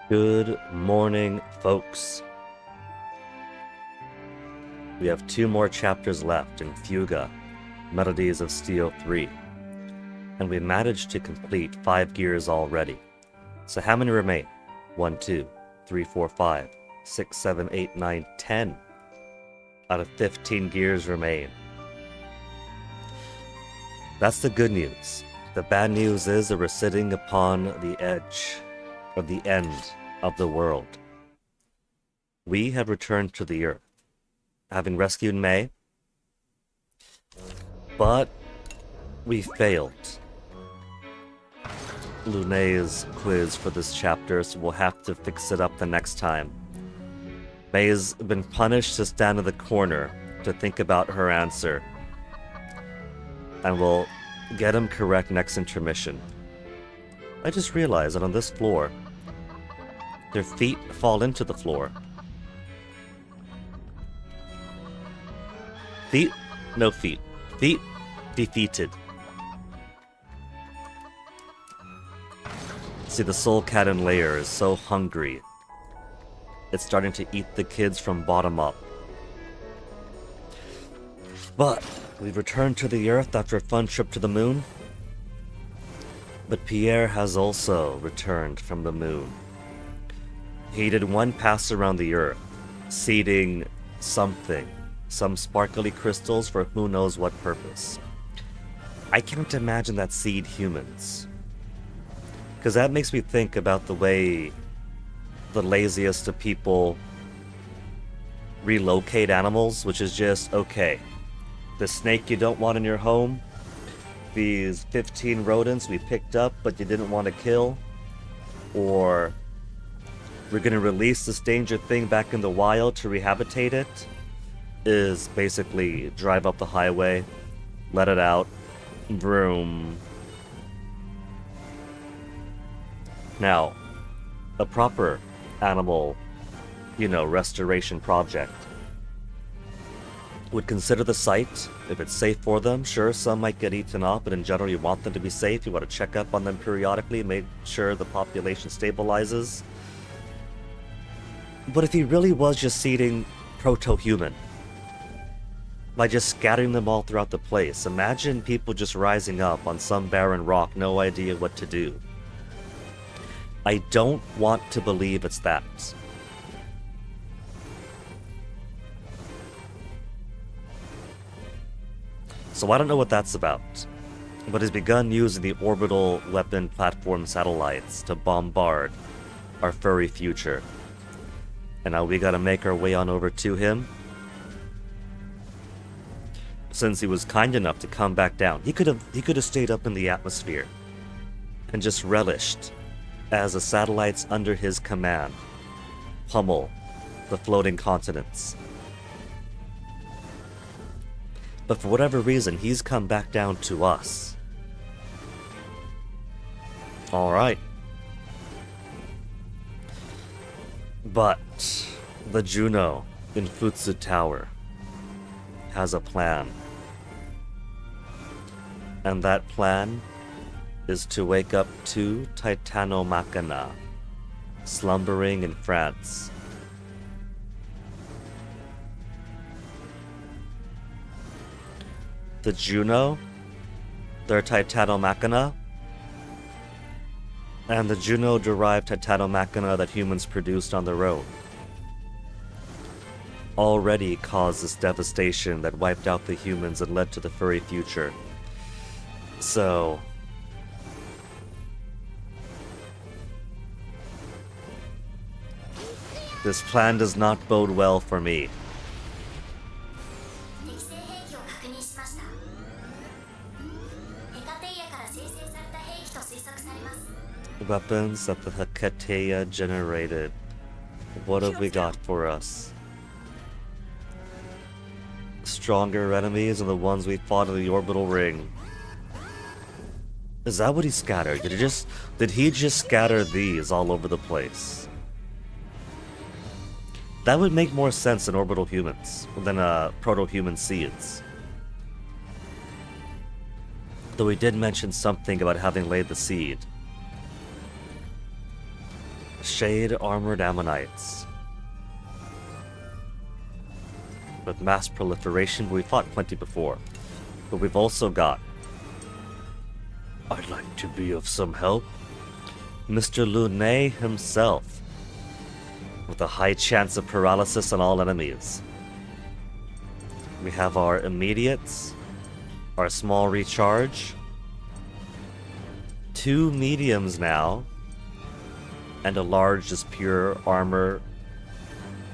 Good morning, folks. We have 2 more chapters left in Fuga, Melodies of Steel 3, and we managed to complete 5 gears already. So how many remain? 1, 2, 3, 4, 5, 6, 7, 8, 9, 10 out of 15 gears remain. That's the good news. The bad news is that we're sitting upon the edge of the end of the world. We have returned to the Earth, having rescued May, but we failed Lune's quiz for this chapter, so we'll have to fix it up the next time. May's been punished to stand in the corner to think about her answer, and we'll get him correct next intermission. I just realized that on this floor, their feet fall into the floor. Feet? No feet. Feet defeated. See, the soul cat in layer is so hungry. It's starting to eat the kids from bottom up. But we've returned to the Earth after a fun trip to the moon. But Pierre has also returned from the moon. He did one pass around the Earth, seeding something. Some sparkly crystals for who knows what purpose. I can't imagine that seed humans. Because that makes me think about the way the laziest of people relocate animals, which is just, okay, the snake you don't want in your home, these 15 rodents we picked up but you didn't want to kill, or we're going to release this danger thing back in the wild to rehabilitate it, is basically drive up the highway, let it out, vroom. Now, a proper animal, restoration project would consider the site, if it's safe for them. Sure, some might get eaten off, but in general you want them to be safe. You want to check up on them periodically, make sure the population stabilizes. But if he really was just seeding proto-human, by just scattering them all throughout the place, imagine people just rising up on some barren rock, no idea what to do. I don't want to believe it's that. So I don't know what that's about, but he's begun using the orbital weapon platform satellites to bombard our furry future. And now we gotta make our way on over to him. Since he was kind enough to come back down, he could have stayed up in the atmosphere and just relished as the satellites under his command pummel the floating continents. But for whatever reason, he's come back down to us. Alright. But the Juno in Futsu Tower has a plan. And that plan is to wake up 2 Titanomachina slumbering in France. The Juno, they're Titanomachina, and the Juno-derived Titanomachina that humans produced on their own already caused this devastation that wiped out the humans and led to the furry future. So this plan does not bode well for me. Weapons that the Hekateia generated. What have we got for us? Stronger enemies than the ones we fought in the orbital ring. Is that what he scattered? Did he just scatter these all over the place? That would make more sense in orbital humans than proto-human seeds. Though he did mention something about having laid the seed. Shade Armored Ammonites. With mass proliferation, we fought plenty before. But we've also got... I'd like to be of some help. Mr. Lunay himself. With a high chance of paralysis on all enemies. We have our immediates. Our small recharge. 2 mediums now. And a large just pure armor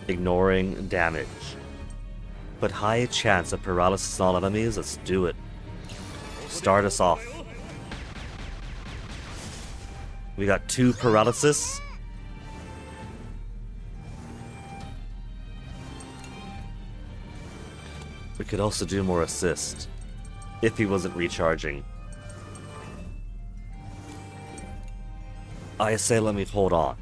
ignoring damage. But high chance of paralysis on all enemies, let's do it. Start us off. We got 2 paralysis. We could also do more assist. If he wasn't recharging. I say let me hold on.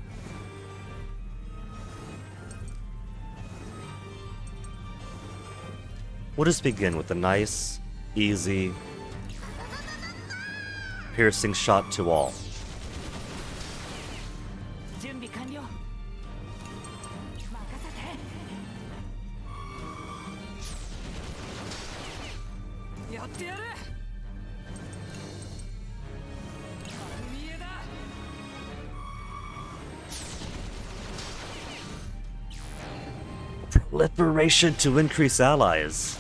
We'll just begin with a nice, easy, piercing shot to all. Proliferation to increase allies.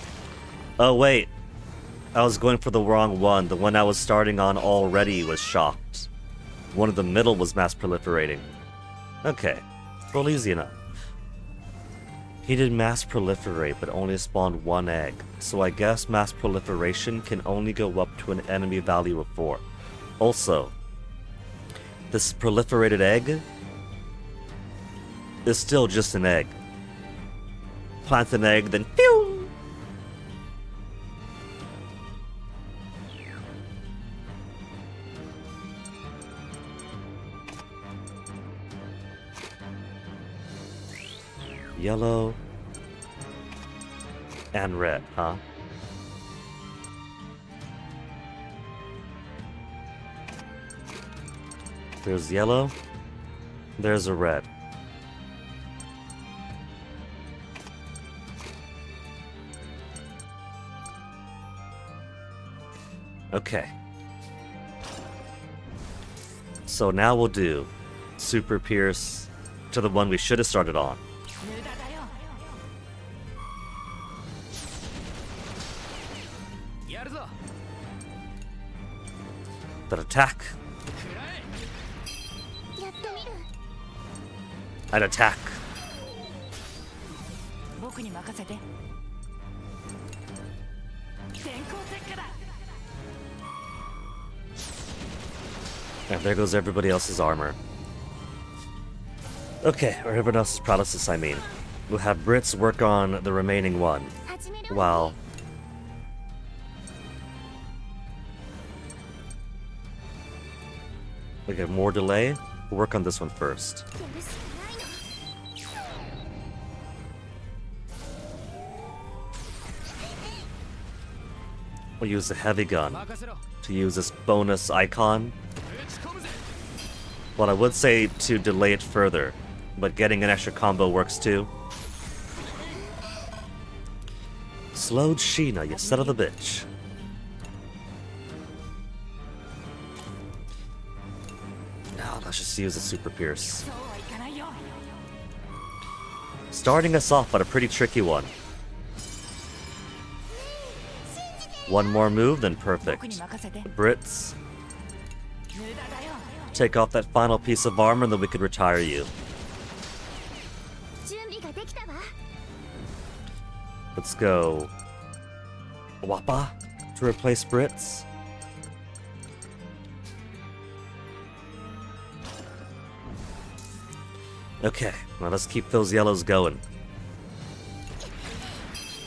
Oh wait, I was going for the wrong one. The one I was starting on already was shocked. One of the middle was mass proliferating. Okay, well, easy enough. He did mass proliferate but only spawned 1 egg, so I guess mass proliferation can only go up to an enemy value of 4. Also, this proliferated egg is still just an egg. Plant an egg, then pew! Yellow and red, huh? There's yellow, there's a red. Okay. So now we'll do Super Pierce to the one we should have started on. That attack. And attack. And there goes everybody else's armor. Okay, or everyone else's paralysis, I mean. We'll have Brits work on the remaining one. While... we get more delay. We'll work on this one first. We'll use the heavy gun to use this bonus icon. Well, I would say to delay it further, but getting an extra combo works too. Slowed Sheena, you son of a bitch. Now let's just use a Super Pierce. Starting us off on a pretty tricky one. One more move, then perfect. The Brits. Take off that final piece of armor, and then we could retire you. Let's go. Wappa to replace Brits. Okay, now let's keep those yellows going.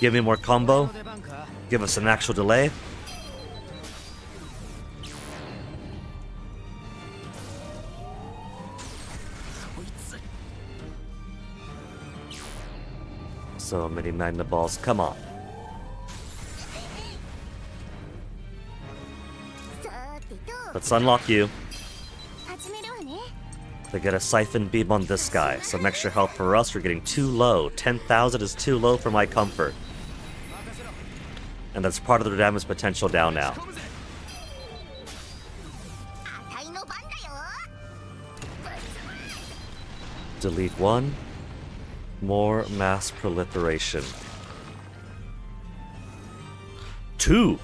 Give me more combo. Give us an actual delay. So many Magna Balls, come on. Let's unlock you. They get a siphon beam on this guy. Some extra health for us. We're getting too low. 10,000 is too low for my comfort. And that's part of the damage potential down now. Delete one. More mass proliferation. 2.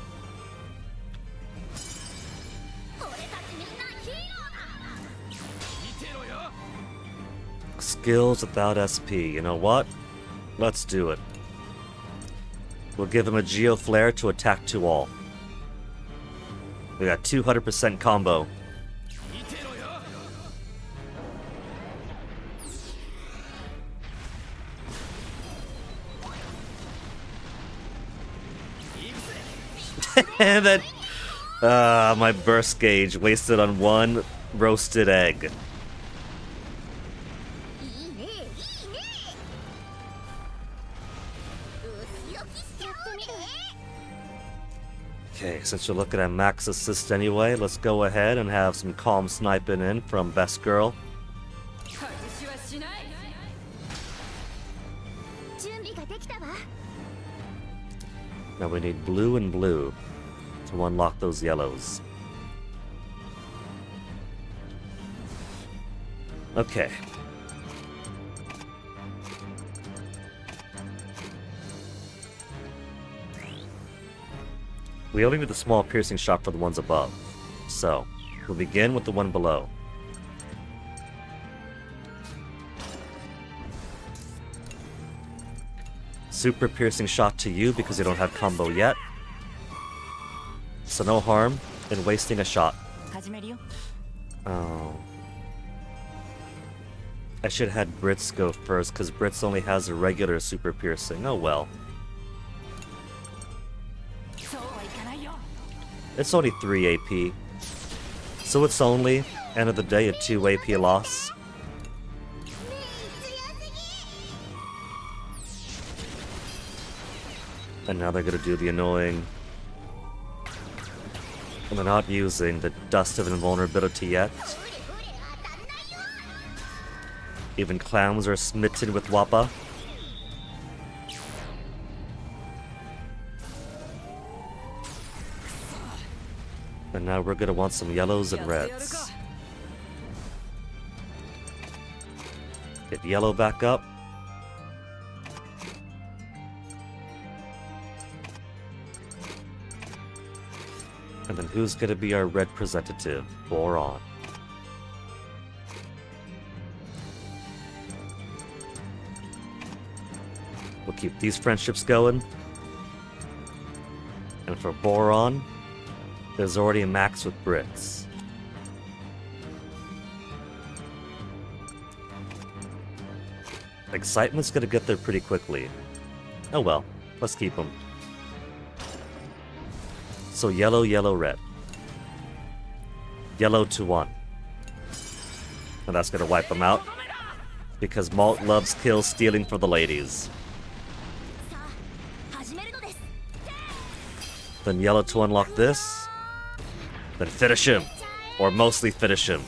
Skills without SP. You know what? Let's do it. We'll give him a Geo Flare to attack to all. We got 200% combo. And then, my burst gauge wasted on one roasted egg. Okay, since you're looking at max assist anyway, let's go ahead and have some calm sniping in from Best Girl. Now we need blue and blue to unlock those yellows. Okay. We only need the small piercing shot for the ones above. So, we'll begin with the one below. Super piercing shot to you because you don't have combo yet. So no harm in wasting a shot. Oh. I should have had Brits go first because Brits only has a regular super piercing. Oh well. It's only 3 AP. So it's only, end of the day, a 2 AP loss. And now they're gonna do the annoying... And they're not using the Dust of Invulnerability yet. Even clowns are smitten with Wappa. And now we're gonna want some yellows and reds. Get yellow back up. And then who's gonna be our red representative? Boron. We'll keep these friendships going. And for Boron, there's already a max with Brits. Excitement's gonna get there pretty quickly. Oh well, let's keep them. So yellow, yellow, red. Yellow to 1. And that's gonna wipe them out. Because Malt loves kill stealing for the ladies. Then yellow to unlock this. Then finish him. Or mostly finish him.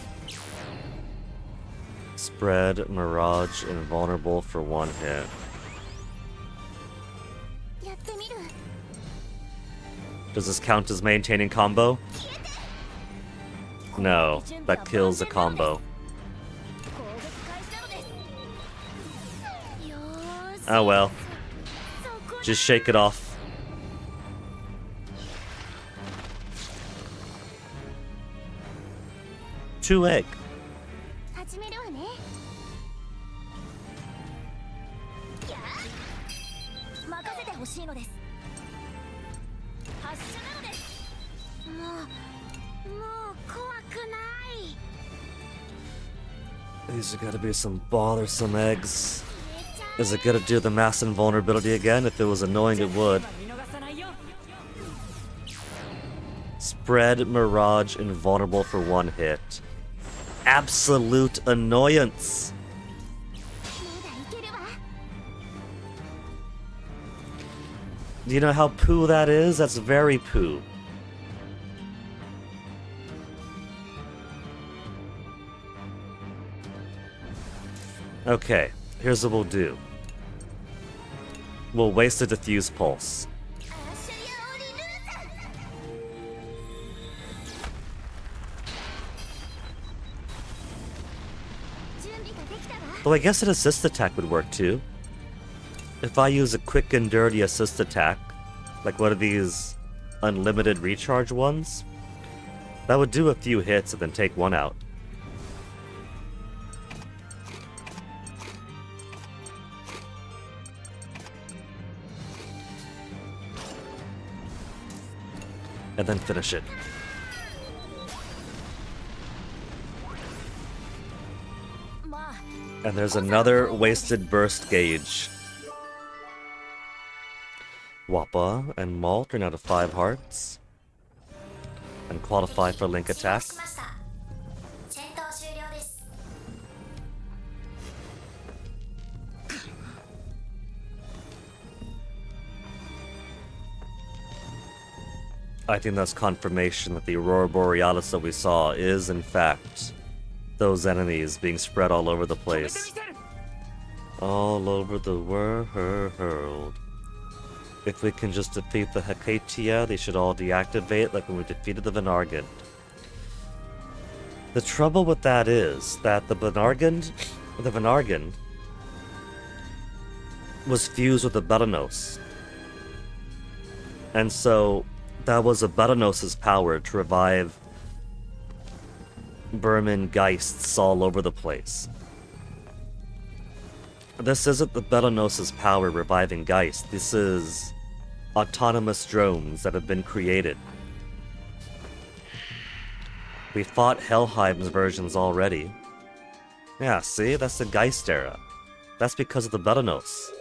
Spread, Mirage, invulnerable for 1 hit. Does this count as maintaining combo? No, that kills a combo. Oh well. Just shake it off. Two egg. These are gotta be some bothersome eggs. Is it gonna do the mass invulnerability again? If it was annoying, it would. Spread, Mirage, invulnerable for 1 hit. Absolute annoyance! Do you know how poo that is? That's very poo. Okay, here's what we'll do. We'll waste a diffuse pulse. Though I guess an assist attack would work too. If I use a quick and dirty assist attack, like one of these unlimited recharge ones, that would do a few hits and then take one out. And then finish it. And there's another wasted burst gauge. Wappa and Malt are now to 5 hearts. And qualify for Link attack. I think that's confirmation that the Aurora Borealis that we saw is, in fact, those enemies being spread all over the place. All over the world. If we can just defeat the Hecatia, they should all deactivate like when we defeated the Venargand. The trouble with that is that the Venargand was fused with the Betanos. And so that was a Betanos' power to revive Vermin Geists all over the place. This isn't the Betanos' power reviving Geists. This is autonomous drones that have been created. We fought Helheim's versions already. Yeah, see? That's the Geist era. That's because of the Betanos.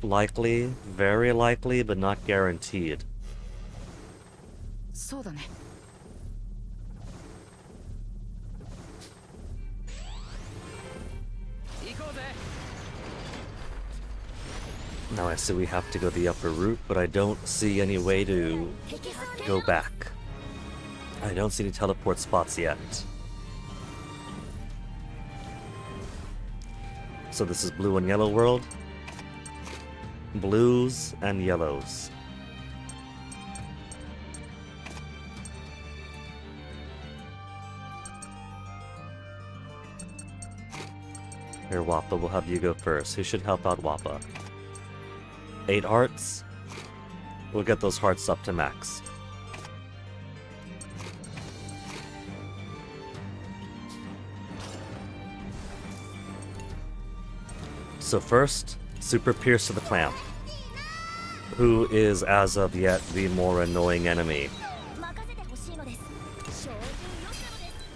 Likely, very likely, but not guaranteed. Now I see we have to go the upper route, but I don't see any way to go back. I don't see any teleport spots yet. So this is blue and yellow world. Blues and yellows. Here, Wappa, we'll have you go first. Who should help out Wappa? 8 hearts? We'll get those hearts up to max. So first, Super Pierce to the Clamp, who is, as of yet, the more annoying enemy.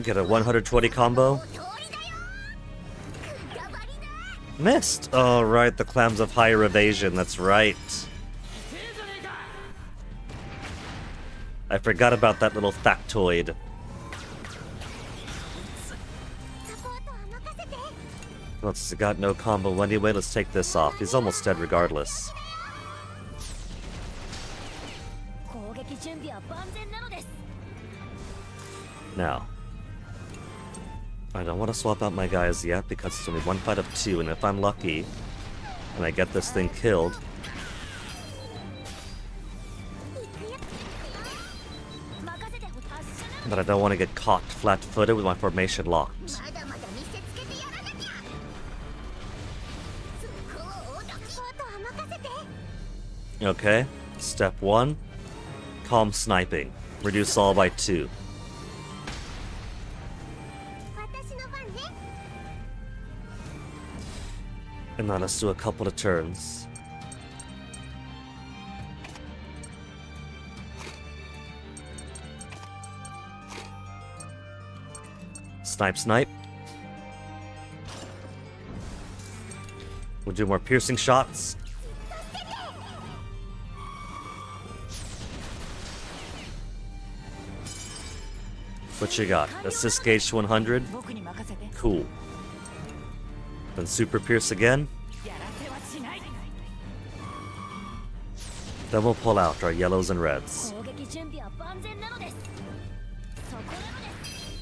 Get a 120 combo. Missed! Oh, right, the clams have higher evasion, that's right. I forgot about that little factoid. Well, since he got no combo anyway, let's take this off. He's almost dead regardless. Now, I don't want to swap out my guys yet because it's only one fight of 2, and if I'm lucky and I get this thing killed, but I don't want to get caught flat-footed with my formation locked. Okay, step 1, calm sniping. Reduce all by 2. And now let's do a couple of turns. Snipe, snipe. We'll do more piercing shots. What you got? Assist gauge to 100? Cool. Then Super Pierce again. Then we'll pull out our yellows and reds. 準備は万全なのです。そこなのです。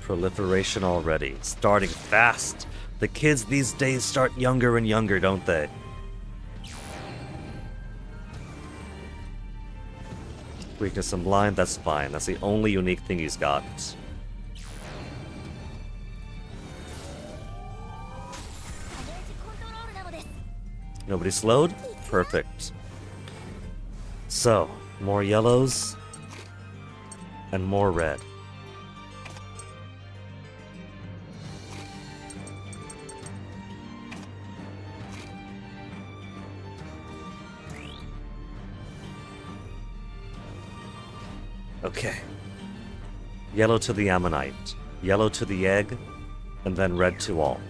Proliferation already. Starting fast. The kids these days start younger and younger, don't they? Weakness and blind, that's fine. That's the only unique thing he's got. Nobody slowed? Perfect. So, more yellows and more red. Okay. Yellow to the ammonite, yellow to the egg, and then red to all.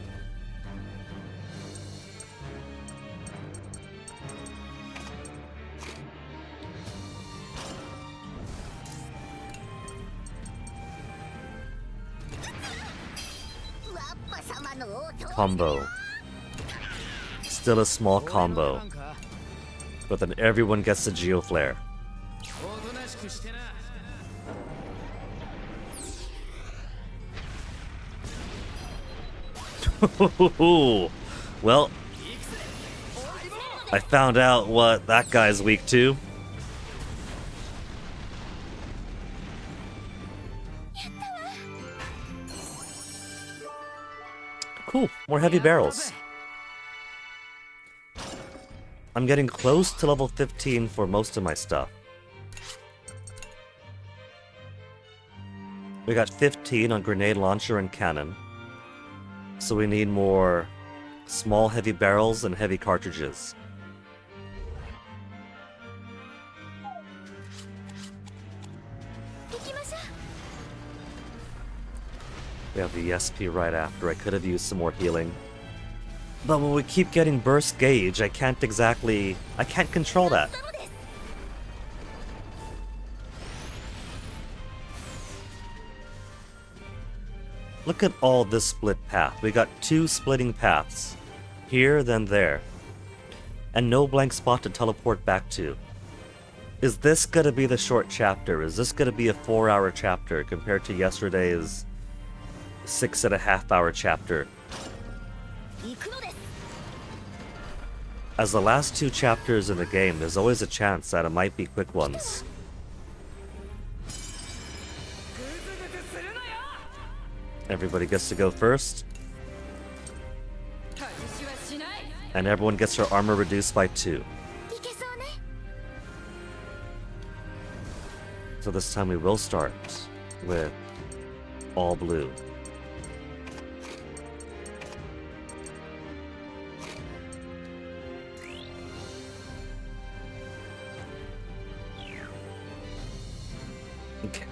Combo. Still a small combo. But then everyone gets the Geoflare. Well, I found out what that guy's weak to. Cool, more heavy barrels. I'm getting close to level 15 for most of my stuff. We got 15 on grenade launcher and cannon. So we need more small heavy barrels and heavy cartridges. We have the SP right after. I could have used some more healing. But when we keep getting burst gauge, I can't control that. Look at all this split path. We got 2 splitting paths. Here, then there. And no blank spot to teleport back to. Is this gonna be the short chapter? Is this gonna be a 4-hour chapter compared to yesterday's 6.5-hour chapter? As the last 2 chapters in the game, there's always a chance that it might be quick ones. Everybody gets to go first. And everyone gets their armor reduced by 2. So this time we will start with all blue. Okay.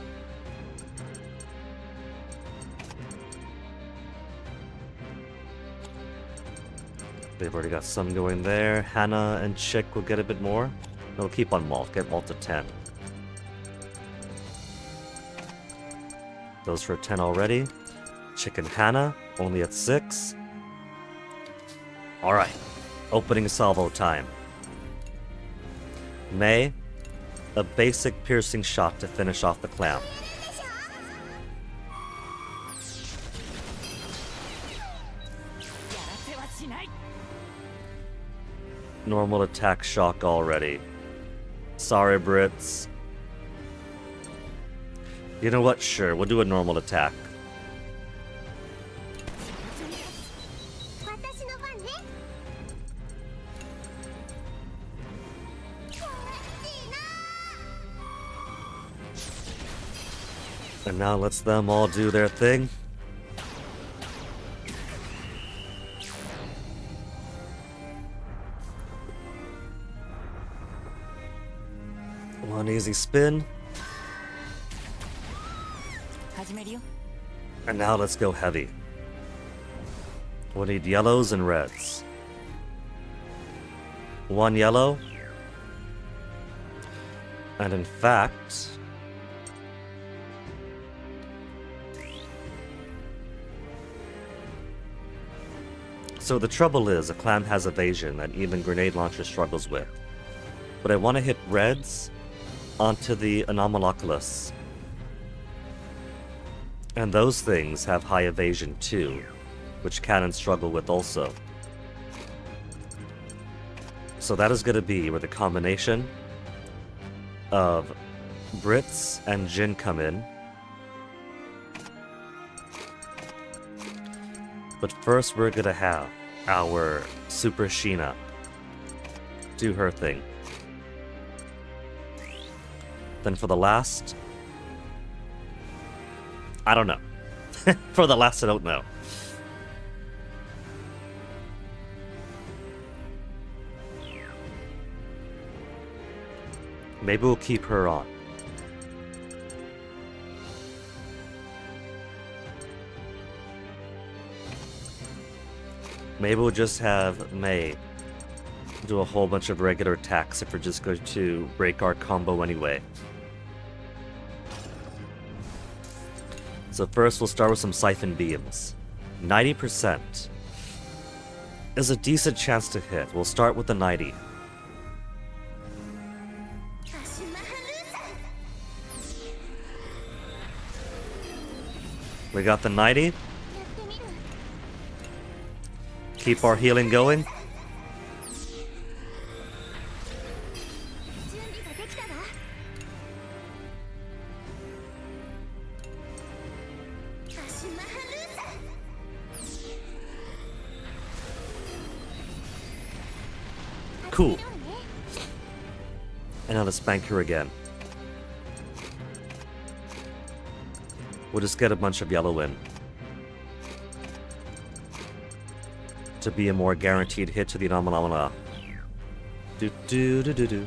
They've already got some going there. Hannah and Chick will get a bit more. They'll keep on Malt. Get Malt to 10. Those for 10 already. Chick and Hannah only at 6. Alright. Opening salvo time. May, a basic piercing shot to finish off the clam. Normal attack shock already. Sorry, Brits. You know what? Sure, we'll do a normal attack. And now let's them all do their thing. One easy spin. And now let's go heavy. We'll need yellows and reds. 1 yellow. And in fact... So the trouble is, a clam has evasion that even grenade launcher struggles with. But I want to hit reds onto the Anomaloculus. And those things have high evasion too, which Cannon struggle with also. So that is going to be where the combination of Brits and Jin come in. But first we're going to have our Super Sheena do her thing. Then for the last... I don't know. For the last, I don't know. Maybe we'll keep her on. Maybe we'll just have Mei do a whole bunch of regular attacks if we're just going to break our combo anyway. So first we'll start with some Siphon Beams. 90% is a decent chance to hit. We'll start with the 90. We got the 90. Keep our healing going. Cool. And now let's spank her again. We'll just get a bunch of yellow in to be a more guaranteed hit to the Anomalomana. Do do do do do.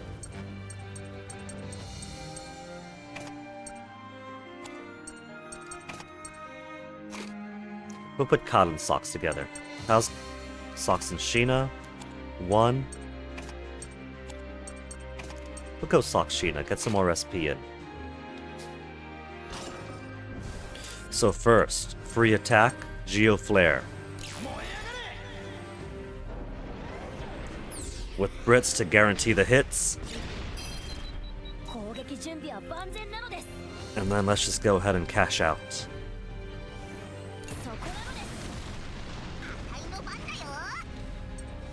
We'll put cotton socks together. How's socks and Sheena? 1. We'll go socks Sheena, get some more SP in. So first, free attack, Geo Flare. With Brits to guarantee the hits. And then let's just go ahead and cash out.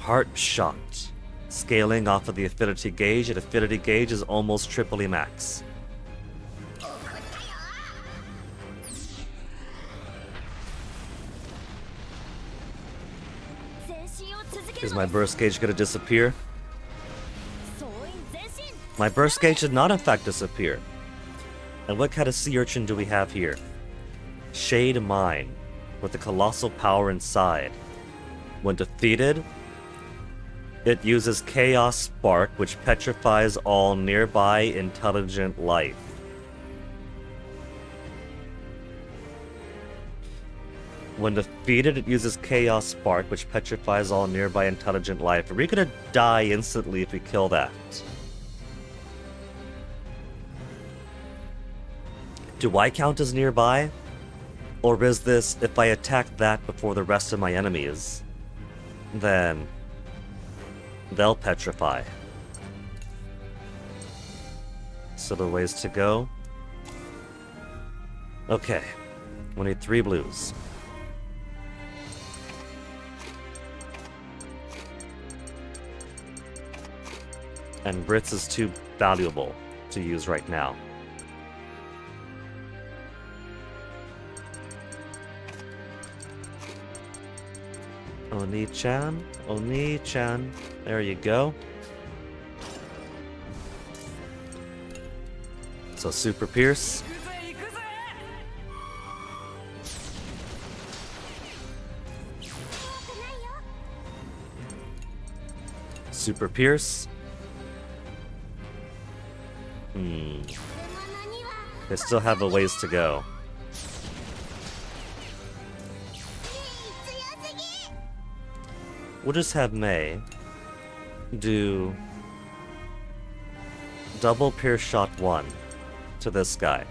Heart Shot. Scaling off of the Affinity Gauge, and Affinity Gauge is almost triple max. Is my burst gauge gonna disappear? My burst gauge did not in fact disappear. And what kind of sea urchin do we have here? Shade Mine, with the colossal power inside. When defeated, it uses Chaos Spark, which petrifies all nearby intelligent life. When defeated, it uses Chaos Spark, which petrifies all nearby intelligent life. Are we gonna die instantly if we kill that? Do I count as nearby? Or is this, if I attack that before the rest of my enemies, then they'll petrify? So the ways to go. Okay, we need 3 blues. And Brits is too valuable to use right now. Oni-chan, Oni-chan. There you go. So Super Pierce. Super Pierce. They still have a ways to go. We'll just have Mei do double Pierce Shot 1 to this guy.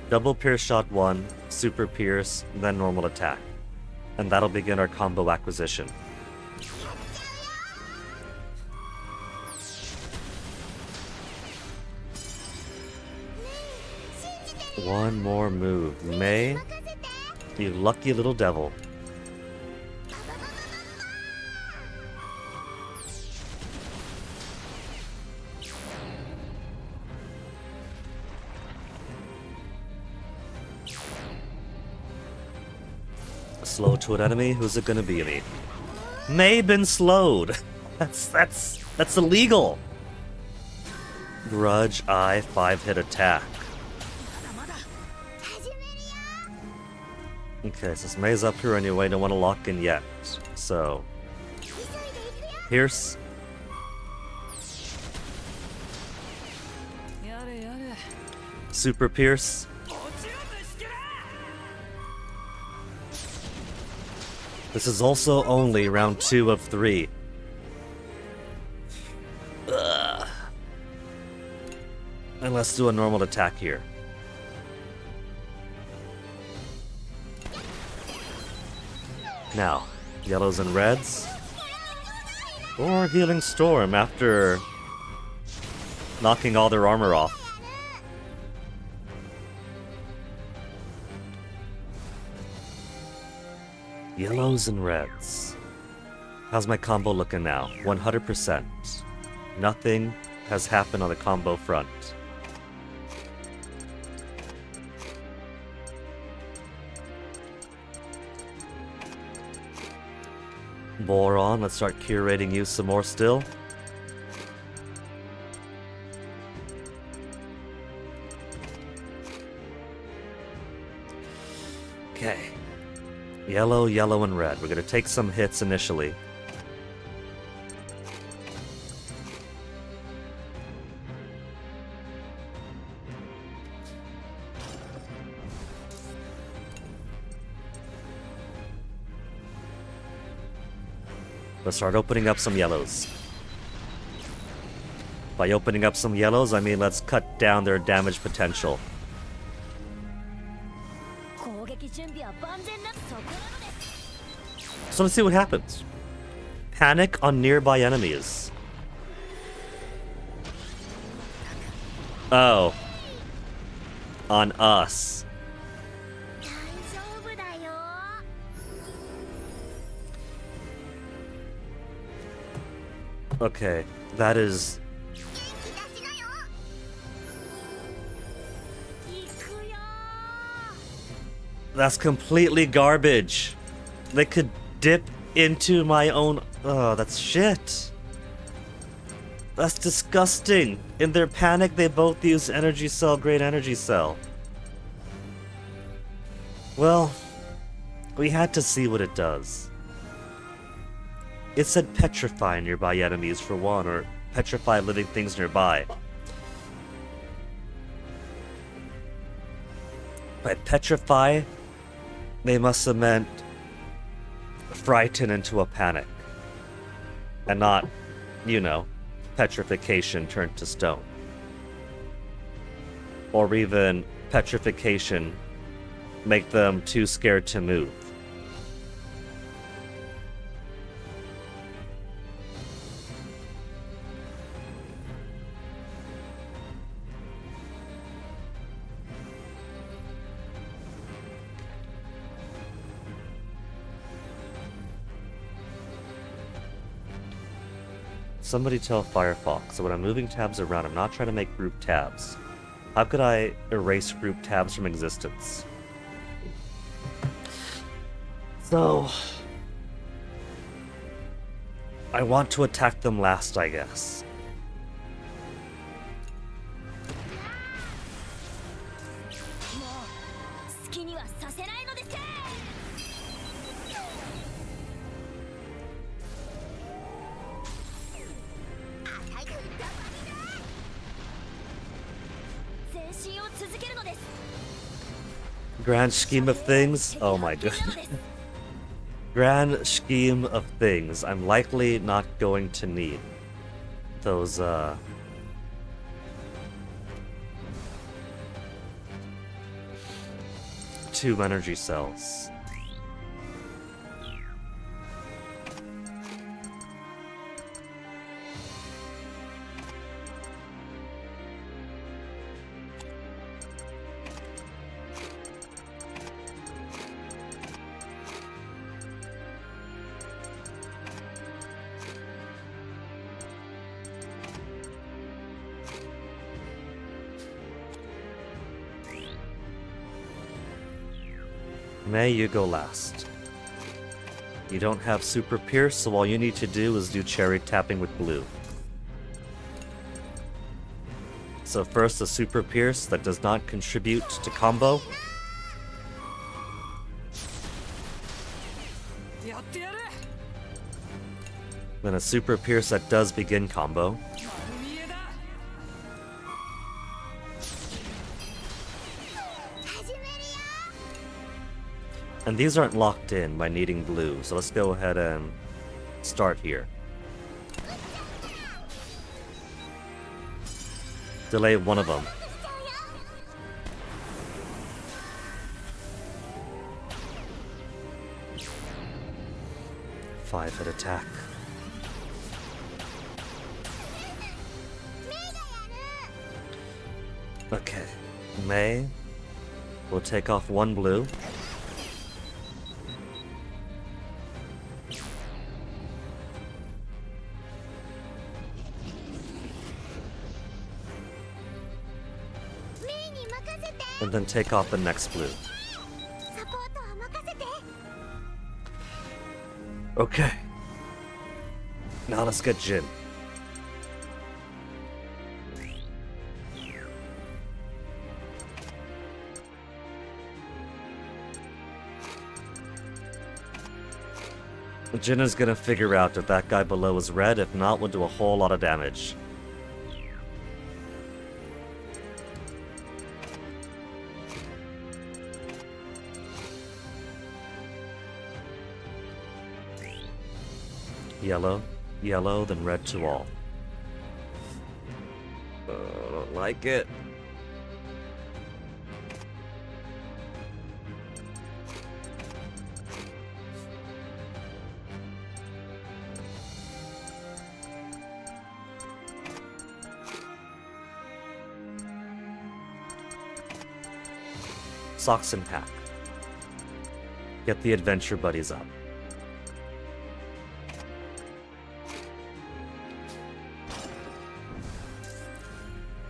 Double Pierce Shot 1, Super Pierce, then normal attack. And that'll begin our combo acquisition. One more move. May, you lucky little devil. Slow to an enemy? Who's it gonna be me? May been slowed. That's illegal. Grudge Eye 5-hit attack. Okay, since May's up here anyway, don't want to lock in yet. So, Pierce. Super Pierce. This is also only round 2 of 3. Ugh. And let's do a normal attack here. Now, yellows and reds. Or Healing Storm after knocking all their armor off. Yellows and reds. How's my combo looking now? 100%. Nothing has happened on the combo front. Boron, let's start curating you some more still. Okay. Yellow, yellow, and red. We're gonna take some hits initially. Let's start opening up some yellows. By opening up some yellows, I mean let's cut down their damage potential. So let's see what happens. Panic on nearby enemies. Oh. On us. Okay, that is... That's completely garbage. They could dip into my own... Oh, that's shit. That's disgusting. In their panic, they both use Energy Cell, Great Energy Cell. Well, we had to see what it does. It said petrify nearby enemies for one, or petrify living things nearby. By petrify, they must have meant frighten into a panic. And not, you know, petrification turned to stone. Or even petrification, make them too scared to move. Somebody tell Firefox that when I'm moving tabs around, I'm not trying to make group tabs. How could I erase group tabs from existence? So... I want to attack them last, I guess. Grand scheme of things? Oh my goodness. Grand scheme of things. I'm likely not going to need those, 2 energy cells. May, you go last. You don't have Super Pierce, so all you need to do is do cherry tapping with blue. So first, a Super Pierce that does not contribute to combo. Then a Super Pierce that does begin combo. And these aren't locked in by needing blue, so let's go ahead and start here. Delay one of them. Five-hit attack. Okay, May will take off one blue. And then take off the next blue. Okay. Now let's get Jin. Jin is gonna figure out if that guy below is red. If not, we'll do a whole lot of damage. Yellow, yellow, then red to all. I don't like it. Socks and pack. Get the adventure buddies up.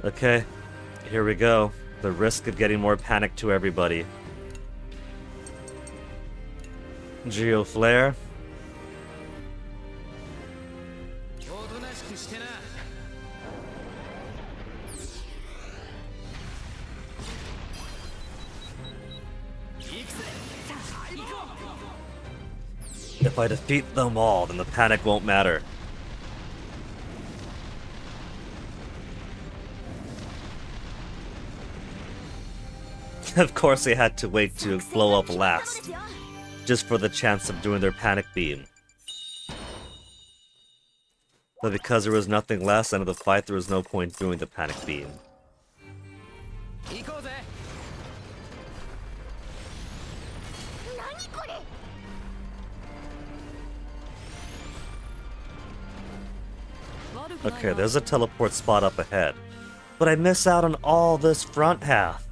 Okay, here we go. The risk of getting more panic to everybody. Geo Flare. If I defeat them all, then the panic won't matter. Of course they had to wait to blow up last, just for the chance of doing their panic beam. But because there was nothing less end of the fight, there was no point doing the panic beam. Okay, there's a teleport spot up ahead, but I miss out on all this front half.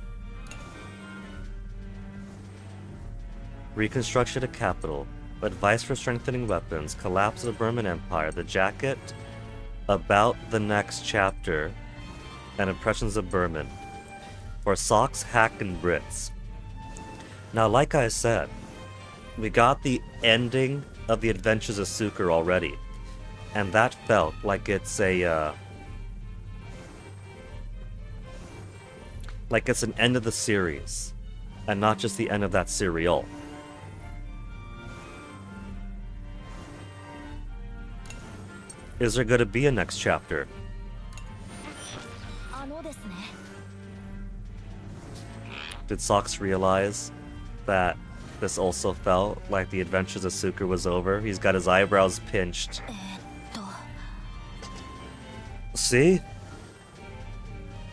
Reconstruction of Capital, Advice for Strengthening Weapons, Collapse of the Burman Empire, The Jacket, About the Next Chapter, and Impressions of Burman. For Socks, Hack, and Brits. Now, like I said, we got the ending of the Adventures of Suker already, and that felt like it's a, like it's an end of the series, and not just the end of that serial. Is there going to be a next chapter? Did Socks realize that this also felt like the Adventures of Suker was over? He's got his eyebrows pinched. See?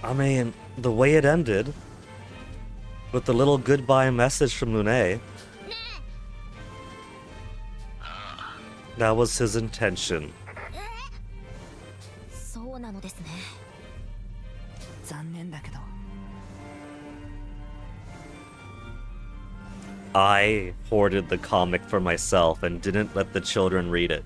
I mean, the way it ended, with the little goodbye message from Lune, that was his intention. I hoarded the comic for myself and didn't let the children read it.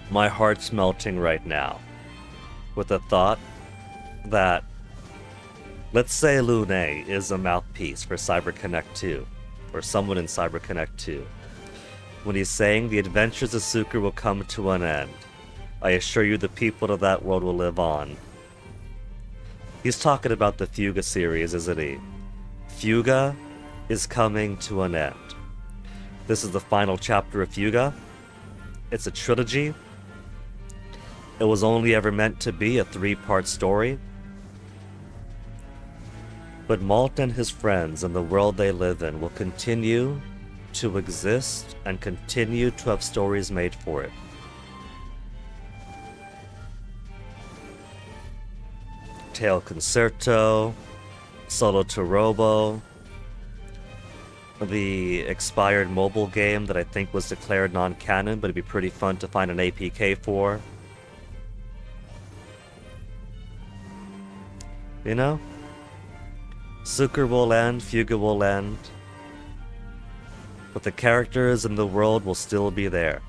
My heart's melting right now with the thought that, let's say Lune is a mouthpiece for CyberConnect 2, or someone in CyberConnect 2. When he's saying the adventures of Suker will come to an end, I assure you the people of that world will live on. He's talking about the Fuga series, isn't he? Fuga is coming to an end. This is the final chapter of Fuga. It's a trilogy. It was only ever meant to be a 3-part story. But Malt and his friends and the world they live in will continue to exist and continue to have stories made for it. Tale Concerto, Solo to Robo, the expired mobile game that I think was declared non-canon, but it'd be pretty fun to find an APK for. You know? Suker will end, Fuga will end, but the characters in the world will still be there.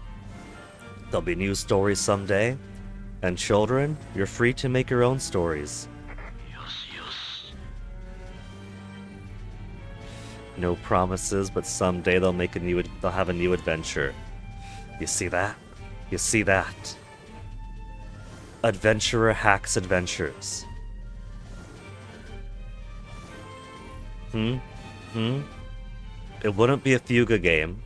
There'll be new stories someday, and children, you're free to make your own stories. No promises, but someday they'll have a new adventure. You see that? You see that? Adventurer hacks adventures. It wouldn't be a Fuga game,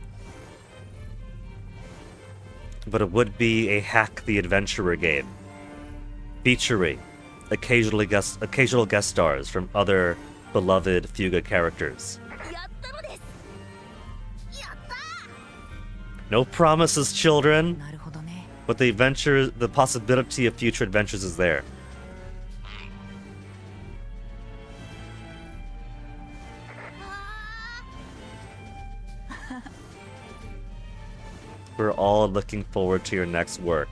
but it would be a Hack the Adventurer game, featuring occasional guest stars from other beloved Fuga characters. No promises, children, but the possibility of future adventures is there. We're all looking forward to your next work,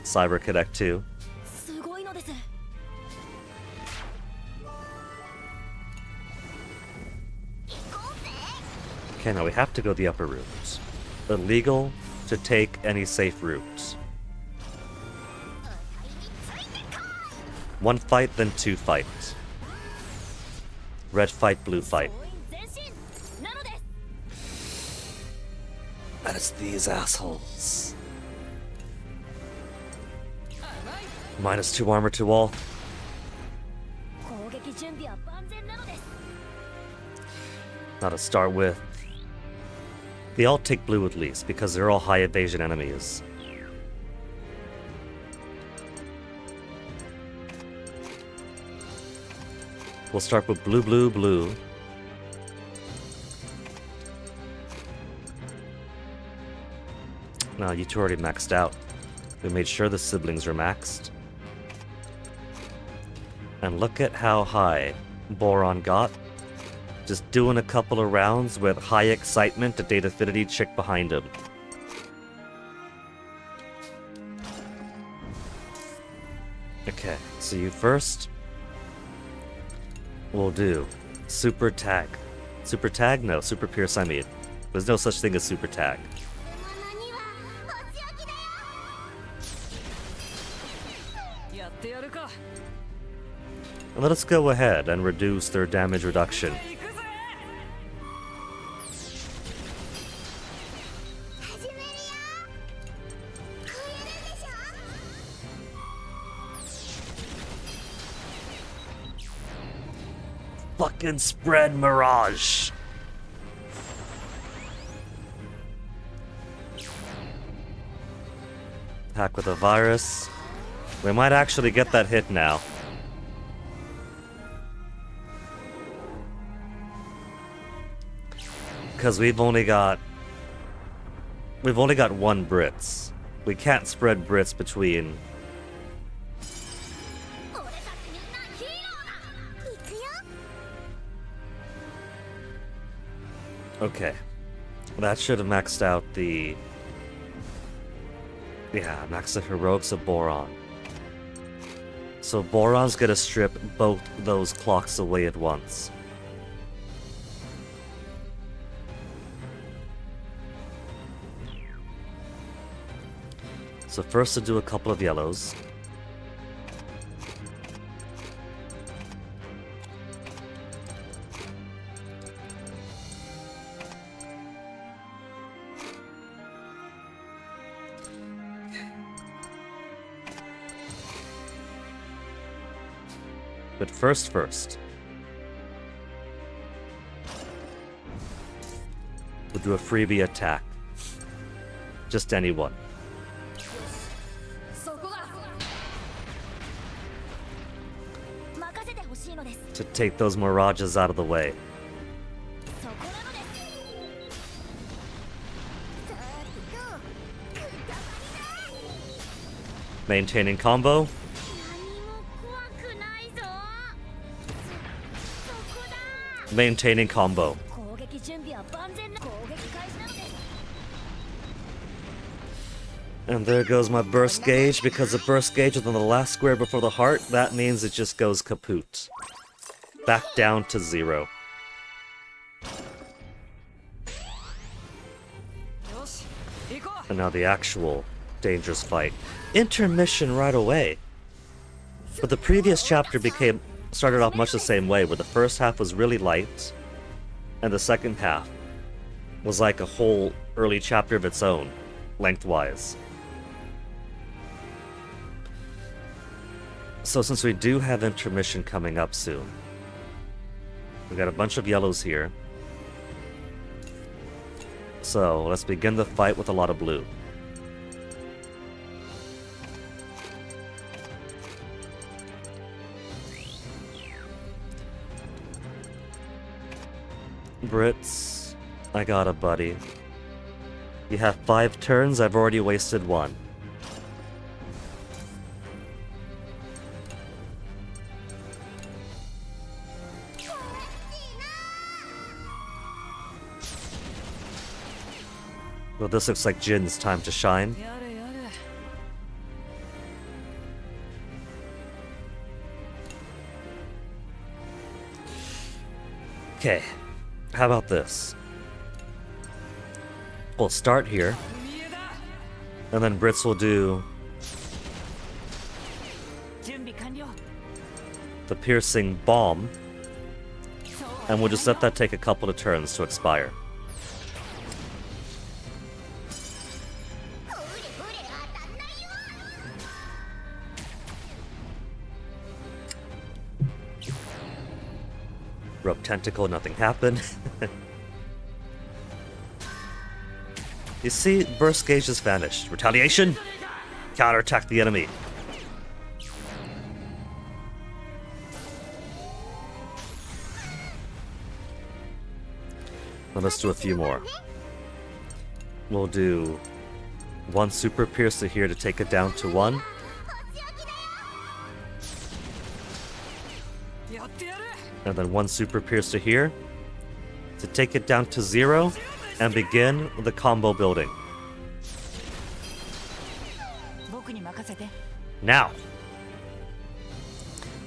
CyberConnect 2. Okay, now we have to go the upper route. Illegal to take any safe routes. 1 fight, then 2 fight. Red fight, blue fight. And it's these assholes. -2 armor to all. Now to start with, they all take blue at least, because they're all high evasion enemies. We'll start with blue, blue, blue. No, you two already maxed out. We made sure the siblings are maxed. And look at how high Boron got. Just doing a couple of rounds with high excitement, a Data Affinity chick behind him. Okay, so you first. We'll do Super Tag. Super Tag? No, Super Pierce I mean. There's no such thing as Super Tag. And let us go ahead and reduce their damage reduction. Fucking spread Mirage! Hack with a virus. We might actually get that hit now. Because we've only got 1 Brits. We can't spread Brits between. Okay. That should have maxed out the. Yeah, maxed the heroics of Boron. So Boron's gonna strip both those clocks away at once. So first to do a couple of yellows. But first. We'll do a freebie attack. Just anyone. そこだ任せてほしいのです To take those mirages out of the way. そこなのですさあ行こうくたばりだ Maintaining combo. 何も怖くないぞそこだ Maintaining combo. 攻撃準備は万全な攻撃開始なのです And there goes my burst gauge, because the burst gauge is on the last square before the heart. That means it just goes kaput. Back down to 0. よし行こう And now the actual dangerous fight. Intermission right away. But the previous chapter started off much the same way, where the first half was really light, and the second half was like a whole early chapter of its own, lengthwise. So since we do have intermission coming up soon, we got a bunch of yellows here. So let's begin the fight with a lot of blue. Brits, I got a buddy. You have 5 turns, I've already wasted 1. Well, this looks like Jin's time to shine. Okay, how about this? We'll start here, and then Brits will do 準備完了 the piercing bomb, and we'll just let that take a couple of turns to expire. ほれほれ当たんないよ Rope tentacle, nothing happened. You see, burst gauge has vanished. Retaliation! Counterattack the enemy. Now let's do a few more. We'll do 1 super piercer here to take it down to 1. やってやる And then 1 super piercer here to take it down to 0 and begin the combo building. 僕に任せて Now,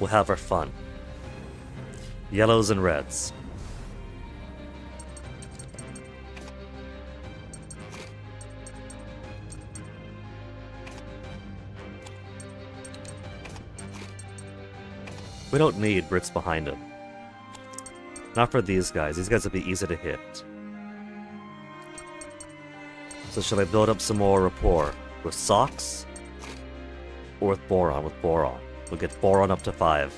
we'll have our fun. Yellows and reds. We don't need Brits behind him. Not for these guys. These guys would be easy to hit. So shall I build up some more rapport? With Socks? Or with Boron? With Boron. We'll get Boron up to 5.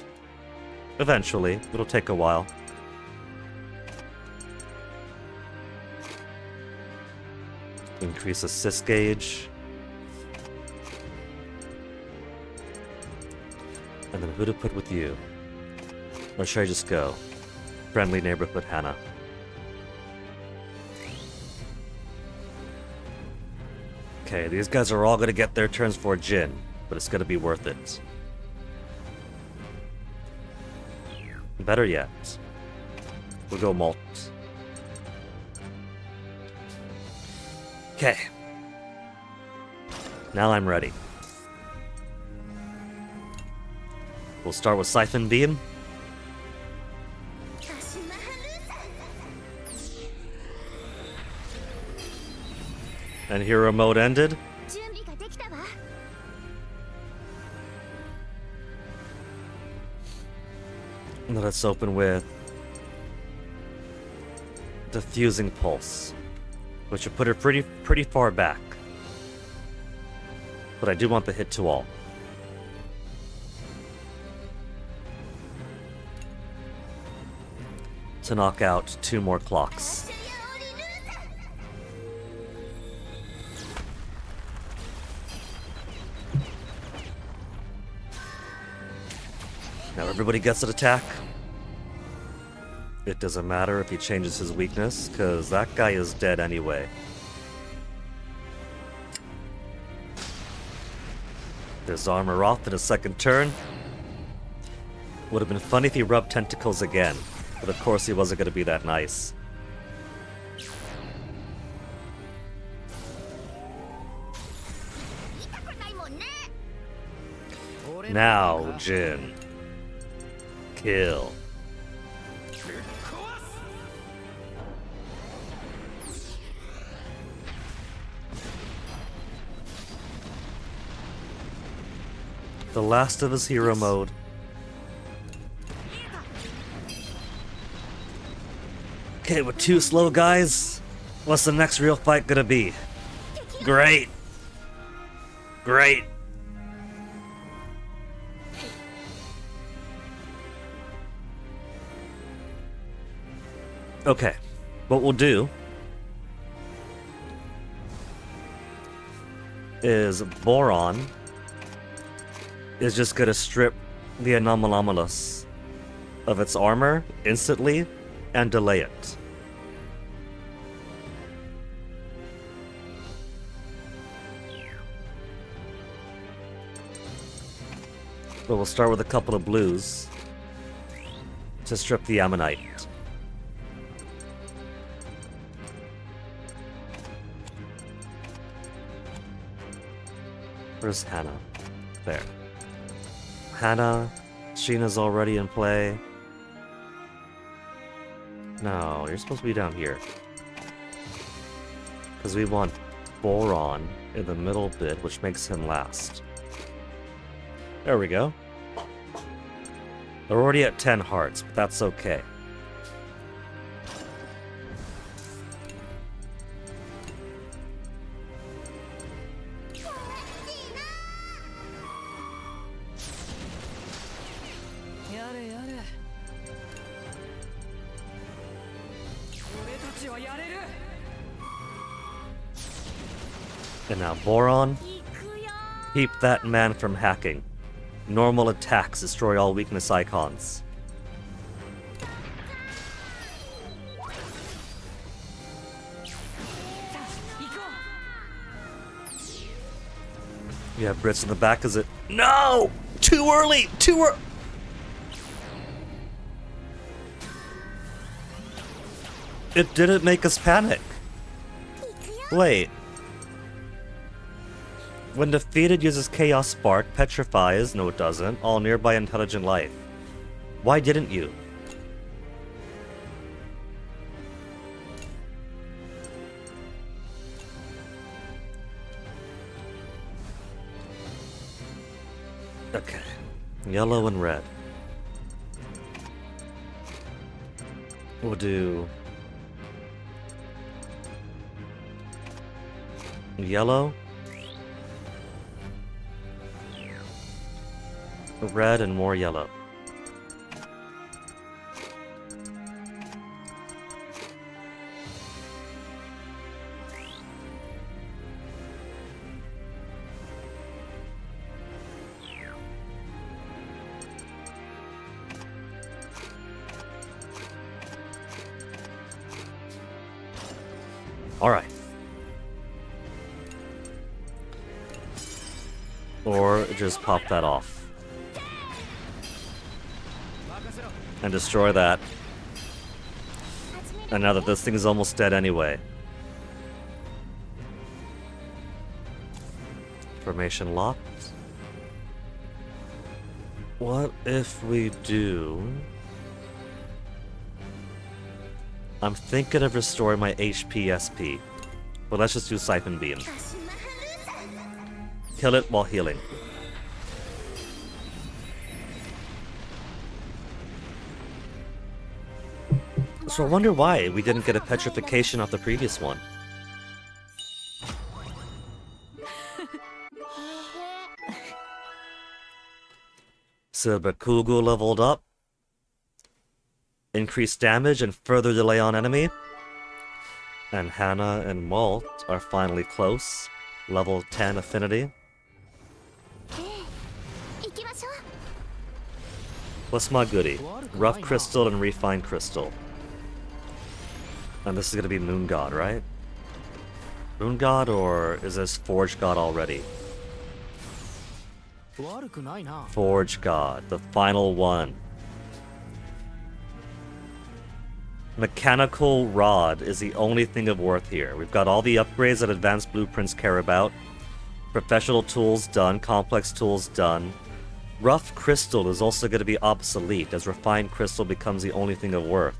Eventually. It'll take a while. Increase assist gauge. And then who to put with you? Or should I just go? Friendly neighborhood Hannah. Okay, these guys are all gonna get their turns for Jin, but it's gonna be worth it. Better yet, we'll go Malt. Okay. Now I'm ready. We'll start with Siphon Beam. And hero mode ended. 準備ができたわ let's open with Diffusing Pulse, which would put her pretty far back. But I do want the hit to all. To knock out 2 more clocks. Now everybody gets an attack. It doesn't matter if he changes his weakness, because that guy is dead anyway. His armor off in a second turn. Would have been funny if he rubbed tentacles again, but of course he wasn't going to be that nice. Now, Jin. Kill. The last of his hero mode. Okay, with 2 slow guys, what's the next real fight gonna be? Great! Great! Okay, what we'll do is Boron is just gonna strip the Anomalomalous of its armor instantly and delay it. But we'll start with a couple of blues to strip the Ammonite. Where's Hannah? There. Hannah, Sheena's already in play. No, you're supposed to be down here. Because we want Boron in the middle bit, which makes him last. There we go. They're already at 10 hearts, but that's okay. And now Boron, keep that man from hacking. Normal attacks destroy all weakness icons. You have Brits in the back, is it? No! Too early! Too early! It didn't make us panic. Wait. When defeated, uses Chaos Spark, petrifies, no it doesn't, all nearby intelligent life. Why didn't you? Okay. Yellow and red. We'll do yellow, red, and more yellow. All right. Or just pop that off. And destroy that. And now that this thing is almost dead anyway. Formation locked. What if we do... I'm thinking of restoring my HP SP. But let's just do Siphon Beam. Kill it while healing. So I wonder why we didn't get a petrification off the previous one. So Bakugo leveled up. Increased damage and further delay on enemy. And Hannah and Walt are finally close. Level 10 affinity. What's my goodie? Rough Crystal and Refined Crystal. And this is gonna be Moon God, right? Moon God, or is this Forge God already? Forge God, the final one. Mechanical Rod is the only thing of worth here. We've got all the upgrades that Advanced Blueprints care about. Professional tools done, complex tools done. Rough Crystal is also going to be obsolete, as Refined Crystal becomes the only thing of worth.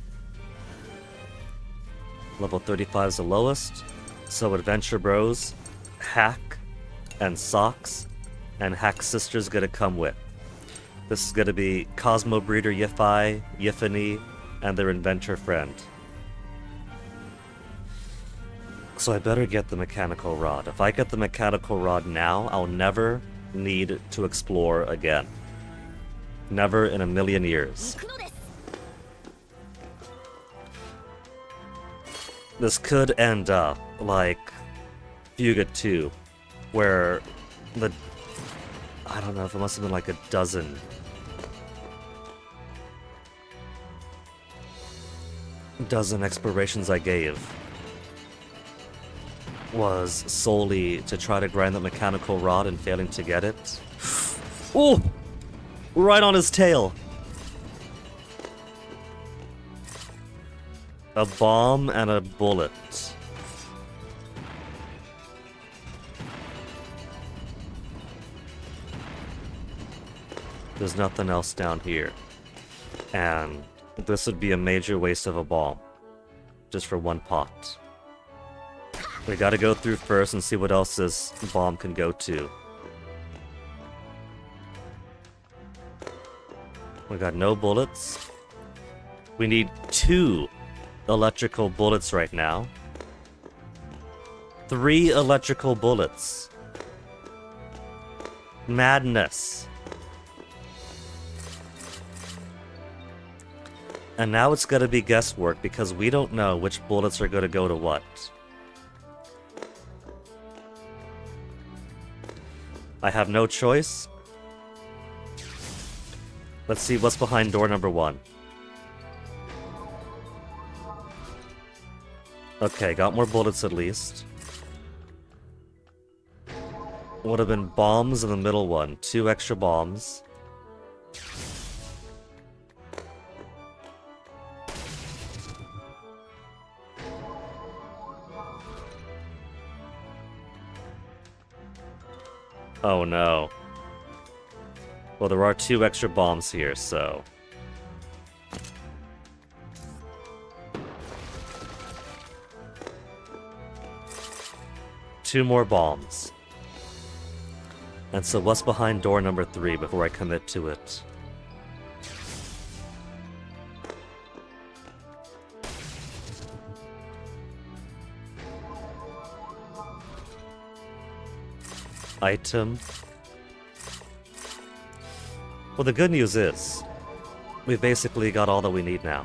Level 35 is the lowest, so Adventure Bros, Hack, and Socks, and Hack Sister's going to come with. This is going to be Cosmo Breeder Yifai, Yifany, and their inventor friend. So I better get the Mechanical Rod. If I get the Mechanical Rod now, I'll never need to explore again. Never in a million years. This could end up like Fuga 2, where I don't know if it must have been like a dozen explorations I gave was solely to try to grind the Mechanical Rod and failing to get it. Oh! Right on his tail! A bomb and a bullet. There's nothing else down here. And this would be a major waste of a bomb. Just for one pot. We gotta go through first and see what else this bomb can go to. We got no bullets. We need 2 electrical bullets right now. 3 electrical bullets. Madness. And now it's gonna be guesswork because we don't know which bullets are gonna go to what. I have no choice. Let's see what's behind door number 1. Okay, got more bullets at least. Would have been bombs in the middle one. 2 extra bombs. Oh no. Well, there are 2 extra bombs here, so... Two more bombs. And so what's behind door number 3 before I commit to it? Item. Well, the good news is, we've basically got all that we need now.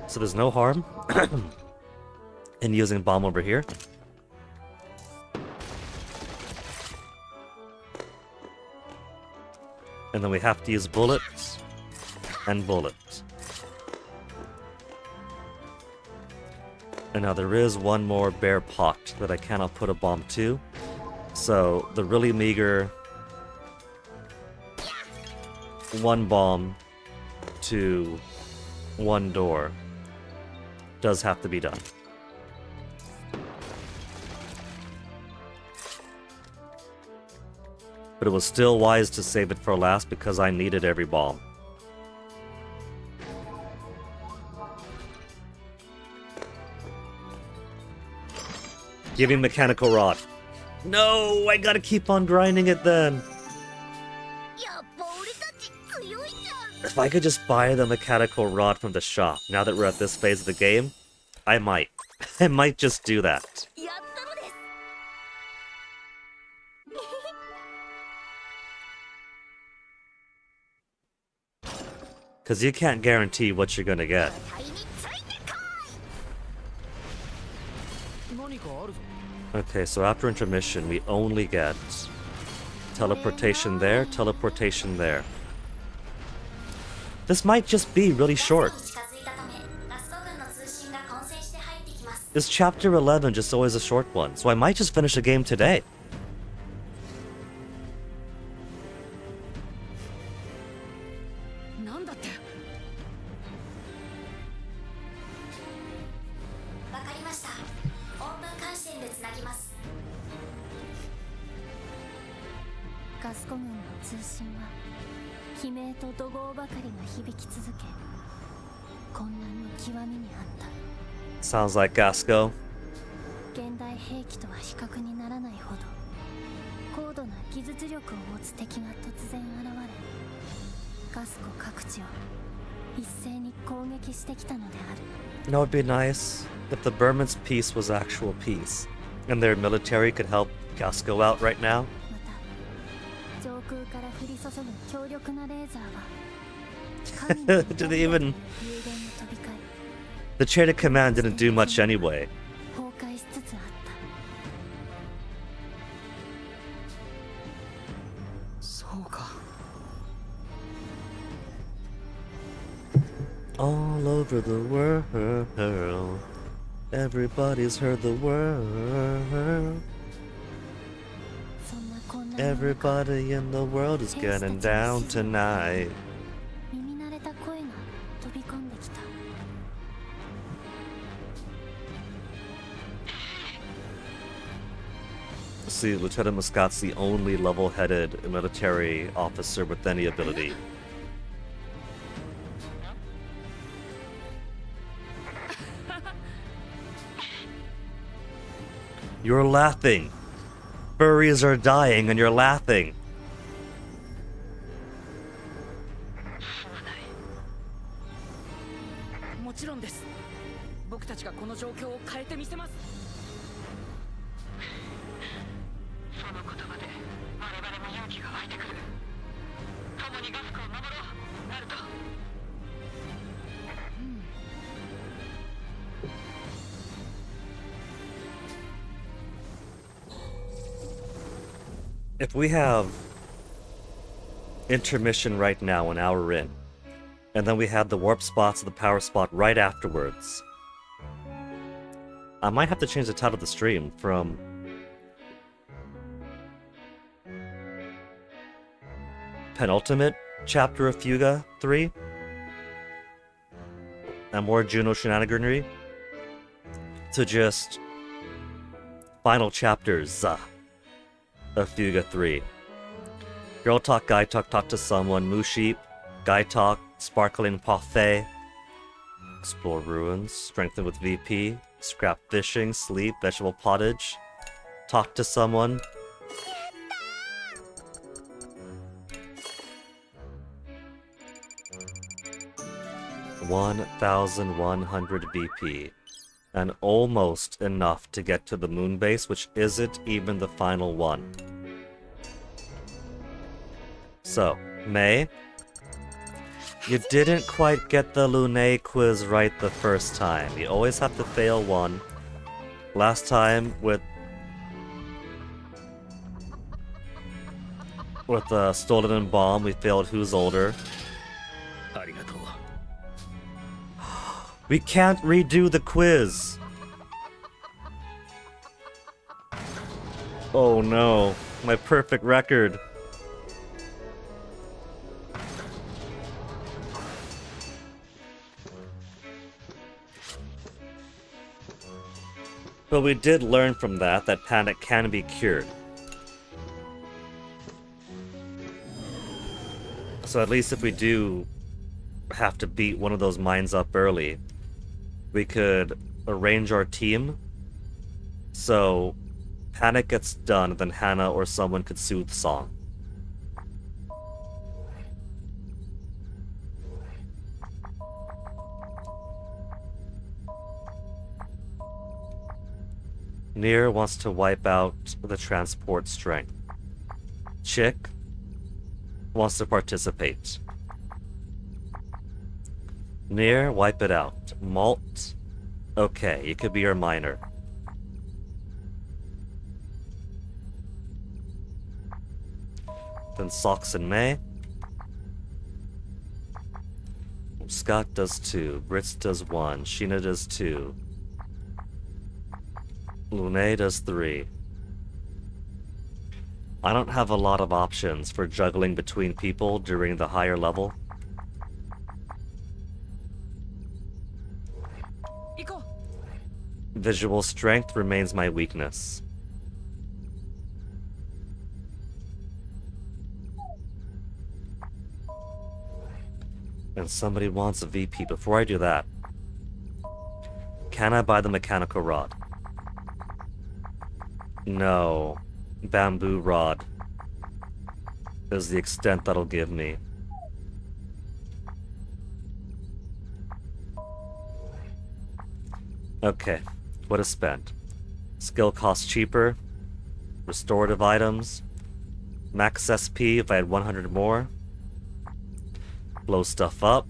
So there's no harm in using bomb over here. And then we have to use bullets and bullets. And now there is one more bare pot that I cannot put a bomb to. So the really meager 1 bomb to 1 door does have to be done. But it was still wise to save it for last because I needed every bomb. Give me Mechanical Rod. No, I gotta keep on grinding it then. If I could just buy the mechanical rod from the shop, now that we're at this phase of the game, I might. I might just do that. やったのです Because you can't guarantee what you're gonna get. 対についてこい 何かあるぞ。 Okay, so after intermission, we only get teleportation there, teleportation there. This might just be really short. 近づいたためガスト軍の通信が混戦して入ってきます Is chapter 11 just always a short one? So I might just finish the game today. なんだって。わかりましたオープン回線でつなぎますガスコ軍の通信は悲鳴と怒号ばかりが響き続け混乱の極みにあった Sounds like Gasco. 現代兵器とは比較にならないほど高度な技術力を持つ敵が突然現れガスコ各地を一斉に攻撃してきたのである You know, it'd be nice if the Burman's peace was actual peace, and their military could help Gasco out right now. また上空から降り注ぐ強力なレーザーは神の Did they even... 有限に飛び交い The chain of command didn't do much anyway. 崩壊しつつあった そうか。 All over the world, everybody's heard the word. そんな混乱の中 Everybody in the world is getting down tonight. 耳慣れた声が飛び込んできた See, Lieutenant Muscat's the only level-headed military officer with any ability. You're laughing. Furries are dying and you're laughing. もちろんです。僕たちがこの状況を変えてみせます。その言葉で我々も勇気が湧いてくる。共にガスコを守ろう、ナルト。If we have intermission right now, an hour in, and then we have the warp spots of the power spot right afterwards, I might have to change the title of the stream from penultimate chapter of Fuga 3 and more Juno shenaniganry to just final chapters of Fuga 3. Girl talk, guy talk, talk to someone, moo sheep, guy talk, sparkling parfait, explore ruins, strengthen with VP, scrap fishing, sleep, vegetable pottage, talk to someone. $1,100 VP. And almost enough to get to the moon base, which isn't even the final one. So, May, you didn't quite get the Lune quiz right the first time. You always have to fail one. Last time with Stolen and Bomb, we failed Who's Older. We can't redo the quiz! Oh no, my perfect record. But we did learn from that panic can be cured. So at least if we do have to beat one of those mines up early, we could arrange our team so panic gets done and then Hannah or someone could soothe Song. Nier wants to wipe out the transport strength. Chick wants to participate. Nier, wipe it out. Malt, okay, you could be your miner. Then Socks and May. Scott does 2, Brits does 1, Sheena does 2. Lune does 3. I don't have a lot of options for juggling between people during the higher level. Visual strength remains my weakness. And somebody wants a VP. Before I do that, can I buy the mechanical rod? No. Bamboo rod is the extent that'll give me. Okay, what is spent? Skill costs cheaper. Restorative items. Max SP if I had 100 more. Blow stuff up.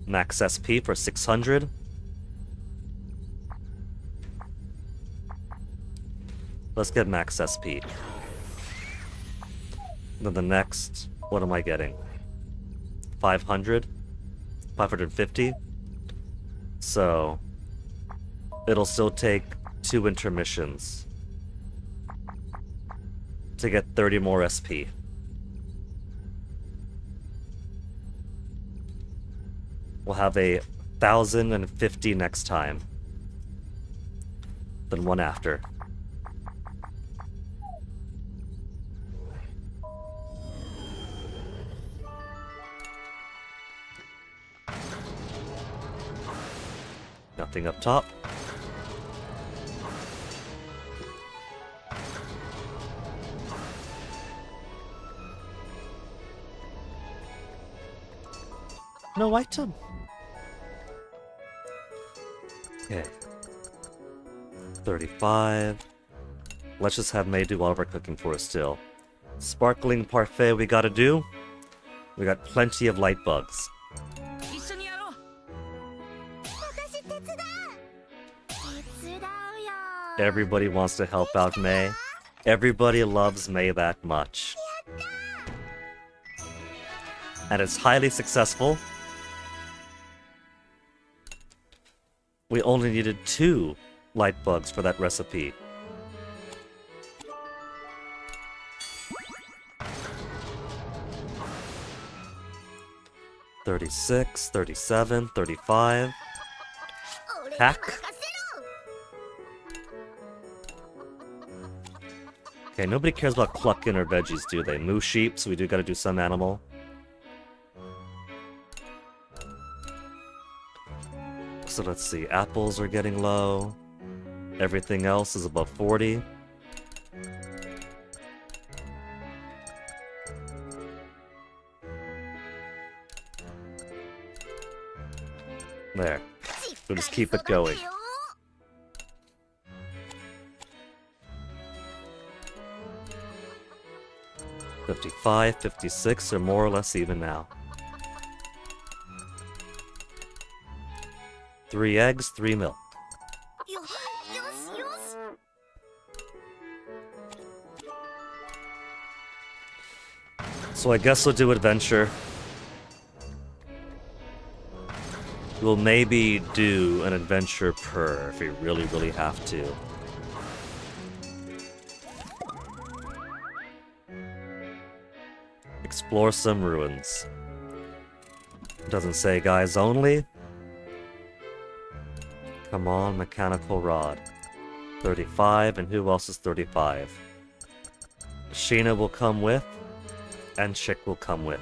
Max SP for 600. Let's get max SP. Then the next, what am I getting? 500? 550? So, it'll still take 2 intermissions to get 30 more SP. We'll have 1,050 next time. Then one after. Nothing up top. No item. Okay. 35. Let's just have May do all of our cooking for us still. Sparkling parfait we gotta do. We got plenty of light bugs. Everybody wants to help out May. Everybody loves May that much. And it's highly successful. We only needed 2 light bugs for that recipe. $36, $37, $35. Hack. Okay, nobody cares about clucking or veggies, do they? Moo sheep, so we do gotta do some animal. So let's see, apples are getting low. Everything else is above 40. There. We'll just keep it going. $55, $56 are more or less even now. 3 eggs, 3 milk. So I guess we'll do adventure. We'll maybe do an adventure per if we really have to. Explore some ruins. Doesn't say guys only. Come on, mechanical rod. 35, and who else is 35? Sheena will come with, and Chick will come with.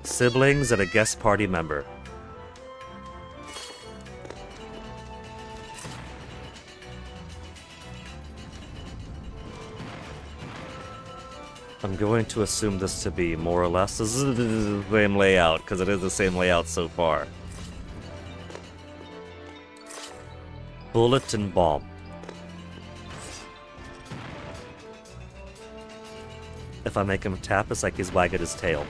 Siblings and a guest party member. I'm going to assume this to be more or less the same layout, because it is the same layout so far. Bullet and bomb. If I make him tap, it's like he's wagging his tail.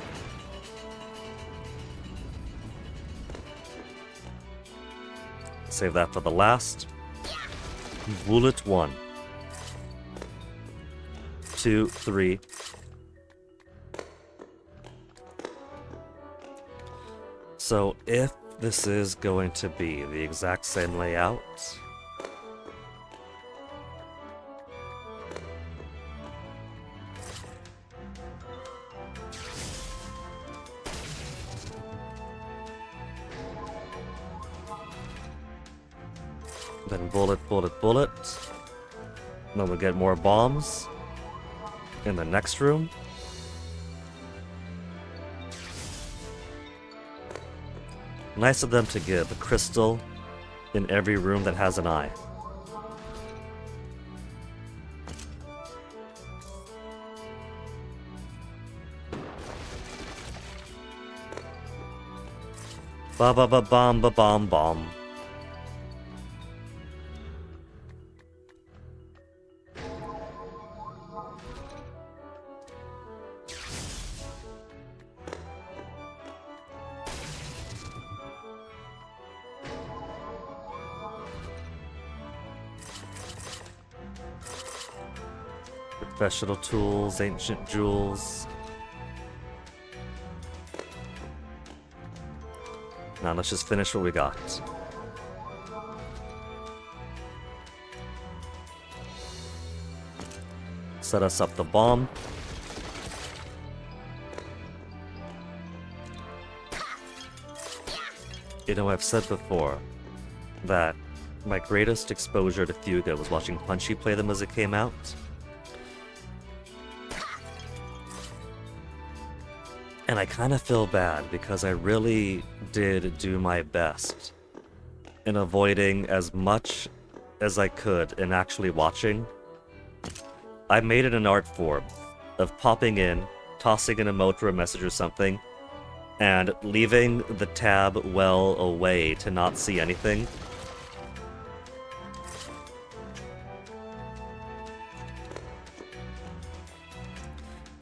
Save that for the last. Bullet 1. 2, 3. So if this is going to be the exact same layout, then bullet, bullet, bullet. Then we'll get more bombs in the next room. Nice of them to give a crystal in every room that has an eye. Ba ba ba bomb ba bomb bomb. Professional tools, ancient jewels. Now let's just finish what we got. Set us up the bomb. You know, I've said before that my greatest exposure to Fuga was watching Punchy play them as it came out. And I kind of feel bad because I really did do my best in avoiding as much as I could in actually watching. I made it an art form of popping in, tossing an emote or a message or something, and leaving the tab well away to not see anything.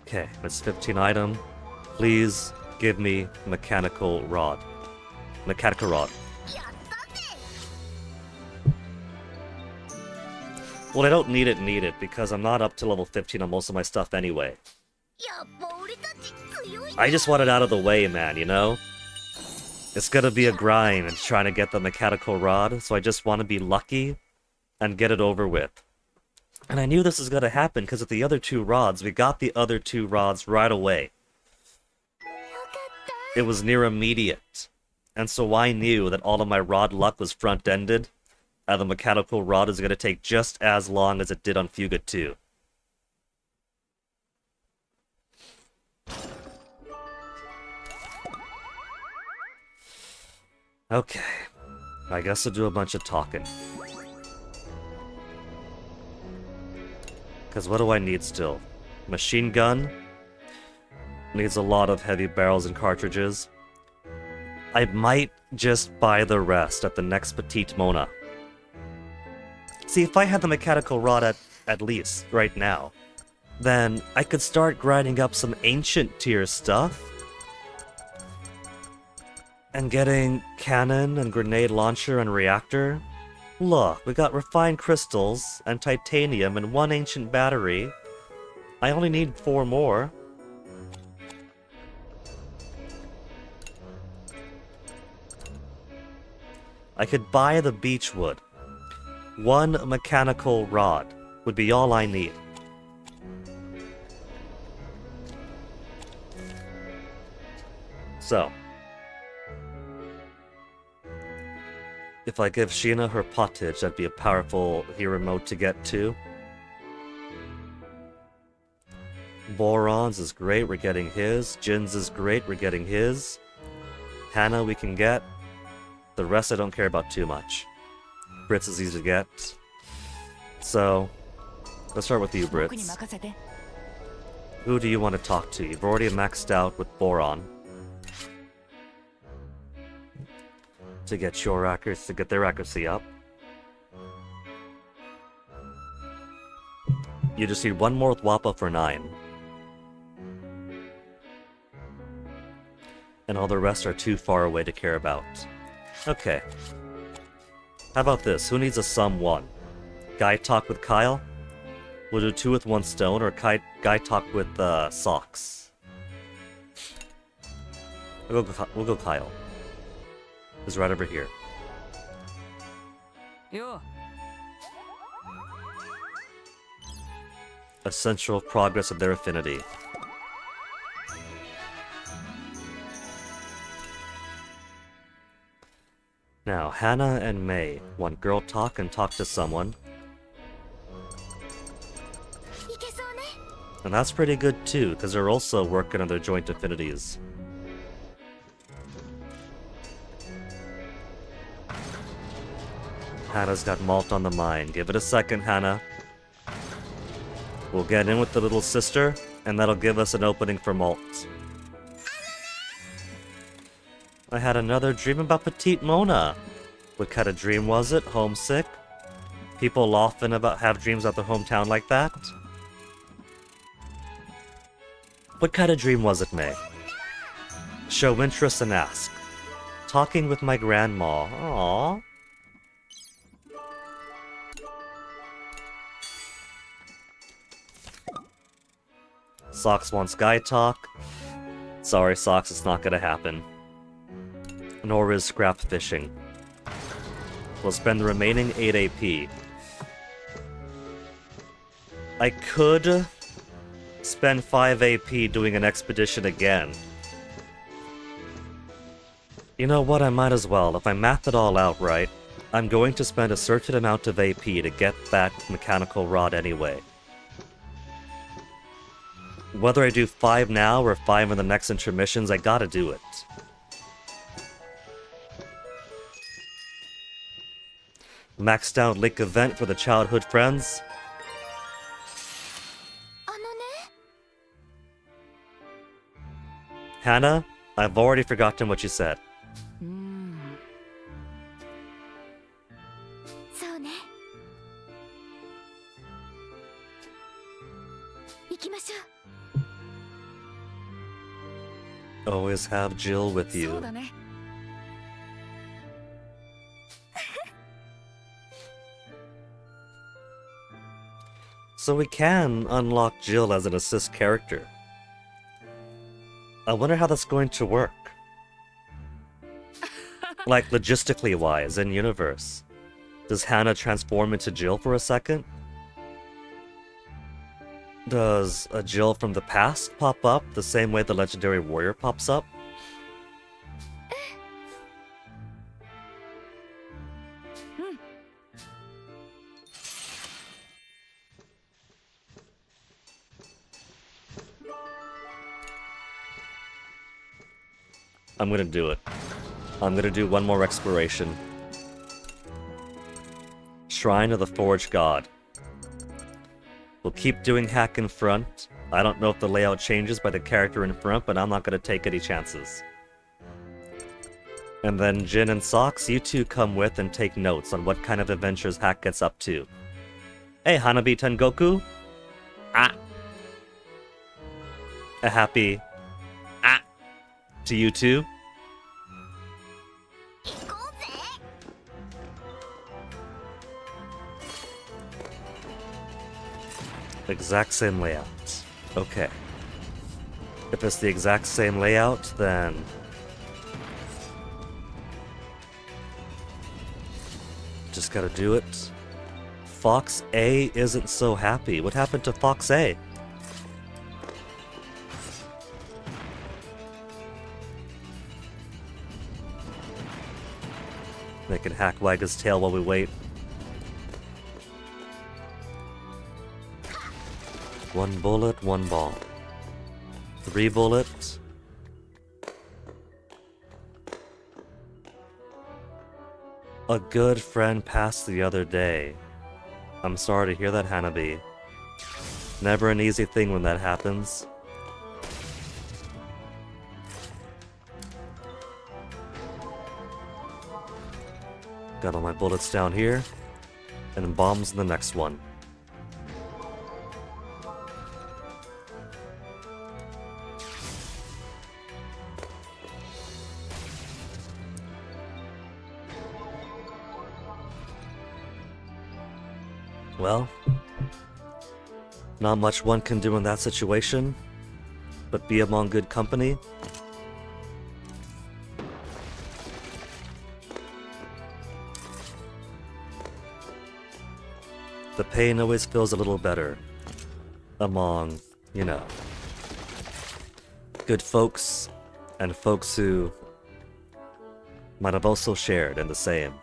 Okay, it's 15 item. Please give me mechanical rod. Mechanical rod. Well, I don't need it because I'm not up to level 15 on most of my stuff anyway. I just want it out of the way, man, you know? It's gonna be a grind and trying to get the mechanical rod, so I just want to be lucky and get it over with. And I knew this was gonna happen because of the other 2 rods. We got the other 2 rods right away. It was near immediate. And so I knew that all of my rod luck was front-ended, and the mechanical rod is going to take just as long as it did on Fuga 2. Okay. I guess I'll do a bunch of talking. Because what do I need still? Machine gun? Needs a lot of heavy barrels and cartridges. I might just buy the rest at the next Petite Mona. See, if I had the mechanical rod at least right now, then I could start grinding up some ancient tier stuff and getting cannon and grenade launcher and reactor. Look, we got refined crystals and titanium and 1 ancient battery. I only need 4 more. I could buy the beechwood. 1 mechanical rod would be all I need. So, if I give Sheena her pottage, that'd be a powerful hero mode to get to. Borons is great, we're getting his. Jin's is great, we're getting his. Hannah we can get. The rest I don't care about too much. Brits is easy to get. So, let's start with you, Brits. Who do you want to talk to? You've already maxed out with Boron. To get your accuracy, to get their accuracy up. You just need one more Thwappa for 9. And all the rest are too far away to care about. Okay. How about this? Who needs a sum 1? Guy talk with Kyle? We'll do 2 with 1 stone, or guy talk with socks. We'll go Kyle. He's right over here. Yo. Essential progress of their affinity. Now, Hannah and May want girl talk and talk to someone. And that's pretty good too, because they're also working on their joint affinities. Hannah's got malt on the mind. Give it a second, Hannah. We'll get in with the little sister, and that'll give us an opening for malt. I had another dream about Petite Mona. What kind of dream was it? Homesick? People often have dreams about their hometown like that? What kind of dream was it, May? Show interest and ask. Talking with my grandma. Aww. Socks wants guy talk. Sorry, Socks, it's not gonna happen. Nor is scrap fishing. We'll spend the remaining 8 AP. I could spend 5 AP doing an expedition again. You know what, I might as well. If I math it all out right, I'm going to spend a certain amount of AP to get that mechanical rod anyway. Whether I do 5 now or 5 in the next intermissions, I gotta do it. Maxed out link event for the childhood friends. Hannah, I've already forgotten what you said. Always have Jill with you. So we can unlock Jill as an assist character. I wonder how that's going to work. Like, logistically wise, in universe. Does Hannah transform into Jill for a second? Does a Jill from the past pop up the same way the legendary warrior pops up? I'm gonna do it. I'm gonna do one more exploration. Shrine of the Forge God. We'll keep doing hack in front. I don't know if the layout changes by the character in front, but I'm not gonna take any chances. And then Jin and Socks, you two come with and take notes on what kind of adventures Hack gets up to. Hey, Hanabi Tengoku? Ah! A happy... ah! To you too? Exact same layout. Okay. If it's the exact same layout, then... just gotta do it. Fox A isn't so happy. What happened to Fox A? Making Hack wag his tail while we wait. 1 bullet, 1 ball. 3 bullets. A good friend passed the other day. I'm sorry to hear that, Hanabi. Never an easy thing when that happens. Got all my bullets down here, and bombs in the next one. Well, not much one can do in that situation, but be among good company. The pain always feels a little better among, you know, good folks and folks who might have also shared in the same.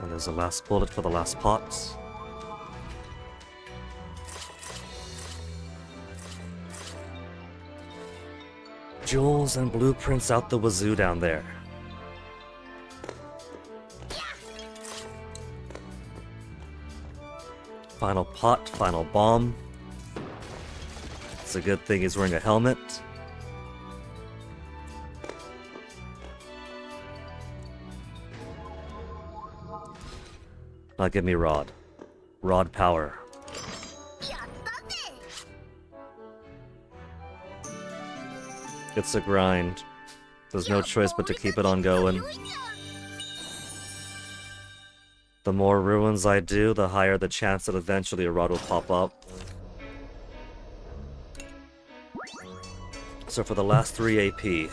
And there's a last bullet for the last pot. Jewels and blueprints out the wazoo down there. Final pot, final bomb. It's a good thing he's wearing a helmet. Now give me Rod. Rod power. It's a grind. There's no choice but to keep it on going. The more ruins I do, the higher the chance that eventually a Rod will pop up. So for the last 3 AP,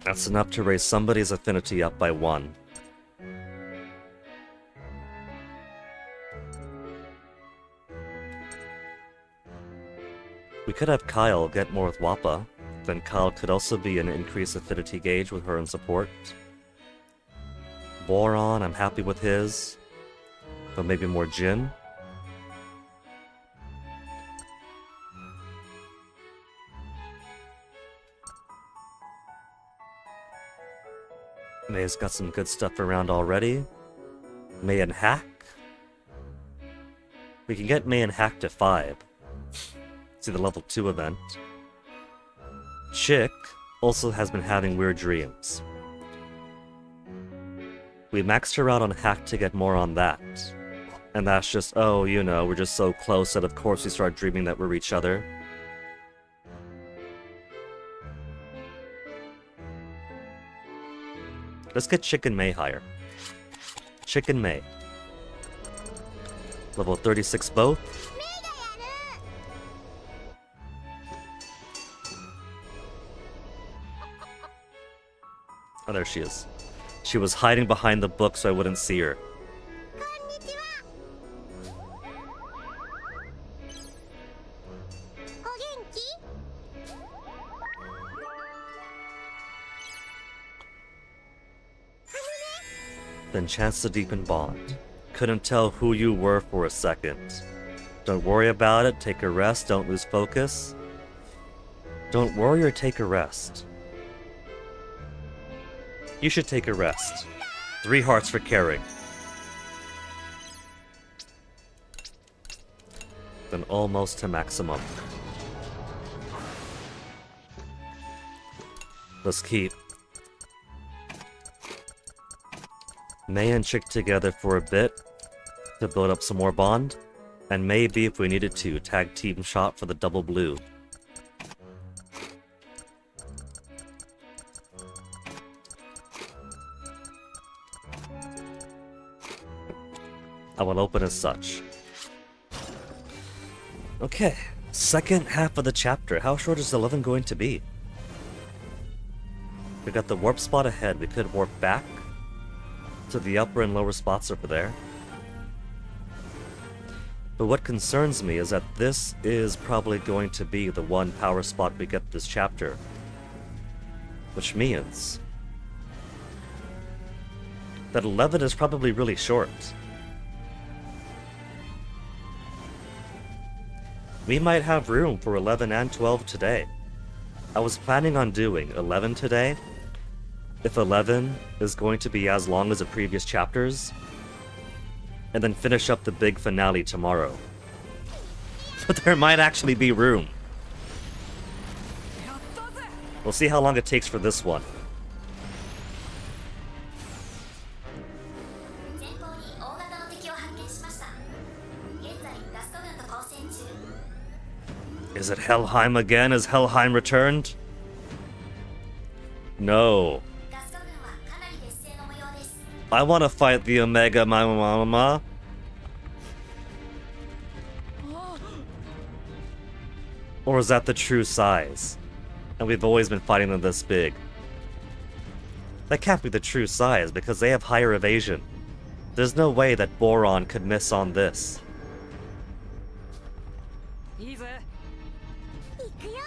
that's enough to raise somebody's affinity up by 1. We could have Kyle get more with Wappa, then Kyle could also be an increased affinity gauge with her in support. Boron, I'm happy with his, but maybe more Jin. May's got some good stuff around already. May and Hack. We can get May and Hack to 5. See the level 2 event. Chick also has been having weird dreams. We maxed her out on Hack to get more on that. And that's just, oh, you know, we're just so close that of course we start dreaming that we're each other. Let's get Chick and May higher. Chick and May. Level 36 both. Oh, there she is. She was hiding behind the book so I wouldn't see her. Then chance to deepen bond. Couldn't tell who you were for a second. Don't worry about it, take a rest, don't lose focus. Don't worry or take a rest. You should take a rest. 3 hearts for caring. Then almost to maximum. Let's keep May and Chick together for a bit to build up some more bond, and maybe if we needed to, tag team shot for the double blue. I will open as such. Okay, second half of the chapter. How short is 11 going to be? We got the warp spot ahead. We could warp back to the upper and lower spots over there. But what concerns me is that this is probably going to be the one power spot we get this chapter. Which means that 11 is probably really short. We might have room for 11 and 12 today. I was planning on doing 11 today, if 11 is going to be as long as the previous chapters, and then finish up the big finale tomorrow. But there might actually be room. We'll see how long it takes for this one. Is it Helheim again? Has Helheim returned? No. ガスト軍はかなり劣勢の模様です。 I want to fight the Omega Mama. Or is that the true size? And we've always been fighting them this big. That can't be the true size because they have higher evasion. There's no way that Boron could miss on this. いいぜ。行くよ。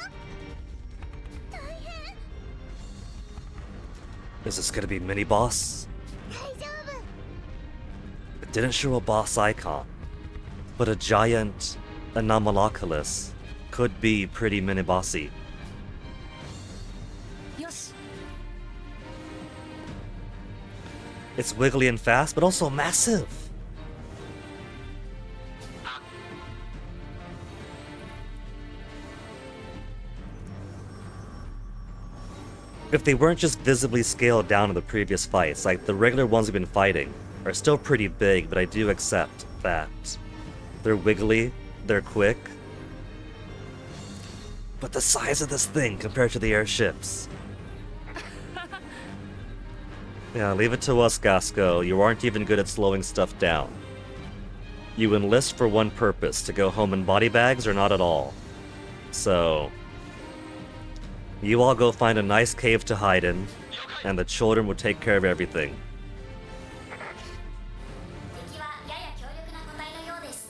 大変。 Is this gonna be mini boss? 大丈夫。 It didn't show a boss icon, but a giant Anomaloculus could be pretty mini bossy. よし。 It's wiggly and fast, but also massive. If they weren't just visibly scaled down in the previous fights, like the regular ones we've been fighting are still pretty big, but I do accept that they're wiggly, they're quick. But the size of this thing compared to the airships. Yeah, leave it to us, Gasco. You aren't even good at slowing stuff down. You enlist for one purpose, to go home in body bags or not at all. So, you all go find a nice cave to hide in, and the children will take care of everything. 敵はやや強力な個体のようです。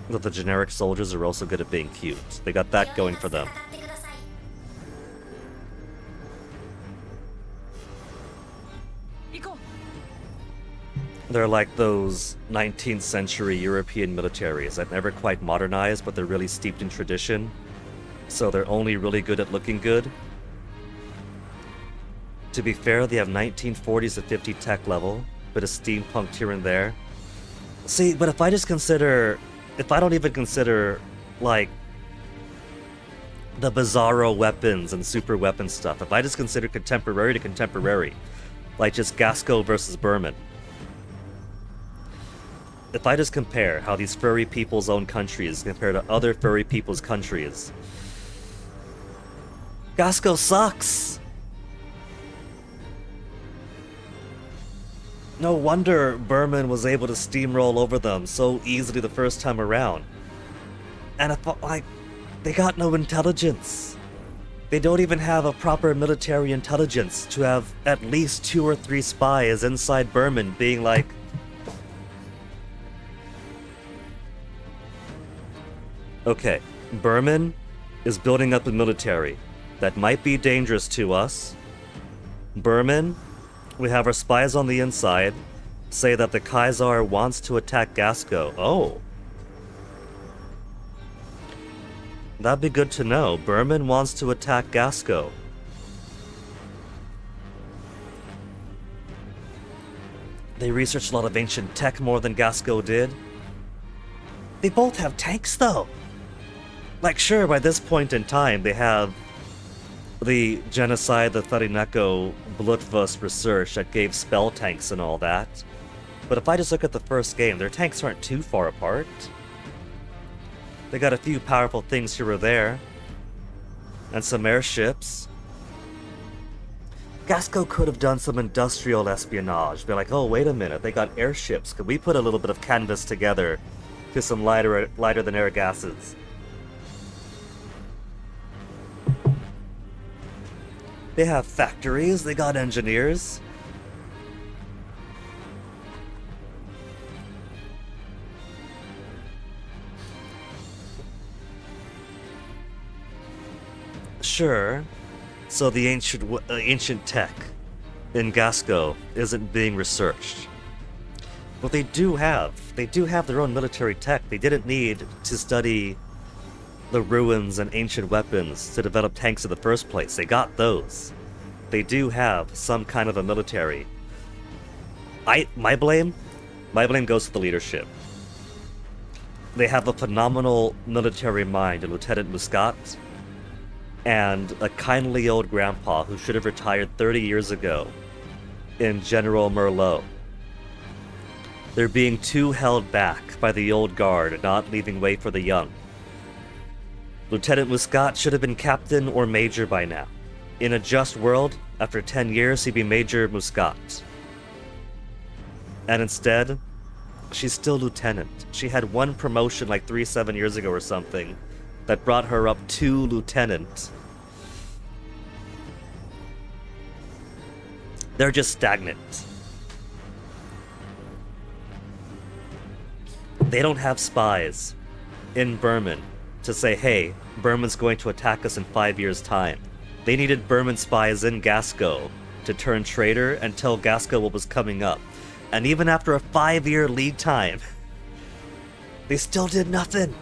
But the generic soldiers are also good at being cute. They got that going for them. 戦ってください。 行こう。 They're like those 19th century European militaries that never quite modernized, but they're really steeped in tradition. So they're only really good at looking good. To be fair, they have 1940s to 50 tech level, bit of steampunked here and there. See, but if I don't even consider, like, the bizarro weapons and super weapon stuff, if I just consider contemporary to contemporary, like just Gasco versus Berman, if I just compare how these furry people's own countries compare to other furry people's countries, Gasco sucks! No wonder Berman was able to steamroll over them so easily the first time around. And if, like, they got no intelligence. They don't even have a proper military intelligence to have at least 2 or 3 spies inside Berman being like, okay, Berman is building up a military that might be dangerous to us. Berman, we have our spies on the inside, say that the Kaiser wants to attack Gasco. Oh. That'd be good to know. Berman wants to attack Gasco. They researched a lot of ancient tech more than Gasco did. They both have tanks, though. Like, sure, by this point in time, they have the genocide, the Tharineko Blutwurst research that gave spell tanks and all that. But if I just look at the first game, their tanks aren't too far apart. They got a few powerful things here or there. And some airships. Gasco could have done some industrial espionage. Be like, oh, wait a minute, they got airships. Could we put a little bit of canvas together to some lighter than air gases? They have factories, they got engineers. Sure. So the ancient tech in Gasco isn't being researched. But they do have their own military tech. They didn't need to study the ruins and ancient weapons to develop tanks in the first place. They got those. They do have some kind of a military. My blame goes to the leadership. They have a phenomenal military mind in Lieutenant Muscat, and a kindly old grandpa who should have retired 30 years ago in General Merlot. They're being too held back by the old guard, not leaving way for the young. Lieutenant Muscat should have been captain or major by now. In a just world, after 10 years, he'd be Major Muscat. And instead, she's still lieutenant. She had one promotion like 7 years ago or something that brought her up to lieutenant. They're just stagnant. They don't have spies in Berman to say, hey, Berman's going to attack us in 5 years' time. They needed Berman spies in Gasco to turn traitor and tell Gasco what was coming up. And even after a 5-year lead time, they still did nothing.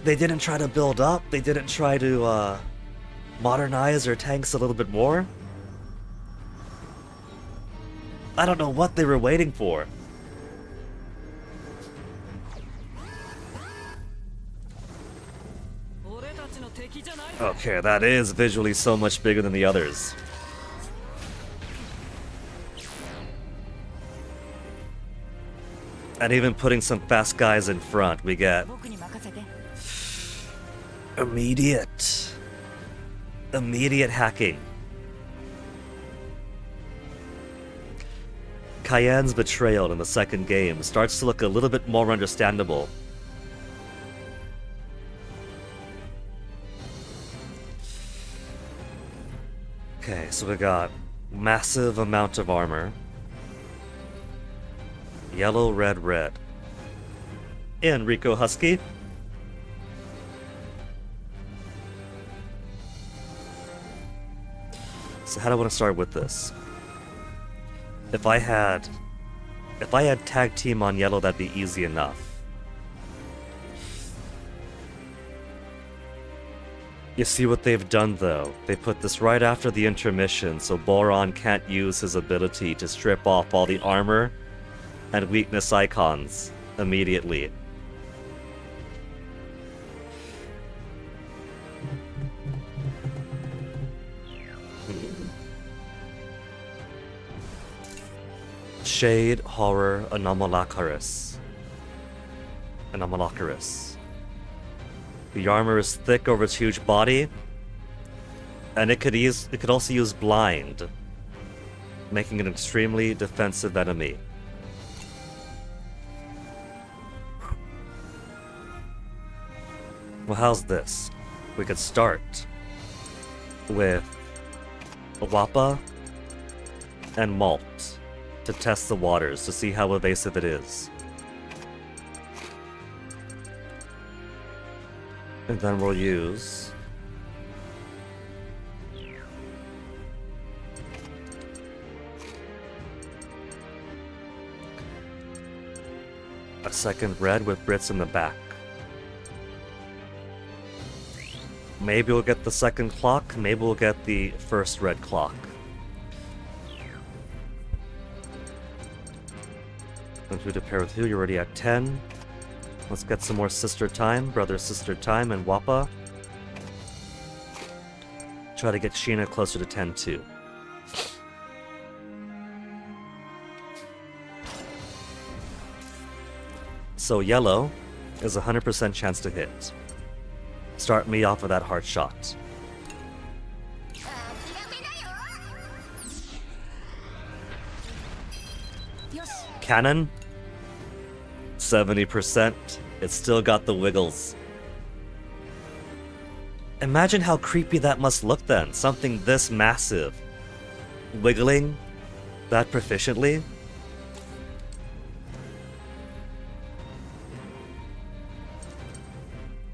They didn't try to build up. They didn't try to modernize their tanks a little bit more. I don't know what they were waiting for. Okay, that is visually so much bigger than the others. And even putting some fast guys in front, we get immediate hacking. Cayenne's betrayal in the second game starts to look a little bit more understandable. Okay, so we got massive amount of armor. Yellow, red, red. Enrico Husky. So how do I want to start with this? If I had tag team on yellow, that'd be easy enough. You see what they've done though? They put this right after the intermission, so Boron can't use his ability to strip off all the armor and weakness icons immediately. Shade, Horror, Anomalocaris. The armor is thick over its huge body, and it could also use Blind, making it an extremely defensive enemy. Well, how's this? We could start with Wappa and Malt to test the waters, to see how evasive it is. And then we'll use a second red with Brits in the back. Maybe we'll get the second clock, maybe we'll get the first red clock. And who to pair with who? You're already at 10. Let's get some more sister time, brother-sister time, and Wappa. Try to get Sheena closer to 10 too. So yellow is 100% chance to hit. Start me off with that hard shot. Cannon, 70%. It's still got the wiggles. Imagine how creepy that must look then. Something this massive, wiggling that proficiently.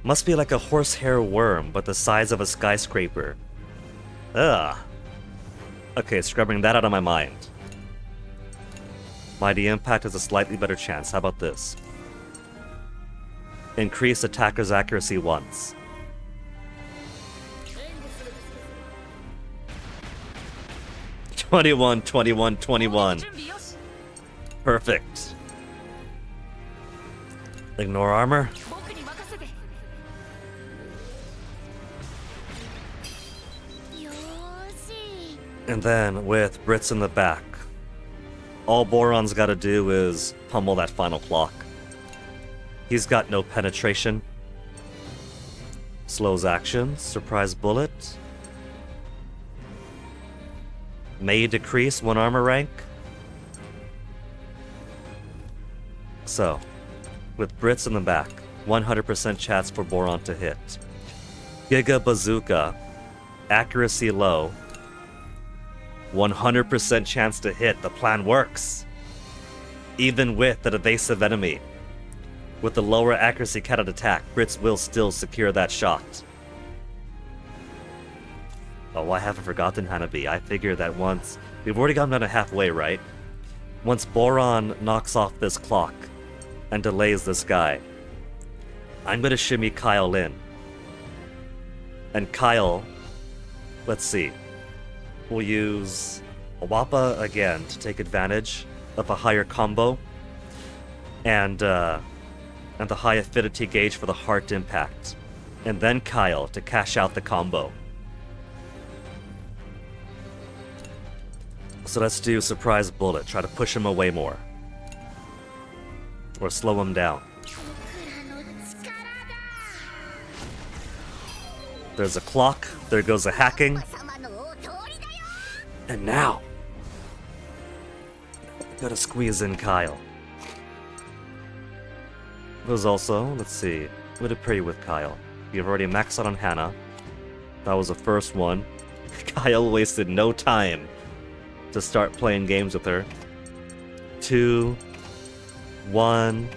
Must be like a horsehair worm, but the size of a skyscraper. Ugh. Okay, scrubbing that out of my mind. Mighty Impact has a slightly better chance. How about this? Increase attacker's accuracy once. "21, 21, 21. Perfect. Ignore armor. And then, with Brits in the back, all Boron's gotta do is pummel that final clock. He's got no penetration. Slows actions. Surprise bullet. May decrease 1 armor rank. So, with Brits in the back, 100% chance for Boron to hit. Giga Bazooka, accuracy low, 100% chance to hit. The plan works. Even with an evasive enemy. With the lower accuracy cannon attack, Brits will still secure that shot. Oh, I haven't forgotten Hanabi. I figure that once... We've already gotten down to halfway, right? Once Boron knocks off this clock and delays this guy, I'm gonna shimmy Kyle in. And Kyle... Let's see. We'll use Awapa again to take advantage of a higher combo. And the high affinity gauge for the heart impact. And then Kyle to cash out the combo. So let's do surprise bullet, try to push him away more. Or slow him down. There's a clock, there goes a hacking. And now, gotta squeeze in Kyle. There's also, let's see, what did pray with Kyle? You've already maxed out on Hannah. That was the first one. Kyle wasted no time to start playing games with her. 2, 1.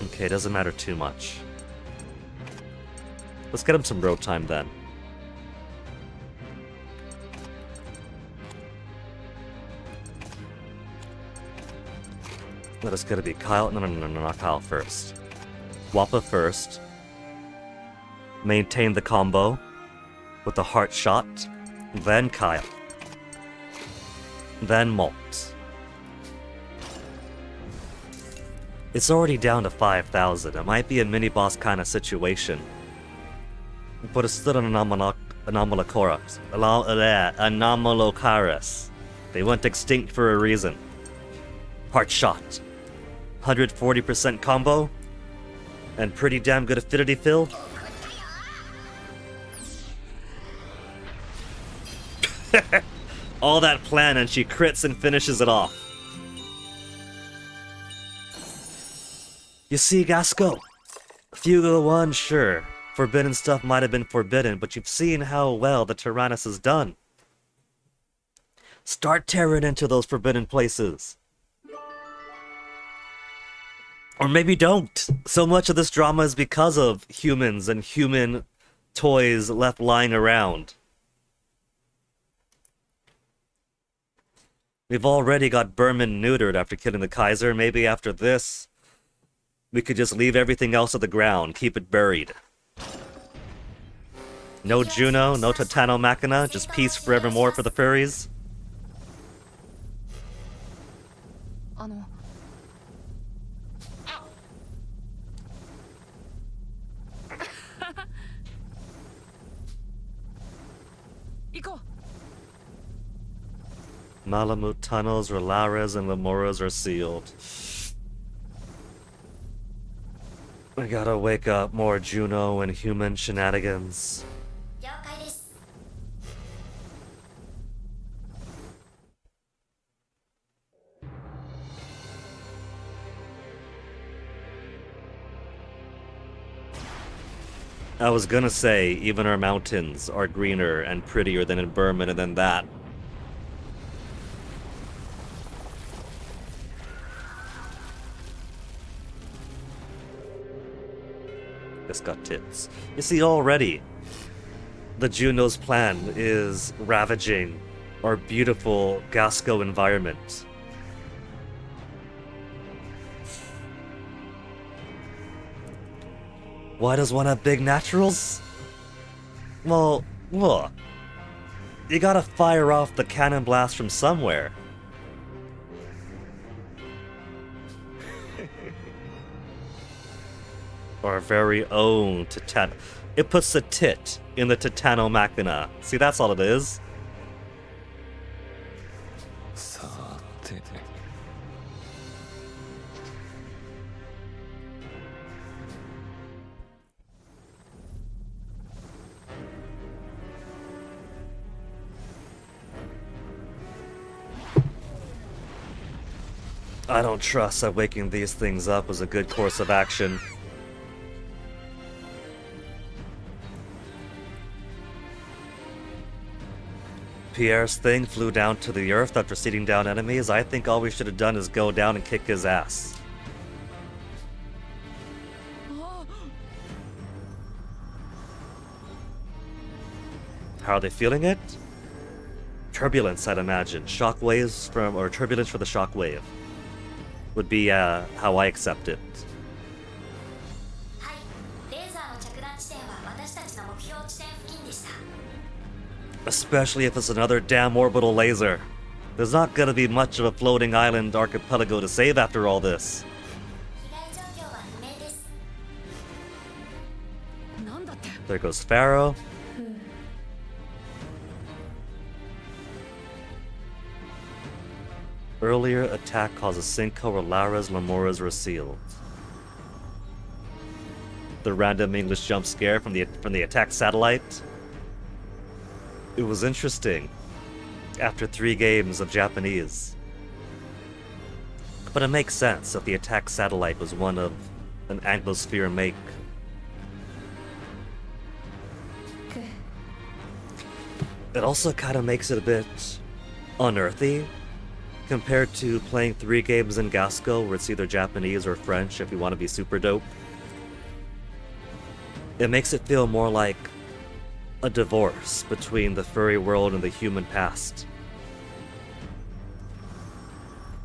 Okay, doesn't matter too much. Let's get him some road time then. That is gonna be Kyle. No, not Kyle first. Wappa first. Maintain the combo with the heart shot. Then Kyle. Then Malt. It's already down to 5,000. It might be a mini-boss kind of situation. But it's still an Anomalocaris. They went extinct for a reason. Heart shot. 140% combo. And pretty damn good affinity fill. All that plan and she crits and finishes it off. You see, Gasco? Fuga 1, sure. Forbidden stuff might have been forbidden, but you've seen how well the Tyrannus has done. Start tearing into those forbidden places. Or maybe don't. So much of this drama is because of humans and human toys left lying around. We've already got Berman neutered after killing the Kaiser. Maybe after this, we could just leave everything else at the ground, keep it buried. No Juno, no Titano Machina, just peace forevermore for the furries. Malamute tunnels, Relaras, and Lemoras are sealed. We gotta wake up more Juno and human shenanigans. I was gonna say, even our mountains are greener and prettier than in Berman, and then that. This got tits. You see, already, the Juno's plan is ravaging our beautiful Gasco environment. Why does one have big naturals? Well, look. You gotta fire off the cannon blast from somewhere. Our very own Titan. It puts the tit in the Titano Machina. See, that's all it is. I don't trust that waking these things up was a good course of action. Pierre's thing flew down to the earth after seating down enemies. I think all we should have done is go down and kick his ass. How are they feeling it? Turbulence, I'd imagine. Shockwaves from, or turbulence for the shockwave would be how I accept it. Especially if it's another damn orbital laser. There's not gonna be much of a floating island archipelago to save after all this. There goes Pharaoh. Earlier attack causes 5 Lara's Lamoras were sealed. The random English jump scare from the attack satellite. It was interesting after 3 games of Japanese. But it makes sense if the attack satellite was one of an Anglosphere make. It also kind of makes it a bit unearthly compared to playing 3 games in Gasco where it's either Japanese or French if you want to be super dope. It makes it feel more like a divorce between the furry world and the human past.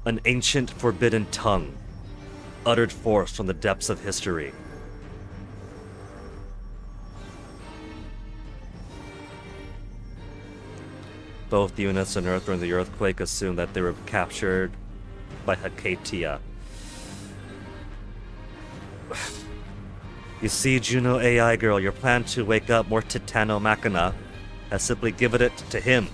An ancient forbidden tongue, uttered forth from the depths of history. Both units on Earth during the earthquake assumed that they were captured by Hakatia. You see, Juno AI girl, your plan to wake up more Titano Machina has simply given it to him.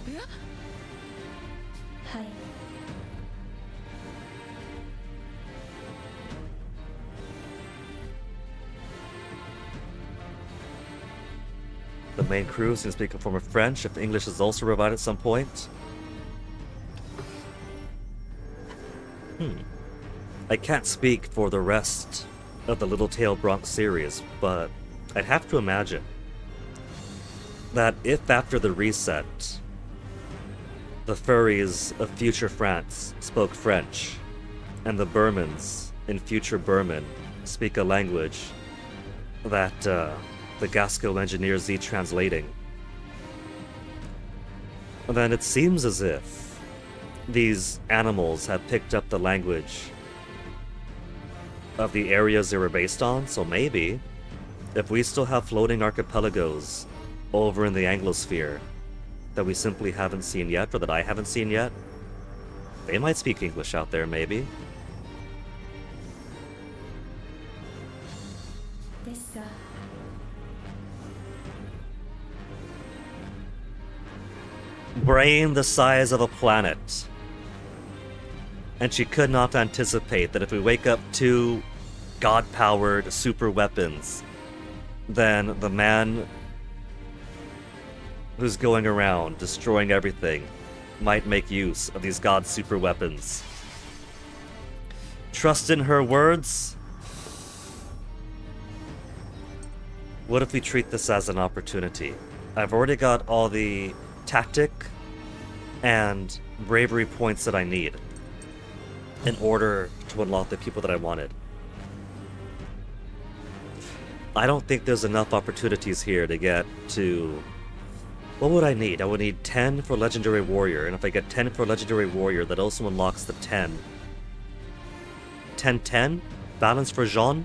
The main crew seems to speak a form of French, if English is also provided at some point. I can't speak for the rest of the Little Tail Bronx series, but I'd have to imagine that if after the reset, the furries of future France spoke French, and the Burmans in future Burman speak a language that the Gasco engineers Z translating, then it seems as if these animals have picked up the language of the areas they were based on, so maybe if we still have floating archipelagos over in the Anglosphere that we simply haven't seen yet, or that I haven't seen yet, they might speak English out there, maybe. Brain the size of a planet. And she could not anticipate that if we wake up 2 god-powered super weapons, then the man who's going around destroying everything might make use of these god super weapons. Trust in her words? What if we treat this as an opportunity? I've already got all the tactic and bravery points that I need in order to unlock the people that I wanted. I don't think there's enough opportunities here to get to... What would I need? I would need 10 for Legendary Warrior, and if I get 10 for Legendary Warrior, that also unlocks the 10. 10-10? Balance for Jean?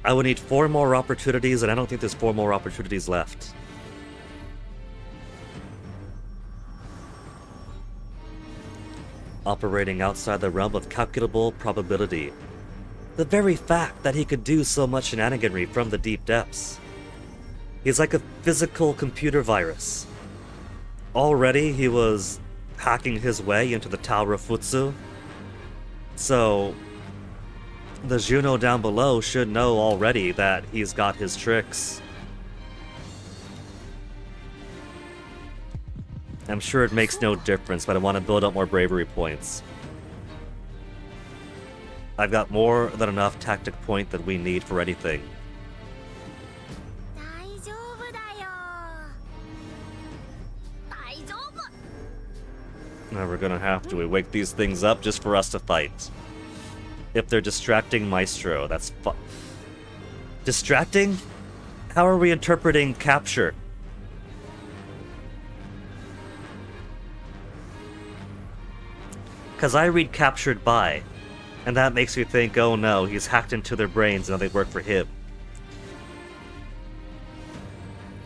I would need 4 more opportunities, and I don't think there's 4 more opportunities left. Operating outside the realm of calculable probability. The very fact that he could do so much shenaniganry from the deep depths. He's like a physical computer virus. Already he was hacking his way into the Tower of Futsu. So the Juno down below should know already that he's got his tricks. I'm sure it makes no difference, but I want to build up more bravery points. I've got more than enough tactic point that we need for anything. 大丈夫だよ。大丈夫。 Now we're gonna have to wake these things up just for us to fight. If they're distracting Maestro, that's distracting? How are we interpreting capture? Because I read captured by, and that makes me think, oh no, he's hacked into their brains and now they work for him.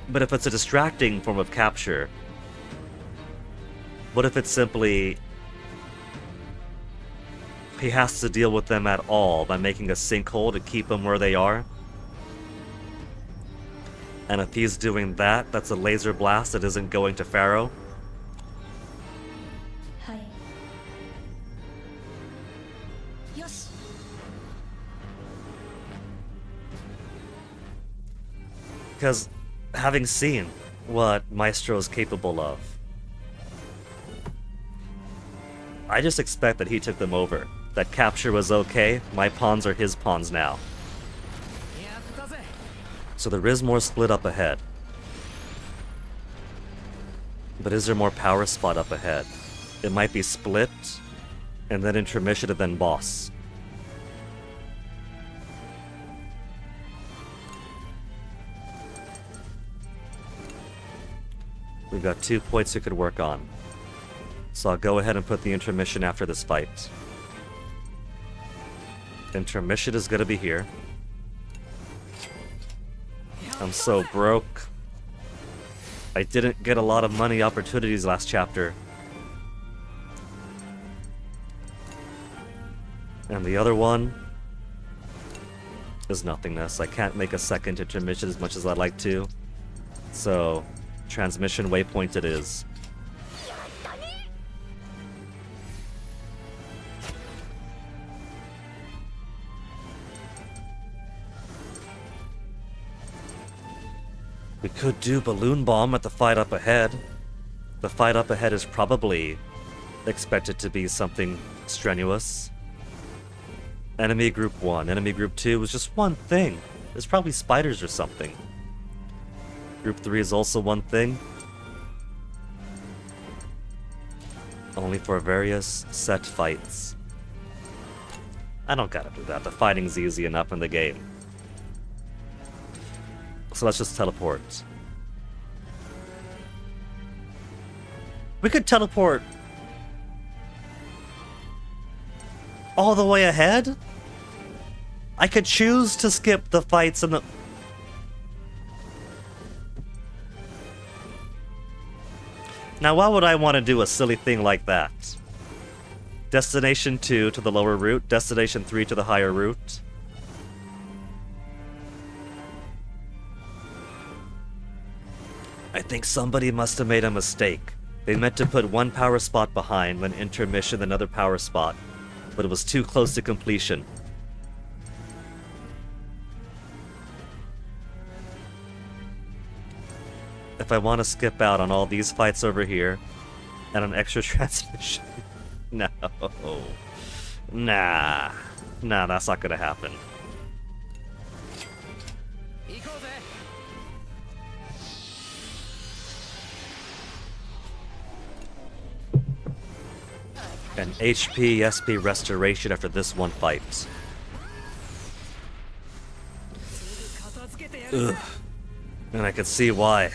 But if it's a distracting form of capture, what if it's simply he has to deal with them at all by making a sinkhole to keep them where they are? And if he's doing that, that's a laser blast that isn't going to Pharaoh. はい。よし。 Because having seen what Maestro is capable of, I just expect that he took them over. That capture was okay, my pawns are his pawns now. So there is more split up ahead. But is there more power spot up ahead? It might be split, and then intermission, and then boss. We've got 2 points we could work on. So I'll go ahead and put the intermission after this fight. Intermission is gonna be here. I'm so broke. I didn't get a lot of money opportunities last chapter. And the other one is nothingness. I can't make a second intermission as much as I'd like to. So, transmission waypoint it is. We could do Balloon Bomb at the fight up ahead. The fight up ahead is probably expected to be something strenuous. Enemy Group 1, Enemy Group 2 was just one thing. There's probably spiders or something. Group 3 is also one thing. Only for various set fights. I don't gotta do that, the fighting's easy enough in the game. So let's just teleport. We could teleport all the way ahead? I could choose to skip the fights in the... Now why would I want to do a silly thing like that? Destination 2 to the lower route, Destination 3 to the higher route. I think somebody must have made a mistake. They meant to put one power spot behind, then intermission another power spot, but it was too close to completion. If I want to skip out on all these fights over here, and an extra transmission, no. Nah, that's not gonna happen. An HP, SP restoration after this one fight. Ugh. And I can see why.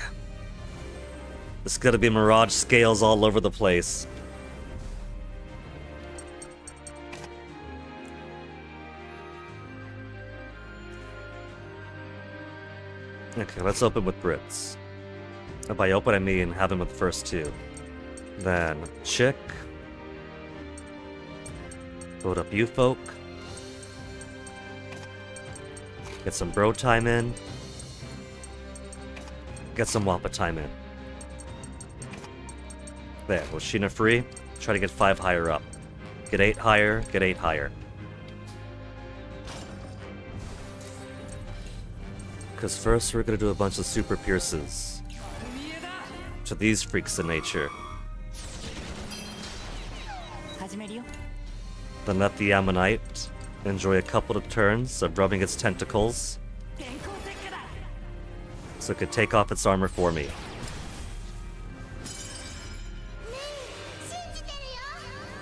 There's gonna be mirage scales all over the place. Okay, let's open with Brits. And by open I mean have them with the first two. Then Chick. Load up you folk. Get some bro time in. Get some Wappa time in. There, with Sheena free, try to get 5 higher up. Get 8 higher, get 8 higher. Because first we're gonna do a bunch of super pierces. To these freaks of nature. Then let the Ammonite enjoy a couple of turns of rubbing its tentacles so it could take off its armor for me.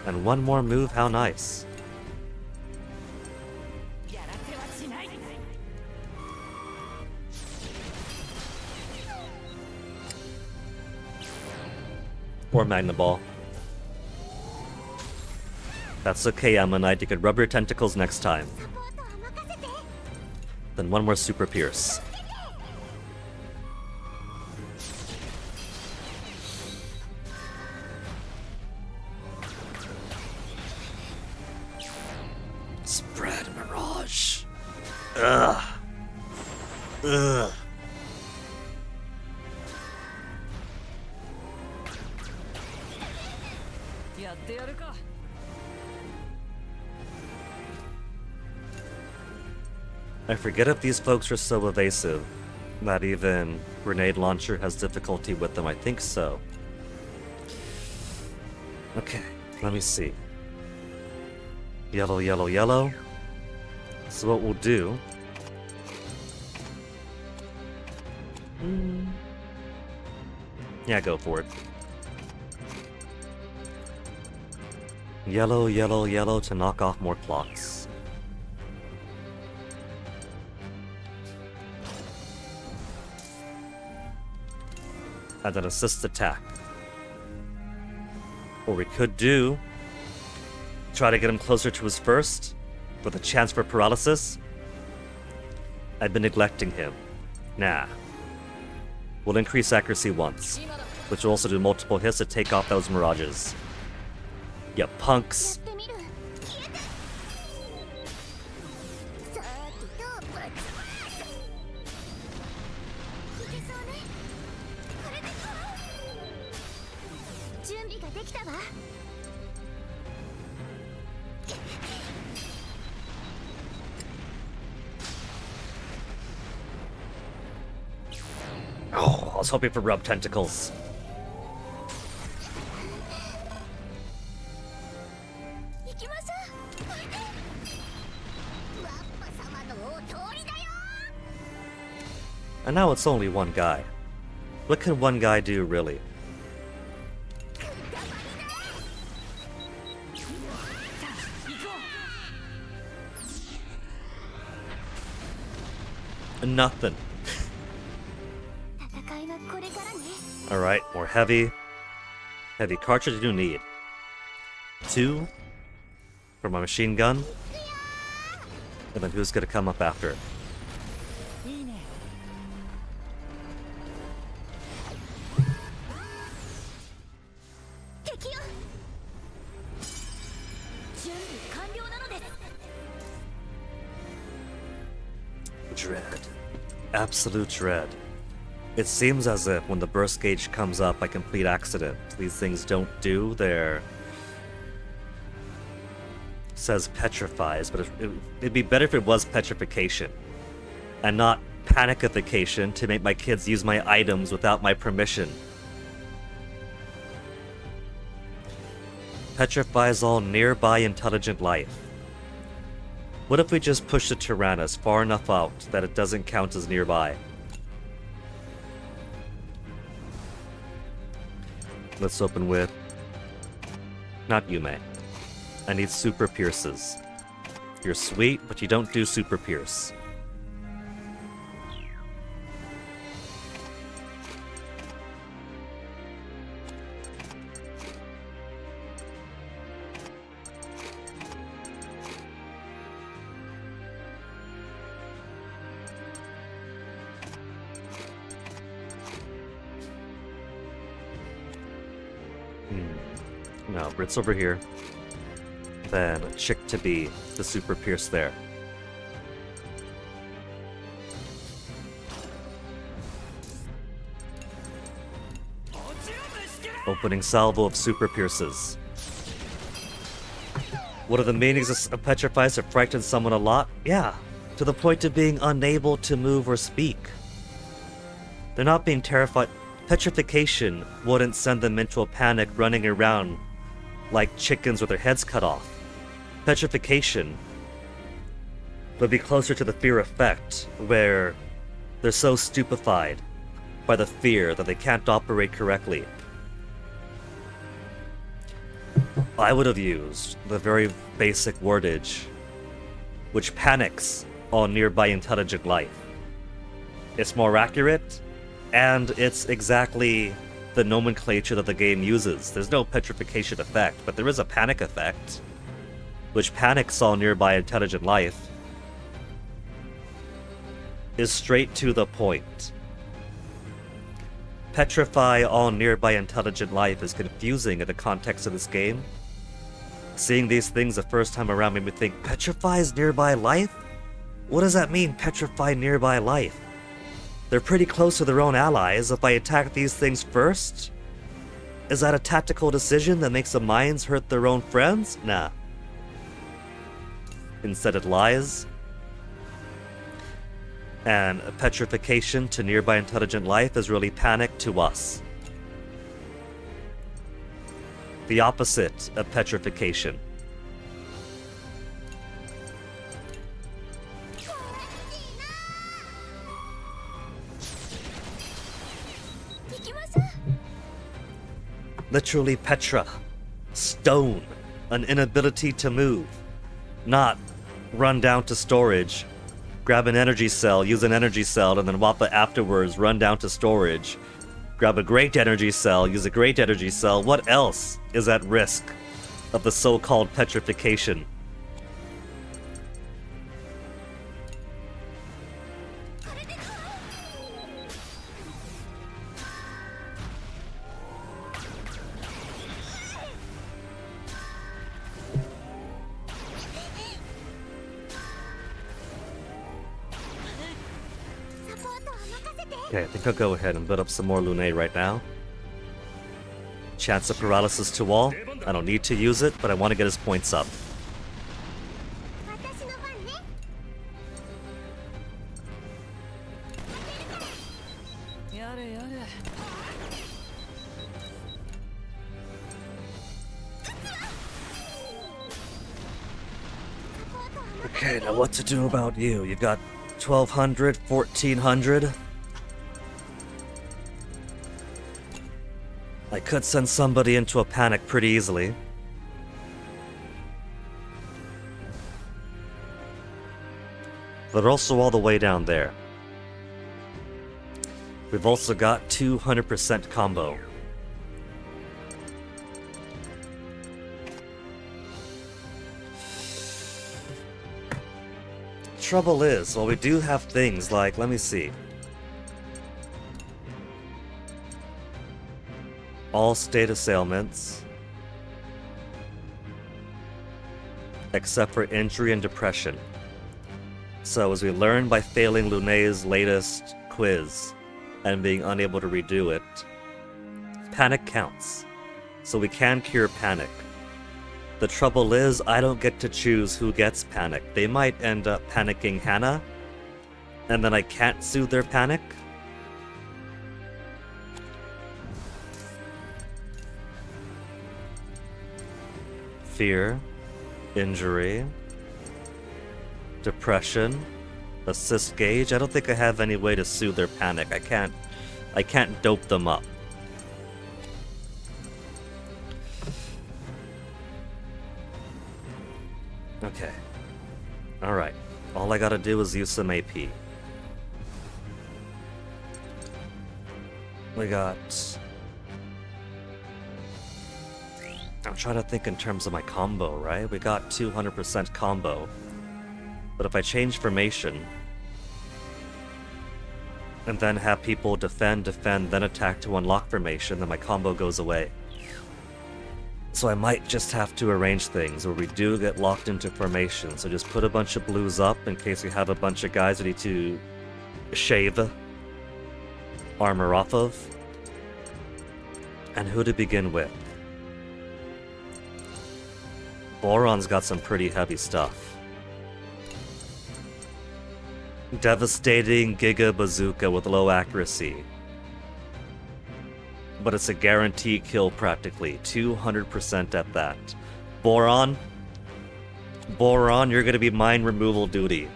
And one more move, how nice. Or Magna Ball. That's okay, Ammonite. You could rub your tentacles next time. Then one more Super Pierce. Spread Mirage. Ugh. Ugh. I forget if these folks are so evasive that even Grenade Launcher has difficulty with them. I think so. Okay, let me see. Yellow, yellow, yellow. So what we'll do... Yeah, go for it. Yellow, yellow, yellow to knock off more clocks. And an assist attack. Or we could do... try to get him closer to his first, with a chance for paralysis. I've been neglecting him. Nah. We'll increase accuracy once, which will also do multiple hits to take off those mirages. Ya punks. Oh, I was hoping for rub tentacles. And now it's only one guy. What can one guy do, really? Nothing. Alright, more heavy. Heavy cartridge you need. 2 for my machine gun. And then who's gonna come up after? Dread. Absolute dread. It seems as if when the burst gauge comes up by complete accident, these things don't do their... says petrifies, but it'd be better if it was petrification. And not panicification to make my kids use my items without my permission. Petrifies all nearby intelligent life. What if we just push the Tyrannus far enough out that it doesn't count as nearby? Let's open with... not Yume. I need Super Pierces. You're sweet, but you don't do Super Pierce. No, Brit's over here. Then Chick to be the Super Pierce there. Opening salvo of Super Pierces. What are the meanings of petrifies to frighten someone a lot? Yeah, to the point of being unable to move or speak. They're not being terrified. Petrification wouldn't send them into a panic running around like chickens with their heads cut off. Petrification would be closer to the fear effect, where they're so stupefied by the fear that they can't operate correctly. I would have used the very basic wordage, which panics on nearby intelligent life. It's more accurate, and it's exactly the nomenclature that the game uses. There's no petrification effect, but there is a panic effect, which panics all nearby intelligent life, is straight to the point. Petrify all nearby intelligent life is confusing in the context of this game. Seeing these things the first time around made me think, petrifies nearby life? What does that mean, petrify nearby life? They're pretty close to their own allies. If I attack these things first, is that a tactical decision that makes the mines hurt their own friends? Nah. Instead it lies. And petrification to nearby intelligent life is really panic to us. The opposite of petrification. Literally Petra. Stone. An inability to move. Not run down to storage, grab an energy cell, use an energy cell, and then Wappa afterwards run down to storage, grab a great energy cell, use a great energy cell. What else is at risk of the so-called petrification? Okay, I think I'll go ahead and build up some more Lunae right now. Chance of paralysis to wall. I don't need to use it, but I want to get his points up. Okay, now what to do about you? You got 1200, 1400. I could send somebody into a panic pretty easily. But also all the way down there. We've also got 200% combo. Trouble is, well, we do have things like, let me see. All state assailments, except for injury and depression. So as we learned by failing Lunae's latest quiz and being unable to redo it, panic counts. So we can cure panic. The trouble is, I don't get to choose who gets panic. They might end up panicking Hannah, and then I can't soothe their panic. Fear, injury, depression, assist gauge. I don't think I have any way to soothe their panic. I can't dope them up. Okay. Alright. All I gotta do is use some AP. We got... I'm trying to think in terms of my combo, right? We got 200% combo. But if I change formation, and then have people defend, then attack to unlock formation, then my combo goes away. So I might just have to arrange things where we do get locked into formation. So just put a bunch of blues up in case we have a bunch of guys we need to shave armor off of. And who to begin with? Boron's got some pretty heavy stuff. Devastating Giga Bazooka with low accuracy. But it's a guaranteed kill practically. 200% at that. Boron, Boron, you're gonna be mine removal duty.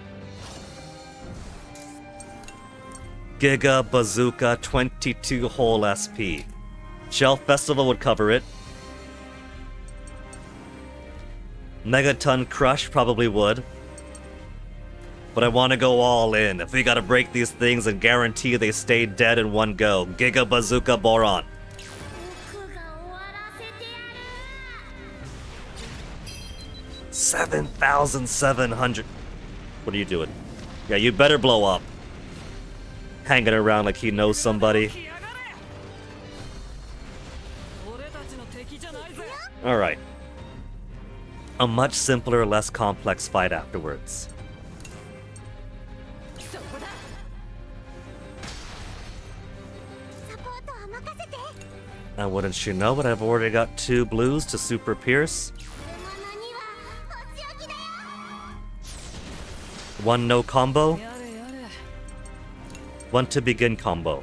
Giga Bazooka 22 whole SP. Shell Festival would cover it. Megaton Crush probably would. But I want to go all in. If we gotta break these things and guarantee they stay dead in one go, Giga Bazooka Boron. 僕が終わらせてやる 7,700. What are you doing? Yeah, you better blow up. Hanging around like he knows somebody. 来やがれ俺たちの敵じゃないぜ Alright. A much simpler, less complex fight afterwards. そこだ サポートは任せて And wouldn't you know it, I've already got 2 blues to super pierce. 魔物にはお仕置きだよ 1 no combo, やれやれ 1 to begin combo.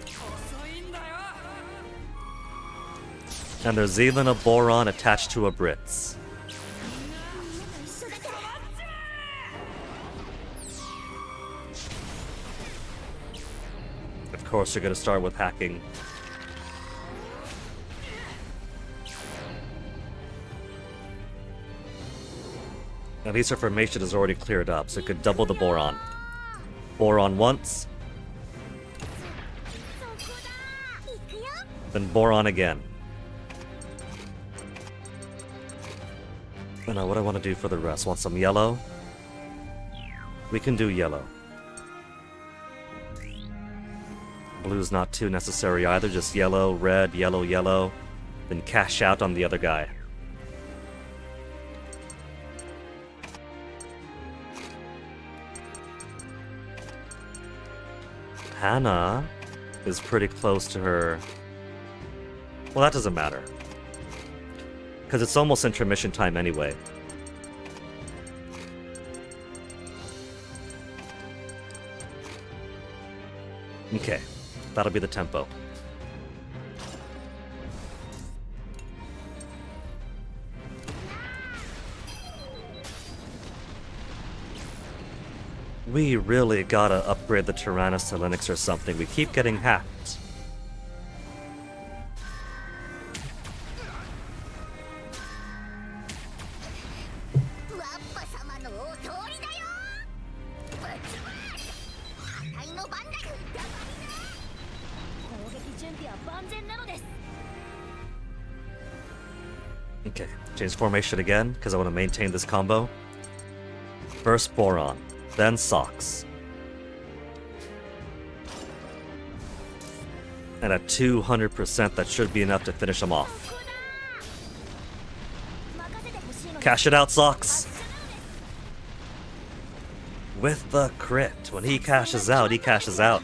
遅いんだよ And there's even a Boron attached to a Britz. 一緒だから Of course, you're gonna start with hacking. At least her formation is already cleared up, so it could double the Boron. Boron once, そこだ行くよ then Boron again. I know what I want to do for the rest. Want some yellow? We can do yellow. Blue's not too necessary either, just yellow, red, yellow, yellow. Then cash out on the other guy. Hannah is pretty close to her. Well, that doesn't matter. Because it's almost intermission time anyway. Okay, that'll be the tempo. We really gotta upgrade the Tyrannus to Linux or something. We keep getting hacked. ワッパ様のお通りだよぶっ潰す破壊の番だ攻撃準備は万全なのです Okay, change formation again, because I want to maintain this combo. First Boron, then Socks. And at 200%, that should be enough to finish him off. 任せてほしいの Cash it out, Socks! With the crit. When he cashes out, he cashes out.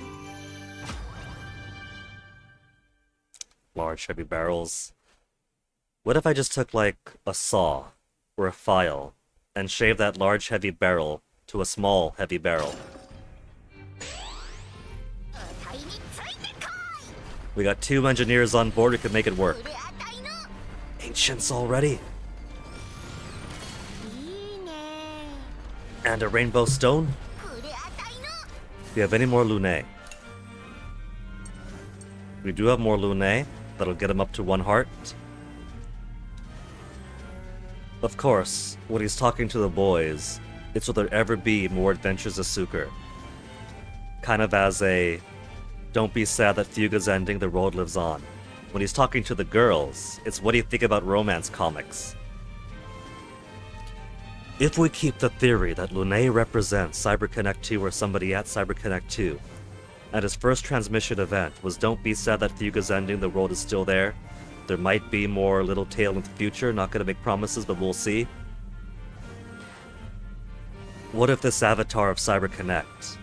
Large heavy barrels. What if I just took, like, a saw or a file and shaved that large heavy barrel to a small heavy barrel? あたいについてこ We got 2 engineers on board who could make it い work. これあたいの Ancients already? いいね And a rainbow stone? これあたいの Do you have any more Lunae? We do have more Lunae. That'll get him up to 1 heart. Of course, when he's talking to the boys, it's will there ever be more adventures of Suker? Kind of as a, don't be sad that Fuga's ending, the world lives on. When he's talking to the girls, it's what do you think about romance comics? If we keep the theory that Lunae represents CyberConnect 2 or somebody at CyberConnect 2, and his first transmission event was don't be sad that Fuga's ending, the world is still there, there might be more Little Tale in the future, not gonna make promises, but we'll see. What if this avatar of CyberConnect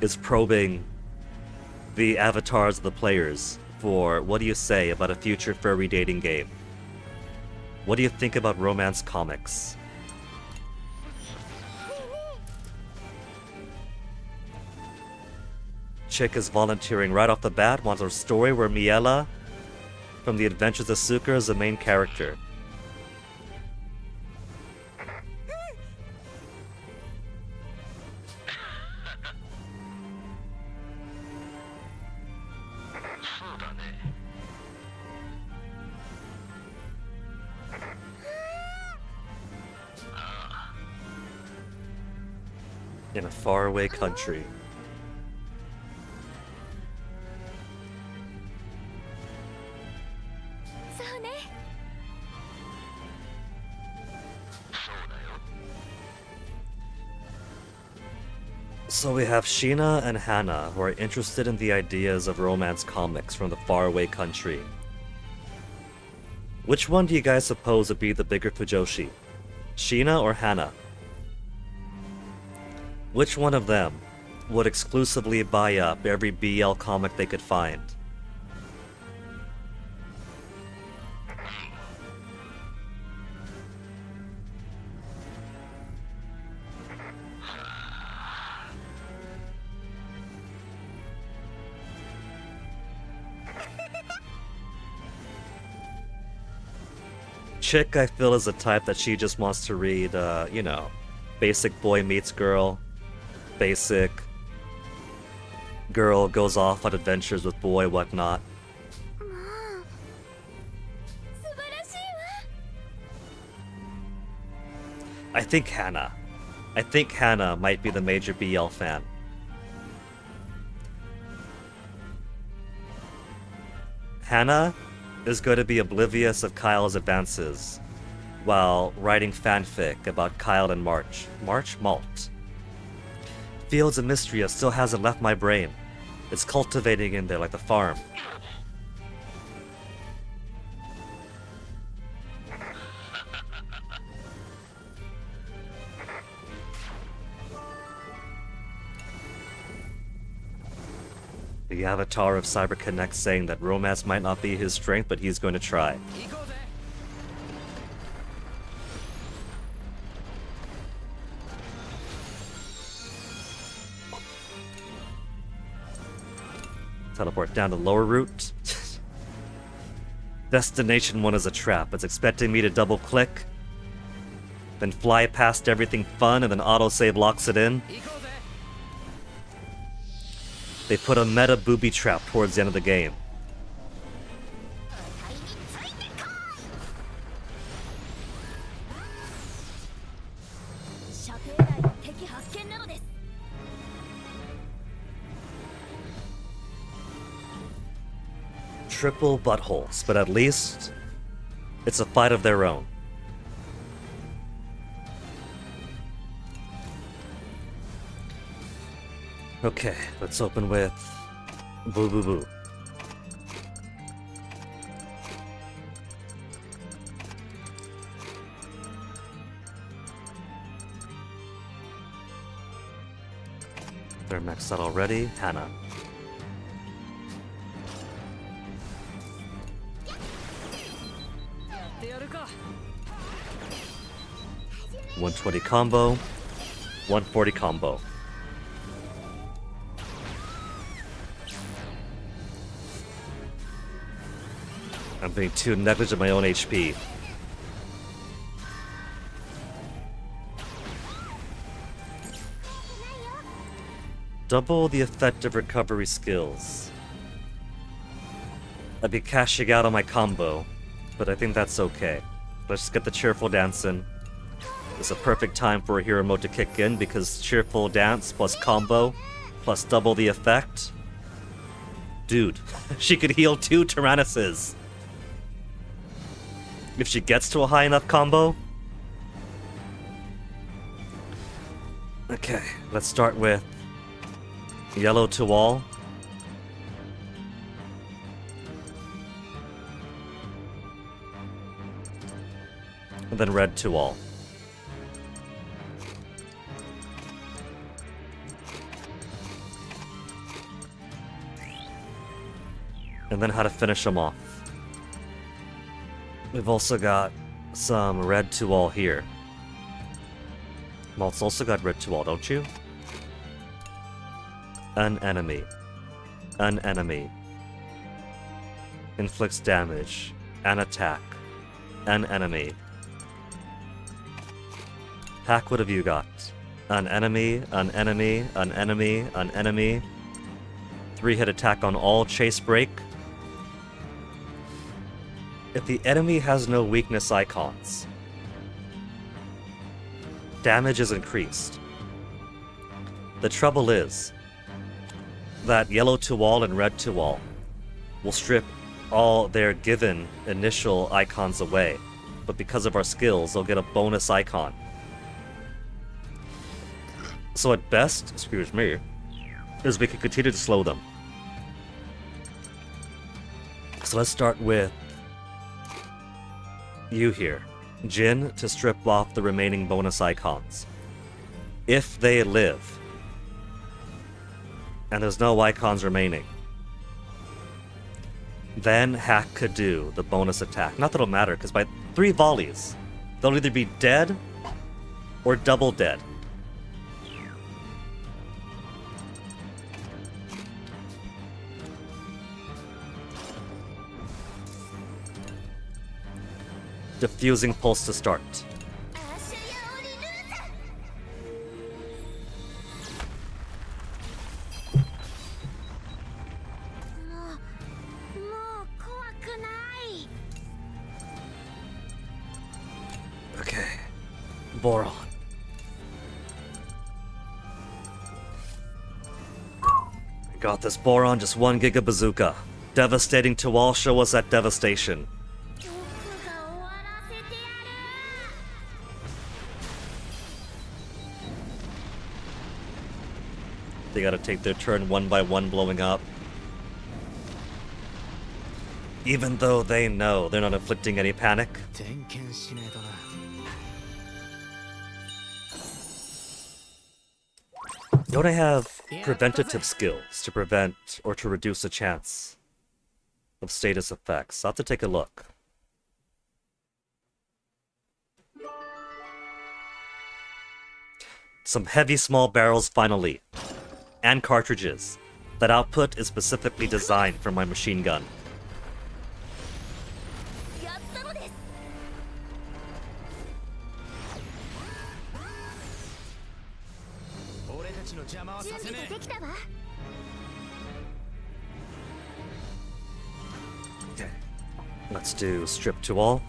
is probing the avatars of the players for what do you say about a future furry dating game? What do you think about romance comics? Chick is volunteering right off the bat, wants a story where Miela from the Adventures of Suker is the main character. だね。In a faraway country. そうね。 そうだよ。 So we have Sheena and Hannah, who are interested in the ideas of romance comics from the faraway country. Which one do you guys suppose would be the bigger Fujoshi? Sheena or Hannah? Which one of them would exclusively buy up every BL comic they could find? Chick, I feel, is the type that she just wants to read, you know, basic boy meets girl, basic girl goes off on adventures with boy, whatnot. もう素晴らしいわ。 I think Hannah might be the major BL fan. Hannah is going to be oblivious of Kyle's advances while writing fanfic about Kyle and March. Malt. Fields of Mysteria still hasn't left my brain. It's cultivating in there like the farm. The avatar of CyberConnect saying that romance might not be his strength, but he's going to try. 行こうぜ。 Teleport down to lower route. Destination 1 is a trap. It's expecting me to double click, then fly past everything fun, and then autosave locks it in. 行こうぜ。 They put a meta booby trap towards the end of the game. あたいについてこい。射程内の敵発見なのです。 Triple buttholes, but at least it's a fight of their own. Okay, let's open with Boo Boo Boo. They're maxed out already. Hannah. Yarka. 120 combo, 140 combo. I'm being too negligent of my own HP. Double the effective recovery skills. I'd be cashing out on my combo, but I think that's okay. Let's get the cheerful dance in. It's a perfect time for a hero mode to kick in because cheerful dance plus combo plus double the effect. Dude, she could heal 2 Tyrannuses. If she gets to a high enough combo. Okay, let's start with yellow to all. And then red to all. And then how to finish them off. We've also got some red to all here. Malt's also got red to all, don't you? An enemy. An enemy. Inflicts damage. An attack. An enemy. Hack, what have you got? An enemy, an enemy, an enemy, an enemy. 3-hit attack on all, chase break. if the enemy has no weakness icons, damage is increased. The trouble is that yellow to wall and red to wall will strip all their given initial icons away, but because of our skills, they'll get a bonus icon. So at best, excuse me, is we can continue to slow them. So let's start with you here, Jin, to strip off the remaining bonus icons. If they live, and there's no icons remaining, then Hack could do the bonus attack. Not that it'll matter, because by 3 volleys, they'll either be dead or double dead. Diffusing pulse to start. Okay. Boron. Got this Boron, just 1 giga bazooka. Devastating to all, show us that devastation. They gotta take their turn one by one blowing up. Even though they know they're not inflicting any panic. Don't I have preventative skills to prevent or to reduce the chance of status effects? I'll have to take a look. Some heavy small barrels finally. And cartridges. That output is specifically designed for my machine gun. Okay. Let's do strip to all.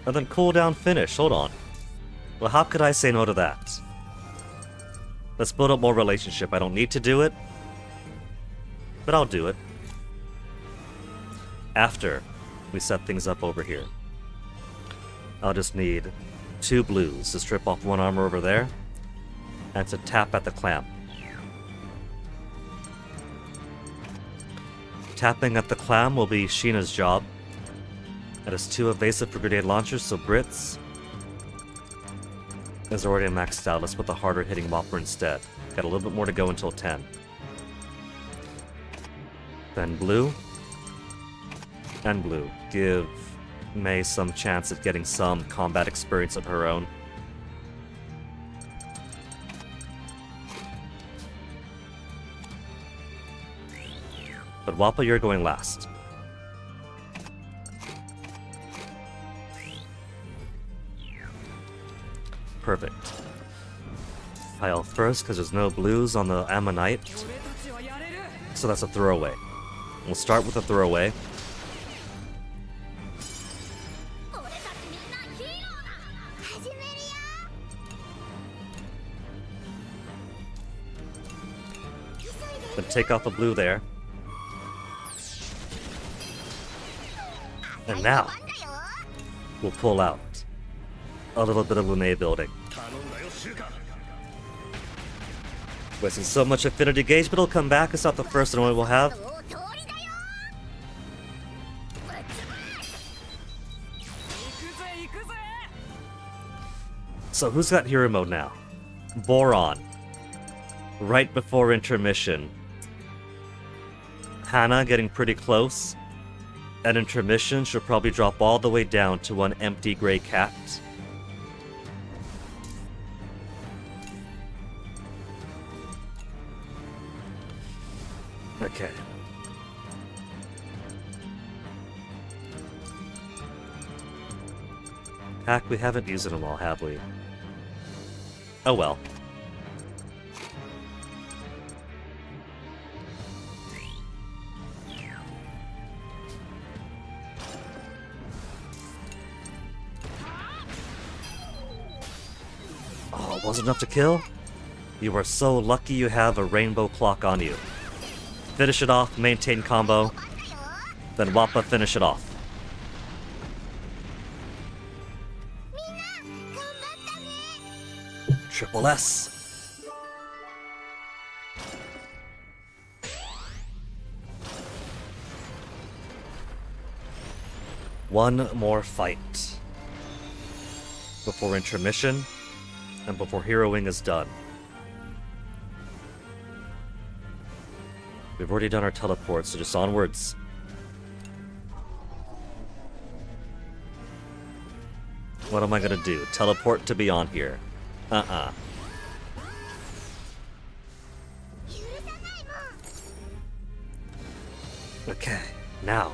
And then cooldown finish. Hold on. Well, how could I say no to that? Let's build up more relationship. I don't need to do it, but I'll do it. After we set things up over here. I'll just need 2 blues to strip off 1 armor over there, and to tap at the clamp. Tapping at the clam will be Sheena's job. That is 2 evasive for grenade launchers, so Brits is already maxed out. Let's put the harder hitting Whopper instead. Got a little bit more to go until 10. Then blue. And blue. Give Mei some chance at getting some combat experience of her own. But Wappa, you're going last. Perfect. Pile first, because there's no blues on the Ammonite. So that's a throwaway. We'll start with a throwaway. Then take off a blue there. And now, we'll pull out a little bit of Lune building. Wasting so much affinity gauge, but it'll come back. It's not the first one we'll have. So who's got hero mode now? Boron. Right before intermission. Hannah getting pretty close. At intermission, she'll probably drop all the way down to 1 empty gray cat. Okay. Hack, we haven't used it in a while, have we? Oh well. Was it enough to kill? You are so lucky you have a rainbow clock on you. Finish it off, maintain combo, then Wappa finish it off. Triple S. One more fight before intermission and before heroing is done. We've already done our teleport, so just onwards. What am I gonna do? Teleport to beyond here. Okay, now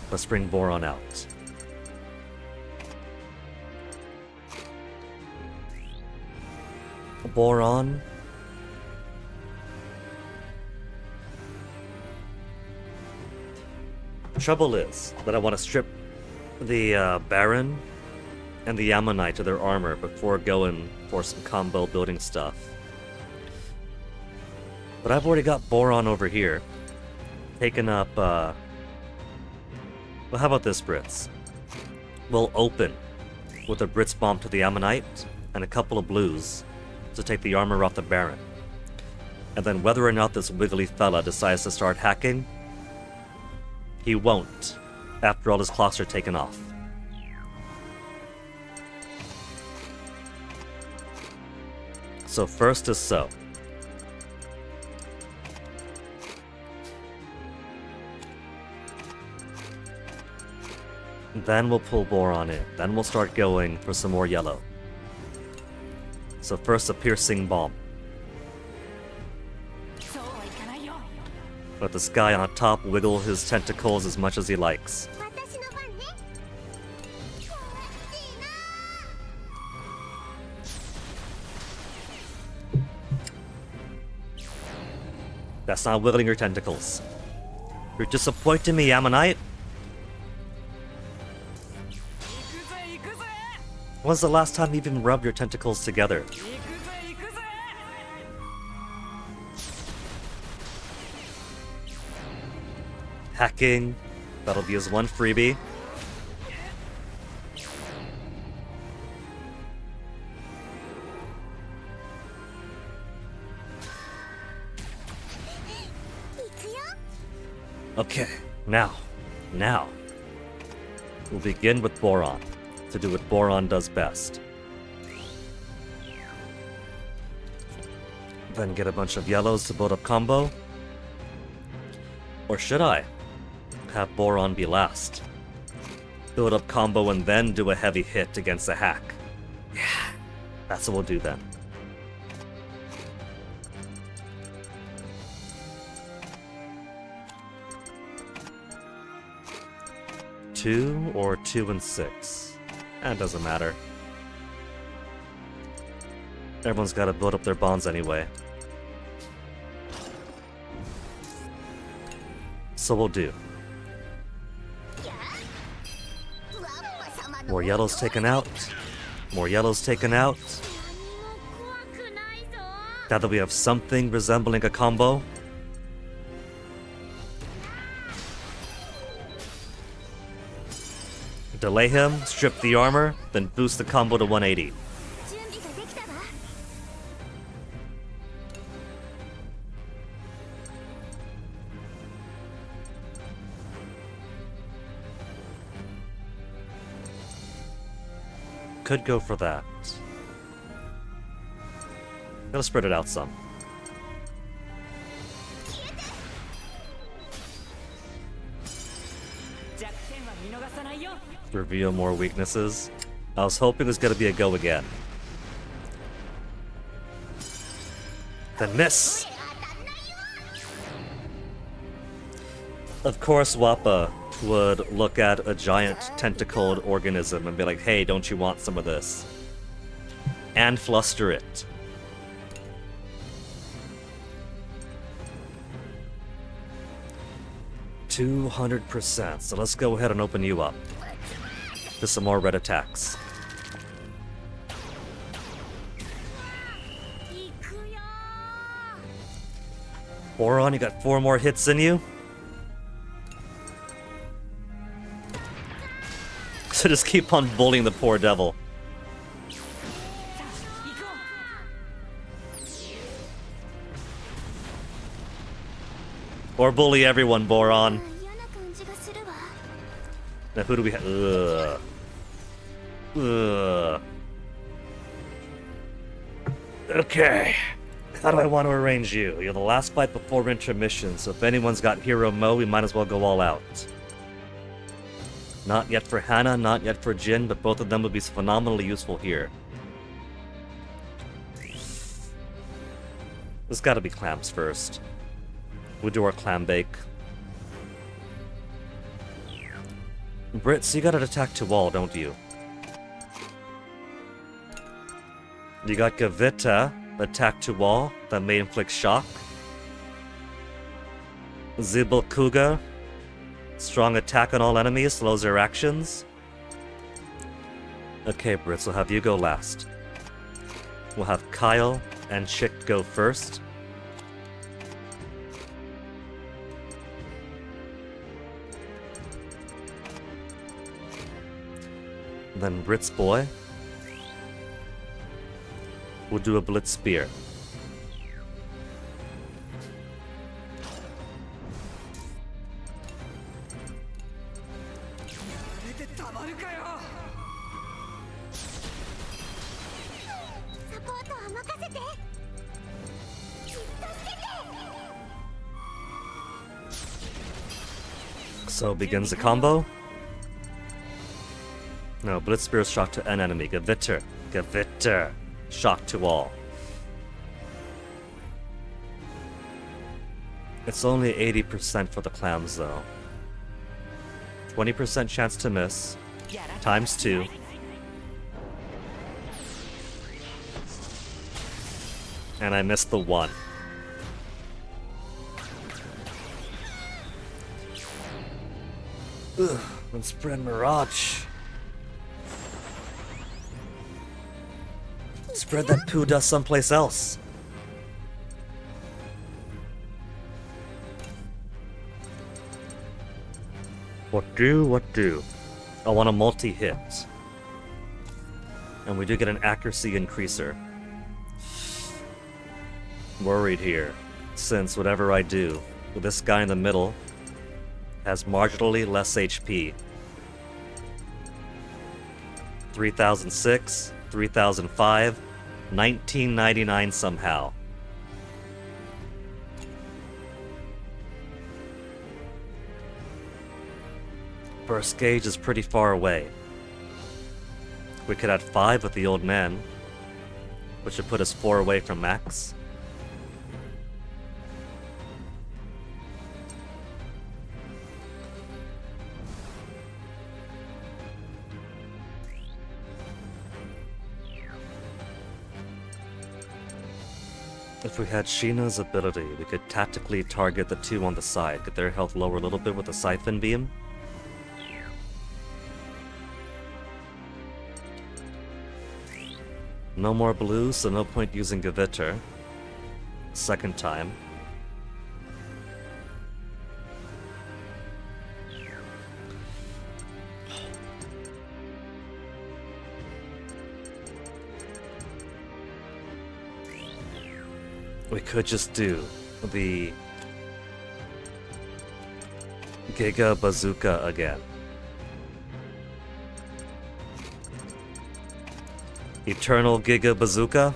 let's bring Boron out. Boron. Trouble is that I want to strip the Baron and the Ammonite of their armor before going for some combo building stuff. But I've already got Boron over here. Taken up, well, how about this, Brits? We'll open with a Brits bomb to the Ammonite and a couple of blues to take the armor off the Baron. And then whether or not this wiggly fella decides to start hacking, he won't, after all his clocks are taken off. So first is so. Then we'll pull Boron in. Then we'll start going for some more yellow. So first a piercing bomb. Let this guy on top wiggle his tentacles as much as he likes. That's not wiggling your tentacles. You're disappointing me, Ammonite. When's the last time you even rubbed your tentacles together? Hacking. That'll be his one freebie. Okay, now. We'll begin with Boron, to do what Boron does best. Then get a bunch of yellows to build up combo. Or should I have Boron be last? Build up combo and then do a heavy hit against a hack. Yeah, that's what we'll do then. Two or 2 and 6. That doesn't matter. Everyone's got to build up their bonds anyway. So we'll do. More yellows taken out. More yellows taken out. Now that we have something resembling a combo. Delay him, strip the armor, then boost the combo to 180. Could go for that. Gotta spread it out some. Reveal more weaknesses. I was hoping it was gonna be a go again. Then miss! Of course, Wappa would look at a giant tentacled organism and be like, hey, don't you want some of this? And fluster it. %200%, so let's go ahead and open you up to some more red attacks. Boron, you got 4 more hits in you? So just keep on bullying the poor devil. Or bully everyone, Boron. Now who do we have? Ugh. Ugh. Okay. How do I want to arrange you? You're the last fight before intermission, so if anyone's got hero mode, we might as well go all out. Not yet for Hana, not yet for Jin, but both of them would be phenomenally useful here. There's gotta be clams first. We'll do our clam bake. Brits, you got an attack to wall, don't you? You got Gavita, attack to wall, that may inflict shock. Zibel Kuga, strong attack on all enemies, slows their actions. Okay, Brits, we'll have you go last. We'll have Kyle and Chick go first. Then Brits boy. We'll do a blitz spear. So begins the combo. No, Blitz Spear shock to an enemy. Gewitter. Gewitter. Shock to all. It's only 80% for the clams, though. 20% chance to miss. Times 2. And I missed the 1. Ugh, let's spread Mirage. Spread that poo dust someplace else. What do? I want a multi-hit. And we do get an accuracy increaser. Worried here, since whatever I do, with this guy in the middle, has marginally less HP. 3006, 3005, 1999 somehow. Burst gauge is pretty far away. We could add 5 with the old man, which would put us 4 away from max. If we had Sheena's ability, we could tactically target the 2 on the side, get their health lower a little bit with a Siphon Beam. No more blue, so no point using Gewitter. Second time. We could just do the Giga Bazooka again. Eternal Giga Bazooka.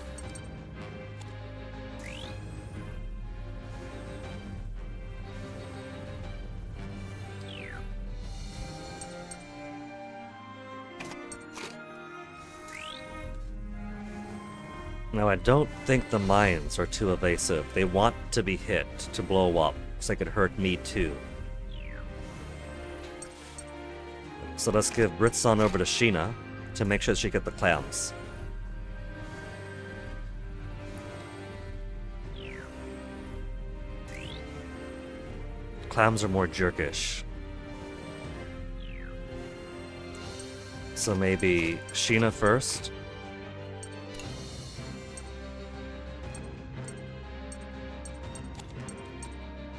Now, I don't think the mines are too evasive. They want to be hit to blow up, so they could hurt me too. So let's give Britson over to Sheena to make sure she gets the clams. Clams are more jerkish. So maybe Sheena first.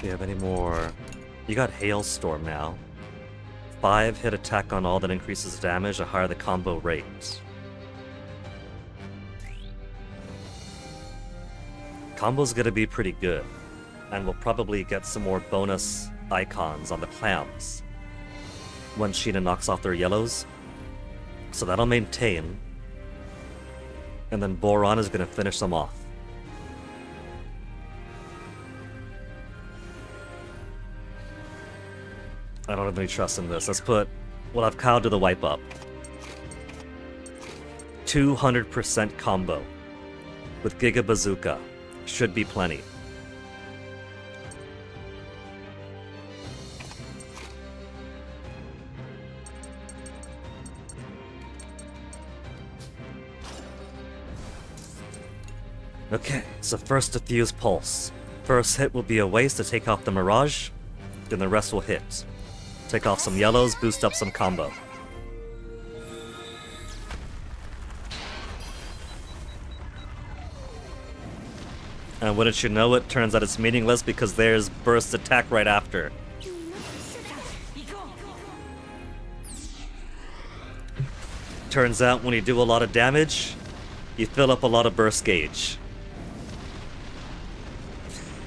Do you have any more? You got Hailstorm now. 5 hit attack on all that increases damage, the higher the combo rate. Combo's gonna be pretty good, and we'll probably get some more bonus icons on the clams when Sheena knocks off their yellows. So that'll maintain, and then Boron is gonna finish them off. I don't have any trust in this. We'll have Kyle do the wipe up. 200% combo with Giga Bazooka. Should be plenty. Okay, so first Diffuse Pulse. First hit will be a waste to take off the Mirage, then the rest will hit. Take off some yellows, boost up some combo. And wouldn't you know it, turns out it's meaningless because there's burst attack right after. Turns out when you do a lot of damage, you fill up a lot of burst gauge.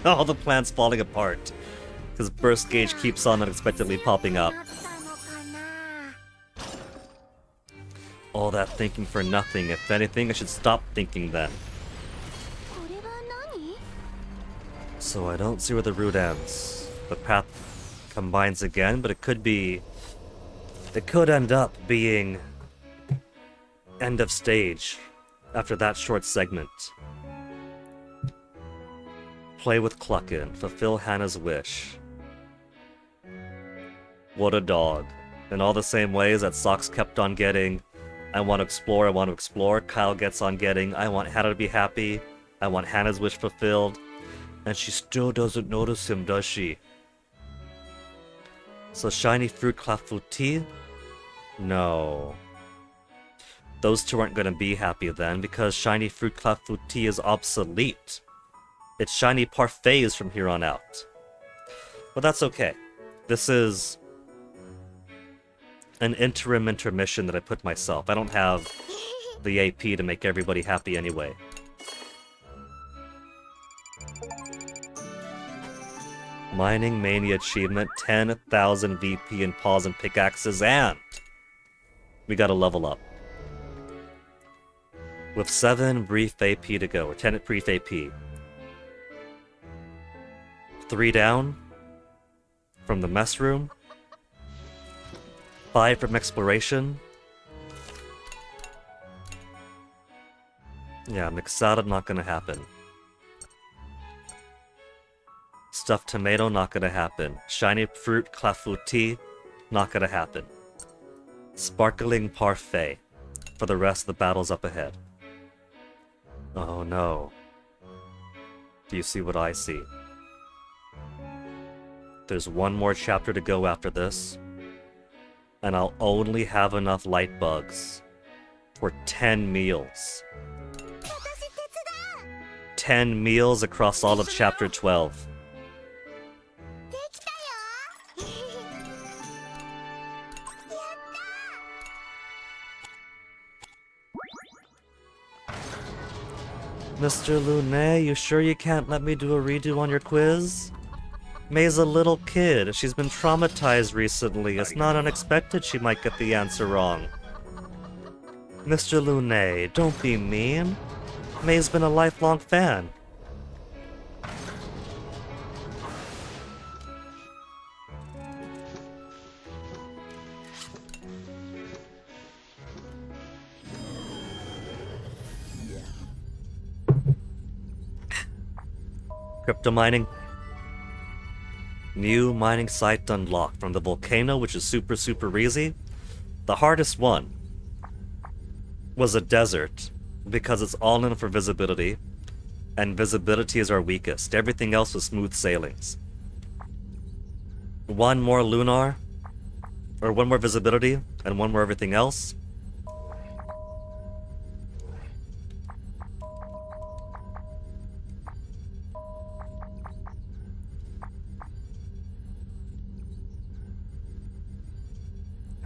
All the plans falling apart because burst gauge keeps on unexpectedly popping up. All that thinking for nothing. If anything, I should stop thinking then. So I don't see where the route ends. The path combines again, but it could end up being end of stage after that short segment. Play with Cluckin', fulfill Hannah's wish. What a dog. In all the same ways that Socks kept on getting, I want to explore, Kyle gets on getting, I want Hannah to be happy, I want Hannah's wish fulfilled, and she still doesn't notice him, does she? So Shiny Fruit Clafouti? No. Those two aren't going to be happy then, because Shiny Fruit Clafouti is obsolete. It's Shiny Parfaits from here on out. But that's okay. This is an interim intermission that I put myself. I don't have the AP to make everybody happy anyway. Mining Mania achievement, 10,000 VP in paws and pickaxes, and we got a level up. With 7 brief AP to go, or 10 brief AP. 3 down from the mess room. 5 from exploration. Yeah, Mixada not gonna happen. Stuffed tomato not gonna happen. Shiny fruit clafouti not gonna happen. Sparkling parfait for the rest of the battles up ahead. Oh no. Do you see what I see? There's one more chapter to go after this, and I'll only have enough light bugs for 10 meals. 10 meals across all of chapter 12. Mr. Lunet, you sure you can't let me do a redo on your quiz? May's a little kid. She's been traumatized recently. It's not unexpected she might get the answer wrong. Mr. Lunet, don't be mean. May's been a lifelong fan. Crypto mining. New mining site unlocked from the volcano, which is super easy. The hardest one was a desert, because it's all in for visibility, and visibility is our weakest. Everything else was smooth sailings. One more lunar, or one more visibility, and one more everything else.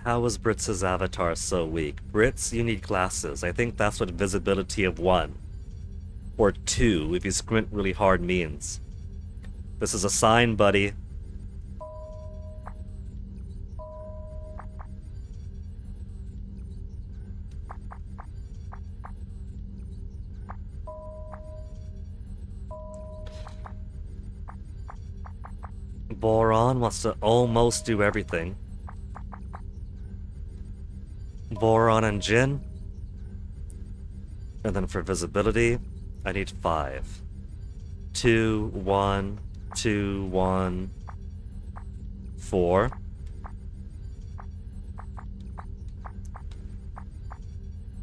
How is Britz's avatar so weak? Britz, you need glasses. I think that's what visibility of 1. Or 2, if you squint really hard, means. This is a sign, buddy. Boron wants to almost do everything. Boron and Jin. And then for visibility, I need 5. 2, 1, 2, 1, 4.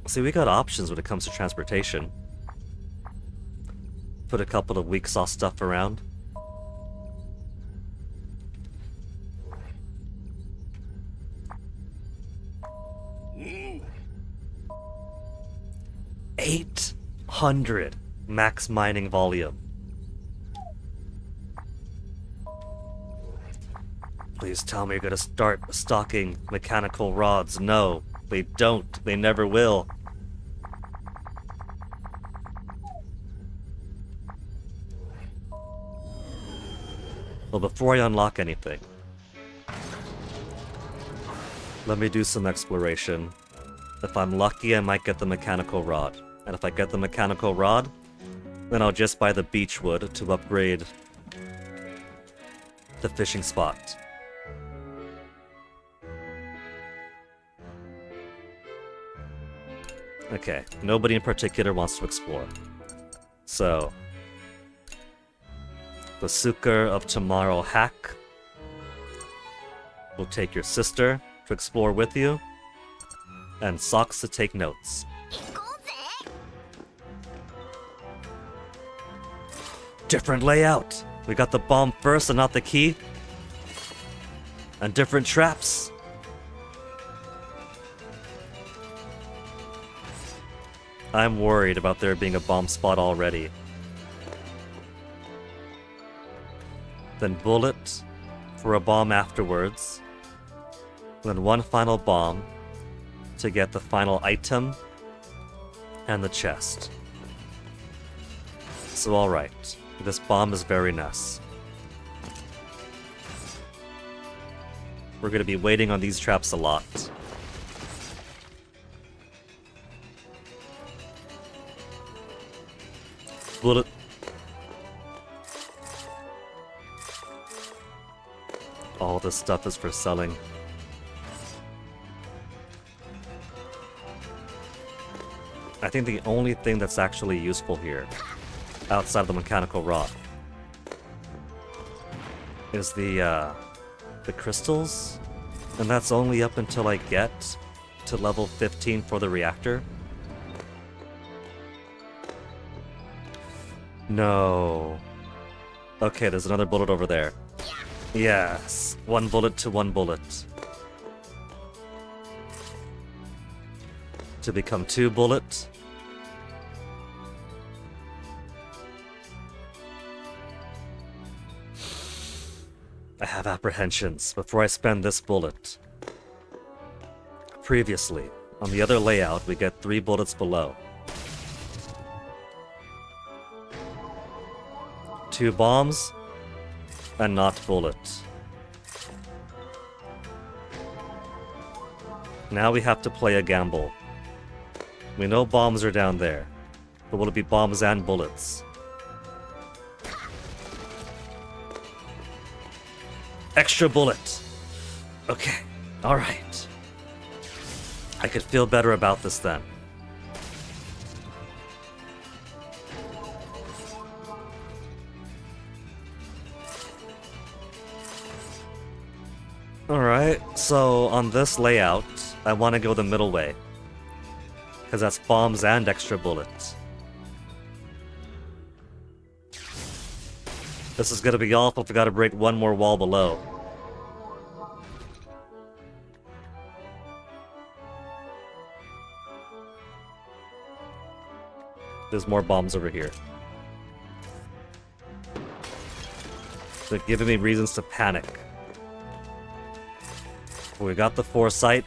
See, we got options when it comes to transportation. Put a couple of weak sauce stuff around. Ooh. 800 max mining volume. Please tell me you're gonna start stocking mechanical rods. No, they don't. They never will. Well, before I unlock anything, let me do some exploration. If I'm lucky, I might get the mechanical rod. And if I get the mechanical rod, then I'll just buy the beechwood to upgrade the fishing spot. Okay, nobody in particular wants to explore. So, the Sukkar of Tomorrow hack will take your sister to explore with you, and Socks to take notes. Different layout! We got the bomb first and not the key. And different traps. I'm worried about there being a bomb spot already. Then bullet for a bomb afterwards. Then one final bomb to get the final item and the chest. So alright, this bomb is very nice. We're gonna be waiting on these traps a lot. Bullet. All this stuff is for selling. I think the only thing that's actually useful here, outside of the mechanical rod, is the crystals, and that's only up until I get to level 15 for the reactor. No. Okay, there's another bullet over there. Yes, one bullet to one bullet. To become 2 bullet. I have apprehensions before I spend this bullet. Previously, on the other layout, we get 3 bullets below. 2 bombs, and not bullet. Now we have to play a gamble. We know bombs are down there, but will it be bombs and bullets? Extra bullet! Okay, alright. I could feel better about this then. Alright, so on this layout, I want to go the middle way. Because that's bombs and extra bullets. This is gonna be awful if we gotta break one more wall below. There's more bombs over here. They're giving me reasons to panic. We got the foresight.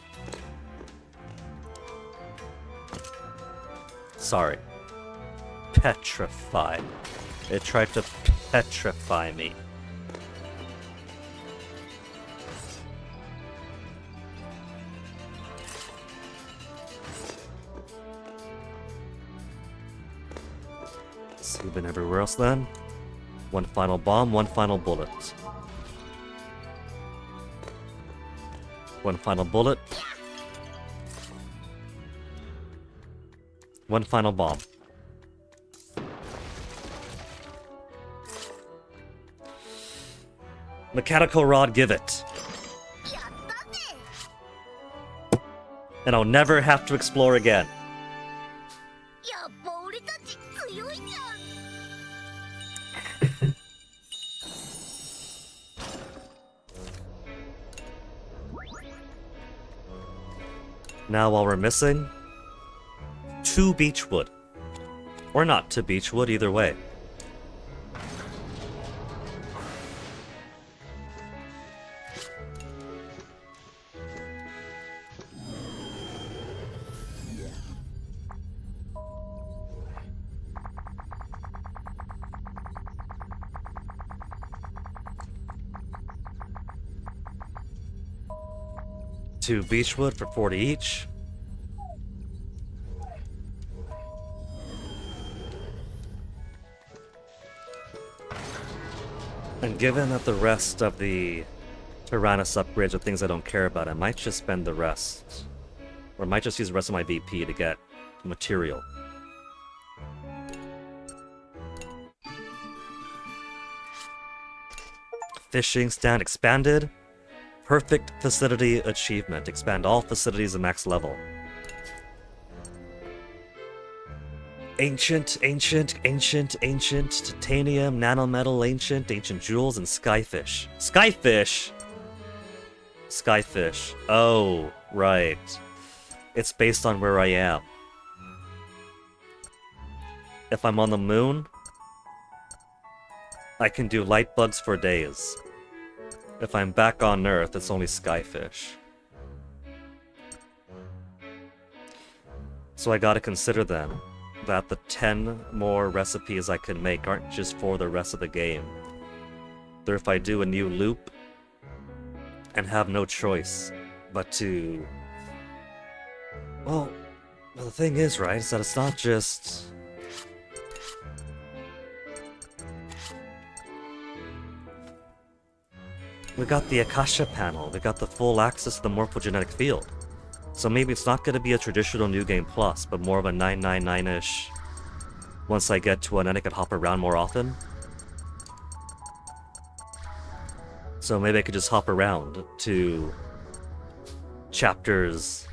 Sorry. Petrify. It tried to petrify me. So we've been everywhere else then. One final bomb, one final bullet. One final bullet. One final bomb. Mechanical rod, give it. And I'll never have to explore again. Now all we're missing, 2 beechwood. Or not 2 beechwood, either way. Two beechwood for 40 each. And given that the rest of the Tyrannus upgrades are things I don't care about, I might just spend the rest. Or I might just use the rest of my VP to get material. Fishing stand expanded. Perfect facility achievement. Expand all facilities at max level. Ancient, titanium, nanometal, ancient jewels, and skyfish. Skyfish? Skyfish. Oh, right. It's based on where I am. If I'm on the moon, I can do light bugs for days. If I'm back on Earth, it's only skyfish. So I gotta consider then that the 10 more recipes I can make aren't just for the rest of the game. They're if I do a new loop and have no choice but to... Well, the thing is, right, is that it's not just... We got the Akasha panel, we got the full access to the morphogenetic field. So maybe it's not going to be a traditional New Game Plus, but more of a 999-ish once I get to an end I could hop around more often. So maybe I could just hop around to chapters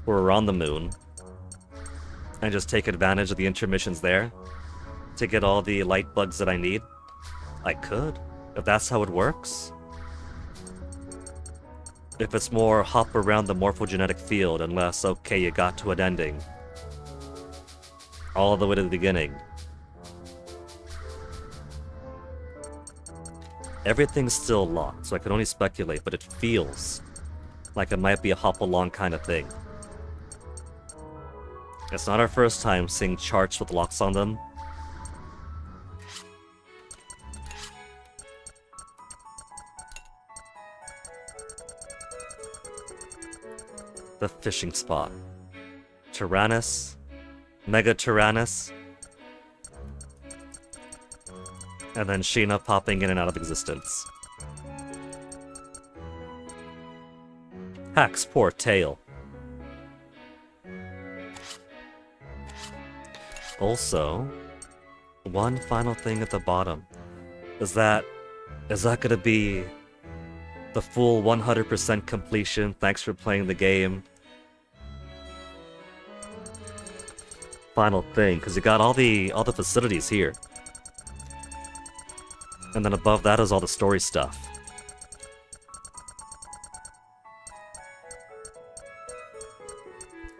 where we're on the moon and just take advantage of the intermissions there to get all the light bugs that I need. I could, if that's how it works. If it's more hop around the morphogenetic field, unless, okay, you got to an ending. All the way to the beginning. Everything's still locked, so I can only speculate, but it feels like it might be a hop-along kind of thing. It's not our first time seeing charts with locks on them. The fishing spot. Tyrannus. Mega Tyrannus. And then Sheena popping in and out of existence. Hack's poor tail. Also, one final thing at the bottom. Is that gonna be the full 100% completion? Thanks for playing the game. Final thing, because you got all the facilities here. And then above that is all the story stuff.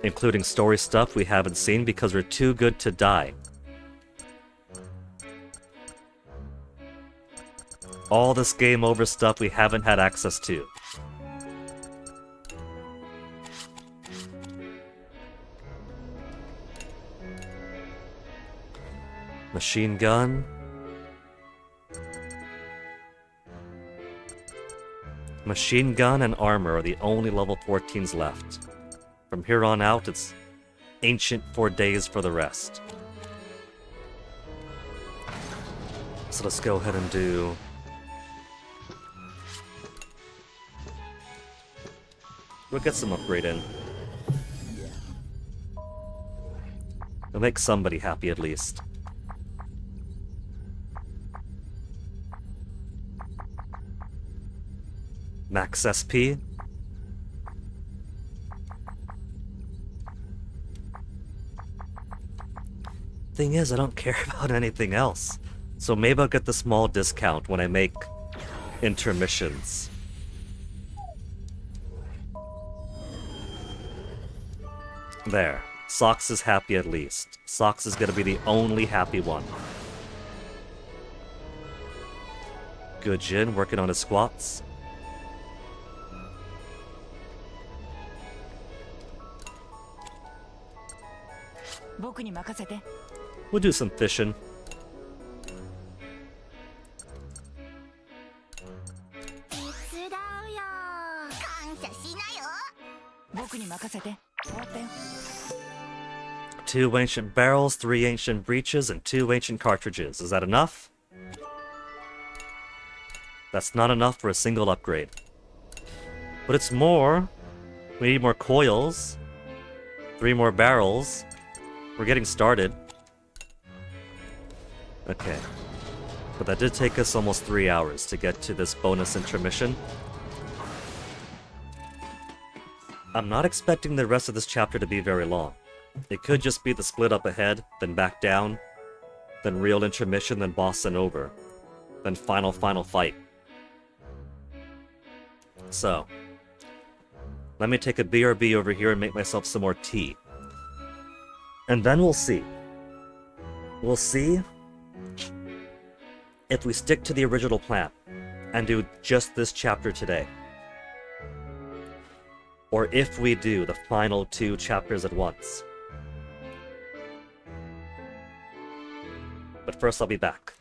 Including story stuff we haven't seen because we're too good to die. All this game over stuff we haven't had access to. Machine gun. Machine gun and armor are the only level 14s left. From here on out, it's ancient for days for the rest. So let's go ahead and do... We'll get some upgrade in. It'll make somebody happy at least. Max SP. Thing is, I don't care about anything else. So maybe I'll get the small discount when I make intermissions. There. Socks is happy at least. Socks is gonna be the only happy one. Good Jin working on his squats. We'll do some fishing. Two ancient barrels, 3 ancient breeches, and 2 ancient cartridges. Is that enough? That's not enough for a single upgrade. But it's more. We need more coils. 3 more barrels. We're getting started. Okay. But that did take us almost 3 hours to get to this bonus intermission. I'm not expecting the rest of this chapter to be very long. It could just be the split up ahead, then back down, then real intermission, then boss and over, then final fight. So, let me take a BRB over here and make myself some more tea. And then we'll see. We'll see if we stick to the original plan and do just this chapter today. Or if we do the final 2 chapters at once. But first I'll be back.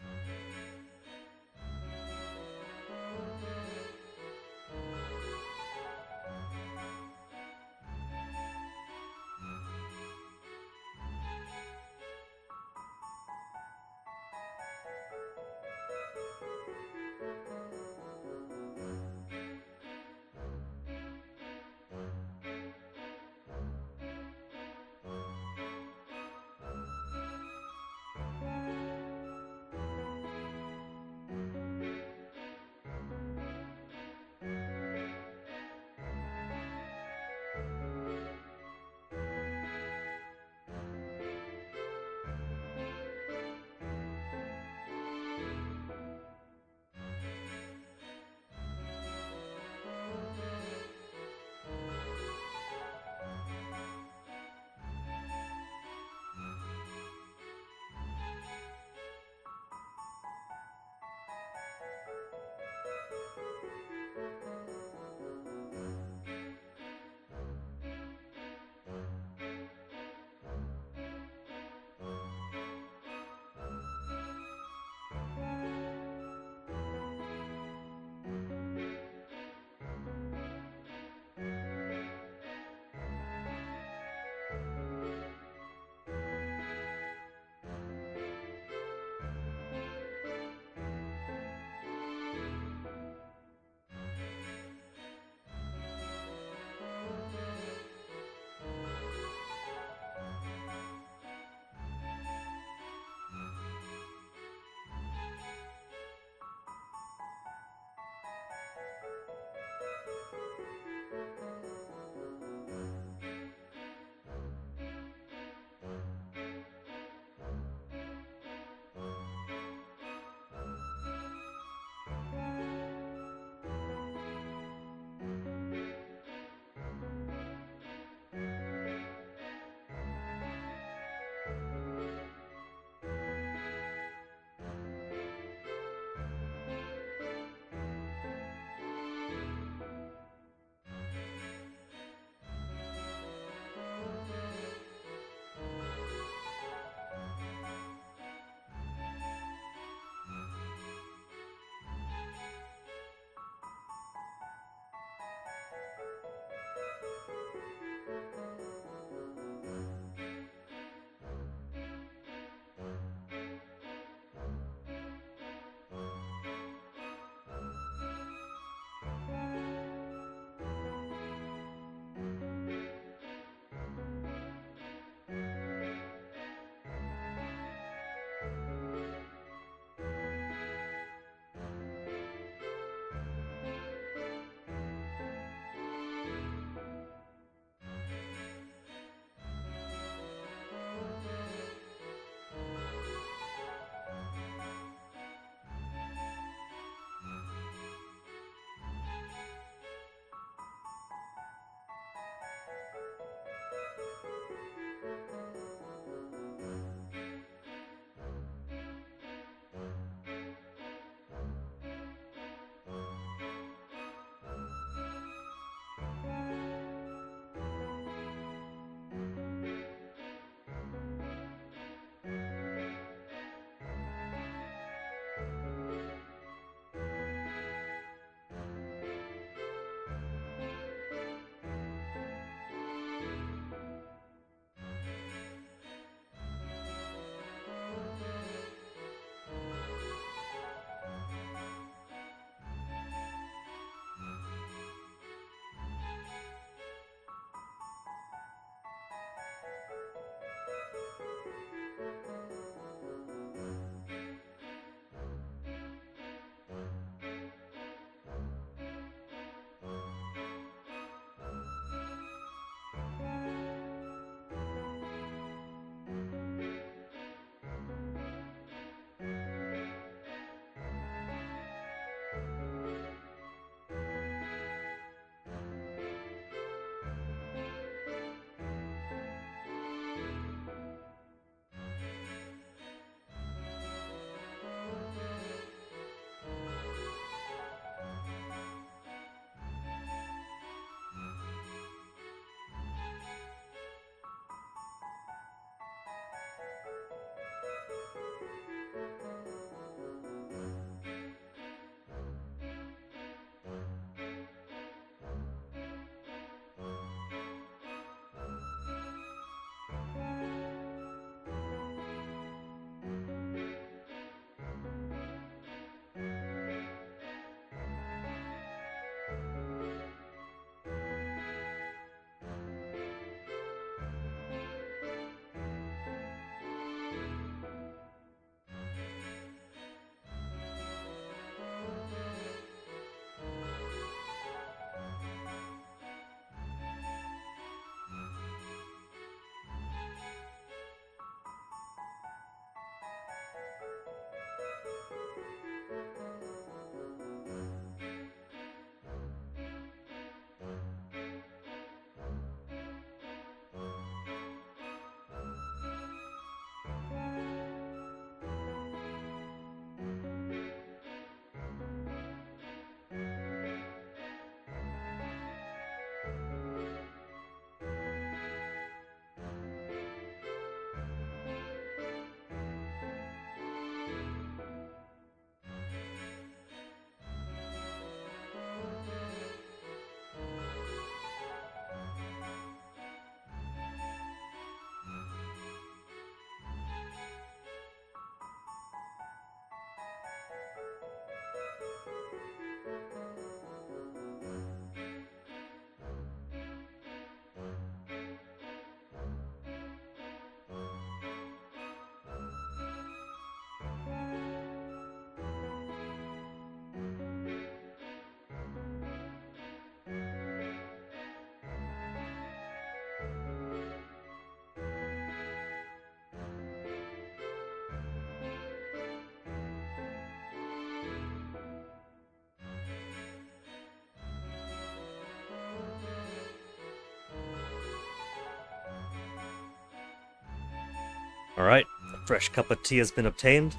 Alright, a fresh cup of tea has been obtained.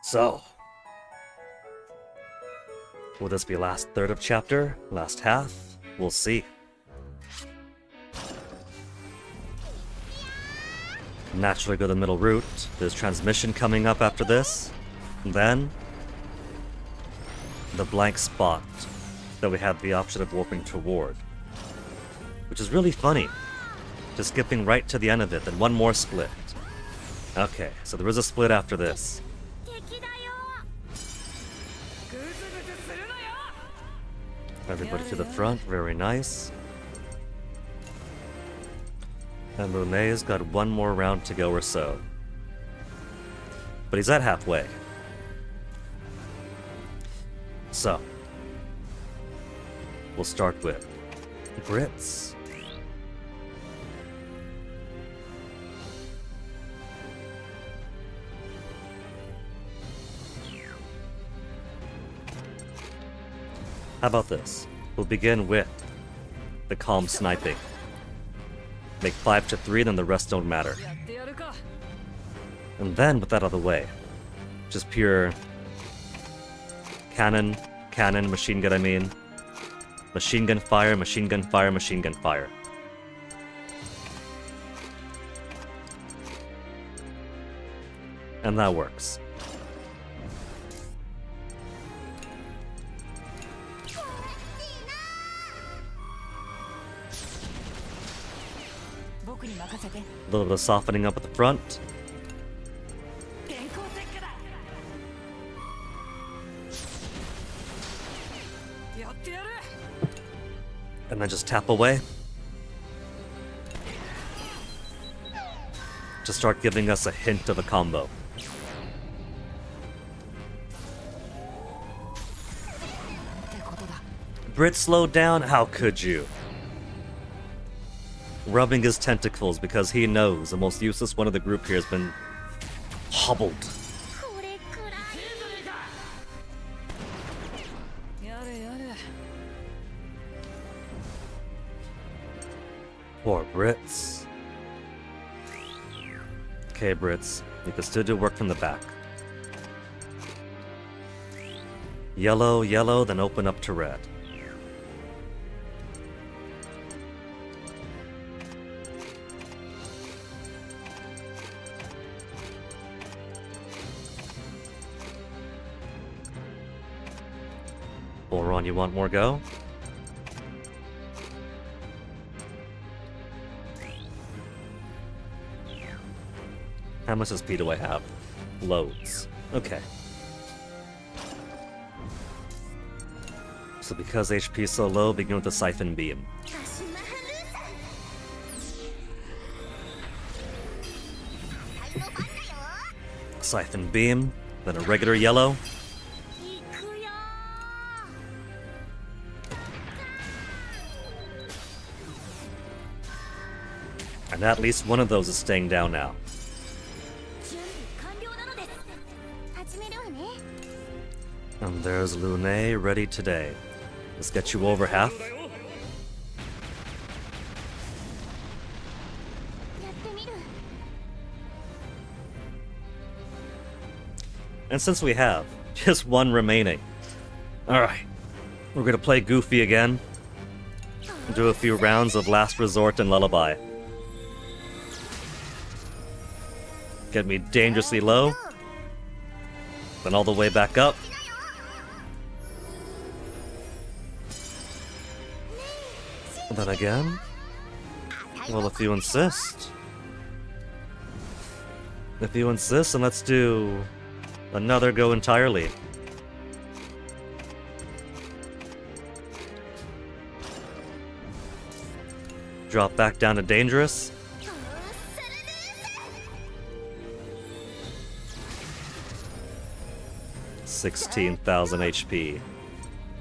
So, will this be last third of chapter? Last half? We'll see. Naturally go the middle route. There's transmission coming up after this. And then, the blank spot that we have the option of warping toward. Which is really funny. Just skipping right to the end of it, then one more split. Okay, so there is a split after this. Everybody to the front, very nice. And Lunet's got one more round to go or so. But he's at halfway. So, we'll start with Grits. How about this? We'll begin with the calm sniping. Make 5 to 3, then the rest don't matter. And then, with that out of the way, just pure cannon, machine gun, I mean. Machine gun fire, machine gun fire, machine gun fire. And that works. A little bit of softening up at the front. And then just tap away. To start giving us a hint of a combo. Brit slowed down? How could you? Rubbing his tentacles because he knows the most useless one of the group here has been hobbled. Poor Brits. Okay, Brits, you can still do work from the back. Yellow, yellow, then open up to red. Boron, you want more go? How much SP do I have? Loads. Okay. So because HP is so low, begin with the Siphon Beam. Siphon Beam, then a regular yellow. And at least one of those is staying down now. And there's Lunet ready today. Let's get you over half. And since we have just one remaining, alright, we're gonna play Goofy again. Do a few rounds of Last Resort and Lullaby. Get me dangerously low, then all the way back up. Then again, well, if you insist. If you insist, then let's do another go entirely. Drop back down to dangerous. $16,000 HP.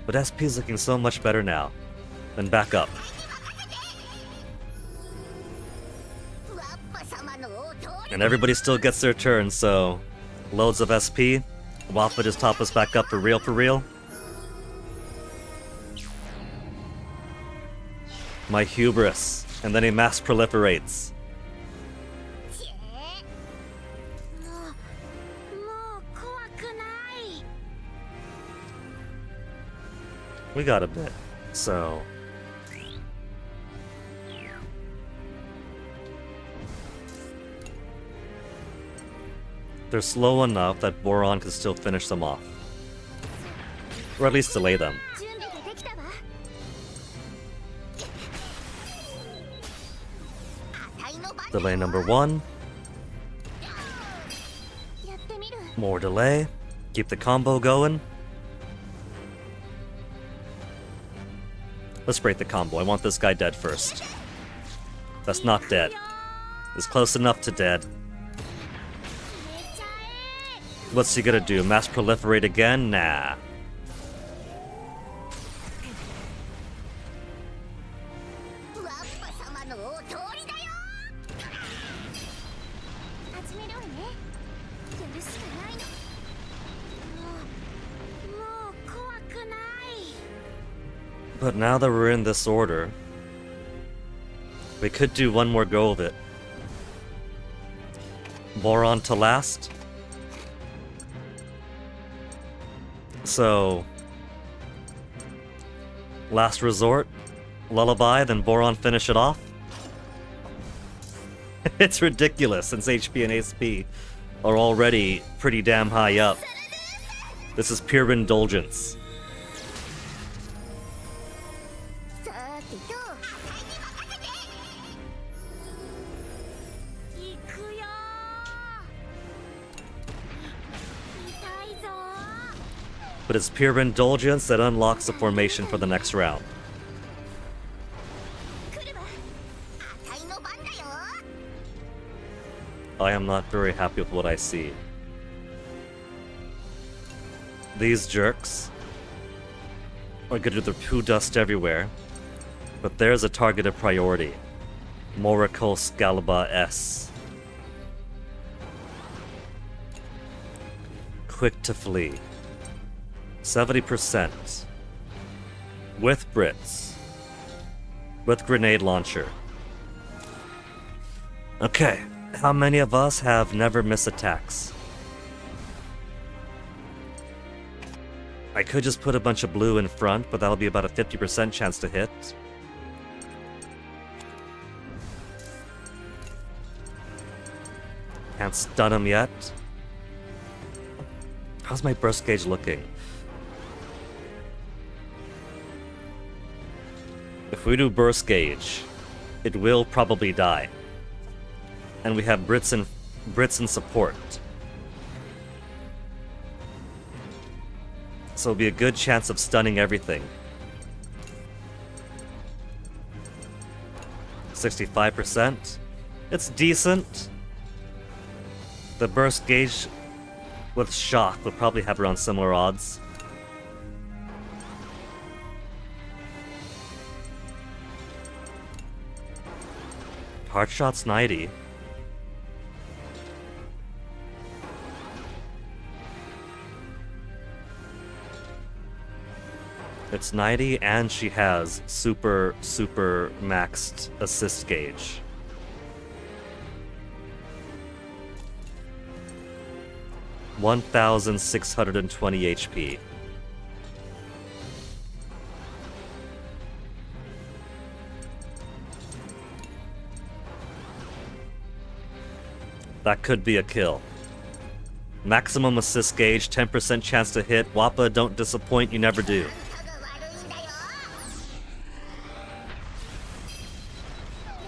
But SP is looking so much better now. Then back up. And everybody still gets their turn, so loads of SP. Wappa just top us back up for real, for real. My hubris. And then he mass proliferates. We got a bit. So... they're slow enough that Boron can still finish them off. Or at least delay them. 準備ができたわ。Delay number 1. やってみる。 More delay. Keep the combo going. Let's break the combo. I want this guy dead first. That's not dead. It's close enough to dead. What's he gonna do? Mass proliferate again? Nah. ワッパ様のお通りだよ。始めるわね。やるしかないの。もう怖くない。 But now that we're in this order, we could do one more go of it. Boron to last. So, last resort, Lullaby, then Boron finish it off. It's ridiculous since HP and ASP are already pretty damn high up. This is pure indulgence. さてと、行くよ。痛いぞ。 But it's pure indulgence that unlocks the formation for the next round. 来るわ。あたいの番だよ。 I am not very happy with what I see. These jerks are gonna do their poo dust everywhere, but there's a targeted priority. Morikos Galba S. Quick to flee. 70%. With Brits. With grenade launcher. Okay, how many of us have never missed attacks? I could just put a bunch of blue in front, but that'll be about a 50% chance to hit. Can't stun him yet. How's my burst gauge looking? If we do burst gauge, it will probably die. And we have Brits in support. So it'll be a good chance of stunning everything. 65%. It's decent. The burst gauge with shock would probably have around similar odds. Hard shot's 90. It's 90 and she has super maxed assist gauge. $1,620 HP. That could be a kill. Maximum assist gauge, 10% chance to hit. Wappa, don't disappoint, you never do.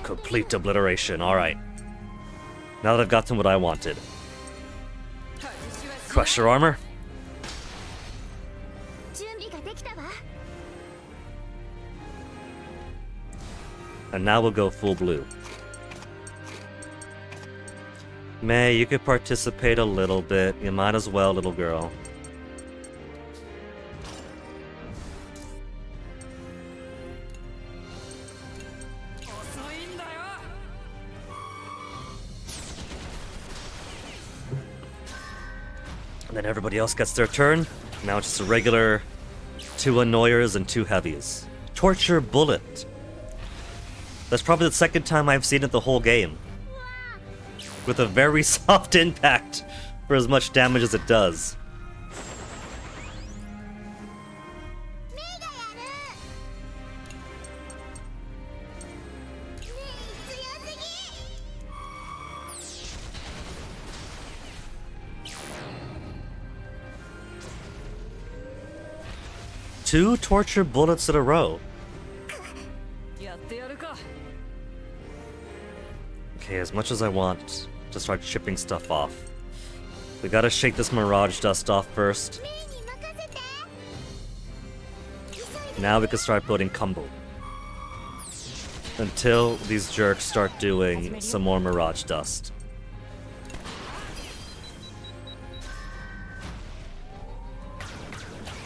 Complete obliteration, alright. Now that I've gotten what I wanted. Crush your armor. 準備ができたわ。 And now we'll go full blue. May, you could participate a little bit. You might as well, little girl. And then everybody else gets their turn. Now it's just a regular 2 annoyers and 2 heavies. Torture bullet. That's probably the second time I've seen it the whole game. With a very soft impact for as much damage as it does. 目がやる。2 torture bullets in a row. やってやるか。 Okay, as much as I want to start chipping stuff off, we gotta shake this mirage dust off first. Now we can start building combo. Until these jerks start doing some more mirage dust.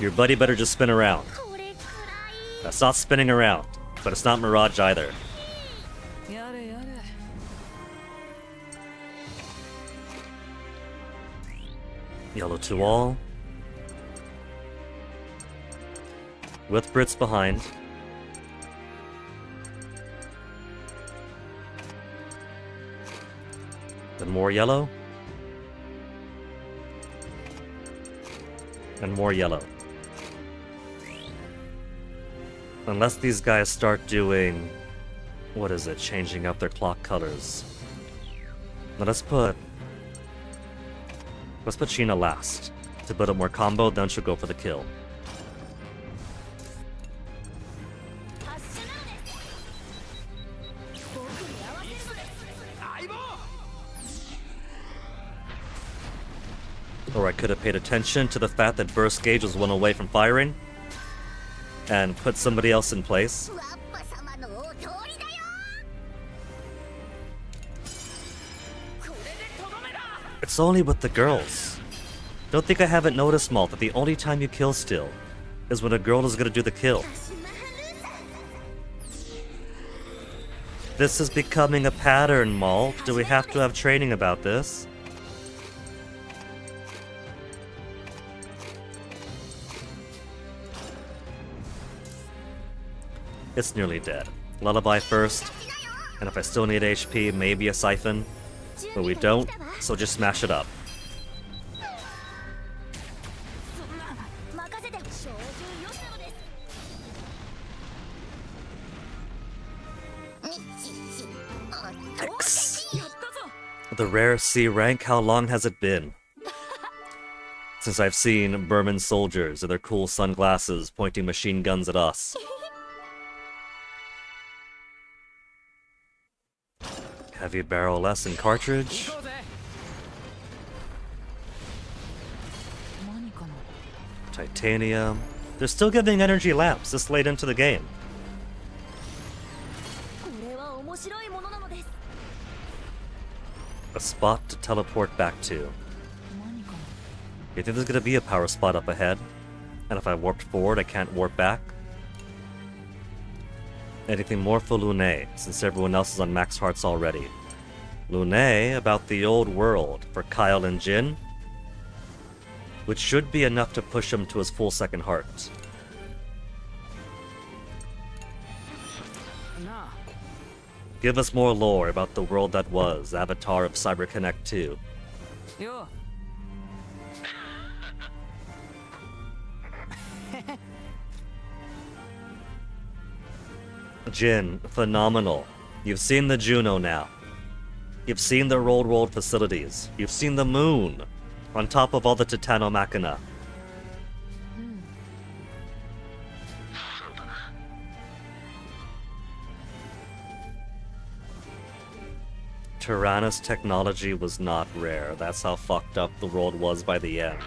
Your buddy better just spin around. That's not spinning around, but it's not mirage either. やれやれ。 Yellow to all. With Brits behind. Then more yellow. And more yellow. Unless these guys start doing... What is it? Changing up their clock colors. Now let's put Sheena last. To build up more combo, then she'll go for the kill. Or I could have paid attention to the fact that burst gauge was one away from firing and put somebody else in place. It's only with the girls. Don't think I haven't noticed, Malt, that the only time you kill still is when a girl is gonna do the kill. This is becoming a pattern, Malt. Do we have to have training about this? It's nearly dead. Lullaby first, and if I still need HP, maybe a Siphon. But we don't, so just smash it up. X. The rare C rank, how long has it been? Since I've seen Burman soldiers in their cool sunglasses pointing machine guns at us. Heavy barrel less in cartridge. Titanium. They're still giving energy lamps this late into the game. A spot to teleport back to. You think there's gonna be a power spot up ahead? And if I warped forward, I can't warp back? Anything more for Lune, since everyone else is on max hearts already. Lune about the old world for Kyle and Jin, which should be enough to push him to his full second heart. Give us more lore about the world that was, Avatar of CyberConnect 2. Yo. Jin, phenomenal. You've seen the Juno now. You've seen the Rolled World facilities. You've seen the moon, on top of all the Titano Machina. Tyrannus technology was not rare. That's how fucked up the world was by the end.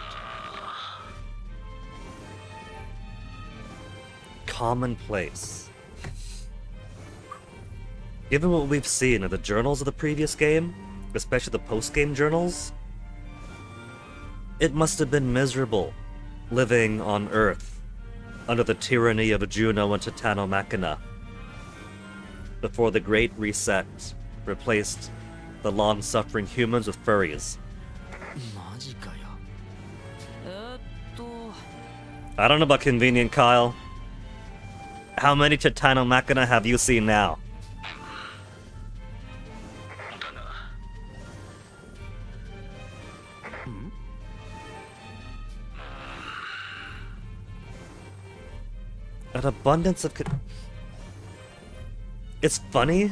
Commonplace. Given what we've seen in the journals of the previous game, especially the post-game journals, it must have been miserable living on Earth under the tyranny of Juno and Titano Machina before the Great Reset replaced the long-suffering humans with furries. I don't know about convenient, Kyle. How many Titano Machina have you seen now? An abundance of... It's funny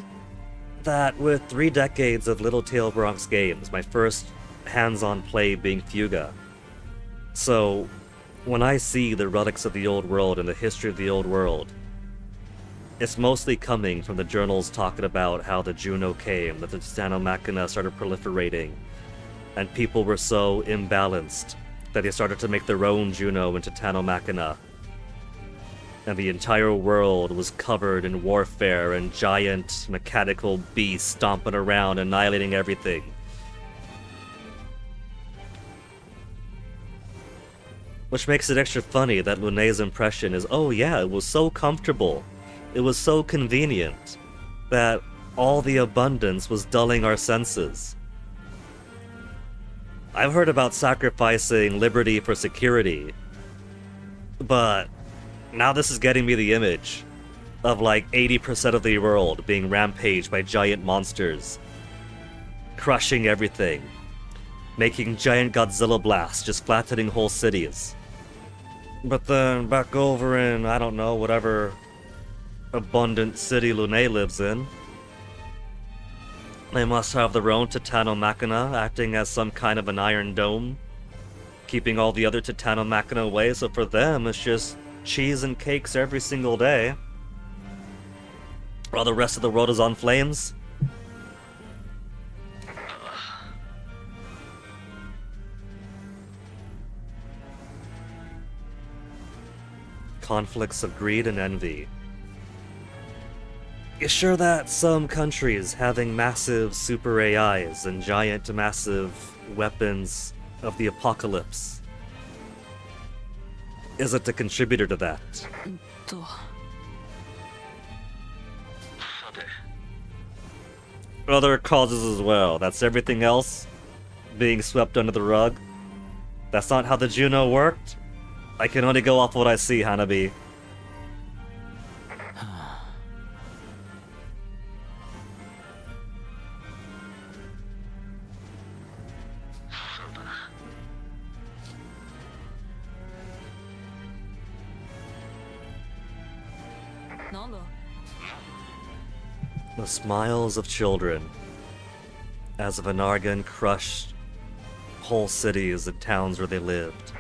that with 3 decades of Little Tail Bronx games, my first hands-on play being Fuga. So, when I see the relics of the old world and the history of the old world, it's mostly coming from the journals talking about how the Juno came, that the Titano Machina started proliferating, and people were so imbalanced that they started to make their own Juno into Titano Machina. And the entire world was covered in warfare and giant mechanical beasts stomping around, annihilating everything. Which makes it extra funny that Lune's impression is, oh yeah, it was so comfortable, it was so convenient, that all the abundance was dulling our senses. I've heard about sacrificing liberty for security, but now this is getting me the image of like 80% of the world being rampaged by giant monsters, crushing everything, making giant Godzilla blasts, just flattening whole cities. But then back over in, I don't know, whatever abundant city Lune lives in, they must have their own Titano Machina acting as some kind of an iron dome, keeping all the other Titano Machina away, so for them it's just cheese and cakes every single day, while the rest of the world is on flames. Conflicts of greed and envy. You sure that some countries having massive super AIs and giant massive weapons of the apocalypse isn't a contributor to that? Other causes as well. That's everything else being swept under the rug. That's not how the Juno worked. I can only go off what I see, Hanabi. The smiles of children as Vanargan crushed whole cities and towns where they lived.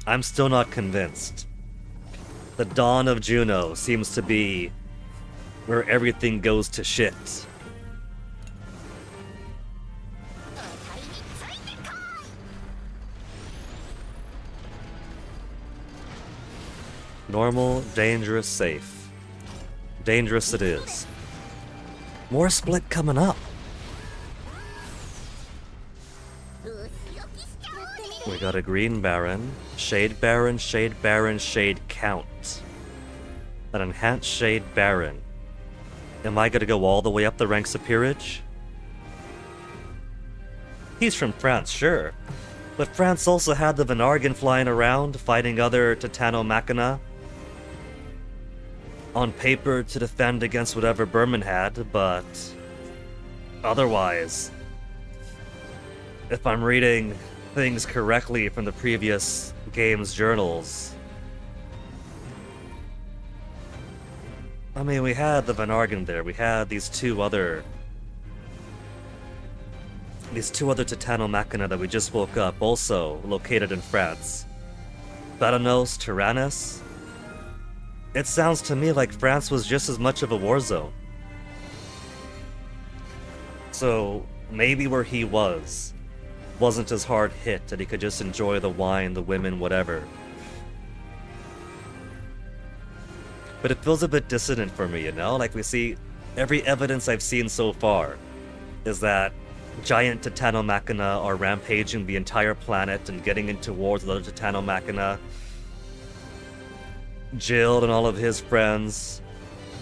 I'm still not convinced. The dawn of Juno seems to be where everything goes to shit. Normal, dangerous, safe. Dangerous it is. More split coming up. We got a Green Baron, Shade Baron, Shade Baron, Shade Count. An enhanced Shade Baron. Am I gonna go all the way up the ranks of peerage? He's from France, sure. But France also had the Vanargan flying around, fighting other Titano Machina. On paper to defend against whatever Berman had, but otherwise, if I'm reading things correctly from the previous game's journals, I mean, we had the Vanargan there, we had these two other Titano Machina that we just woke up, also located in France. Badanos, Tyrannus. It sounds to me like France was just as much of a war zone. So maybe where he wasn't as hard hit, that he could just enjoy the wine, the women, whatever. But it feels a bit dissonant for me, you know? Like, we see, every evidence I've seen so far is that giant Titano Machina are rampaging the entire planet and getting into wars with other Titano Machina. Jill and all of his friends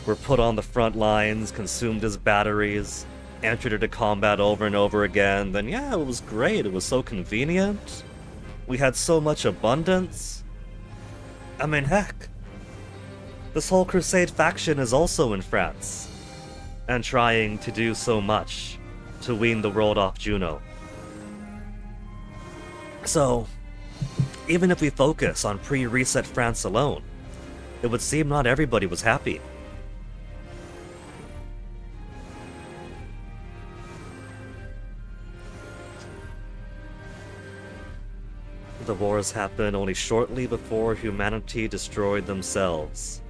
were put on the front lines, consumed as batteries, entered into combat over and over again. Then yeah, it was great, it was so convenient. We had so much abundance. I mean, heck, this whole Crusade faction is also in France, and trying to do so much to wean the world off Juno. So, even if we focus on pre-reset France alone, it would seem not everybody was happy. The wars happened only shortly before humanity destroyed themselves.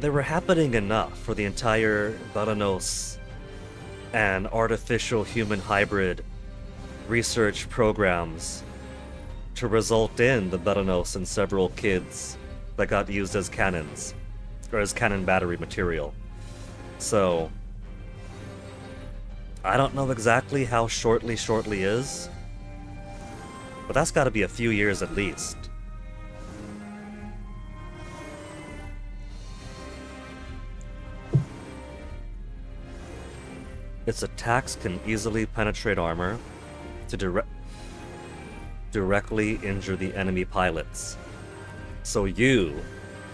They were happening enough for the entire Balanos and artificial human hybrid research programs to result in the Balanos and several kids that got used as cannons, or as cannon battery material. So, I don't know exactly how shortly is, but that's gotta be a few years at least. Its attacks can easily penetrate armor to directly injure the enemy pilots. So you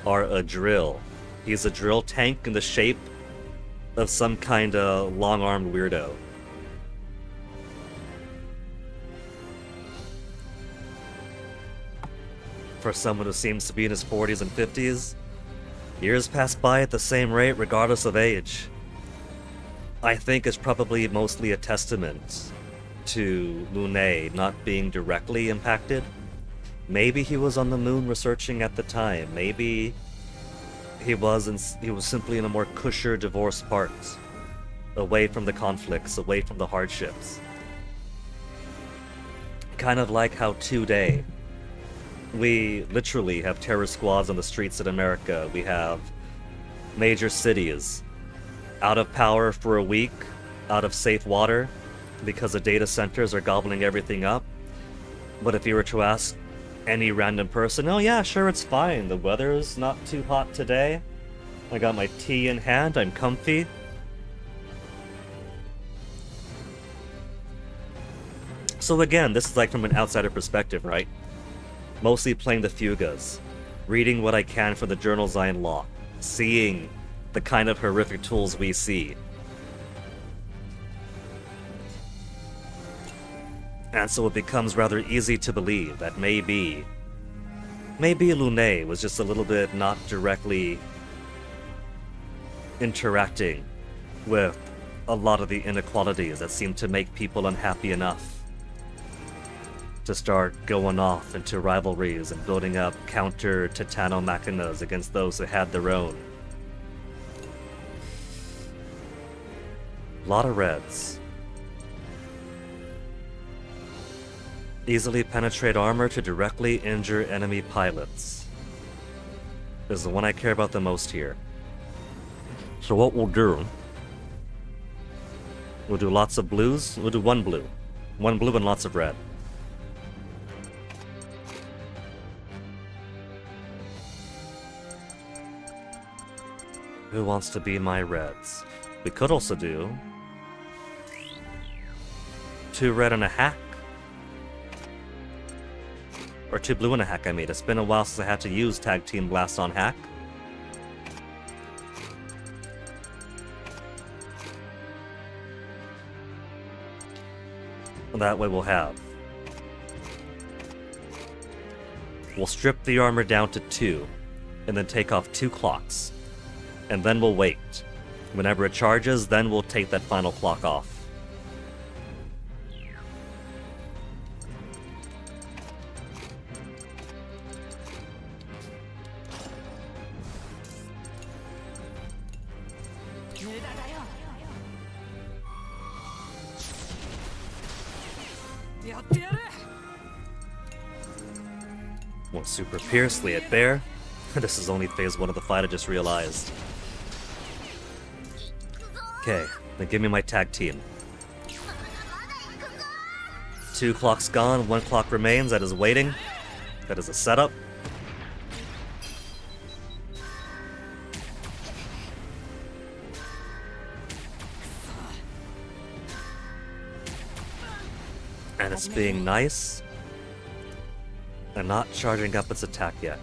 are a drill. He's a drill tank in the shape of some kind of long-armed weirdo. For someone who seems to be in his 40s and 50s, years pass by at the same rate regardless of age. I think it's probably mostly a testament to Lune not being directly impacted. Maybe he was on the moon researching at the time. Maybe he was simply in a more cushier divorced part, away from the conflicts, away from the hardships. Kind of like how today we literally have terror squads on the streets in America. We have major cities out of power for a week, out of safe water, because the data centers are gobbling everything up. But if you were to ask any random person, oh yeah, sure, it's fine. The weather's not too hot today. I got my tea in hand, I'm comfy. So again, this is like from an outsider perspective, right? Mostly playing the Fugas, reading what I can from the journals I unlock, seeing the kind of horrific tools we see. And so it becomes rather easy to believe that maybe Lune was just a little bit not directly interacting with a lot of the inequalities that seem to make people unhappy enough to start going off into rivalries and building up counter Titano machinas against those who had their own. A lot of reds. Easily penetrate armor to directly injure enemy pilots. This is the one I care about the most here. So what we'll do lots of blues. We'll do one blue and lots of red. Who wants to be my reds? We could also do 2 red and a hack. Or 2 blue and a hack, I made. It's been a while since I had to use Tag Team Blast on hack. That way we'll strip the armor down to 2, and then take off 2 clocks. And then we'll wait. Whenever it charges, then we'll take that final clock off. Won't super fiercely at bear. This is only phase 1 of the fight, I just realized. Okay, then give me my tag team. 2 clocks gone, 1 clock remains, that is waiting. That is a setup. And it's being nice and not charging up its attack yet.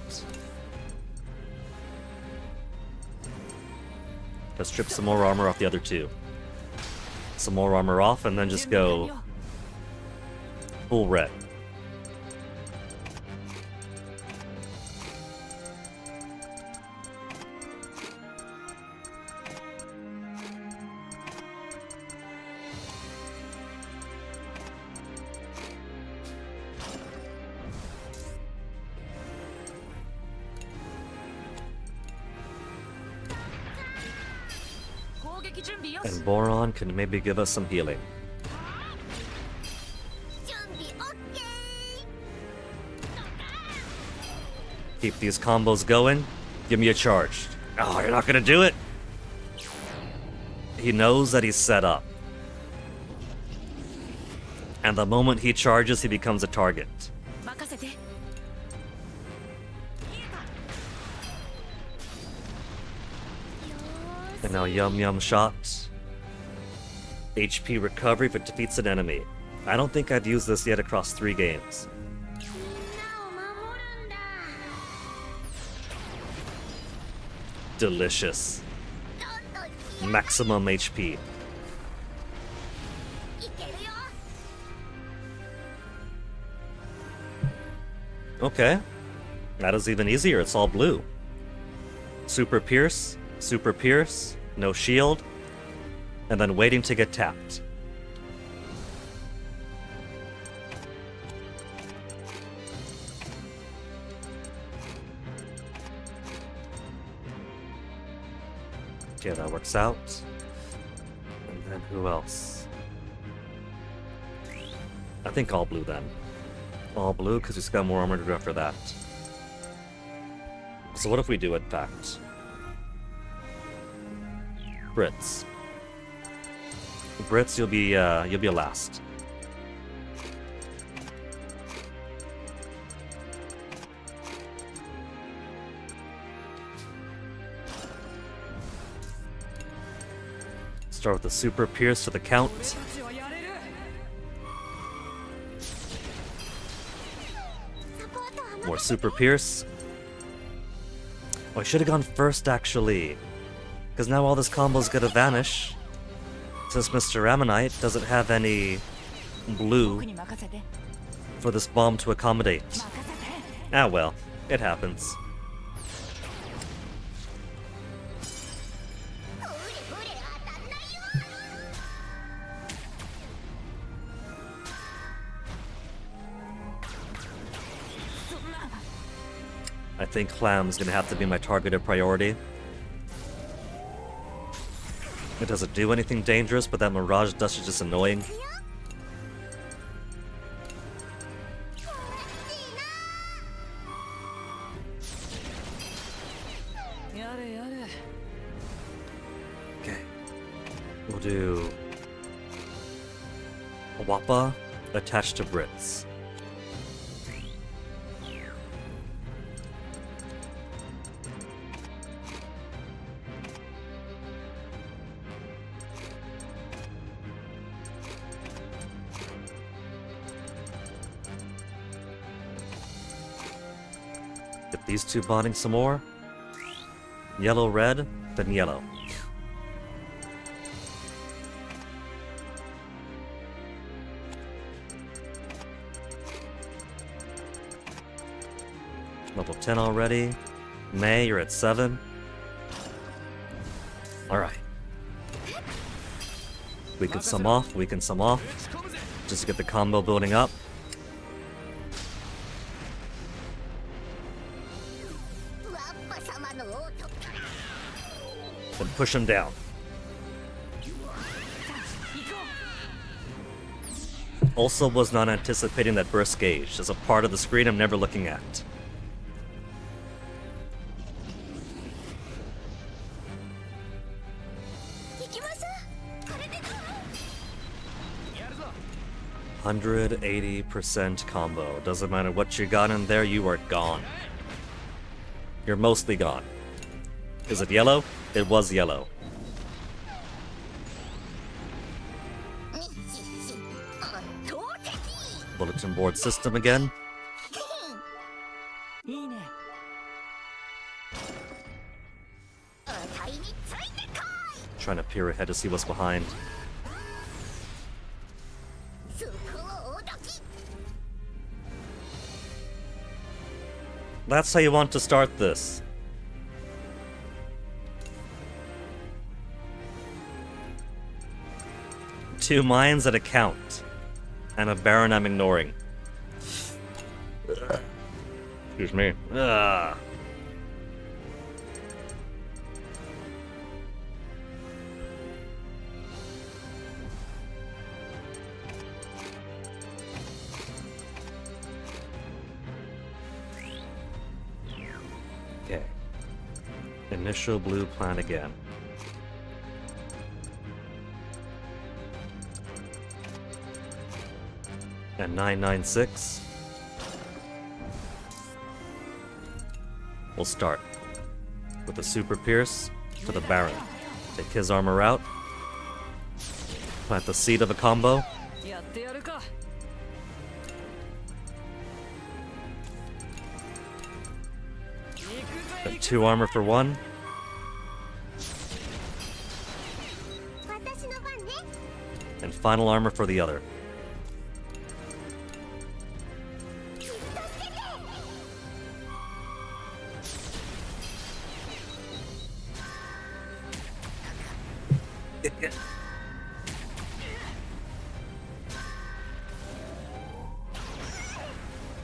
Let's strip some more armor off the other 2. Some more armor off, and then just go full red. And Boron can maybe give us some healing. 準備 OK。 Keep these combos going. Give me a charge. Oh, you're not gonna do it? He knows that he's set up. And the moment he charges, he becomes a target. 任せて。 And now Yum Yum Shot. HP recovery if it defeats an enemy. I don't think I've used this yet across 3 games. みんなを守るんだ。 Delicious. どんどん気合い Maximum HP. いけるよ。 Okay. That is even easier. It's all blue. Super Pierce, no shield, and then waiting to get tapped. Okay, that works out. And then who else? I think all blue then. All blue, because he's got more armor to do after that. So what if we do, in fact? Brits. Brits, you'll be last. Start with the Super Pierce to the count. More Super Pierce. Oh, I should have gone first, actually. Because now all this combo's gonna vanish. Since Mr. Ammonite doesn't have any blue for this bomb to accommodate. Ah well, it happens. ほれほれ当たんないよ。 I think Clam's gonna have to be my targeted priority. It doesn't do anything dangerous, but that Mirage Dust is just annoying. Okay. We'll do a Wappa attached to Brits. Get these two bonding some more. Yellow, red, then yellow. Level 10 already. May, you're at 7. Alright. Weaken some off, weaken some off. Just to get the combo building up. Then push him down. Also was not anticipating that burst gauge. As a part of the screen I'm never looking at. $180% combo. Doesn't matter what you got in there, you are gone. You're mostly gone. Is it yellow? It was yellow. Bulletin board system again. Trying to peer ahead to see what's behind. That's how you want to start this. Two mines at a count. And a Baron I'm ignoring. Excuse me. Ugh. Initial blue plan again. And 996. We'll start with the Super Pierce for the Baron. Take his armor out. Plant the seed of a combo. Then 2 armor for 1. And final armor for the other.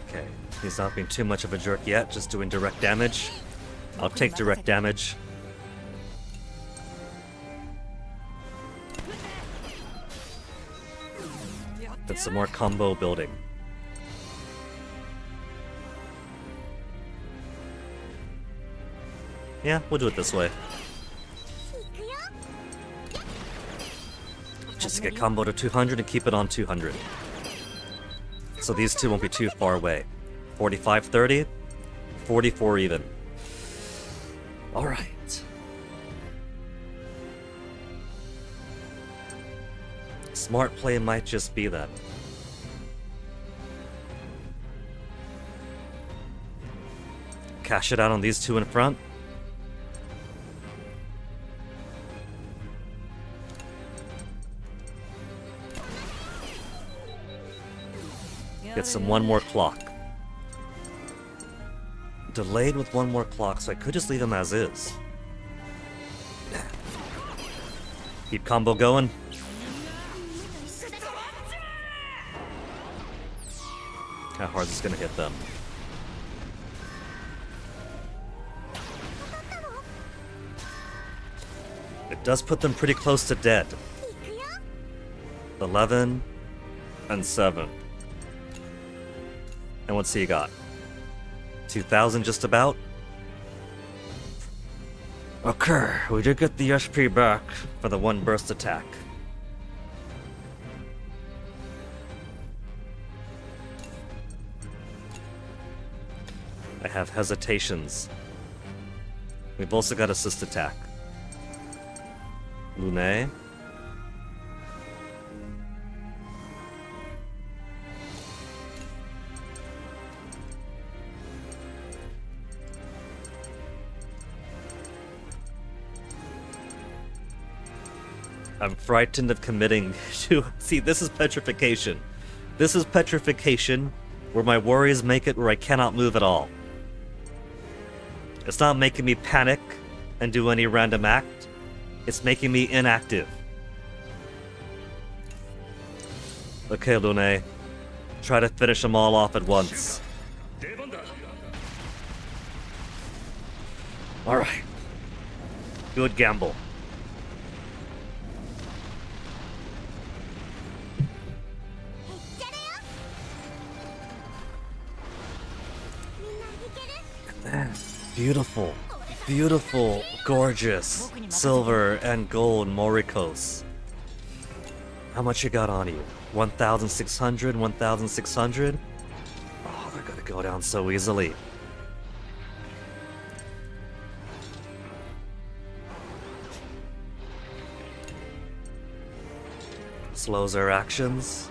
Okay, he's not being too much of a jerk yet, just doing direct damage. I'll take direct damage. Get some more combo building. Yeah, we'll do it this way. Just to get combo to 200 and keep it on 200. So these two won't be too far away. 45-30, 44 even. Alright. Smart play might just be that. Cash it out on these two in front. Get some 1 more clock. Delayed with 1 more clock, so I could just leave him as is. Keep combo going. How hard is this gonna hit them? It does put them pretty close to dead. 11 and 7. And what's he got? 2,000 just about? Okay, we did get the SP back for the 1 burst attack. I have hesitations. We've also got assist attack. Lune. I'm frightened of committing to... See, this is petrification. This is petrification where my worries make it where I cannot move at all. It's not making me panic and do any random act. It's making me inactive. Okay, Lune. Try to finish them all off at once. Alright. Good gamble. Beautiful, beautiful, gorgeous, silver and gold Morikos. How much you got on you? 1,600, 1,600? Oh, they're gonna go down so easily. Slows our actions.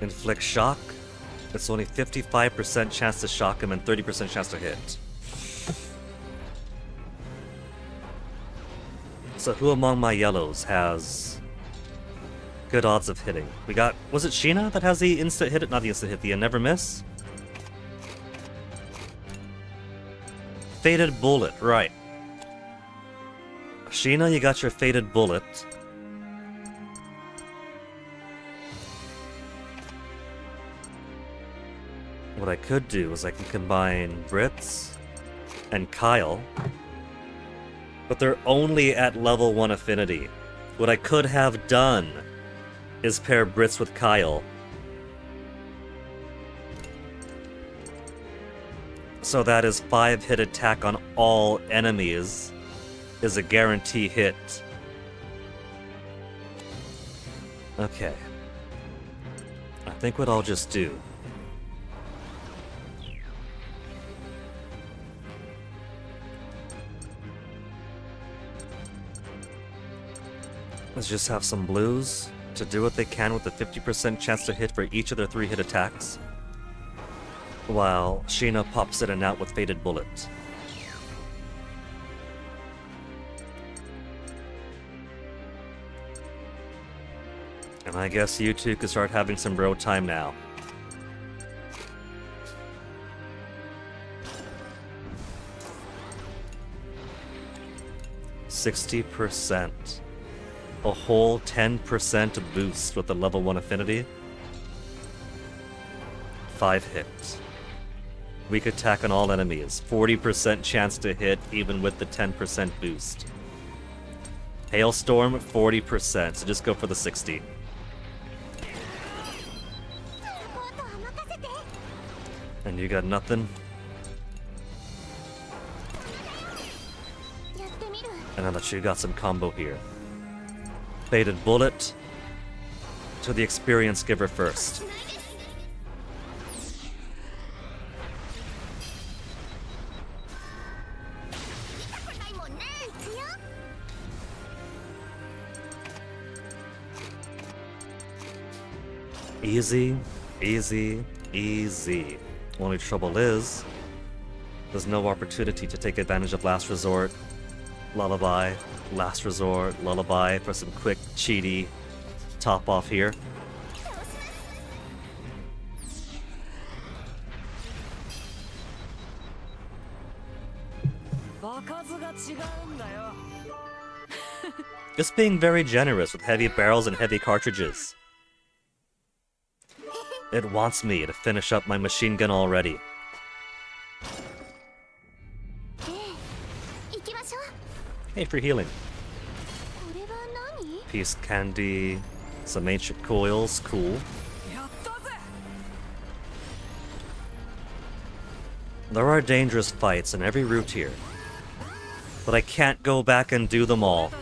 Inflict shock. It's only 55% chance to shock him and 30% chance to hit. So who among my yellows has good odds of hitting? We got... Was it Sheena that has the instant hit? Not the instant hit, the never miss? Fated Bullet, right. Sheena, you got your Fated Bullet. What I could do is I can combine Brits and Kyle, but they're only at level 1 affinity. What I could have done is pair Brits with Kyle. So that is 5-hit attack on all enemies is a guarantee hit. Okay. I think what I'll just do is just have some blues to do what they can with a 50% chance to hit for each of their 3-hit attacks, while Sheena pops in and out with Fated Bullet. And I guess you two can start having some bro time now. %. A whole 10% boost with the level 1 affinity. 5 hits. Weak attack on all enemies. 40% chance to hit even with the 10% boost. Hailstorm, 40%, so just go for the 60. And you got nothing? And I bet you got some combo here. Fated Bullet to the Experience Giver first. Easy, easy, easy. Only trouble is, there's no opportunity to take advantage of Last Resort, Lullaby, Last Resort, Lullaby for some quick, cheaty top off here. Just being very generous with heavy barrels and heavy cartridges. It wants me to finish up my machine gun already. Hey, for healing. Peace candy, some ancient coils, cool. There are dangerous fights in every route here, but I can't go back and do them all.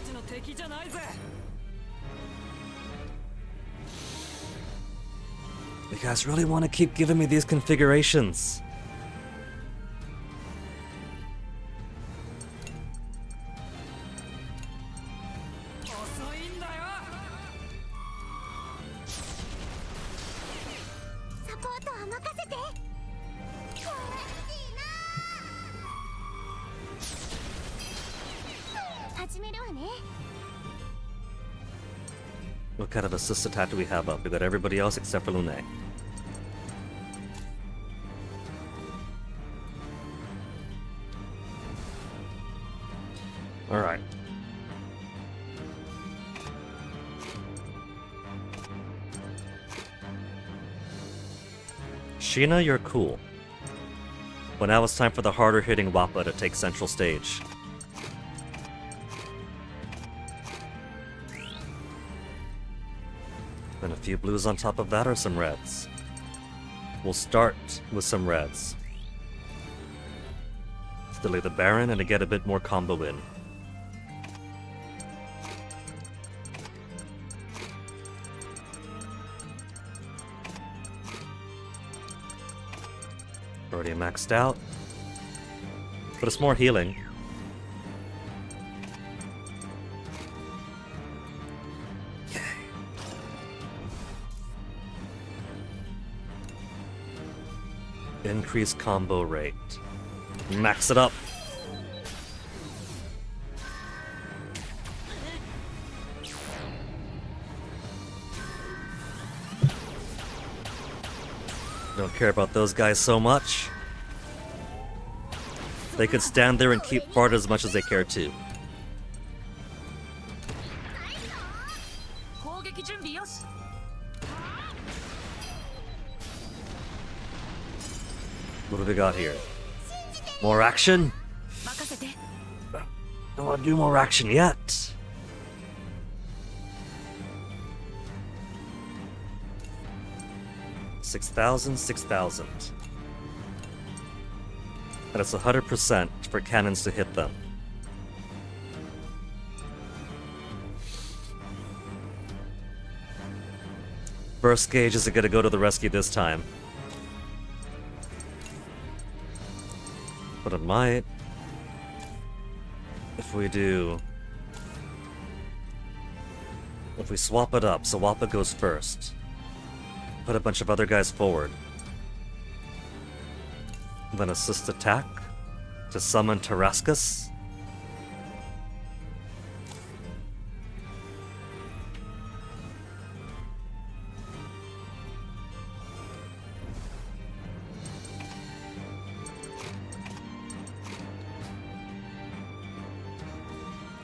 You guys really want to keep giving me these configurations? What kind of assist attack do we have up? We got everybody else except for Lune. Alright. Sheena, you're cool. But now it's time for the harder hitting Wappa to take central stage. And a few blues on top of that, or some reds. We'll start with some reds. To delay the Baron and to get a bit more combo in. Already maxed out. But it's more healing. Increase combo rate. Max it up. Don't care about those guys so much. They could stand there and keep fart as much as they care to. What do we got here? More action? Don't want to do more action yet. $6,000, $6,000. And it's 100% for cannons to hit them. Burst gauge isn't gonna go to the rescue this time. But it might. If we swap it up, so Wappa goes first. Put a bunch of other guys forward. Then assist attack to summon Tarascus.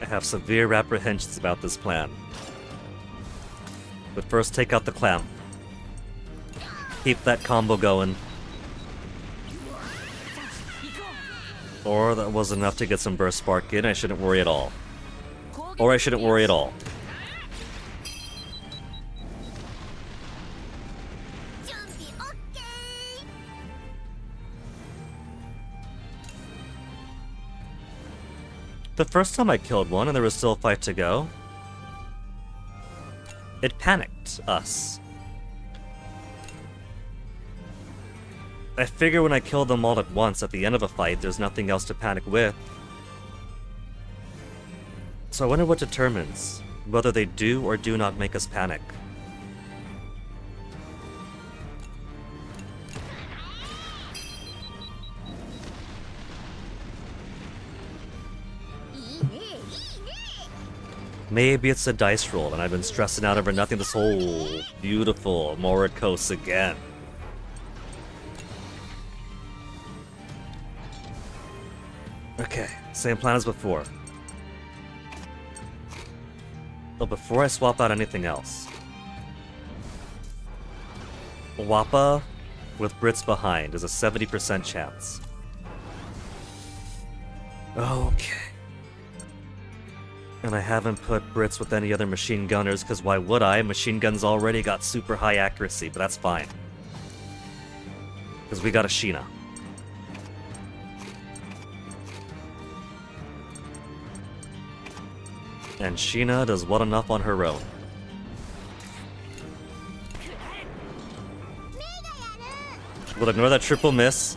I have severe apprehensions about this plan. But first, take out the clam. Keep that combo going. Or that was enough to get some burst spark in. I shouldn't worry at all. Or I shouldn't worry at all. The first time I killed one and there was still a fight to go, it panicked us. I figure when I kill them all at once at the end of a fight, there's nothing else to panic with. So I wonder what determines whether they do or do not make us panic. Maybe it's a dice roll and I've been stressing out over nothing this whole beautiful Morikos again. Okay, same plan as before. But before I swap out anything else, Wappa with Brits behind is a 70% chance. Okay. And I haven't put Brits with any other machine gunners, because why would I? Machine guns already got super high accuracy, but that's fine. Because we got a Sheena. And Sheena does what enough on her own. We'll ignore that triple miss.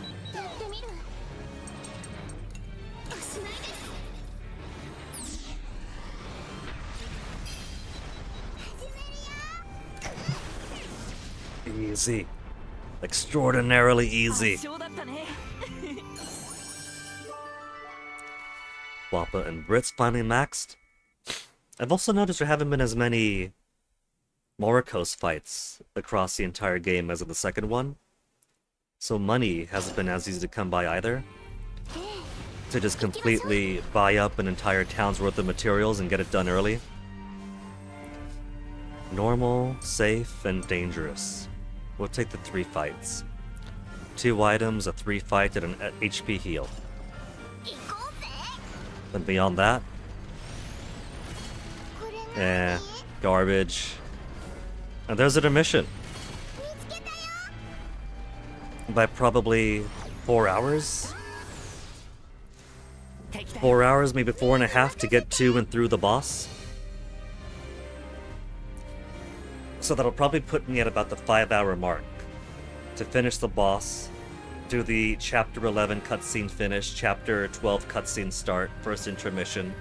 Easy. Extraordinarily easy. Wappa and Brits finally maxed. I've also noticed there haven't been as many Morikos fights across the entire game as of the second one. So money hasn't been as easy to come by either. To just completely buy up an entire town's worth of materials and get it done early. Normal, safe, and dangerous. We'll take the 3 fights. 2 items, a 3 fight, and an HP heal. Then beyond that, garbage. And there's an mission. By probably 4 hours? 4 hours, maybe 4.5 to get to and through the boss. So that'll probably put me at about the 5-hour mark to finish the boss, do the Chapter 11 cutscene finish, Chapter 12 cutscene start, first intermission.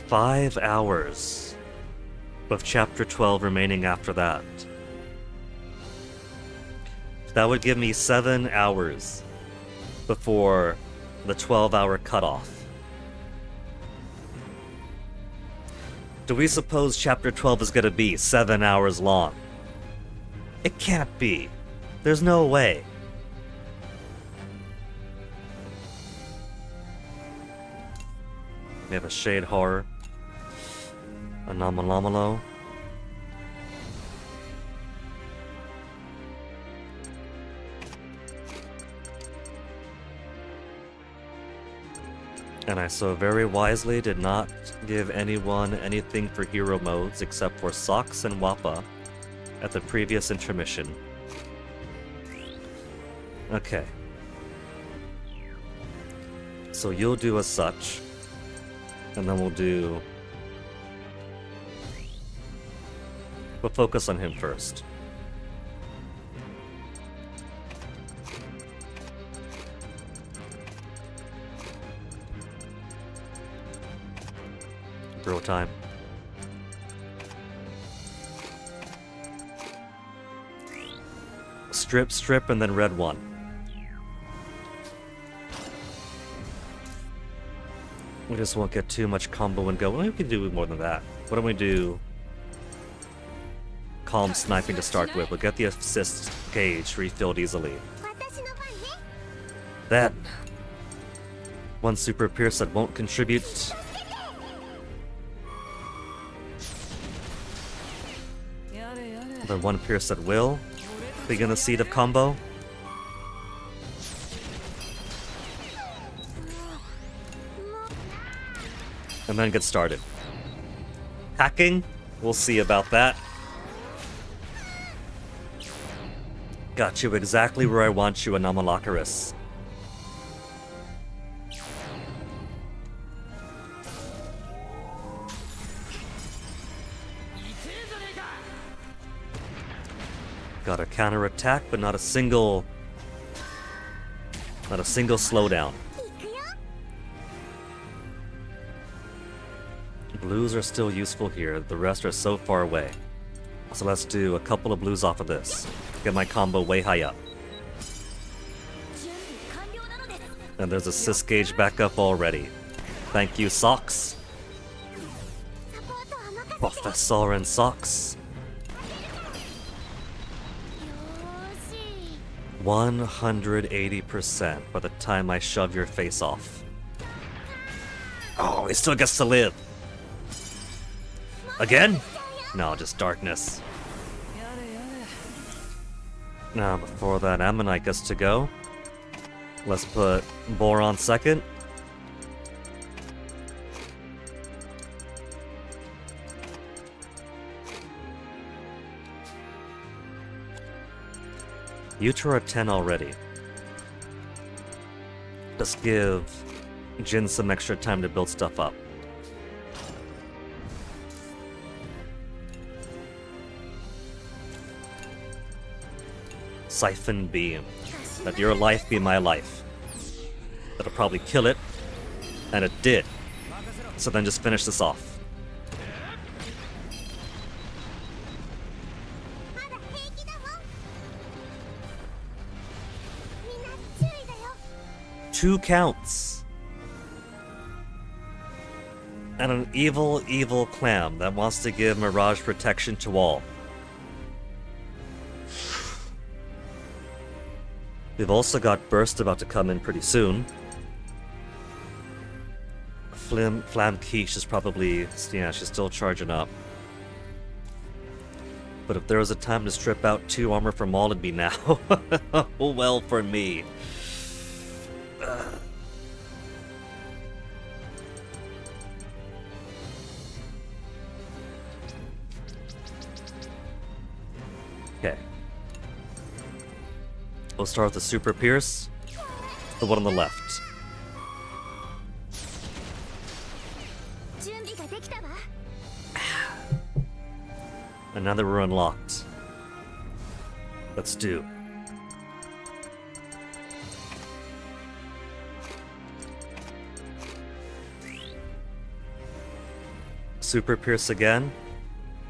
5 hours, with Chapter 12 remaining after that. That would give me 7 hours before the 12-hour cutoff. Do we suppose Chapter 12 is going to be 7 hours long? It can't be. There's no way. We have a Shade Horror. A Nomalomalo. And I so very wisely did not give anyone anything for hero modes except for Socks and Wappa at the previous intermission. Okay. So you'll do as such. And then we'll do... We'll focus on him first. Bro time. Strip, strip, and then red one. We just won't get too much combo and go. Well, we can do more than that. Why don't we do calm sniping to start with? We'll get the assist gauge refilled easily. Then, one super pierce that won't contribute. Then one pierce that will begin the seed of combo. And then get started. Hacking? We'll see about that. Got you exactly where I want you, Anomalocaris. Got a counterattack, but not a single slowdown. Blues are still useful here, the rest are so far away. So let's do a couple of blues off of this. Get my combo way high up. And there's a assist gauge back up already. Thank you, Socks. Professor and Socks. 180% by the time I shove your face off. Oh, he still gets to live. Again? No, just darkness. Now, before that Ammonite gets to go, let's put Boron second. You two are 10 already. Just give Jin some extra time to build stuff up. Siphon Beam. Let your life be my life. That'll probably kill it. And it did. So then just finish this off. Two counts. And an evil, evil clam that wants to give Mirage protection to all. We've also got Burst about to come in pretty soon. Flam Quiche is probably... yeah, she's still charging up. But if there was a time to strip out 2 armor from all, it'd be now. Well for me. Okay. We'll start with the Super Pierce, the one on the left. And now that we're unlocked, let's do. Super Pierce again,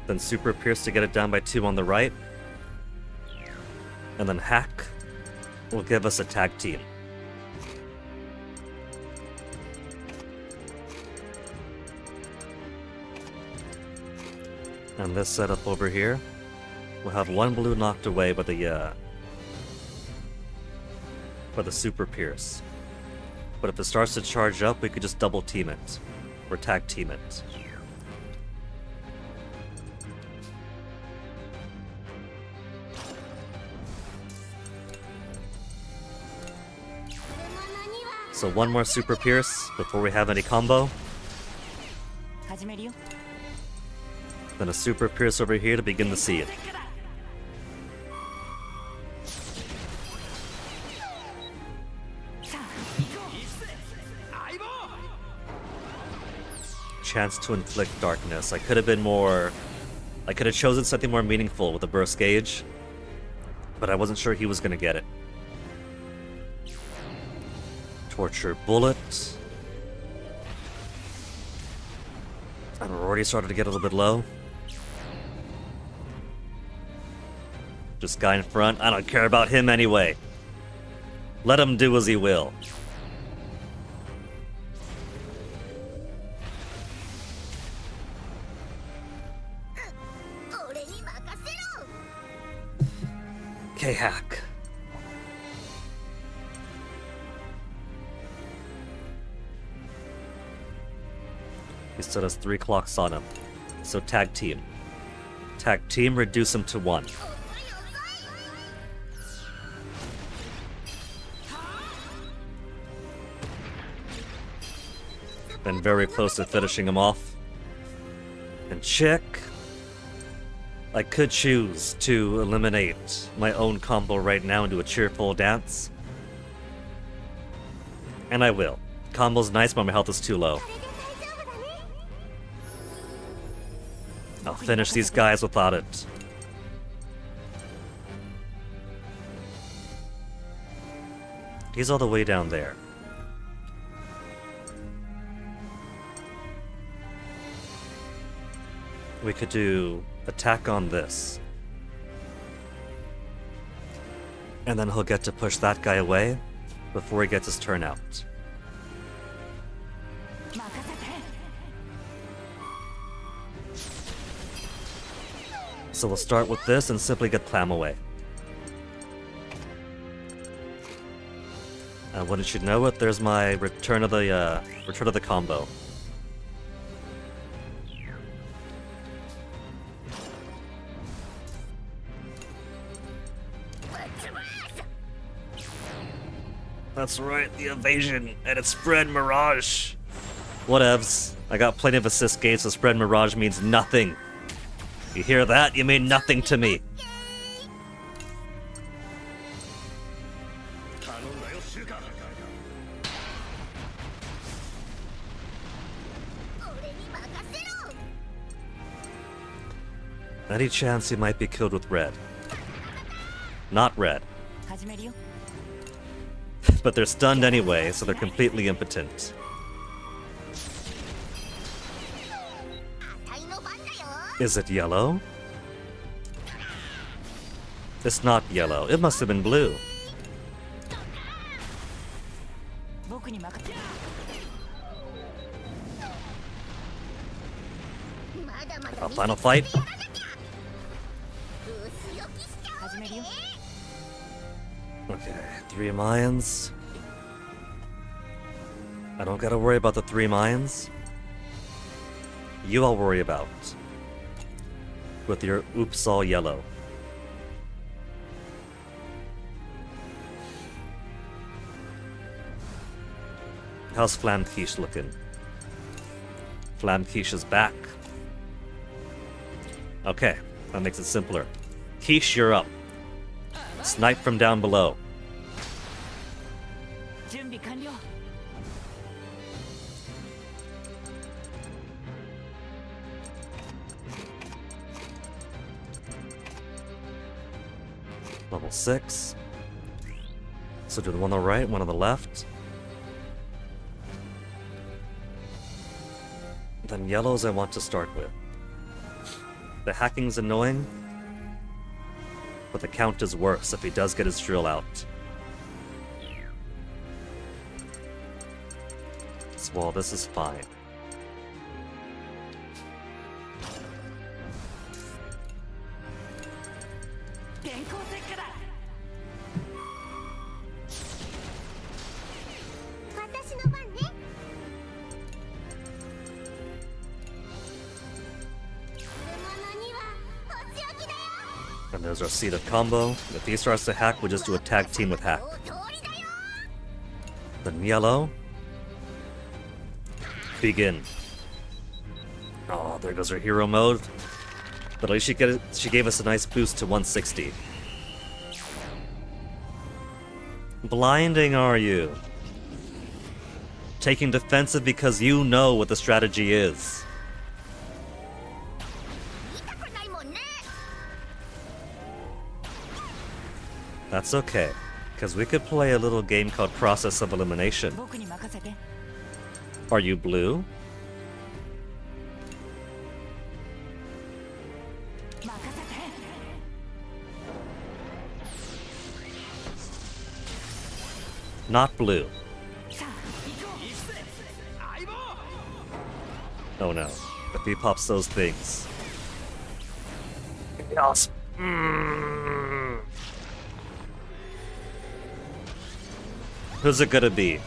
then Super Pierce to get it down by 2 on the right, and then Hack will give us a tag team. And this setup over here, we'll have 1 blue knocked away by the Super Pierce. But if it starts to charge up, we could just double team it, or tag team it. So 1 more Super Pierce before we have any combo. Then a Super Pierce over here to begin the seed. chance to inflict darkness. I could have been more... I could have chosen something more meaningful with the burst gauge, but I wasn't sure he was going to get it. Torture bullet. And we're already starting to get a little bit low. Just guy in front. I don't care about him anyway. Let him do as he will. K-Hack. He still has 3 clocks on him. So tag team. Tag team, reduce him to 1. Been very close to finishing him off. And check. I could choose to eliminate my own combo right now and do a cheerful dance. And I will. Combo's nice, but my health is too low. I'll finish these guys without it. He's all the way down there. We could do attack on this. And then he'll get to push that guy away before he gets his turn out. So we'll start with this and simply get Clam away. And wouldn't you know it, there's my return of the combo. That's right, the evasion, and it's spread mirage. Whatevs. I got plenty of assist gates, so spread mirage means nothing. You hear that? You mean nothing to me. Any chance he might be killed with red? Not red. But they're stunned anyway, so they're completely impotent. Is it yellow? It's not yellow. It must have been blue. Our final fight. Okay, 3 Mayans. I don't gotta worry about the 3 Mayans. You I'll worry about. With your oops all yellow. How's Flamquiche looking? Flamquiche is back. Okay, that makes it simpler. Quiche, you're up. Snipe from down below. Level 6. So do the one on the right, one on the left. Then yellows I want to start with. The hacking's annoying, but the count is worse if he does get his drill out. So, well, this is fine. And there's our seed of combo. If he starts to hack, we'll just do a tag team with hack. Then yellow. Begin. Oh, there goes our hero mode. But at least she gave us a nice boost to 160. Blinding, are you? Taking defensive because you know what the strategy is. That's okay, because we could play a little game called Process of Elimination. 僕に任せて Are you blue? 任せて Not blue. さあ行こう Oh no. If he pops those things. Yes. Who's it gonna be?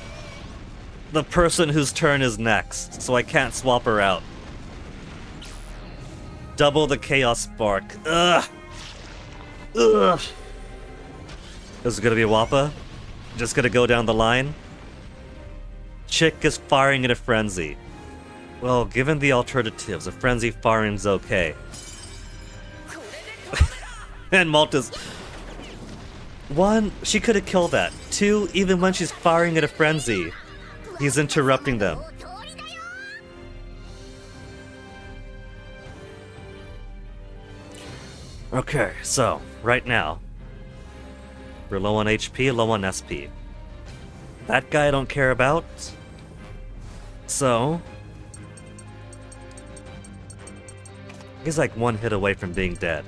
The person whose turn is next, so I can't swap her out. Double the Chaos Spark. Ugh! Ugh! Is it gonna be Wappa? Just gonna go down the line? Chick is firing in a frenzy. Well, given the alternatives, a frenzy firing's okay. And Malta's... 1, she could have killed that. 2, even when she's firing at a frenzy, he's interrupting them. Okay, so, right now, we're low on HP, low on SP. That guy I don't care about. So... he's like 1 hit away from being dead.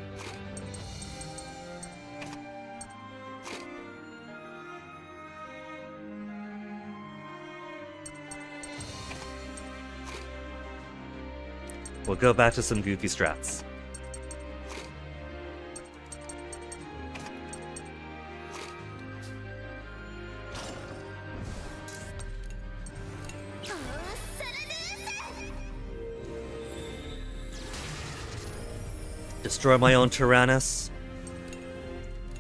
We'll go back to some goofy strats. Destroy my own Tyrannus.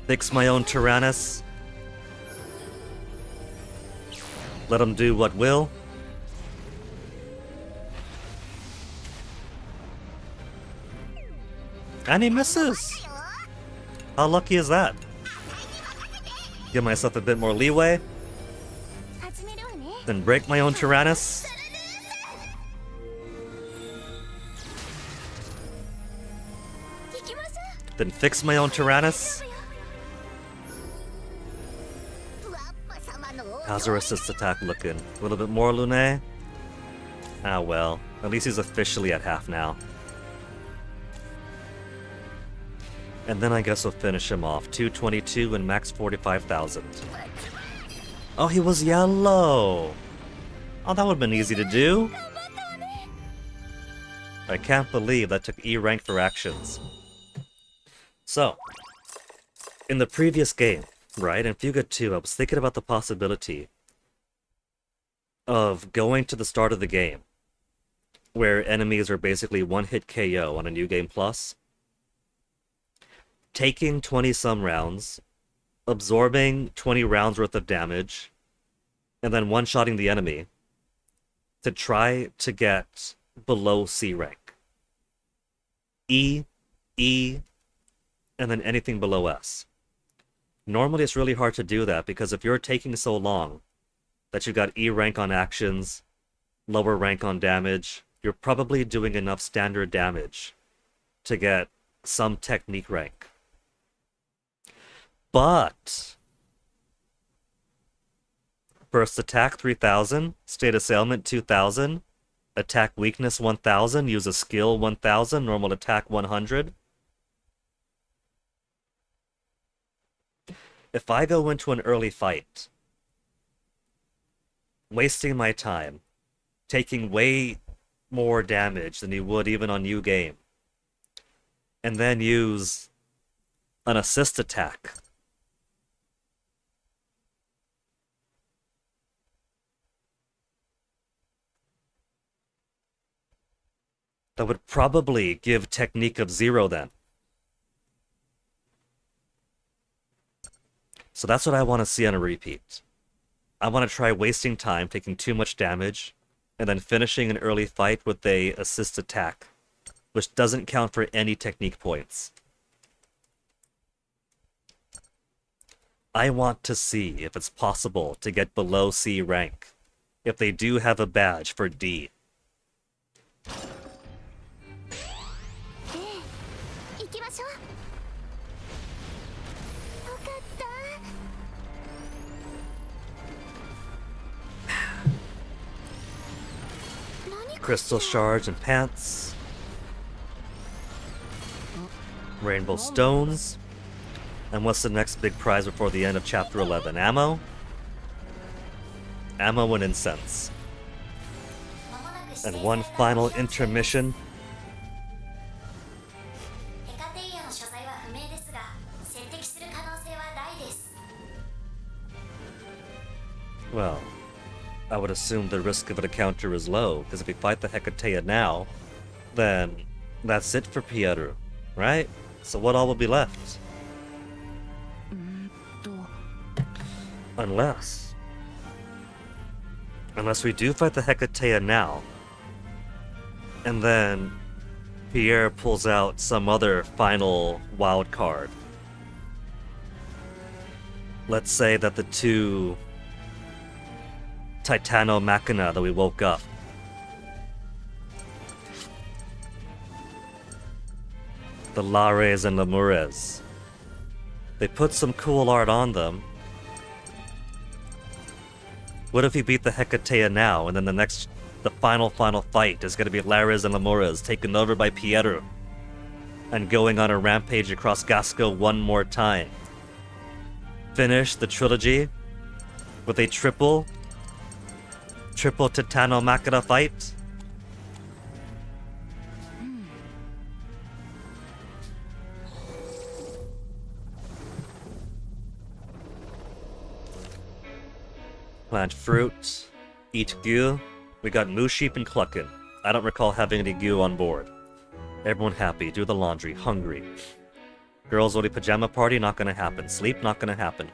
Fix my own Tyrannus. Let him do what will. And he misses! How lucky is that? Give myself a bit more leeway. Then break my own Tyrannus. Then fix my own Tyrannus. How's her assist attack looking? A little bit more, Lune? Ah well, at least he's officially at half now. And then I guess we'll finish him off. 222 and max 45,000. Oh, he was yellow! Oh, that would've been easy to do. I can't believe that took E rank for actions. So, in the previous game, right, in Fuga 2, I was thinking about the possibility of going to the start of the game, where enemies are basically one-hit KO on a New Game Plus, taking 20-some rounds, absorbing 20 rounds worth of damage, and then one-shotting the enemy to try to get below C rank. E, and then anything below S. Normally it's really hard to do that, because if you're taking so long that you got E rank on actions, lower rank on damage, you're probably doing enough standard damage to get some technique rank. But burst attack 3000, state assailment 2000, attack weakness 1000, use a skill 1000, normal attack 100. If I go into an early fight, wasting my time, taking way more damage than you would even on New Game, and then use an assist attack, that would probably give technique of 0 then. So that's what I want to see on a repeat. I want to try wasting time, taking too much damage, and then finishing an early fight with a assist attack, which doesn't count for any technique points. I want to see if it's possible to get below C rank, if they do have a badge for D. しょ。よかった。 Crystal shards and pants. Rainbow stones. And what's the next big prize before the end of chapter 11? Ammo? Ammo and incense. And one final intermission. Well, I would assume the risk of an encounter is low, because if we fight the Hecatea now, then that's it for Pieru, right? So what all will be left? Unless we do fight the Hecatea now, and then Pierre pulls out some other final wild card. Let's say that the two Titano Machina that we woke up, the Lares and Lemures, they put some cool art on them. What if we beat the Hecatea now, and then the final fight is going to be Lares and Lemures taken over by Pieru, and going on a rampage across Gasco one more time. Finish the trilogy with a triple Titano Machina fight? Plant fruit, eat goo. We got moo sheep and cluckin'. I don't recall having any goo on board. Everyone happy, do the laundry, hungry. Girls only pajama party, not gonna happen. Sleep, not gonna happen.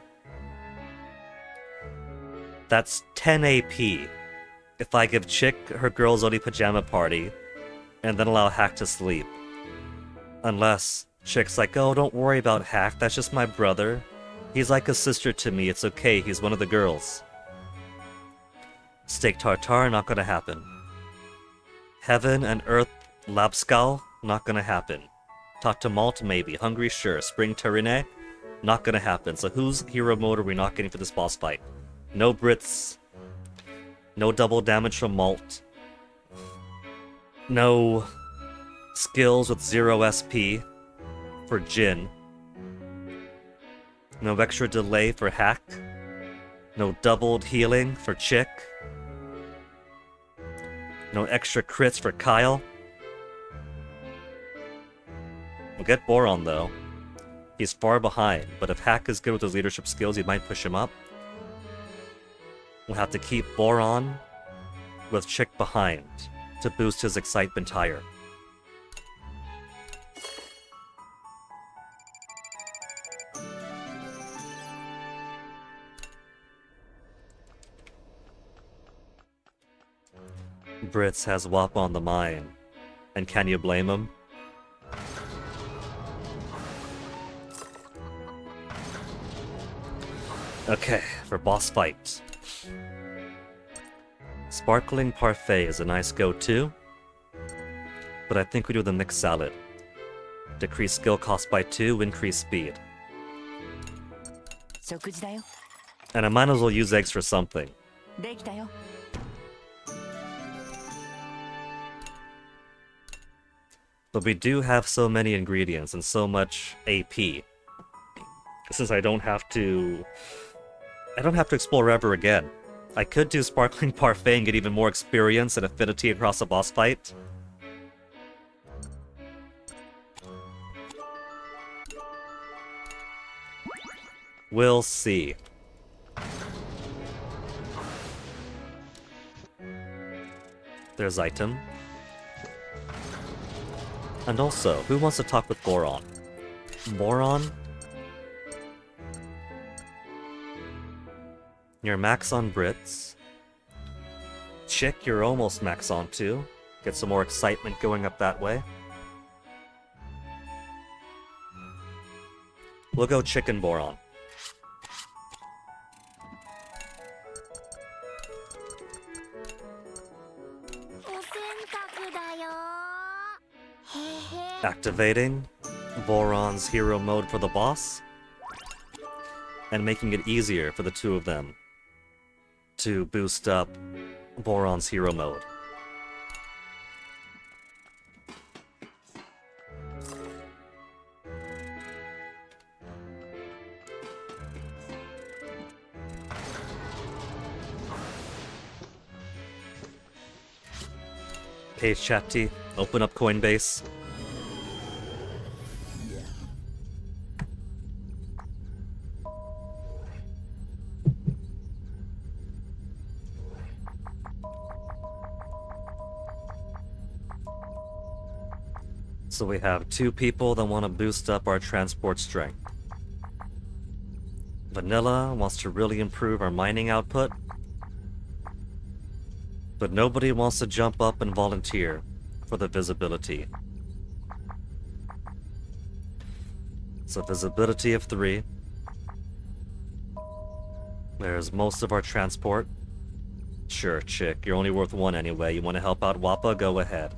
That's 10 AP. If I give Chick her girls only pajama party, and then allow Hack to sleep. Unless Chick's like, oh, don't worry about Hack, that's just my brother. He's like a sister to me, it's okay, he's one of the girls. Steak tartare, not gonna happen. Heaven and Earth Labskal, not gonna happen. Talk to Malt, maybe. Hungry, sure. Spring Tarine, not gonna happen. So whose hero mode are we not getting for this boss fight? No Brits. No double damage from Malt. No skills with 0 SP for Jin. No extra delay for Hack. No doubled healing for Chick. No extra crits for Kyle. We'll get Boron though. He's far behind, but if Hack is good with his leadership skills, he might push him up. We'll have to keep Boron with Chick behind to boost his excitement higher. Brits has WAP on the mind, and can you blame him? Okay, for boss fight. Sparkling Parfait is a nice go-to, but I think we do the mixed salad. Decrease skill cost by 2, increase speed. 食事だよ。 And I might as well use eggs for something. できたよ。 But we do have so many ingredients and so much AP. Since I don't have to explore ever again. I could do Sparkling Parfait and get even more experience and affinity across a boss fight. We'll see. There's item. And also, who wants to talk with Boron? Boron? You're max on Brits. Chick, you're almost max on too. Get some more excitement going up that way. We'll go Chick and Boron. Activating. Boron's hero mode for the boss, and making it easier for the two of them to boost up Boron's hero mode. Hey Chatty, open up Coinbase. So we have two people that want to boost up our transport strength. Vanilla wants to really improve our mining output, but nobody wants to jump up and volunteer for the visibility. So visibility of 3. There's most of our transport. Sure, chick, you're only worth 1 anyway. You want to help out Wappa? Go ahead.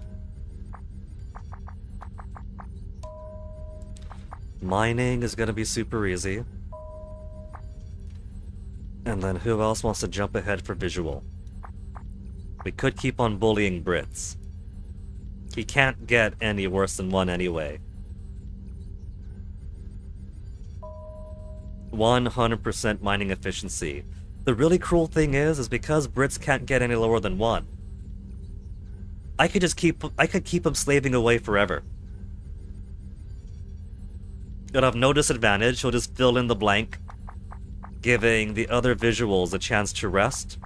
Mining is gonna be super easy. And then who else wants to jump ahead for visual? We could keep on bullying Brits. He can't get any worse than 1 anyway. 100% mining efficiency. The really cruel thing is because Brits can't get any lower than 1. I could keep him slaving away forever. He'll have no disadvantage, he'll just fill in the blank, giving the other visuals a chance to rest.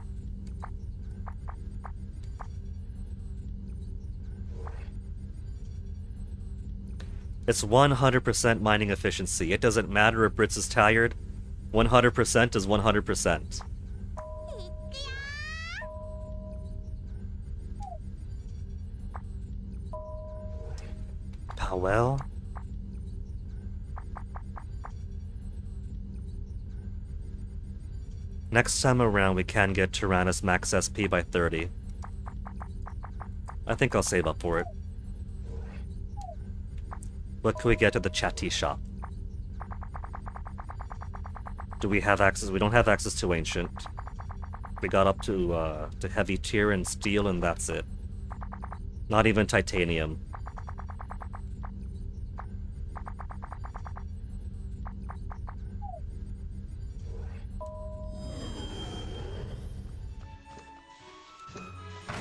It's 100% mining efficiency. It doesn't matter if Brits is tired. 100% is 100%. Powell? Next time around we can get Tyrannus max SP by 30. I think I'll save up for it. What can we get at the Chatty shop? Do we have access? We don't have access to Ancient. We got up to heavy tier and steel and that's it. Not even titanium.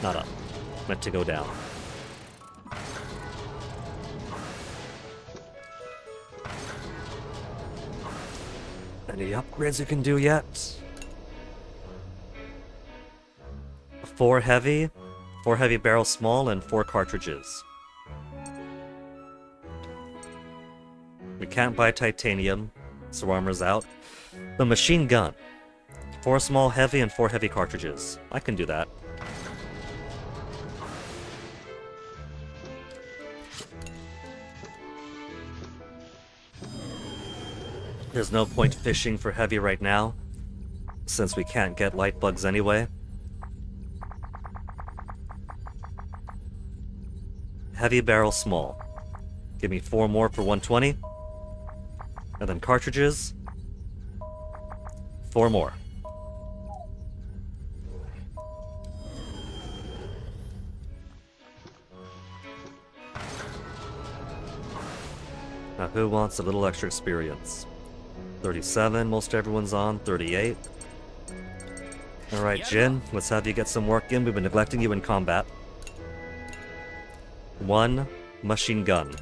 Not up. Meant to go down. Any upgrades you can do yet? 4 heavy, 4 heavy barrel small, and 4 cartridges. We can't buy titanium, so armor's out. The machine gun. 4 small heavy and 4 heavy cartridges. I can do that. There's no point fishing for heavy right now, since we can't get light bugs anyway. Heavy barrel small. Give me 4 more for 120. And then cartridges. 4 more. Now who wants a little extra experience? 37, most everyone's on. 38. Alright, Jin, let's have you get some work in. We've been neglecting you in combat. 1 machine gun.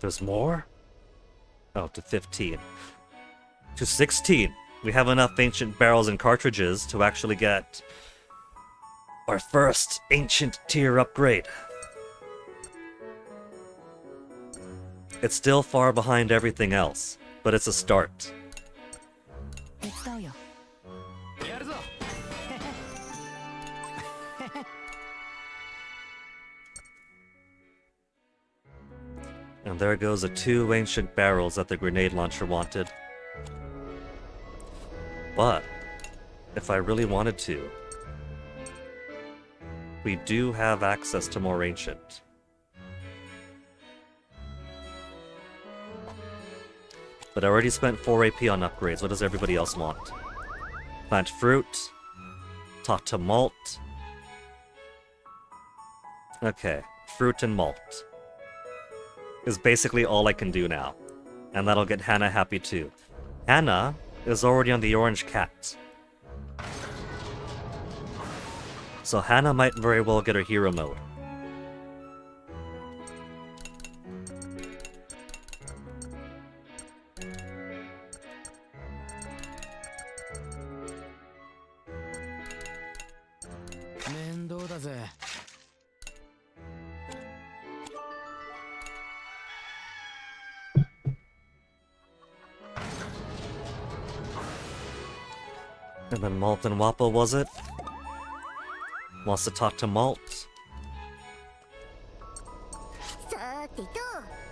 There's more? Oh, to 15. To 16. We have enough ancient barrels and cartridges to actually get our first ancient tier upgrade. It's still far behind everything else, but it's a start. And there goes the 2 ancient barrels that the grenade launcher wanted. But if I really wanted to. We do have access to more ancient. But I already spent 4 AP on upgrades. What does everybody else want? Plant fruit. Talk to malt. Okay, fruit and malt is basically all I can do now. And that'll get Hannah happy too. Hannah is already on the orange cat. So Hannah might very well get her hero mode. And then Malt and Wappa, was it? Wants to talk to Malt?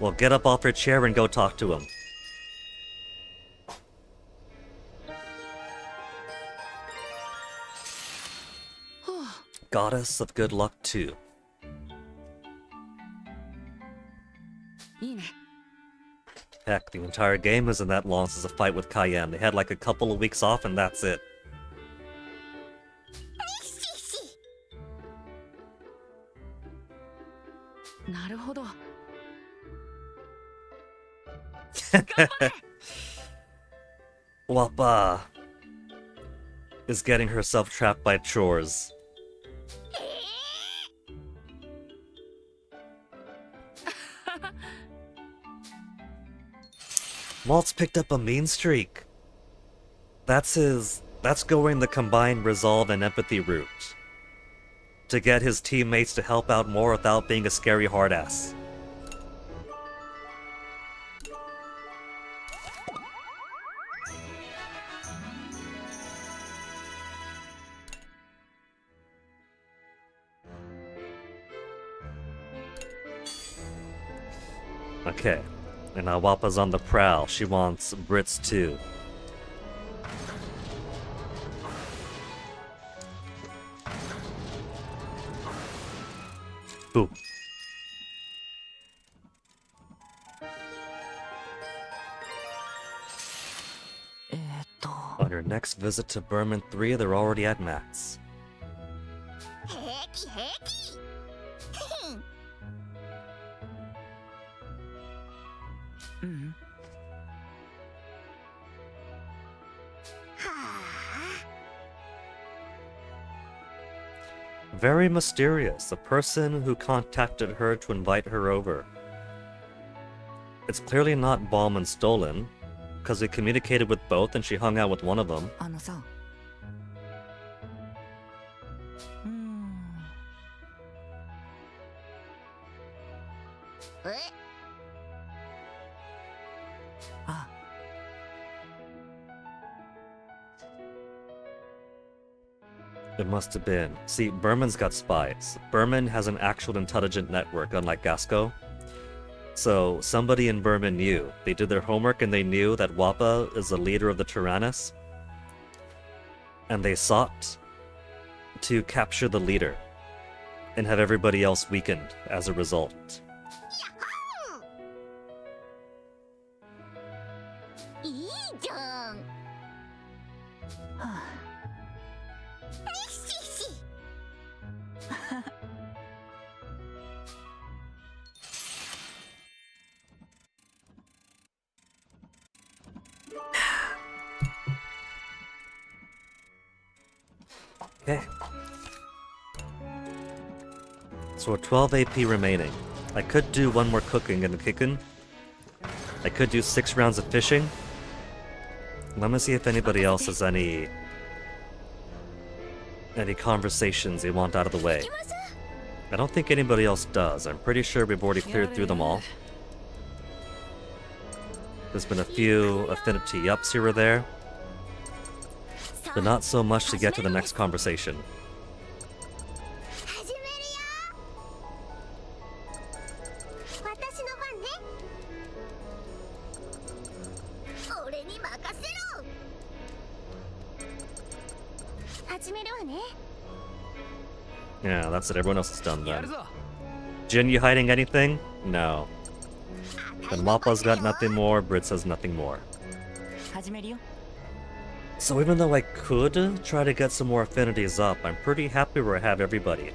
Well, get up off your chair and go talk to him. Goddess of good luck too. Heck, the entire game isn't that long since a fight with Cayenne. They had like a couple of weeks off and that's it. Wappa is getting herself trapped by chores. Malt's picked up a mean streak. That's going the combined resolve and empathy route. To get his teammates to help out more without being a scary hardass. Okay, and now Wappa's on the prowl. She wants Brits too. Ooh. On your next visit to Berman 3, they're already at max. Very mysterious, the person who contacted her to invite her over. It's clearly not Balm and Stolen, because we communicated with both and she hung out with one of them. It must have been. See, Berman's got spies. Berman has an actual intelligent network, unlike Gasco. So, somebody in Berman knew. They did their homework and they knew that Wappa is the leader of the Tyrannus. And they sought to capture the leader and have everybody else weakened as a result. Okay. So we're 12 AP remaining. I could do one more cooking and kicking. I could do 6 rounds of fishing. Let me see if anybody else has any conversations they want out of the way. I don't think anybody else does. I'm pretty sure we've already cleared through them all. There's been a few affinity ups here or there, but not so much to get to the next conversation. 始めるわね。 Yeah, that's it. Everyone else is done やる then. ぞ Jin, you hiding anything? No. Then Mappa's got nothing more, Britz has nothing more. 始めるよ So even though I could try to get some more affinities up, I'm pretty happy where I have everybody.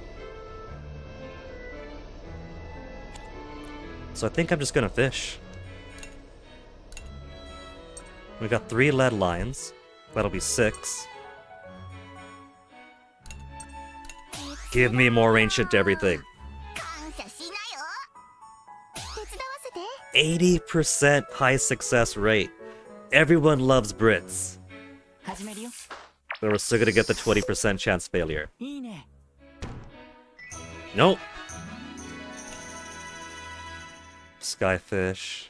So I think I'm just gonna fish. We got 3 lead lines. That'll be 6. Give me more ancient everything. 感謝しなよ。手伝わせて。 80% high success rate. Everyone loves Brits. 始めるよ But we're still gonna get the 20% chance failure. いいね Nope. Skyfish.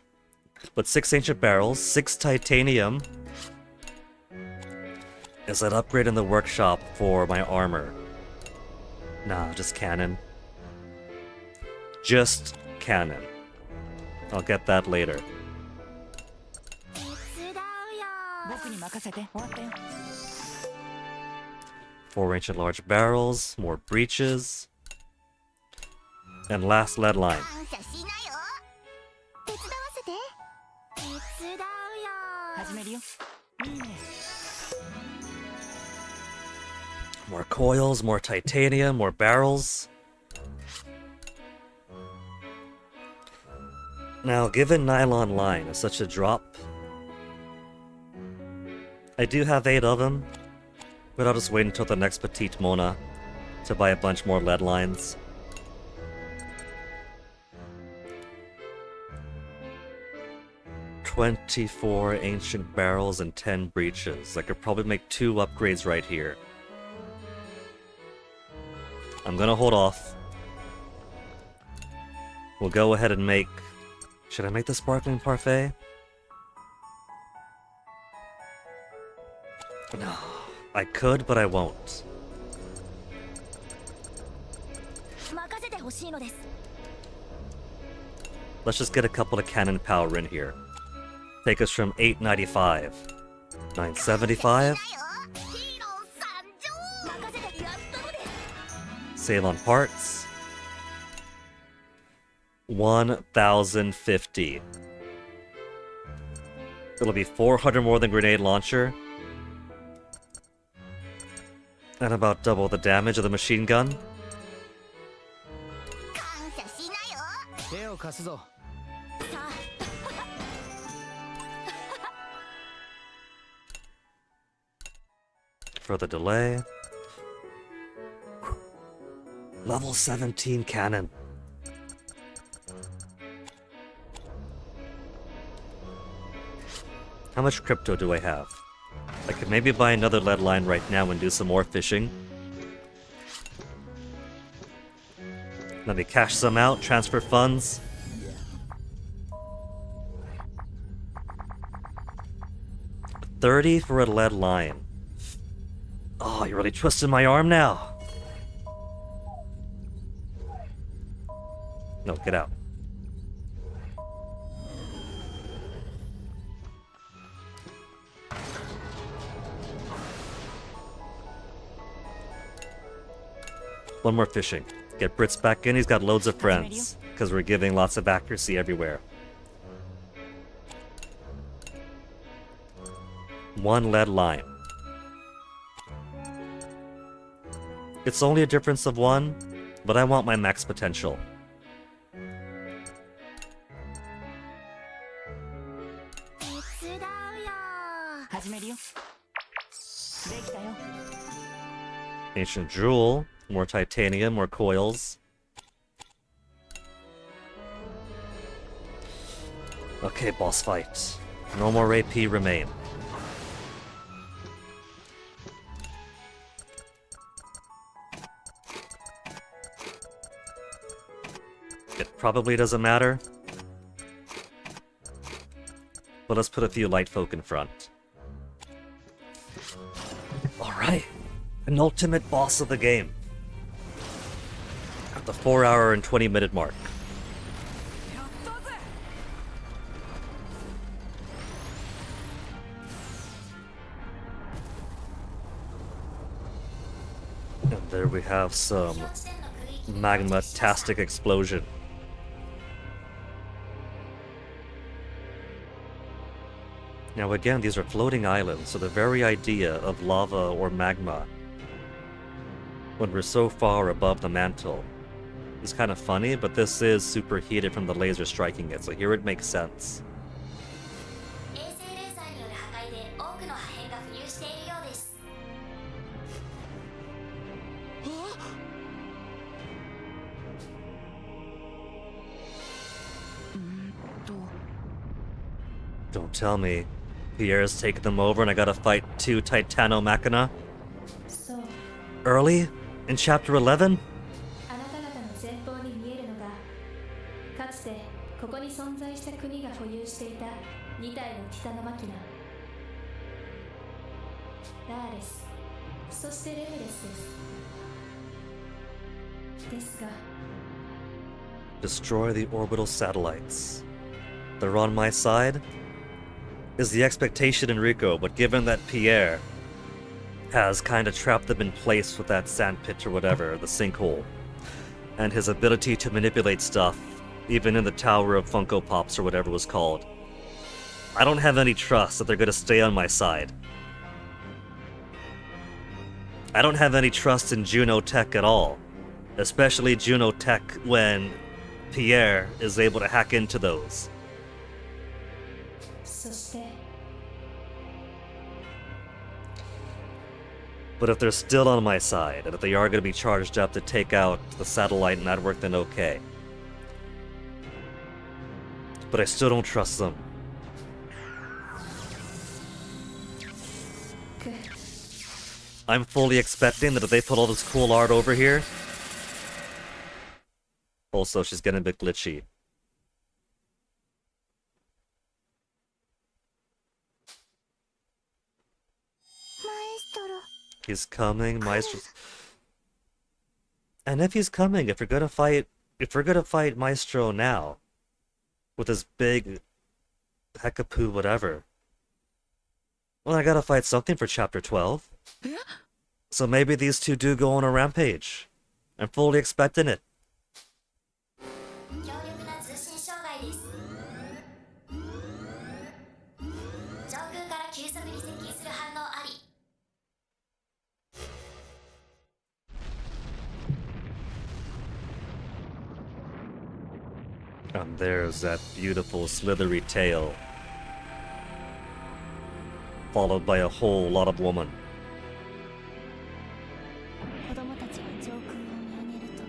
But 6 ancient barrels, 6 titanium. Is that upgrade in the workshop for my armor? Nah, just cannon. Just cannon. I'll get that later. 手伝うよ。僕に任せて終わったよ 4 ancient large barrels, more breaches. And last lead line. 感謝しなよ。手伝わせて。手伝うよ。始めるよいいね More coils, more titanium, more barrels. Now, given nylon line is such a drop, I do have 8 of them, but I'll just wait until the next Petite Mona to buy a bunch more lead lines. $24 ancient barrels and 10 breaches. I could probably make 2 upgrades right here. I'm gonna hold off. We'll go ahead and make... Should I make the sparkling parfait? No. I could, but I won't. 任せてほしいのです。 Let's just get a couple of cannon power in here. Take us from 895. 975? ヒーロー参上。任せてやったのです。 Save on parts. 1050. It'll be 400 more than grenade launcher. And about double the damage of the machine gun. 感謝しなよ。手を貸すぞさあ。 For the delay. Level 17 cannon. How much crypto do I have? I could maybe buy another lead line right now and do some more fishing. Let me cash some out, transfer funds. $30 for a lead line. Oh, you're really twisting my arm now. No, get out. One more fishing. Get Brits back in, he's got loads of friends. Because we're giving lots of accuracy everywhere. 1 lead line. It's only a difference of 1, but I want my max potential. 手伝うよ。始めるよできたよ Ancient jewel, more titanium, more coils. Okay, boss fight. No more AP remain. It probably doesn't matter. But let's put a few light folk in front. Alright. Penultimate boss of the game. At the 4-hour and 20-minute mark. There we have some magma-tastic explosion. Now again, these are floating islands, so the very idea of lava or magma when we're so far above the mantle is kind of funny, but this is superheated from the laser striking it, so here it makes sense. 衛星レーザーによる破壊で多くの破片が浮遊しているようです。 Don't tell me Pierre's taken them over and I gotta fight 2 Titano Machina そう、 early in chapter 11? あなた方の前方に見えるのが、かつてここに存在した国が保有していた2体のティタノマキナ。ラーレス、そしてレベレスです。ですが、 Destroy the orbital satellites. They're on my side? Is the expectation Enrico, but given that Pierre has kind of trapped them in place with that sandpit or whatever, the sinkhole, and his ability to manipulate stuff, even in the Tower of Funko Pops or whatever it was called, I don't have any trust that they're gonna stay on my side. I don't have any trust in Juno tech at all, especially Juno tech when Pierre is able to hack into those. そして、 But if they're still on my side, and if they are going to be charged up to take out the satellite network, then okay. But I still don't trust them. く、 I'm fully expecting that if they put all this cool art over here... Also, she's getting a bit glitchy. He's coming, Maestro. And if he's coming, if we're gonna fight Maestro now, with his big Hekapoo whatever, well, I gotta fight something for chapter 12. So maybe these two do go on a rampage. I'm fully expecting it. 強力な通信障害です。上空から急速に接近する反応あり。 And there's that beautiful slithery tail, followed by a whole lot of woman. 子供たちは上空を見上げると、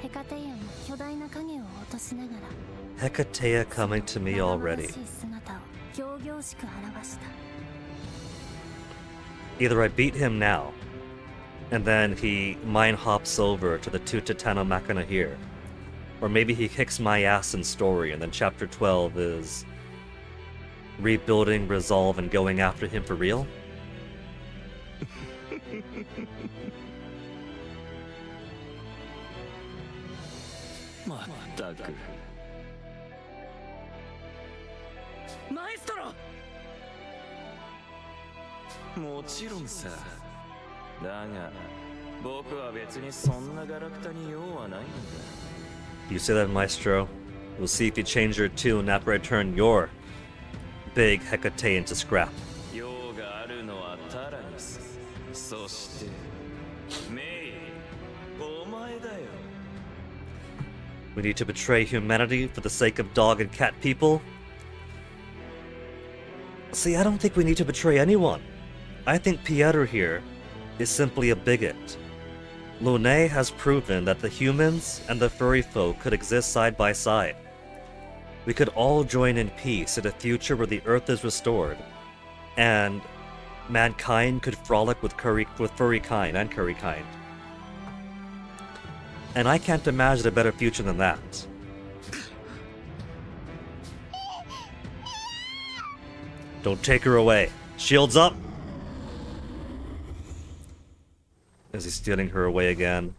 ヘカテイアの巨大な影を落としながら、 Hekatea coming to me 生々 already. しい姿を仰々しく表した。 Either I beat him now, and then he mine hops over to the 2 Titano Machina here. Or maybe he kicks my ass in story, and then chapter 12 is rebuilding, resolve, and going after him for real? まったく。マエストロ。もちろんさ。だが、僕は別にそんなガラクタに用はないんだ。 You say that, Maestro. We'll see if you change your tune after I turn your big Hecate into scrap. 用があるのはタラニス。そして、メイ、お前だよ。 We need to betray humanity for the sake of dog and cat people? See, I don't think we need to betray anyone. I think Pietro here is simply a bigot. Lune has proven that the humans and the furry folk could exist side by side. We could all join in peace in a future where the Earth is restored, and mankind could frolic with furry kind and curry kind. And I can't imagine a better future than that. Don't take her away. Shields up! Is he stealing her away again?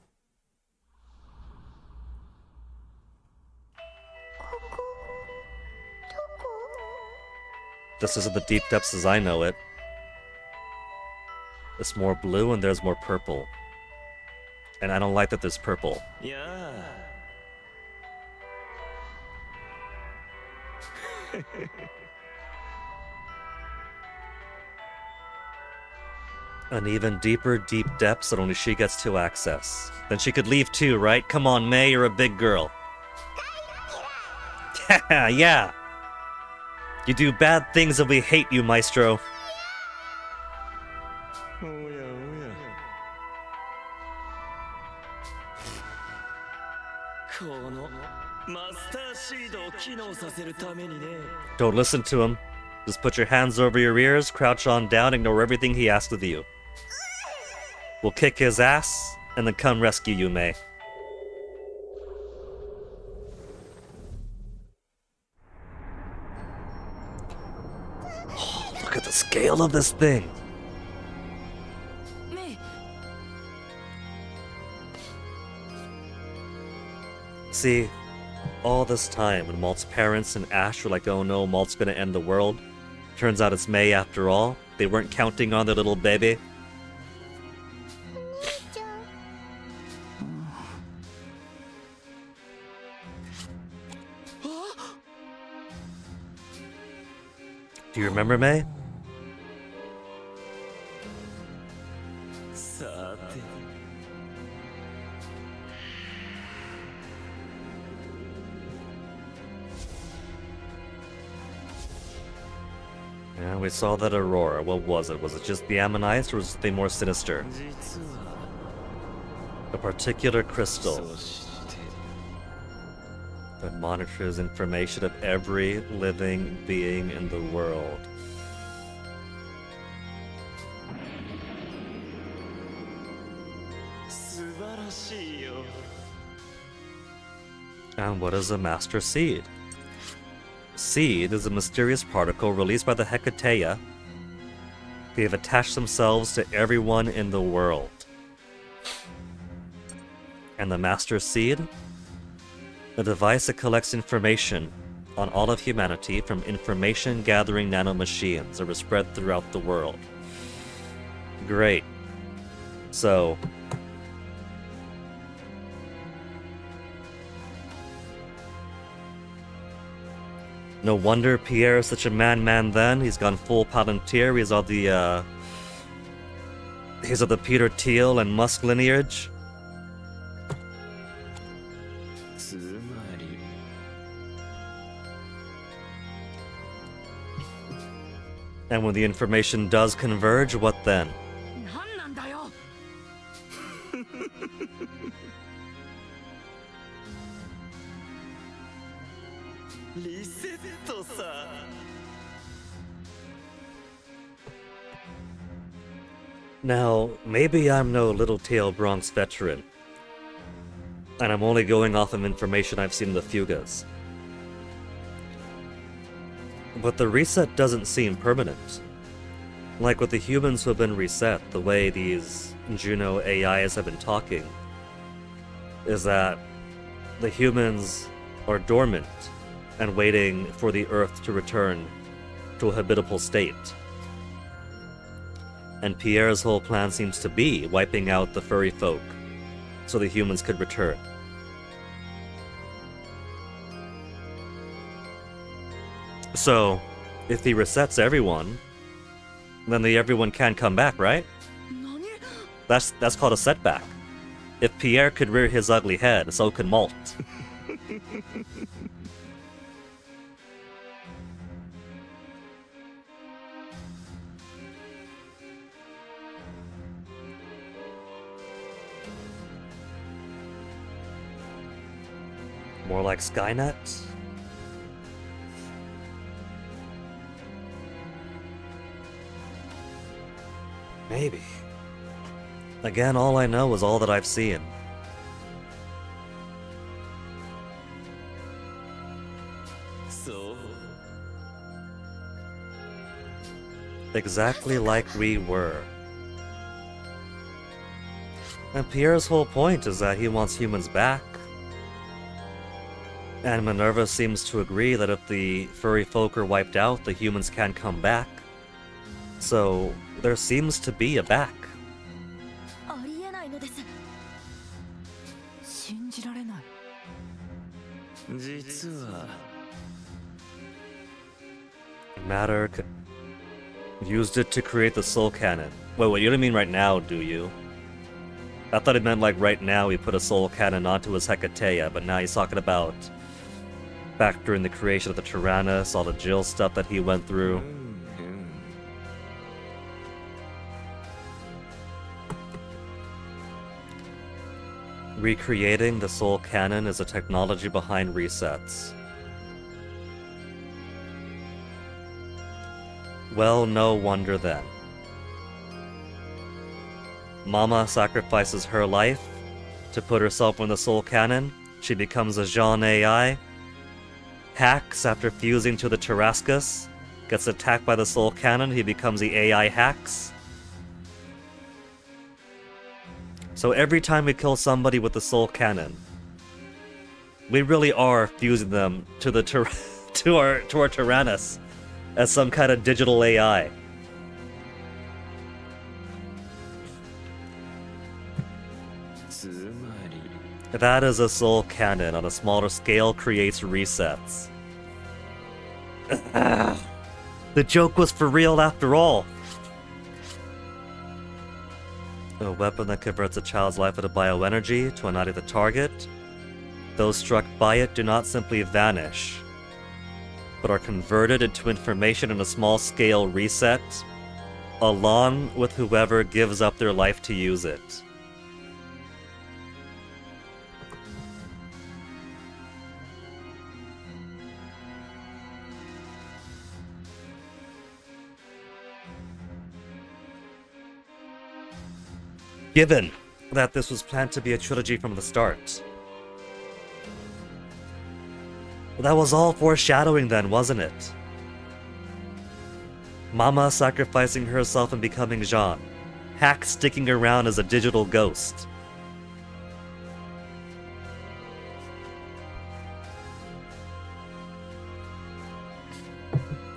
This isn't the deep depths as I know it. It's more blue and there's more purple. And I don't like that there's purple. いやあ An even deeper, deep depths that only she gets to access. Then she could leave too, right? Come on, May, you're a big girl. Yeah. You do bad things and we hate you, Maestro. おやおやこのマスターシードを機能させるためにね Don't listen to him. Just put your hands over your ears, crouch on down, ignore everything he asks of you. We'll kick his ass, and then come rescue you, May. Oh, look at the scale of this thing. メイ See, all this time when Malt's parents and Ash were like, oh no, Malt's gonna end the world. Turns out it's May after all. They weren't counting on their little baby. ちゃん Do you remember May? さて Yeah, we saw that aurora. What was it? Was it just the Ammonites or was it something more sinister? 実は A particular そ crystal して that monitors information of every living being in the world. 素晴らしいよ And what is a Master Seed? Seed is a mysterious particle released by the Hecatea. They have attached themselves to everyone in the world. And the Master Seed? A device that collects information on all of humanity from information-gathering nanomachines that are spread throughout the world. Great. So... no wonder Pierre is such a man then. He's gone full Palantir. He's of the Peter Thiel and Musk lineage. つまり And when the information does converge, what then? 何なんだよ リセットさ Now, maybe I'm no Little Tail Bronx veteran, and I'm only going off of information I've seen in the Fugas. But the reset doesn't seem permanent. Like with the humans who have been reset, the way these Juno AIs have been talking, is that the humans are dormant and waiting for the Earth to return to a habitable state. And Pierre's whole plan seems to be wiping out the furry folk so the humans could return. So, if he resets everyone, then everyone can come back, right? 何 That's called a setback. If Pierre could rear his ugly head, so can Malt. More like Skynet? Maybe. Again, all I know is all that I've seen. So Exactly like we were. And Pierre's whole point is that he wants humans back. And Minerva seems to agree that if the furry folk are wiped out, the humans can come back. So, there seems to be a back. ありえないのです信じられない。実は Matter used it to create the soul cannon. Wait, you don't mean right now, do you? I thought it meant like right now he put a soul cannon onto his Hecateia, but now he's talking about back during the creation of the Tyrannus, all the Jill stuff that he went through. Recreating the soul cannon is a technology behind resets. Well, no wonder then. Mama sacrifices her life to put herself in the soul cannon. She becomes a Jean AI. Hacks after fusing to the Tarascus. Gets attacked by the soul cannon. He becomes the AI Hacks. So every time we kill somebody with the soul cannon, we really are fusing them to the to our Tyrannus as some kind of digital AI. That is a soul cannon on a smaller scale creates resets. The joke was for real after all. A weapon that converts a child's life into bioenergy to annihilate the target. Those struck by it do not simply vanish, but are converted into information in a small-scale reset, along with whoever gives up their life to use it. Given that this was planned to be a trilogy from the start. That was all foreshadowing then, wasn't it? Mama sacrificing herself and becoming Jean. Hack sticking around as a digital ghost.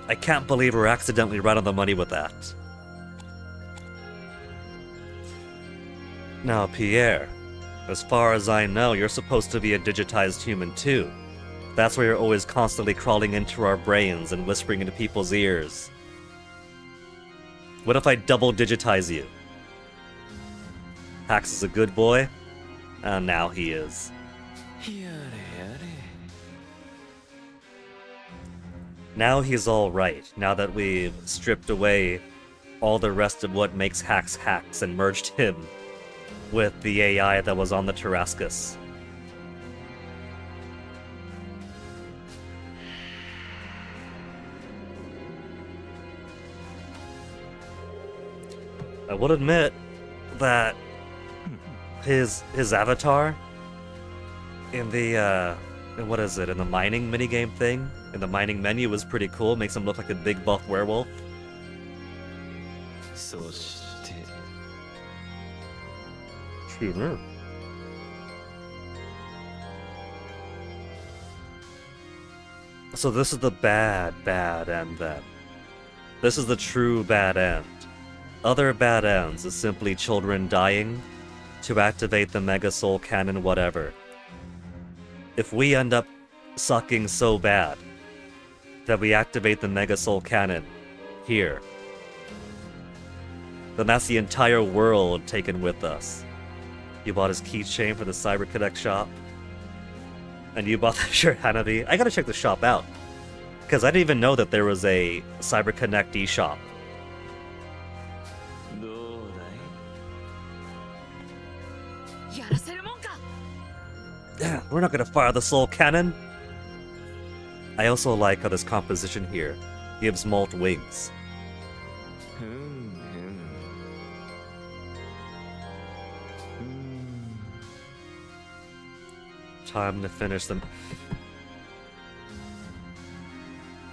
I can't believe we're accidentally right on the money with that. Now, Pierre, as far as I know, you're supposed to be a digitized human too. That's why you're always constantly crawling into our brains and whispering into people's ears. What if I double digitize you? Hax is a good boy, and now he is. Now he's alright, now that we've stripped away all the rest of what makes Hax Hax and merged him with the AI that was on the Tarascus. I will admit that his avatar in the what is it, in the mining minigame thing, in the mining menu was pretty cool. Makes him look like a big buff werewolf. Sure. So this is the bad end then. This is the true bad end. Other bad ends is simply children dying to activate the Mega Soul Cannon whatever. If we end up sucking so bad that we activate the Mega Soul Cannon here, then that's the entire world taken with us. You bought his keychain for the CyberConnect shop, and you bought the shirt, Hanabi. I gotta check the shop out, because I didn't even know that there was a CyberConnect eShop. Yeah, we're not gonna fire the Soul Cannon. I also like how this composition here gives Molt wings. Time to finish them.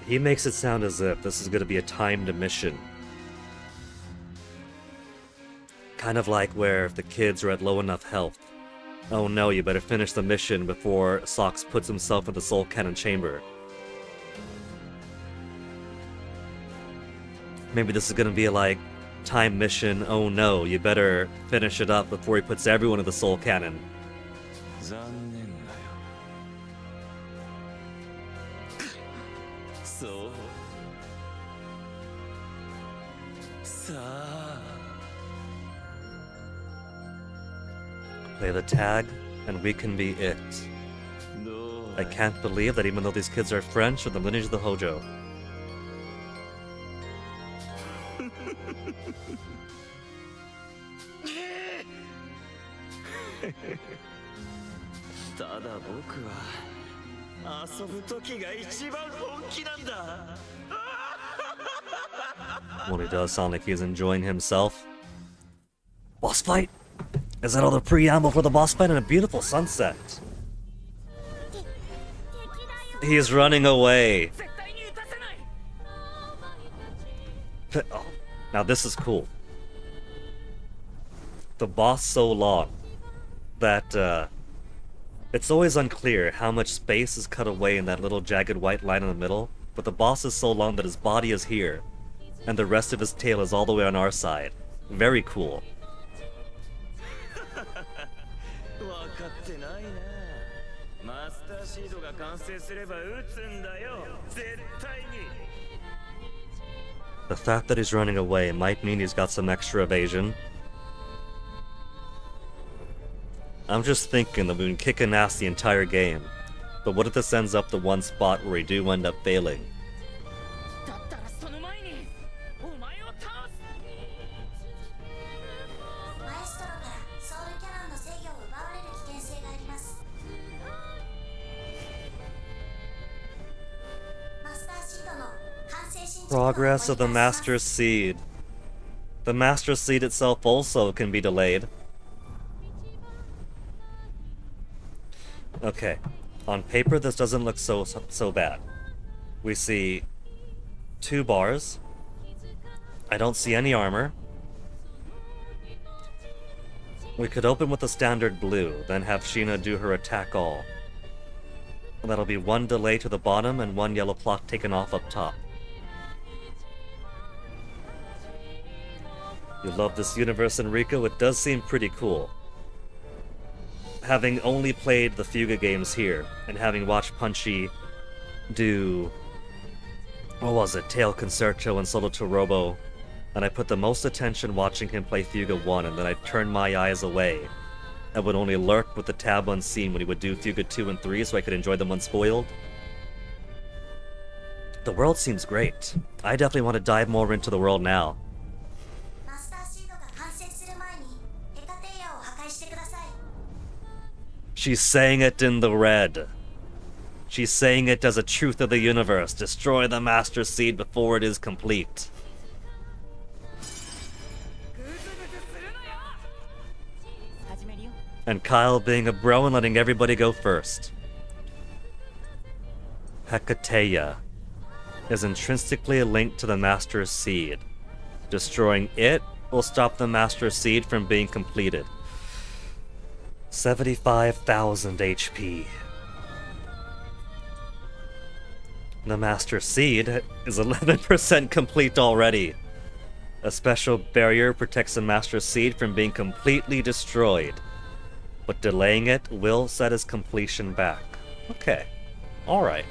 He makes it sound as if this is gonna be a timed mission. Kind of like where if the kids are at low enough health, oh no, you better finish the mission before Socks puts himself in the Soul Cannon chamber. Maybe this is gonna be like, time mission, oh no, you better finish it up before he puts everyone in the Soul Cannon. 残念だよ。そう。さあ。 Play the tag, and we can be it. I can't believe that even though these kids are French, or the lineage of the Hojo. ただ僕は遊ぶ時が一番本気なんだ。 Well, he does sound like he's enjoying himself. Boss fight? Is that all the preamble for the boss fight and a beautiful sunset? He's running away. Oh, now this is cool. The boss so long that it's always unclear how much space is cut away in that little jagged white line in the middle, but the boss is so long that his body is here, and the rest of his tail is all the way on our side. Very cool. 分かってないな。マスターシードが完成すれば撃つんだよ。絶対に。 The fact that he's running away might mean he's got some extra evasion. I'm just thinking that we've been kicking ass the entire game. But what if this ends up the one spot where we do end up failing? だったらその前にお前を倒す。マエストロからソウルキャノンの制御を奪われる危険性があります。マスターシードの完成進捗を Progress of the お願いします。 Master Seed. The Master Seed itself also can be delayed. Okay, on paper this doesn't look so bad. We see 2 bars. I don't see any armor. We could open with a standard blue, then have Sheena do her attack all. And that'll be 1 delay to the bottom and 1 yellow clock taken off up top. You love this universe, Enrico? It does seem pretty cool. Having only played the Fuga games here, and having watched Punchy do... what was it? Tail Concerto and Solo to Robo, and I put the most attention watching him play Fuga 1, and then I turned my eyes away. I would only lurk with the tab unseen when he would do Fuga 2 and 3 so I could enjoy them unspoiled. The world seems great. I definitely want to dive more into the world now. マスターシードが完成する前にヘカテイヤを破壊してください。 She's saying it in the red. She's saying it as a truth of the universe. Destroy the Master Seed before it is complete. And Kyle being a bro and letting everybody go first. Hecateia is intrinsically linked to the Master Seed. Destroying it will stop the Master Seed from being completed. 75,000 HP. The Master Seed is 11% complete already. A special barrier protects the Master Seed from being completely destroyed, but delaying it will set its completion back. Okay. Alright.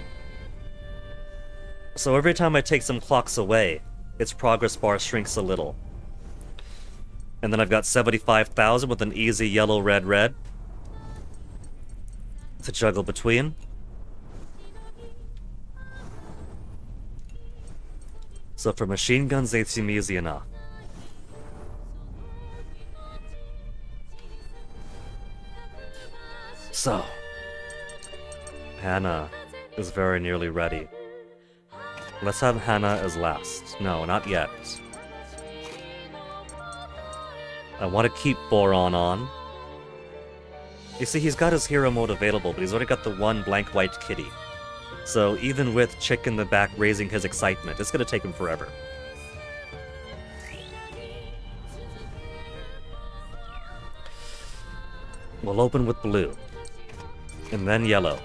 So every time I take some clocks away, its progress bar shrinks a little. And then I've got 75,000 with an easy yellow, red, red to juggle between. So for machine guns, they seem easy enough. So, Hannah is very nearly ready. Let's have Hannah as last. No, not yet. I want to keep Boron on. You see, he's got his hero mode available, but he's already got the one blank white kitty. So even with Chick in the back raising his excitement, it's gonna take him forever. We'll open with blue. And then yellow.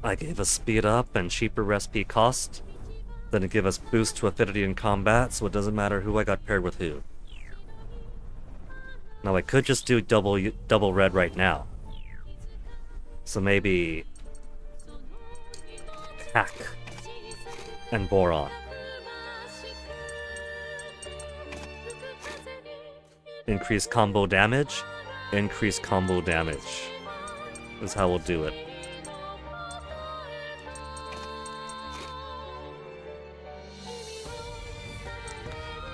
I gave a speed up and cheaper recipe cost. Then it give us boost to affinity in combat, so it doesn't matter who I got paired with who. Now I could just do double red right now. So maybe hack and boron. Increase combo damage. Increase combo damage. Is how we'll do it.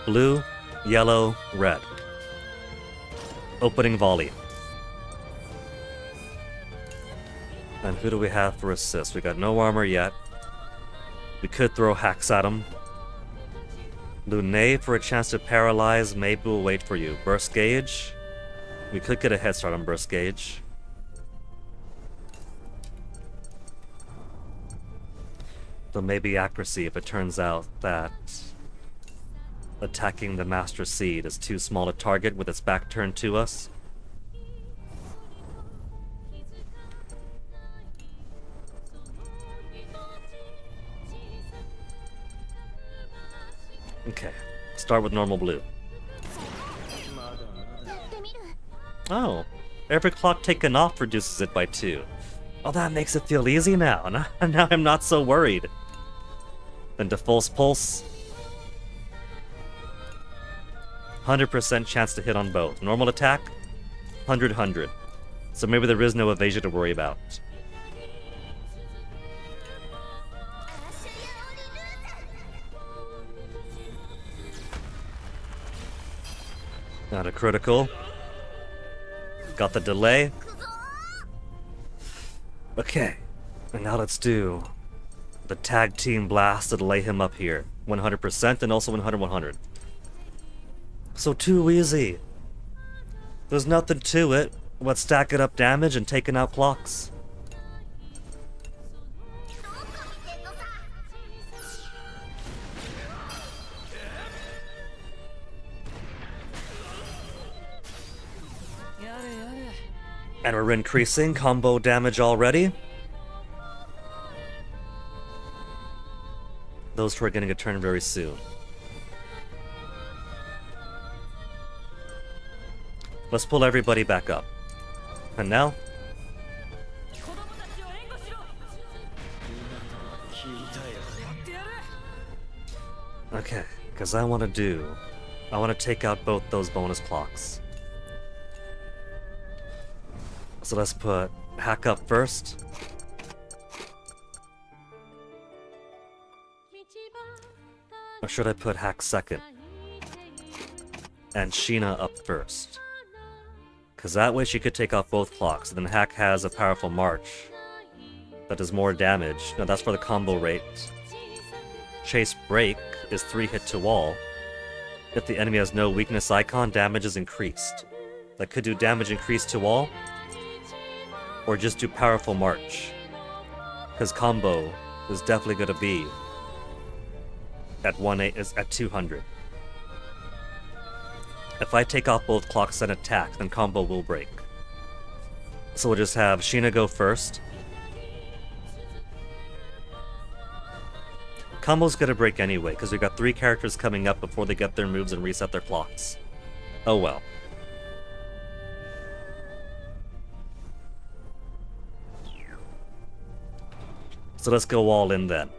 Blue, yellow, red. Opening volley. And who do we have for assist? We got no armor yet. We could throw hacks at him. Lune for a chance to paralyze. Maybe we'll wait for you. Burst gauge. We could get a head start on burst gauge. Though maybe accuracy if it turns out that attacking the Master Seed is too small a target with its back turned to us. Okay, start with normal blue. Oh, every clock taken off reduces it by 2. Oh, that makes it feel easy now. Now I'm not so worried. Then to false pulse. 100% chance to hit on both. Normal attack, 100. So maybe there is no evasion to worry about. Not a critical. Got the delay. Okay, and now let's do the tag team blast to delay him up here. 100% and also 100. So too easy. There's nothing to it but stacking up damage and taking out clocks. And we're increasing combo damage already. Those two are getting a turn very soon. Let's pull everybody back up. And now? Okay, because I want to take out both those bonus clocks. So let's put hack up first. Or should I put hack second? And Sheena up first. Because that way she could take off both clocks. And then hack has a powerful march that does more damage. Now that's for the combo rate. Chase break is 3 hit to wall. If the enemy has no weakness icon, damage is increased. That could do damage increased to wall. Or just do powerful march. Because combo is definitely going to be at 200. If I take off both clocks and attack, then combo will break. So we'll just have Sheena go first. Combo's gonna break anyway, because we got 3 characters coming up before they get their moves and reset their clocks. Oh well. So let's go all in then.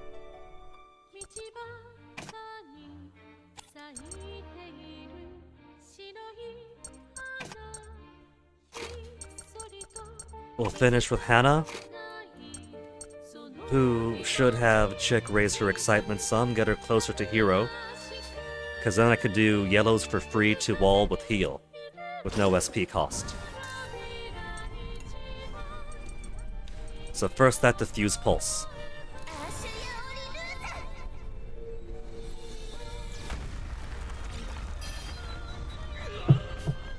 We'll finish with Hannah, who should have Chick raise her excitement some, get her closer to hero, because then I could do yellows for free to wall with heal, with no SP cost. So first that diffuse pulse.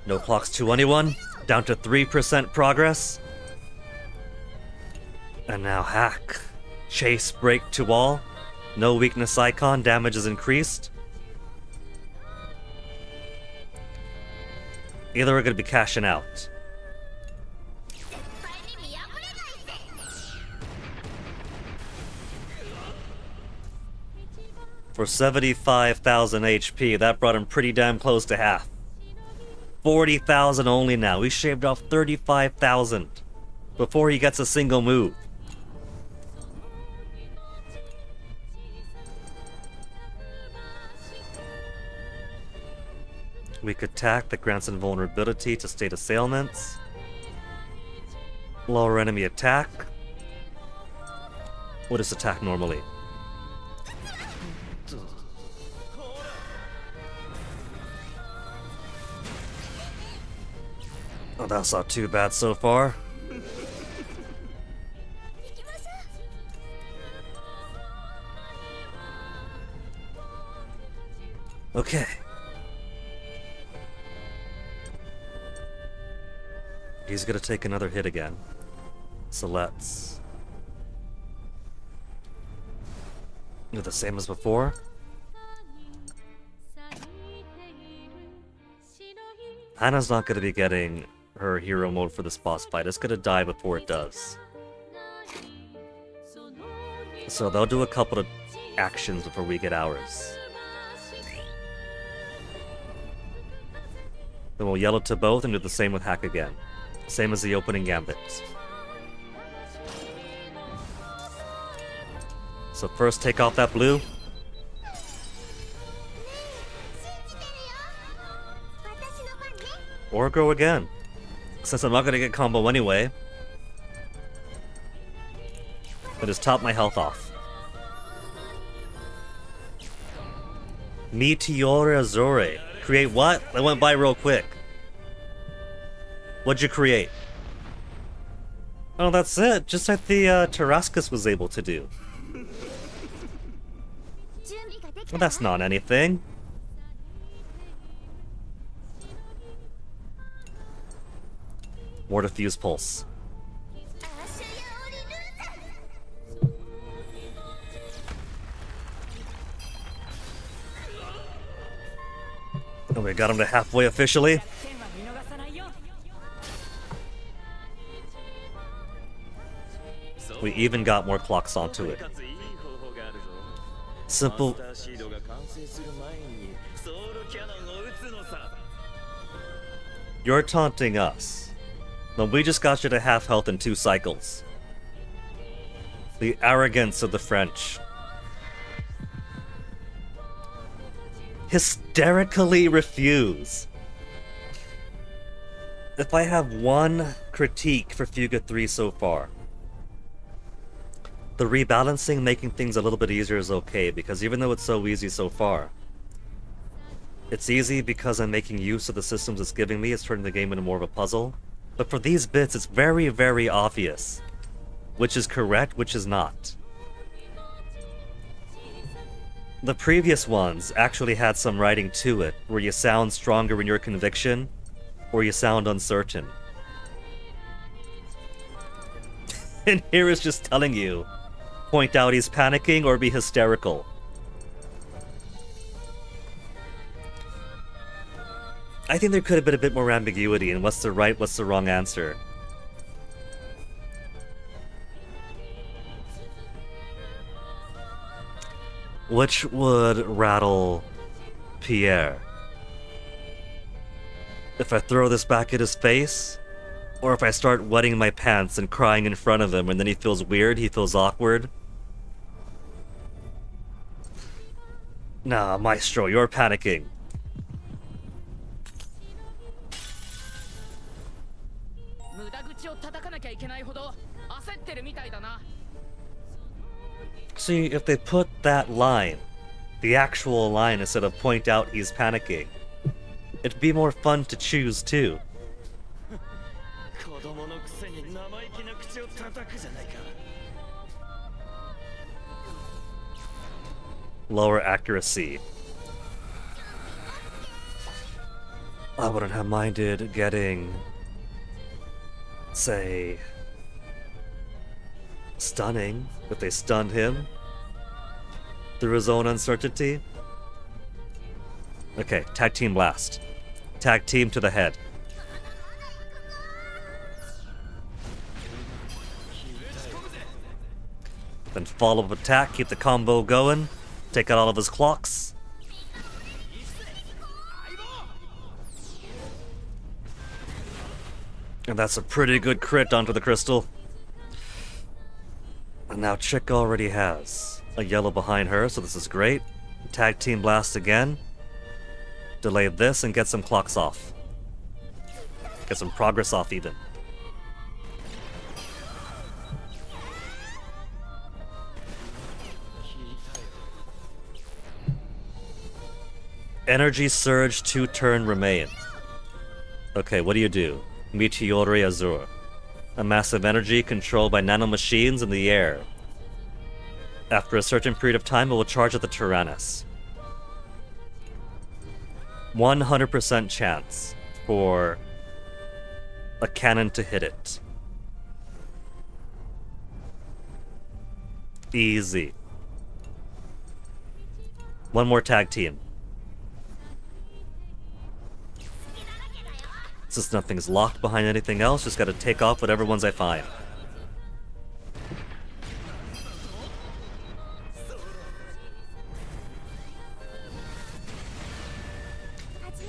No clocks to anyone, down to 3% progress. And now hack. Chase break to wall. No weakness icon, damage is increased. Either we're gonna be cashing out. For 75,000 HP, that brought him pretty damn close to half. 40,000 only now. We shaved off 35,000 before he gets a single move. Weak attack that grants invulnerability to state assailants. Lower enemy attack. What is attack normally? Oh, that's not too bad so far. Okay. He's gonna take another hit again. So let's do the same as before. Hannah's not gonna be getting her hero mode for this boss fight. It's gonna die before it does. So they'll do a couple of actions before we get ours. Then we'll yell it to both and do the same with Hack again. Same as the opening gambit. So first take off that blue. Or go again. Since I'm not gonna get combo anyway. I just top my health off. Meteor Azure. Create what? That went by real quick. What'd you create? Oh, that's it. Just like the Tarascus was able to do. Well, that's not anything. More diffuse pulse. And we got him to halfway officially. We even got more clocks onto it. Simple. You're taunting us. No, we just got you to half health in 2 cycles. The arrogance of the French. Hysterically refuse. If I have one critique for Fuga 3 so far, the rebalancing, making things a little bit easier is okay, because even though it's so easy so far, it's easy because I'm making use of the systems it's giving me. It's turning the game into more of a puzzle. But for these bits, it's very, very obvious which is correct, which is not. The previous ones actually had some writing to it, where you sound stronger in your conviction, or you sound uncertain. And here is just telling you, point out he's panicking or be hysterical. I think there could have been a bit more ambiguity in what's the right, what's the wrong answer. Which would rattle Pierre? If I throw this back at his face? Or if I start wetting my pants and crying in front of him and then he feels weird, he feels awkward? Nah, Maestro, you're panicking. See, if they put that line, the actual line, instead of point out he's panicking, it'd be more fun to choose too. Lower accuracy. I wouldn't have minded getting, say, stunning if they stunned him through his own uncertainty. Okay, tag team blast. Tag team to the head. Then follow-up attack, keep the combo going. Take out all of his clocks. And that's a pretty good crit onto the crystal. And now Chick already has a yellow behind her, so this is great. Tag team blast again. Delay this and get some clocks off. Get some progress off even. Energy surge 2 turn remain. Okay, what do? Meteore Azure. A massive energy controlled by nanomachines in the air. After a certain period of time, it will charge at the Tyrannus. 100% chance for a cannon to hit it. Easy. One more tag team. Since nothing's locked behind anything else, just gotta take off whatever ones I find.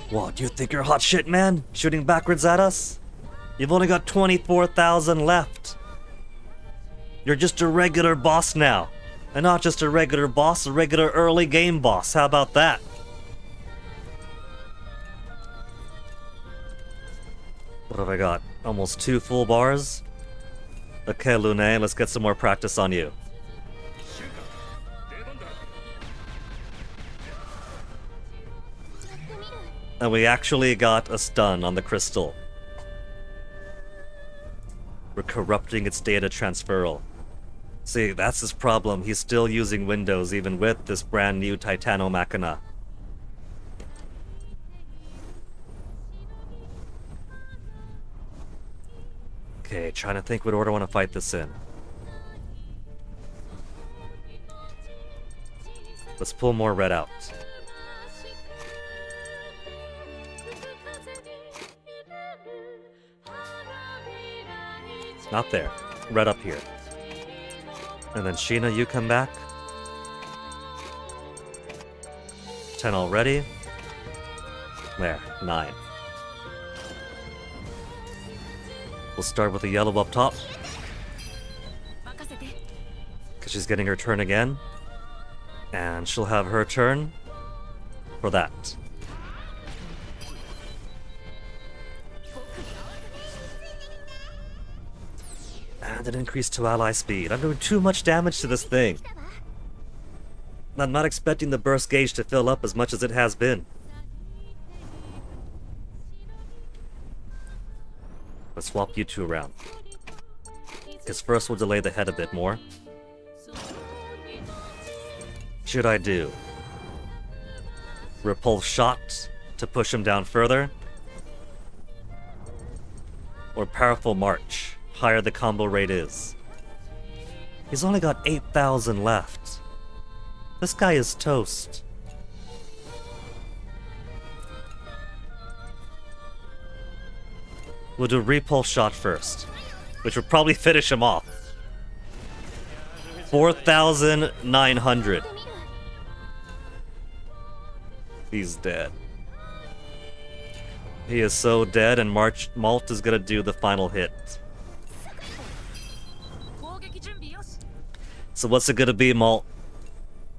What, do you think you're hot shit, man? Shooting backwards at us? You've only got 24,000 left. You're just a regular boss now. And not just a regular boss, a regular early game boss. How about that? What have I got? Almost 2 full bars? Okay, Lune, let's get some more practice on you. And we actually got a stun on the crystal. We're corrupting its data transferal. See, that's his problem. He's still using Windows even with this brand new Titano Machina. Okay, trying to think what order I want to fight this in. Let's pull more red out. Not there. Red up here. And then Sheena, you come back. 10 already. There, 9. We'll start with the yellow up top. Because she's getting her turn again. And she'll have her turn for that. And an increase to ally speed. I'm doing too much damage to this thing. I'm not expecting the burst gauge to fill up as much as it has been. Let's swap you two around. Because first we'll delay the head a bit more. Should I do repulse shot to push him down further? Or powerful march? Higher the combo rate is. He's only got 8,000 left. This guy is toast. We'll do repulse shot first, which will probably finish him off. 4,900. He's dead. He is so dead, and Malt is gonna do the final hit. So what's it gonna be, Malt?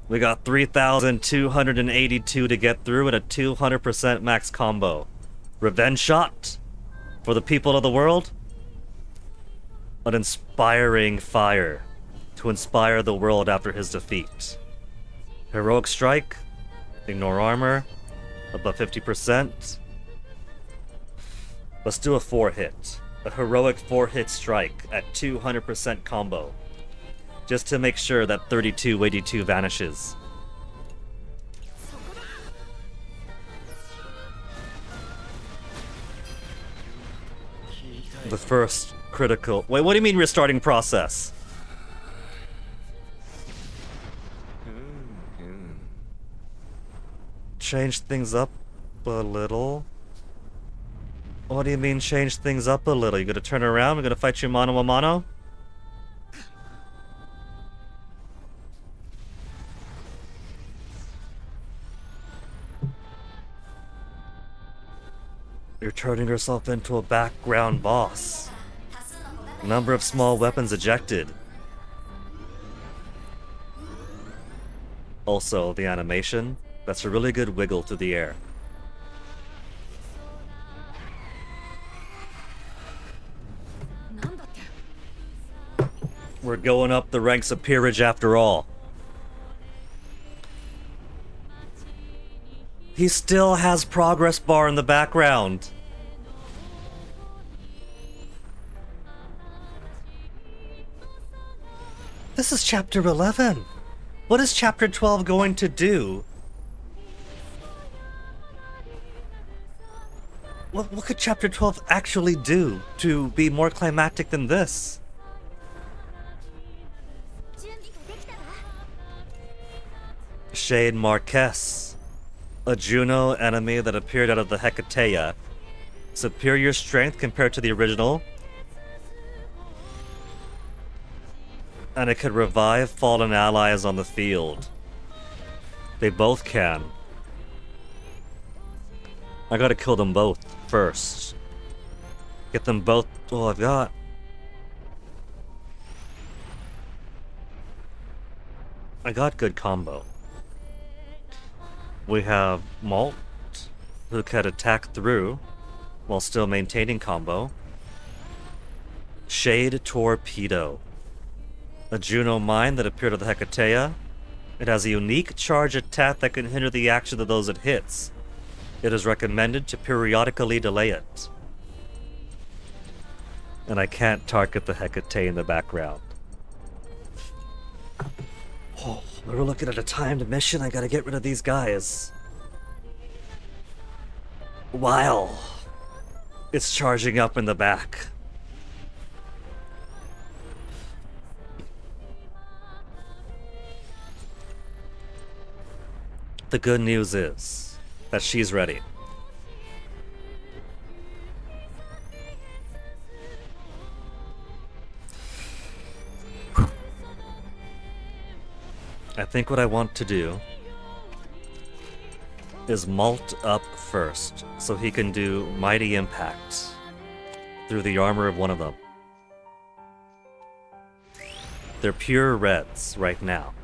We got 3,282 to get through and a 200% max combo. Revenge shot for the people of the world? An inspiring fire to inspire the world after his defeat. Heroic strike, ignore armor, above 50%. Let's do a 4-hit. A heroic 4-hit strike at 200% combo. Just to make sure that 3282 vanishes. The first critical... Wait, what do you mean restarting process? Change things up a little. What do you mean change things up a little? You gonna turn around? We're gonna fight you mano a mano? You're turning yourself into a background boss. Number of small weapons ejected. Also, the animation. That's a really good wiggle through the air. We're going up the ranks of peerage after all. He still has progress bar in the background. This is chapter 11. What is chapter 12 going to do? What could chapter 12 actually do to be more climactic than this? Shade Marquez, a Juno enemy that appeared out of the Hecateia. Superior strength compared to the original. And it could revive fallen allies on the field. They both can. I gotta kill them both first. Get them both. Oh, I got good combo. We have Malt, who can attack through while still maintaining combo. Shade Torpedo, a Juno mine that appeared at the Hecateia. It has a unique charge attack that can hinder the action of those it hits. It is recommended to periodically delay it. And I can't target the Hecate in the background. Oh, we're looking at a timed mission. I gotta get rid of these guys. While it's charging up in the back. The good news is that she's ready. I think what I want to do is Malt up first, so he can do Mighty Impact through the armor of one of them. They're pure reds right now.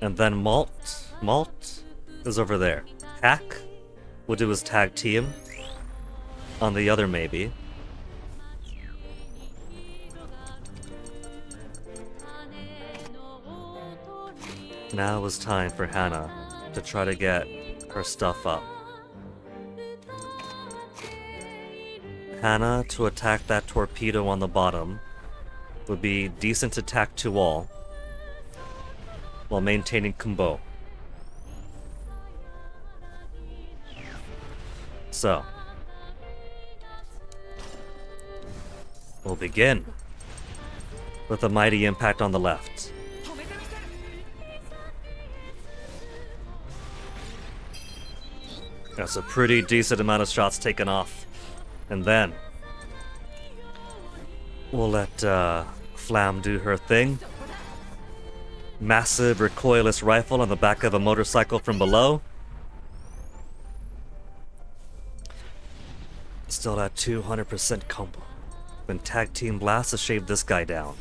And then Malt is over there. Hack will do his tag team on the other maybe. Now is time for Hannah to try to get her stuff up. Hannah to attack that torpedo on the bottom would be decent attack to all while maintaining combo. So, we'll begin with a Mighty Impact on the left. That's a pretty decent amount of shots taken off. And then we'll let Flam do her thing. Massive recoilless rifle on the back of a motorcycle from below. Still at 200% combo. Then tag team blast to shave this guy down.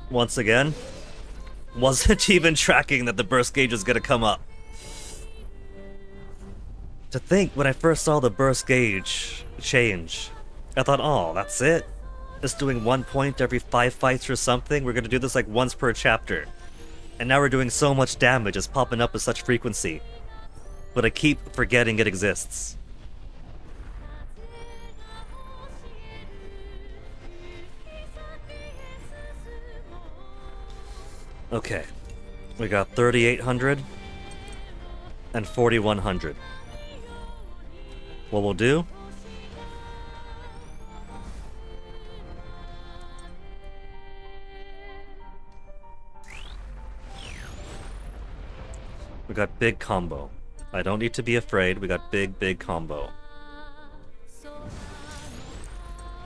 Once again, wasn't even tracking that the burst gauge was gonna come up. To think, when I first saw the burst gauge change, I thought, oh, that's it? It's doing 1 point every 5 fights or something? We're gonna do this like once per chapter. And now we're doing so much damage, it's popping up with such frequency. But I keep forgetting it exists. Okay, we got 3,800 and 4,100. What we'll do We got big combo. I don't need to be afraid. We got big combo.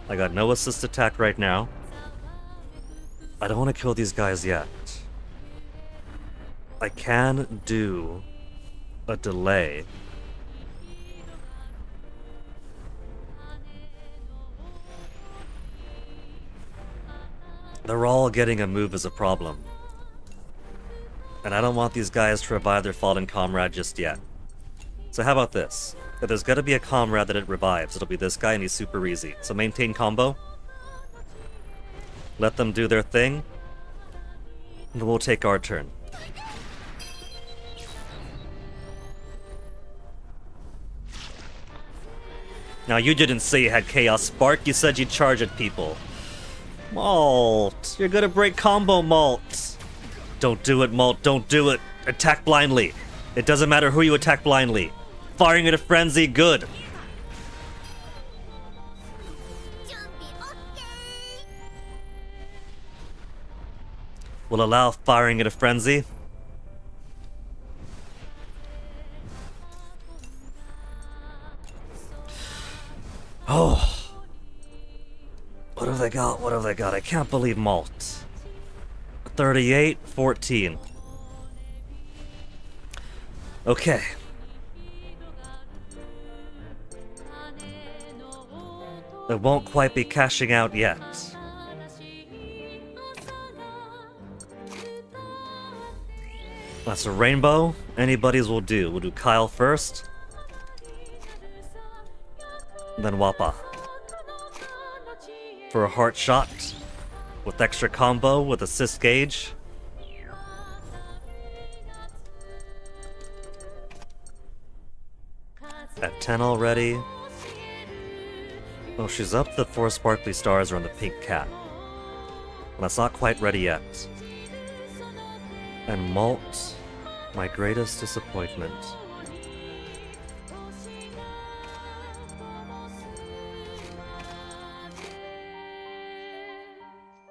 I got no assist attack right now. I don't want to kill these guys yet. I can do a delay. They're all getting a move as a problem. And I don't want these guys to revive their fallen comrade just yet. So how about this? If there's gotta be a comrade that it revives, it'll be this guy and he's super easy. So maintain combo. Let them do their thing. And we'll take our turn. Now you didn't say you had Chaos Spark, you said you'd charge at people. Malt! You're gonna break combo, Malt! Don't do it, Malt, don't do it! Attack blindly! It doesn't matter who you attack blindly. Firing at a frenzy, good! We'll allow firing at a frenzy. Oh! What have they got? What have they got? I can't believe Malt. 38, 14. Okay. It won't quite be cashing out yet. That's a rainbow. Anybody's will do. We'll do Kyle first. Then Wappa. For a heart shot. With extra combo, with assist gauge. At 10 already. Oh, she's up. The 4 sparkly stars are on the pink cat. And that's not quite ready yet. And Malt, my greatest disappointment.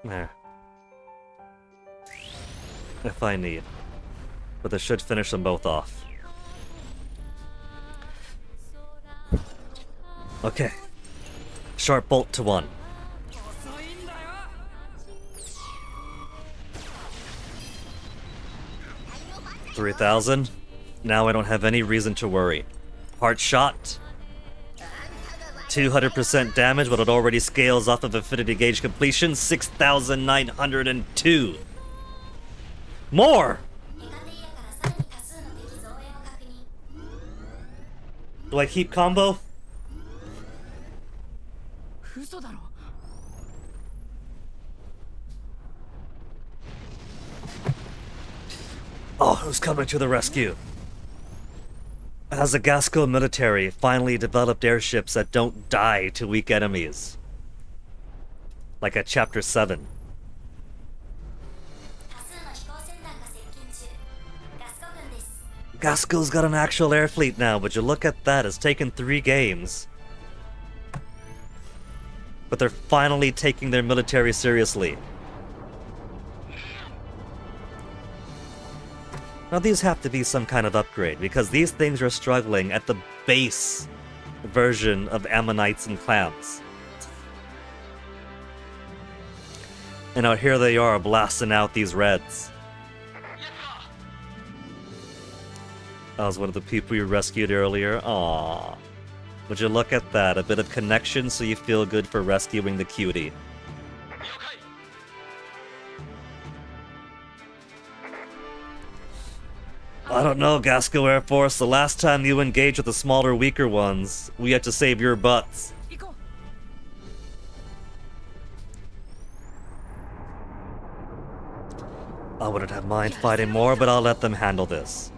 There. If I need. But this should finish them both off. Okay. Sharp bolt to 1. $3,000. Now I don't have any reason to worry. Heart shot. 200% damage, but it already scales off of affinity gauge completion. 6,902. More! Do I keep combo? Oh, who's coming to the rescue? Has the Gasco military finally developed airships that don't die to weak enemies? Like at Chapter 7. Gasco's got an actual air fleet now, but you look at that, it's taken 3 games. But they're finally taking their military seriously. Now these have to be some kind of upgrade, because these things are struggling at the base version of Ammonites and Clams. And now here they are blasting out these reds. That was one of the people you rescued earlier. Aww. Would you look at that? A bit of connection so you feel good for rescuing the cutie. I don't know, Gasco Air Force. The last time you engaged with the smaller, weaker ones, we had to save your butts. I wouldn't have mind fighting more, but I'll let them handle this.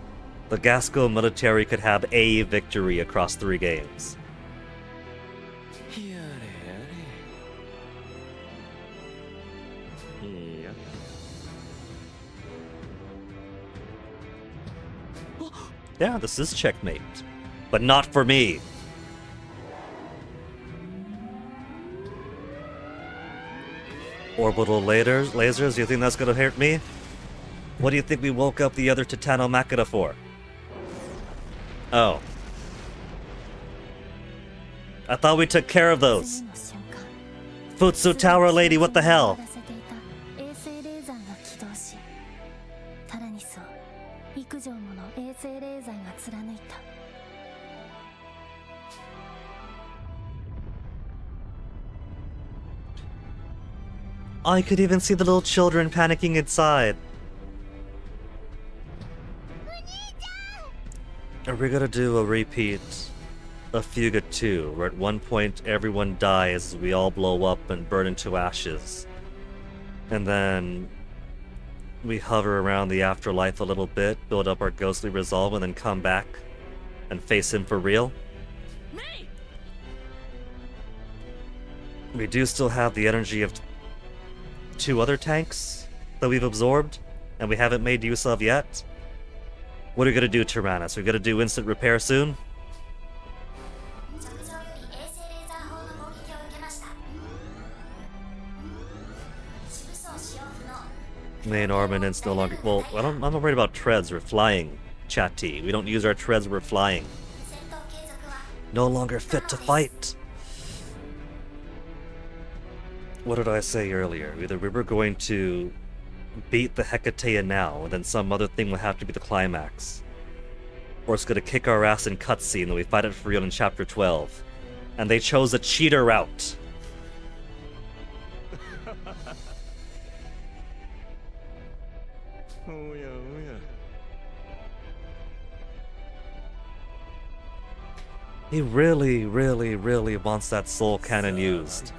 The Gasco military could have a victory across 3 games. Yeah, this is checkmate. But not for me. Orbital lasers, you think that's gonna hurt me? What do you think we woke up the other Titano Makina for? Oh. I thought we took care of those. 次の瞬間 Futsu Tower Lady, what the hell? 衛星レーザーが起動し、タラニスを幾畳もの衛星レーザーが貫いた。 I could even see the little children panicking inside. Are we gonna do a repeat of Fuga 2, where at one point everyone dies, we all blow up and burn into ashes, and then we hover around the afterlife a little bit, build up our ghostly resolve, and then come back and face him for real? We do still have the energy of 2 other tanks that we've absorbed and we haven't made use of yet. What are we gonna do, Tyrannus? We're gonna do instant repair soon? Main armaments no longer. Well, I'm not worried about treads. We're flying, chatty. We don't use our treads, we're flying. No longer fit to fight. What did I say earlier? Either we were going to beat the Hecate now, and then some other thing will have to be the climax. Or it's gonna kick our ass in cutscene, and we fight it for real in Chapter 12. And they chose a cheater route. Oh yeah, oh yeah. He really, really, really wants that soul cannon used.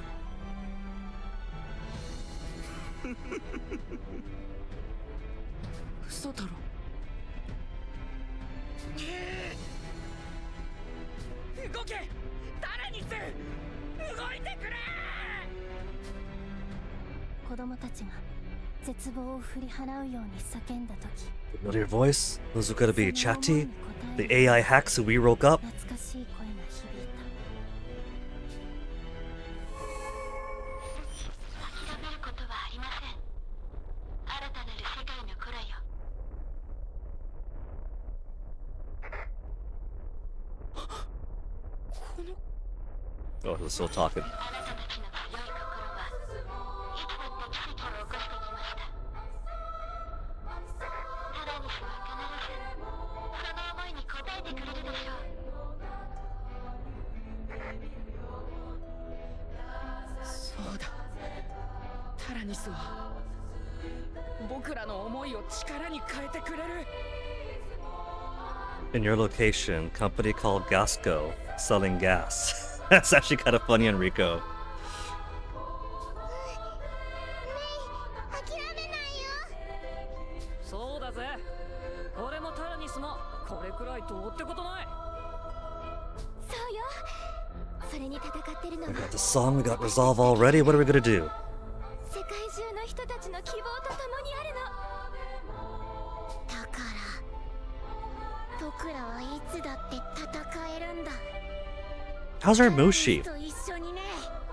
Familiar voice? Those are gonna be Chatty, the AI hacks who we woke up. 懐かしい声が響いた。 諦めることはありません。新たなる世界の頃よ。 Oh, he's still talking. あなたたちの強い心はいつだって奇跡を起こしてきました。タラニスは必ずその思いに応えてくれるでしょう。そうだ。タラニスは僕らの思いを力に変えてくれる。 In your location, company called Gasco, selling gas. That's actually kind of funny, Enrico. 諦めないよ。そうだぜ。俺もタラニスもこれくらいどうってことない。そうよ。それに戦ってるのは We got the song, we got resolve already. What are we gonna do? 世界中の人たちの希望とともにあるの。だから僕らはいつだって戦えるんだ。 How's our Mushi? と一緒にね。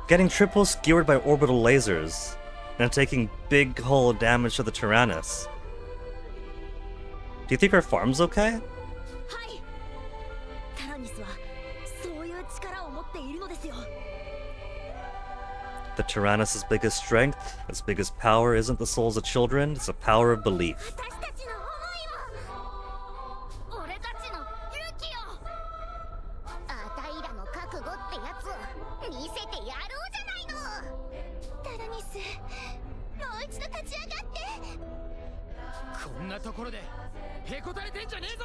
Getting triple skewered by orbital lasers and taking big hole damage to the Tyrannus. Do you think our farm's okay? はい。タラニスはそういう力を持っているのですよ。 The Tyrannus' biggest strength, its biggest power, isn't the souls of children, it's the power of belief. 私たちの思いを。俺たちの勇気を。あたいらの覚悟ってやつを見せてやろうじゃないの。タラニス、もう一度立ち上がって。こんなところでへこたれてんじゃねえぞ。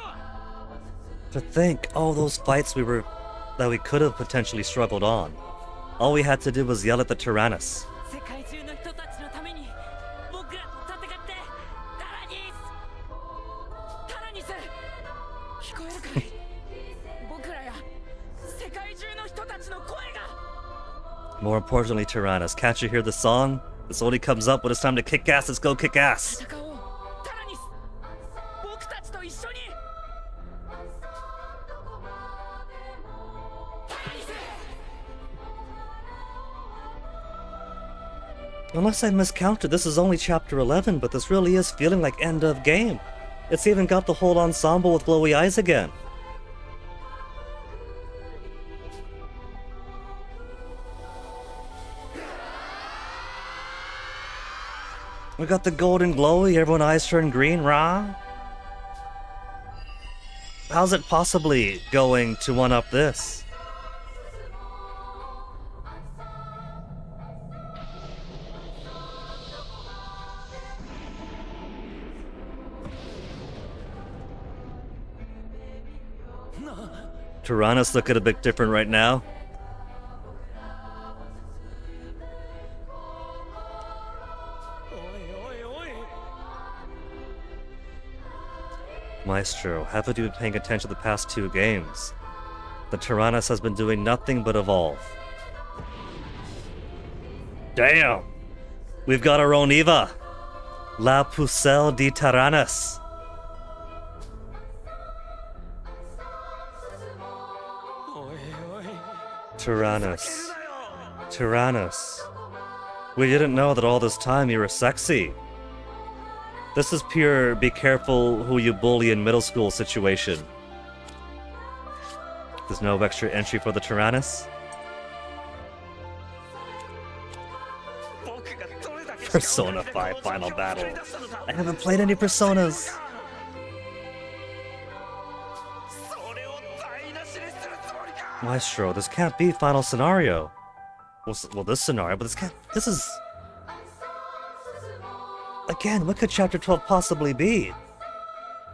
To think, all those fights that we could have potentially struggled on. All we had to do was yell at the Tyrannus. 世界中の人たちのために僕らと戦ってタラニス聞こえるかい。僕らや世界中の人たちの声が。 More importantly, Tyrannus, can't you hear the song? This only comes up when it's time to kick ass, let's go kick ass! 戦おうタラニス。僕たちと一緒に。 Unless I miscounted, this is only chapter 11, but this really is feeling like end of game. It's even got the whole ensemble with glowy eyes again. We got the golden glowy, everyone eyes turn green, rah? How's it possibly going to one-up this? Tyrannus looking a bit different right now. Maestro, haven't you been paying attention to the past 2 games? The Tyrannus has been doing nothing but evolve. Damn! We've got our own Eva! La Pucelle de Tyrannus! Tyrannus. Tyrannus. We didn't know that all this time you were sexy. This is pure be careful who you bully in middle school situation. There's no extra entry for the Tyrannus? Persona 5 Final Battle. I haven't played any Personas. Maestro, this can't be final scenario. Well, this scenario, but this is... Again, what could Chapter 12 possibly be?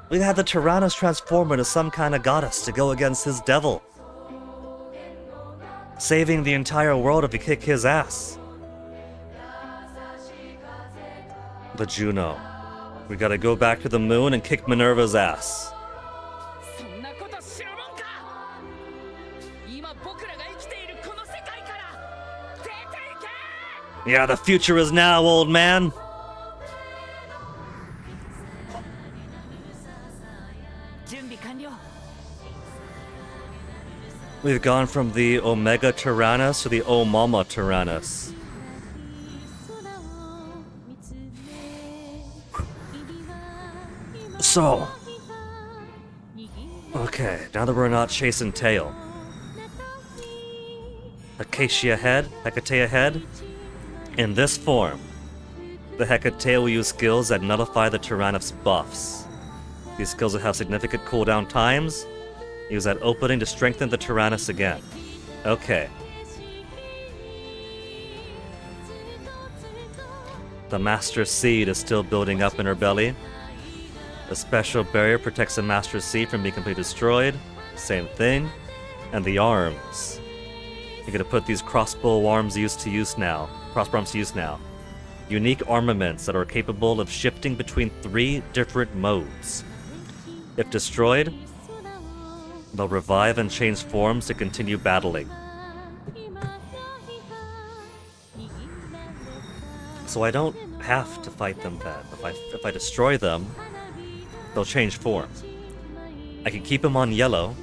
We had the Tyrannus transform into some kind of goddess to go against his devil. Saving the entire world if we kick his ass. The Juno. We gotta go back to the moon and kick Minerva's ass. Yeah, the future is now, old man! We've gone from the Omega Tyrannus to the O Mama Tyrannus. So... Okay, now that we're not chasing tail. Acacia head, Hecate head. In this form, the Hecate will use skills that nullify the Tyrannus buffs. These skills will have significant cooldown times. Use that opening to strengthen the Tyrannus again. Okay. The Master Seed is still building up in her belly. A special barrier protects the Master Seed from being completely destroyed. Same thing. And the arms. You're gonna put these crossbow arms to use now. Unique armaments that are capable of shifting between 3 different modes. If destroyed, they'll revive and change forms to continue battling. So I don't have to fight them then. If I destroy them, they'll change form. I can keep them on yellow.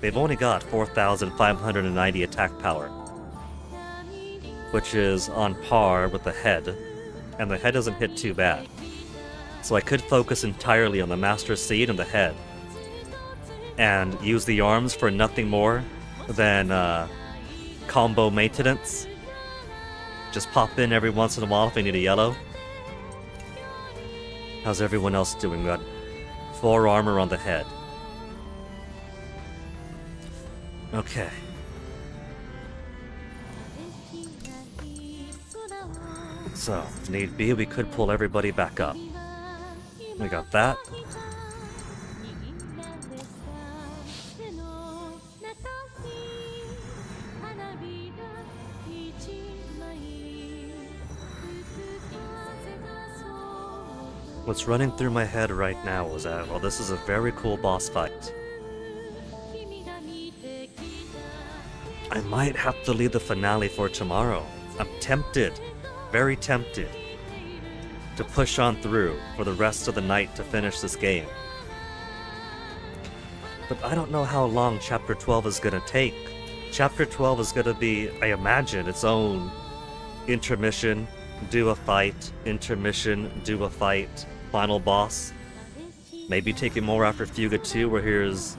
They've only got 4,590 attack power, which is on par with the head, and the head doesn't hit too bad. So I could focus entirely on the Master Seed and the head, and use the arms for nothing more than combo maintenance. Just pop in every once in a while if I need a yellow. How's everyone else doing? We got 4 armor on the head. Okay. So, if need be, we could pull everybody back up. We got that. What's running through my head right now is that, well, this is a very cool boss fight. I might have to leave the finale for tomorrow. I'm tempted, very tempted, to push on through for the rest of the night to finish this game. But I don't know how long Chapter 12 is gonna take. Chapter 12 is gonna be, I imagine, its own intermission, do a fight, intermission, do a fight, final boss. Maybe taking more after Fuga 2, where here's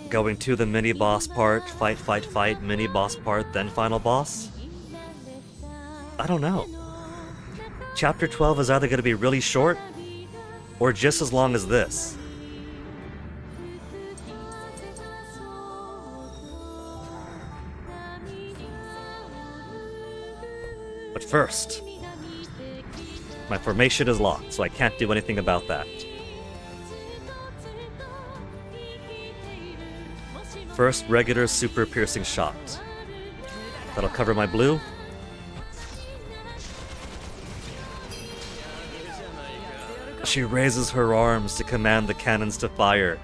going to the mini-boss part, fight, mini-boss part, then final boss? I don't know. Chapter 12 is either going to be really short or just as long as this. But first, my formation is locked, so I can't do anything about that. First, regular super piercing shot. That'll cover my blue. She raises her arms to command the cannons to fire.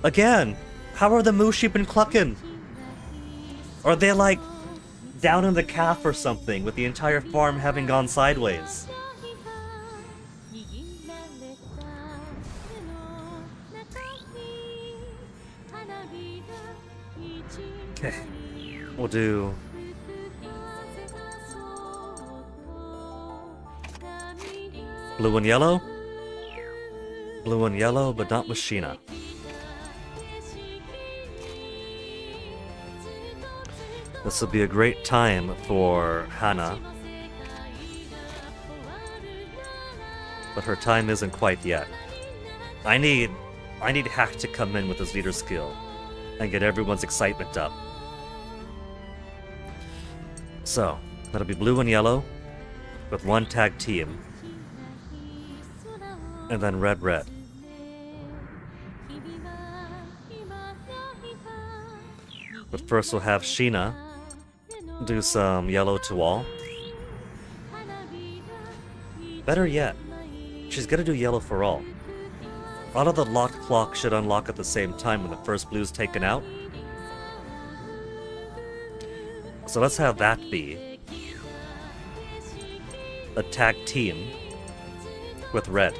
Again, how are the Mushi been clucking? Are they like down in the calf or something, with the entire farm having gone sideways? Okay, we'll do blue and yellow. Blue and yellow, but not with Sheena. This will be a great time for Hana. But her time isn't quite yet. I need Hack to come in with his leader skill and get everyone's excitement up. So, that'll be blue and yellow with one tag team. And then red. But first we'll have Sheena do some yellow to all. Better yet, she's gonna do yellow for all. All of the locked clock should unlock at the same time when the first blue's taken out. So let's have that be a tag team with red.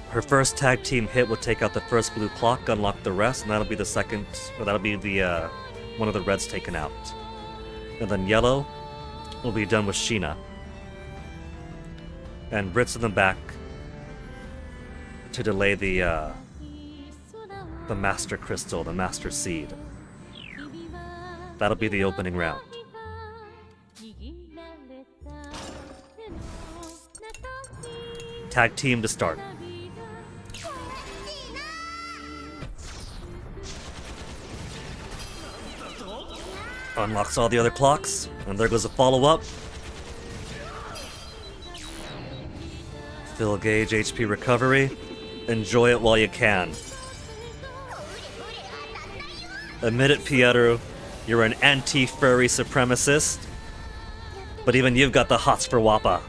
Her first tag team hit will take out the first blue clock, unlock the rest, and that'll be the second, or that'll be the one of the reds taken out. And then yellow will be done with Sheena. And Brit's in the back to delay the Master Crystal, the Master Seed. That'll be the opening round. Tag team to start. Unlocks all the other clocks, and there goes a follow-up. Fill gauge HP recovery. Enjoy it while you can. Admit it, Pietro, you're an anti-furry supremacist, but even you've got the hots for Wappa.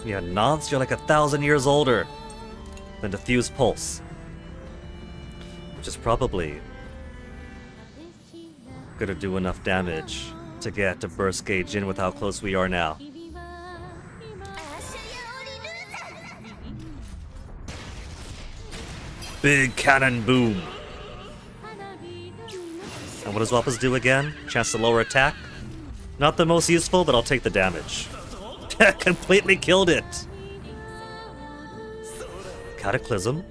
Yeah, Nods, you're like 1,000 years older than Diffuse Pulse, which is probably gonna do enough damage to get to burst gauge in with how close we are now. Big cannon boom. And what does Wappas do again? Chance to lower attack? Not the most useful, but I'll take the damage. Completely killed it. Cataclysm.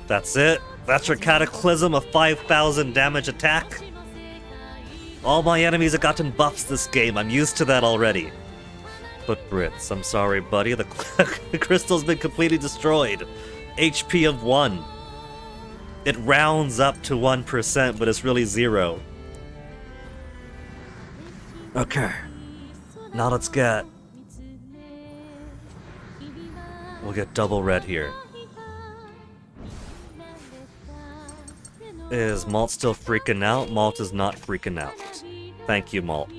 That's it. That's your Cataclysm, a 5,000 damage attack. All my enemies have gotten buffs this game. I'm used to that already. But Brits, I'm sorry, buddy. The crystal's been completely destroyed. HP of 1. It rounds up to 1%, but it's really 0. Okay. Now let's get... We'll get double red here. Is Malt still freaking out? Malt is not freaking out. Thank you, Malt.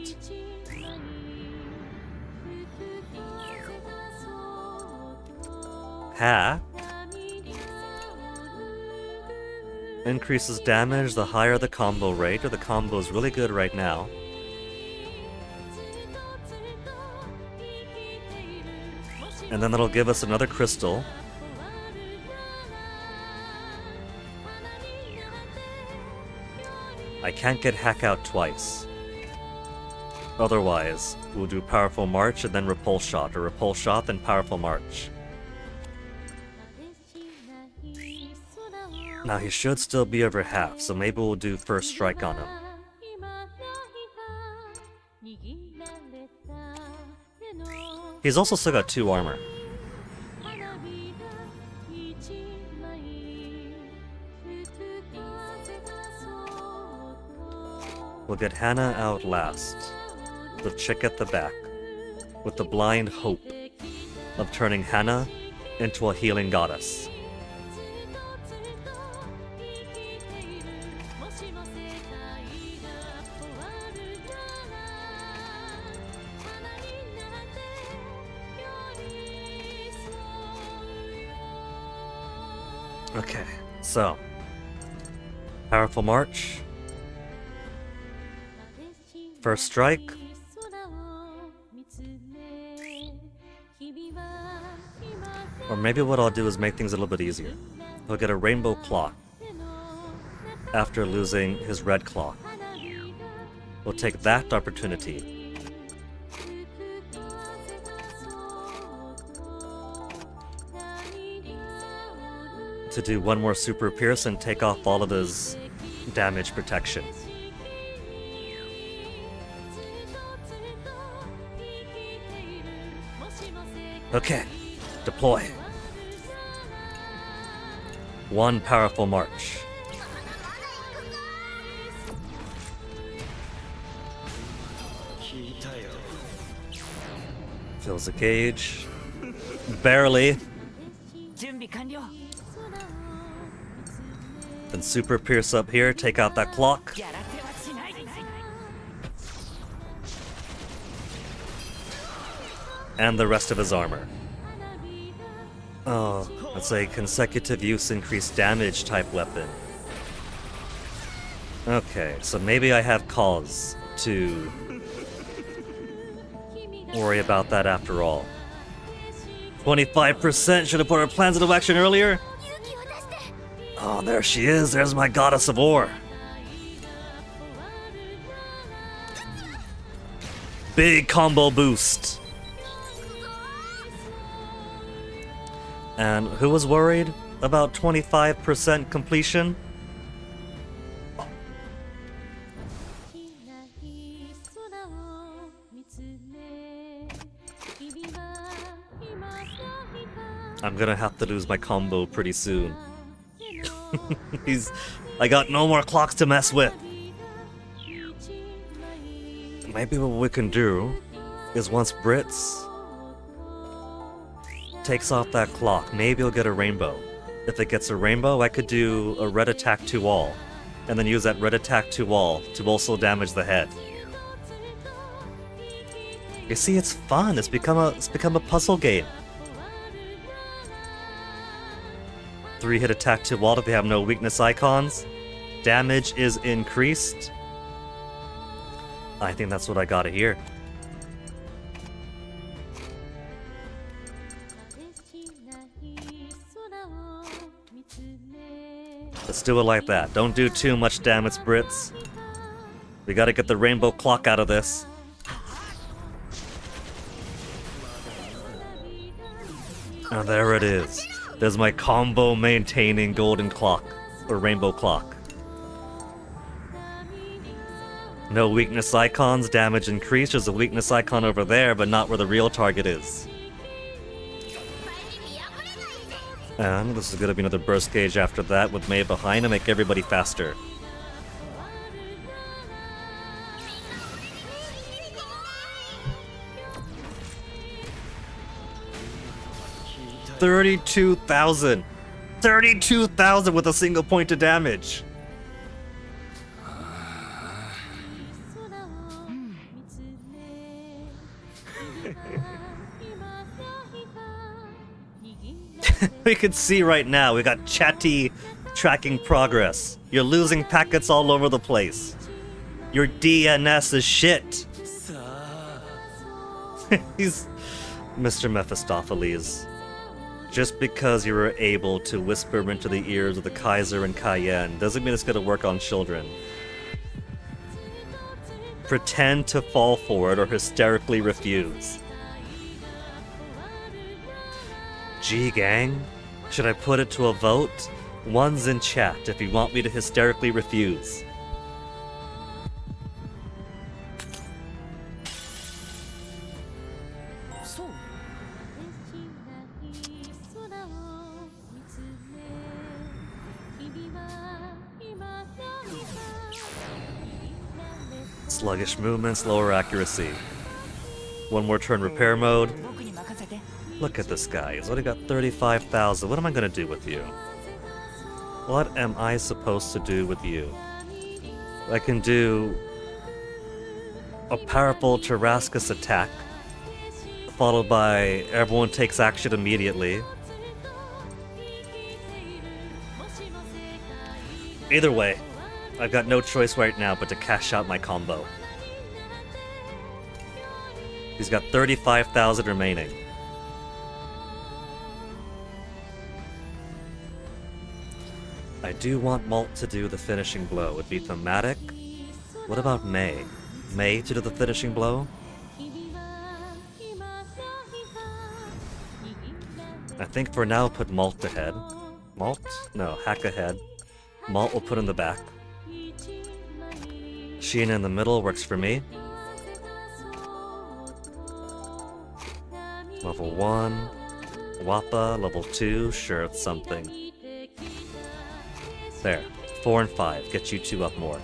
Hack increases damage the higher the combo rate, or the combo is really good right now. And then that'll give us another crystal. I can't get Hack out twice. Otherwise, we'll do Powerful March and then Repulse Shot, or Repulse Shot then Powerful March. Now he should still be over half, so maybe we'll do first strike on him. He's also still got 2 armor. We'll get Hannah out last, the chick at the back, with the blind hope of turning Hannah into a healing goddess. Okay, so powerful march. First strike. Or maybe what I'll do is make things a little bit easier. He'll get a rainbow clock after losing his red clock. We'll take that opportunity to do one more super pierce and take off all of his damage protection. Okay, deploy. 1 powerful march. Fills the gauge. Barely. 準備完了 Then super pierce up here, take out that clock. やらせはしない And the rest of his armor. Oh, it's a consecutive use increased damage type weapon. Okay, so maybe I have cause to worry about that after all. 25%, should have put our plans into action earlier. Oh, there she is, there's my goddess of war. Big combo boost. And who was worried about 25% completion? I'm gonna have to lose my combo pretty soon. I got no more clocks to mess with. Maybe what we can do is once Brits takes off that clock, maybe he'll get a rainbow. If it gets a rainbow, I could do a red attack to all, and then use that red attack to all to also damage the head. You see, it's fun. It's become a puzzle game. 3-hit attack to wall if they have no weakness icons. Damage is increased. I think that's what I gotta hear. Let's do it like that. Don't do too much damage, Brits. We gotta get the rainbow clock out of this. Oh, there it is. There's my combo maintaining golden clock, or rainbow clock. No weakness icons, damage increased. There's a weakness icon over there, but not where the real target is. And this is gonna be another burst gauge after that with Mei behind to make everybody faster. $32,000! 32,000 with a single point of damage! We can see right now, we got chatty tracking progress. You're losing packets all over the place. Your DNS is shit. He's Mr. Mephistopheles. Just because you were able to whisper into the ears of the Kaiser and Cayenne doesn't mean it's gonna work on children. Pretend to fall for it or hysterically refuse. G gang? Should I put it to a vote? One's in chat if you want me to hysterically refuse. So, 空を見つめ君は今何か Sluggish movements, lower accuracy. One more turn repair mode. 僕に任せて。 Look at this guy. He's already got 35,000. What am I gonna do with you? What am I supposed to do with you? I can do a powerful Tarrascus attack, followed by everyone takes action immediately. Either way, I've got no choice right now but to cash out my combo. He's got 35,000 remaining. I do want Malt to do the finishing blow. It'd be thematic. What about May? May to do the finishing blow? I think for now put Malt ahead. Malt? No, Hack ahead. Malt will put in the back. Sheena in the middle works for me. Level 1. Wappa, level 2, sure, it's something. There. 4 and 5. Get you 2 up more.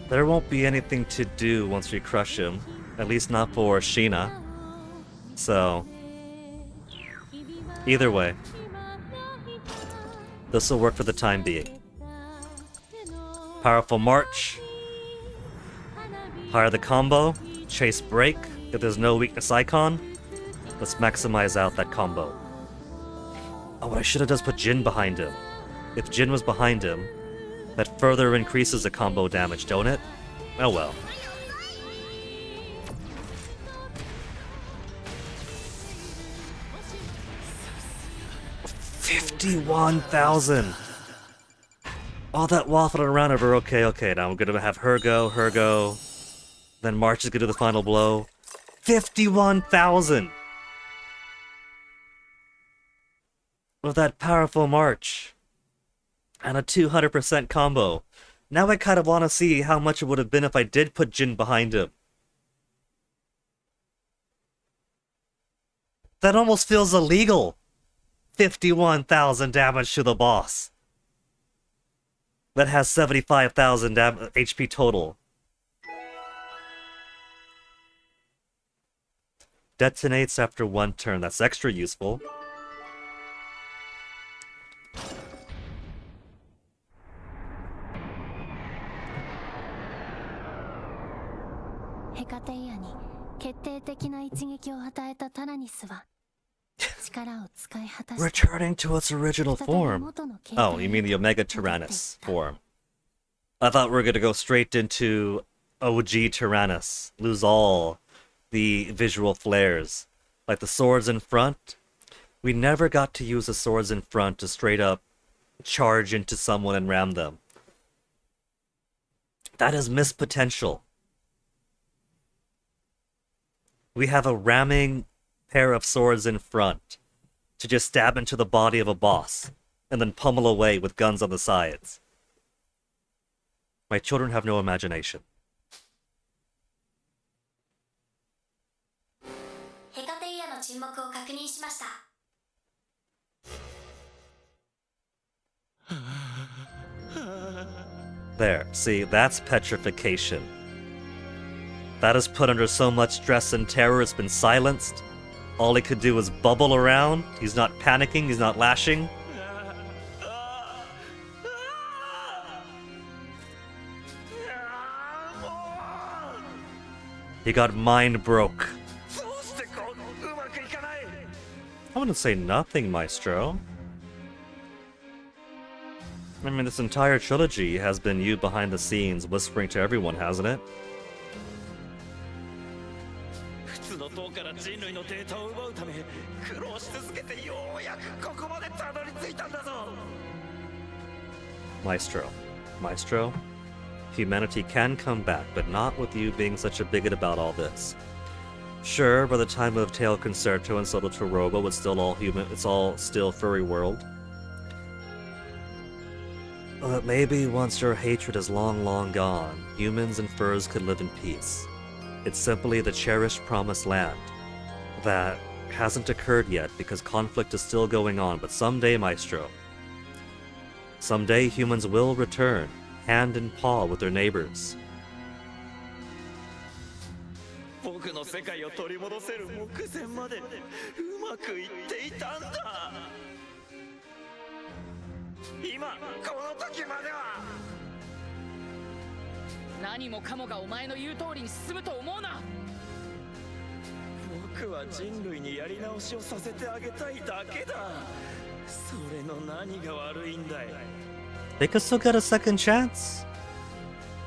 There won't be anything to do once we crush him. At least not for Sheena. So, either way, this will work for the time being. Powerful March. Hire the combo. Chase break. If there's no weakness icon, let's maximize out that combo. Oh, what I should have done is put Jin behind him. If Jin was behind him, that further increases the combo damage, don't it? Oh well. $51,000! All that waffling around over, okay, now I'm gonna have her go. Then March is gonna do the final blow. 51,000! With that powerful March. And a 200% combo. Now I kind of want to see how much it would have been if I did put Jin behind him. That almost feels illegal. 51,000 damage to the boss. That has 75,000 HP total. Detonates after 1 turn. That's extra useful. Returning to its original form. Oh, you mean the Omega Tyrannus form. I thought we were going to go straight into OG Tyrannus. Lose all the visual flares. Like the swords in front. We never got to use the swords in front to straight up charge into someone and ram them. That is missed potential. We have a ramming pair of swords in front to just stab into the body of a boss and then pummel away with guns on the sides. My children have no imagination. There, see, that's petrification. That is put under so much stress and terror, it's been silenced. All he could do was bubble around. He's not panicking, he's not lashing. He got mind broke. I wouldn't say nothing, Maestro. I mean, this entire trilogy has been you behind the scenes whispering to everyone, hasn't it? スの塔から人類のデータを奪うため苦労し続けてようやくここまでたどり着いたんだぞ。 Maestro, humanity can come back, but not with you being such a bigot about all this. Sure, by the time of Tail Concerto and Soto Torobo, it's still all human, it's all still furry world. But maybe once your hatred is long, long gone, humans and furs could live in peace. It's simply the cherished promised land that hasn't occurred yet because conflict is still going on, but someday, Maestro, someday humans will return, hand in paw with their neighbors. 僕の世界を取り戻せる目前までうまくいっていたんだ。今この時までは。何もかもがお前の言う通りに進むと思うな。僕は人類にやり直しをさせてあげたいだけだ。それの何が悪いんだい。 They could still get a second chance.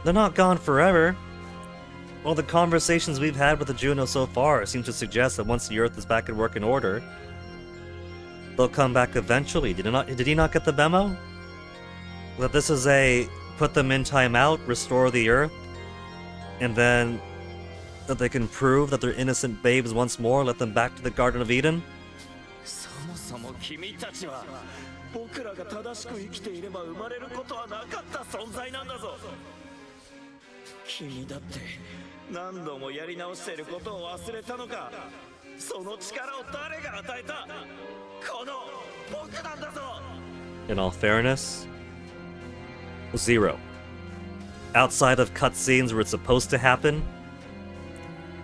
They're not gone forever. Well, the conversations we've had with the Juno so far seem to suggest that once the Earth is back in working order, they'll come back eventually. Did he not get the memo? That this is a put them in time out, restore the Earth, and then that they can prove that they're innocent babes once more, let them back to the Garden of Eden? そもそも君たちは僕らが正しく生きていれば生まれることはなかった存在なんだぞ。君だって何度もやり直していることを忘れたのか。その力を誰が与えた。この僕なんだぞ。 In all fairness, zero. Outside of cutscenes where it's supposed to happen,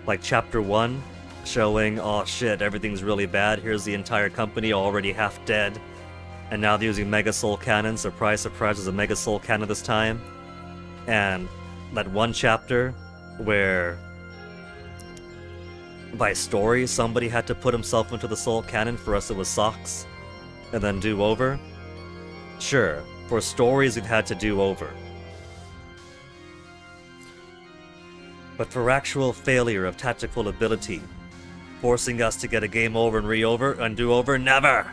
like chapter 1, showing, oh shit, everything's really bad, here's the entire company already half dead, and now they're using Mega Soul Cannon, surprise surprise, there's a Mega Soul Cannon this time, and that one chapter where by story somebody had to put himself into the Soul Cannon, for us it was Socks, and then do over. Sure, for stories we've had to do over. But for actual failure of tactical ability, forcing us to get a game over and re-over and do over, never!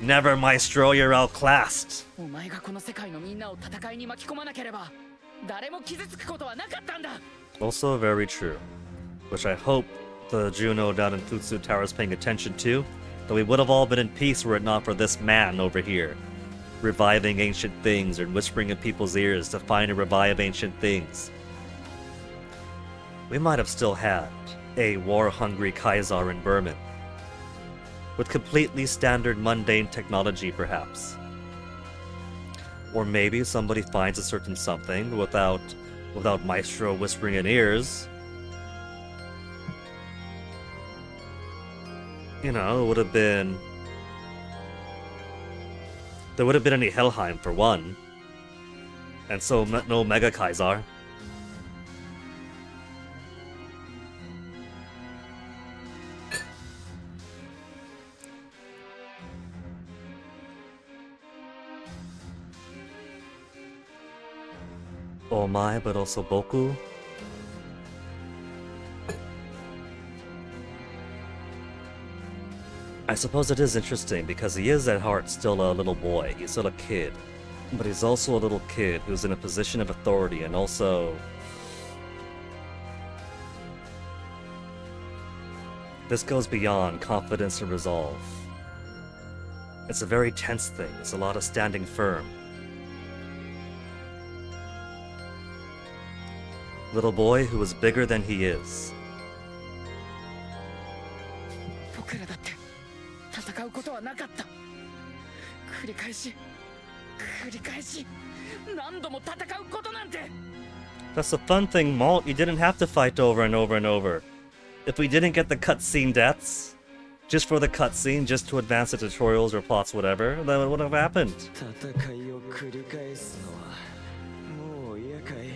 Never, Maestro, you're outclassed! お前がこの世界のみんなを戦いに巻き込まなければ誰も傷つくことはなかったんだ。 Also very true, which I hope the Juno down in Futsu Tower is paying attention to, that we would have all been in peace were it not for this man over here, reviving ancient things or whispering in people's ears to find and revive ancient things. We might have still had a war-hungry Kaiser in Burman, with completely standard mundane technology perhaps. Or maybe somebody finds a certain something without Maestro whispering in ears. You know, it would have been... There would have been any Helheim for one. And so no Mega Kaiser. Oh my, but also Boku. I suppose it is interesting because he is at heart still a little boy, he's still a kid. But he's also a little kid who's in a position of authority and also... This goes beyond confidence and resolve. It's a very tense thing, it's a lot of standing firm. Little boy who is bigger than he is. 僕らだって戦うことはなかった。繰り返し何度も戦うことなんて。 That's the fun thing, Malt. You didn't have to fight over and over and over. If we didn't get the cutscene deaths, just for the cutscene, just to advance the tutorials or plots, whatever, then it would have happened. 戦いを繰り返すのはもう嫌かい。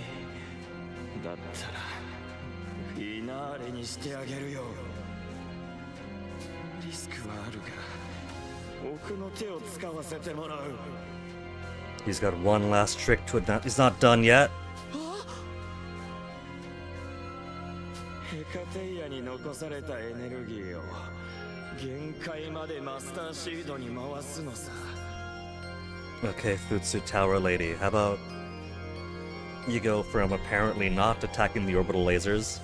だったらフィナーレにしてあげるよ。リスクはあるが奥の手を使わせてもらう。 He's got one last trick to advance. He's not done yet. ヘカテイアに残されたエネルギーを限界までマスターシードに回すのさ。 Okay, Futsu Tower Lady, how about you go from apparently not attacking the orbital lasers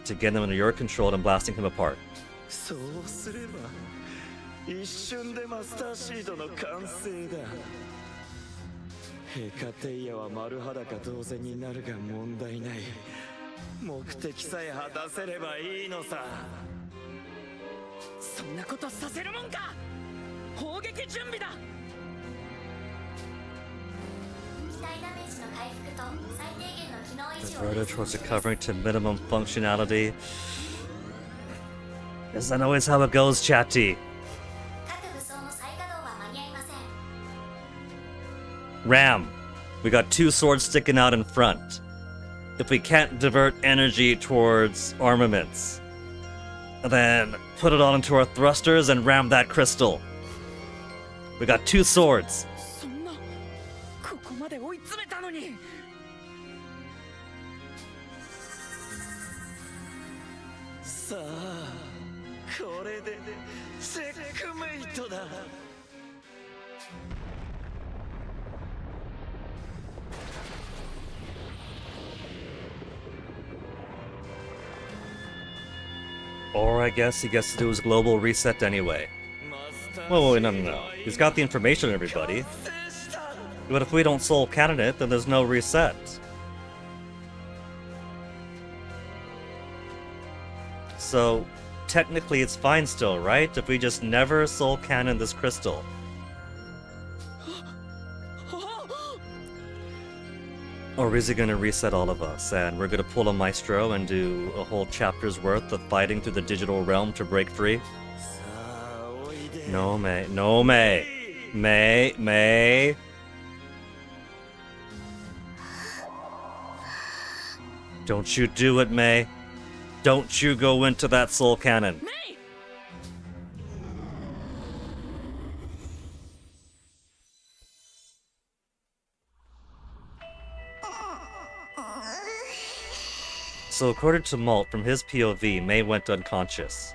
to getting them under your control and blasting him apart. そうすれば一瞬でマスターシードの完成だ。ヘカテイアは丸裸同然になるが問題ない。目的さえ果たせればいいのさ。そんなことさせるもんか。砲撃準備だ。機体ダメージの回復と最低限の機能維持を Diverted towards recovering to minimum functionality. Isn't that always how it goes, chatty? 各武装の再稼働は間に合いません。 Ram, we got two swords sticking out in front. If we can't divert energy towards armaments, then put it all into our thrusters and ram that crystal. We got two swords. そんなここまで追い詰めたのに。さあこれでチェックメイトだ。Or I guess he gets to do his global reset anyway. Whoa, wait, no. He's got the information, everybody. But if we don't soul cannon it, then there's no reset. So, technically it's fine still, right? If we just never soul cannon this crystal. Or is he gonna reset all of us, and we're gonna pull a Maestro and do a whole chapter's worth of fighting through the digital realm to break free? No, May. No, May. May. Don't you do it, May. Don't you go into that soul cannon. So according to Malt, from his POV, May went unconscious.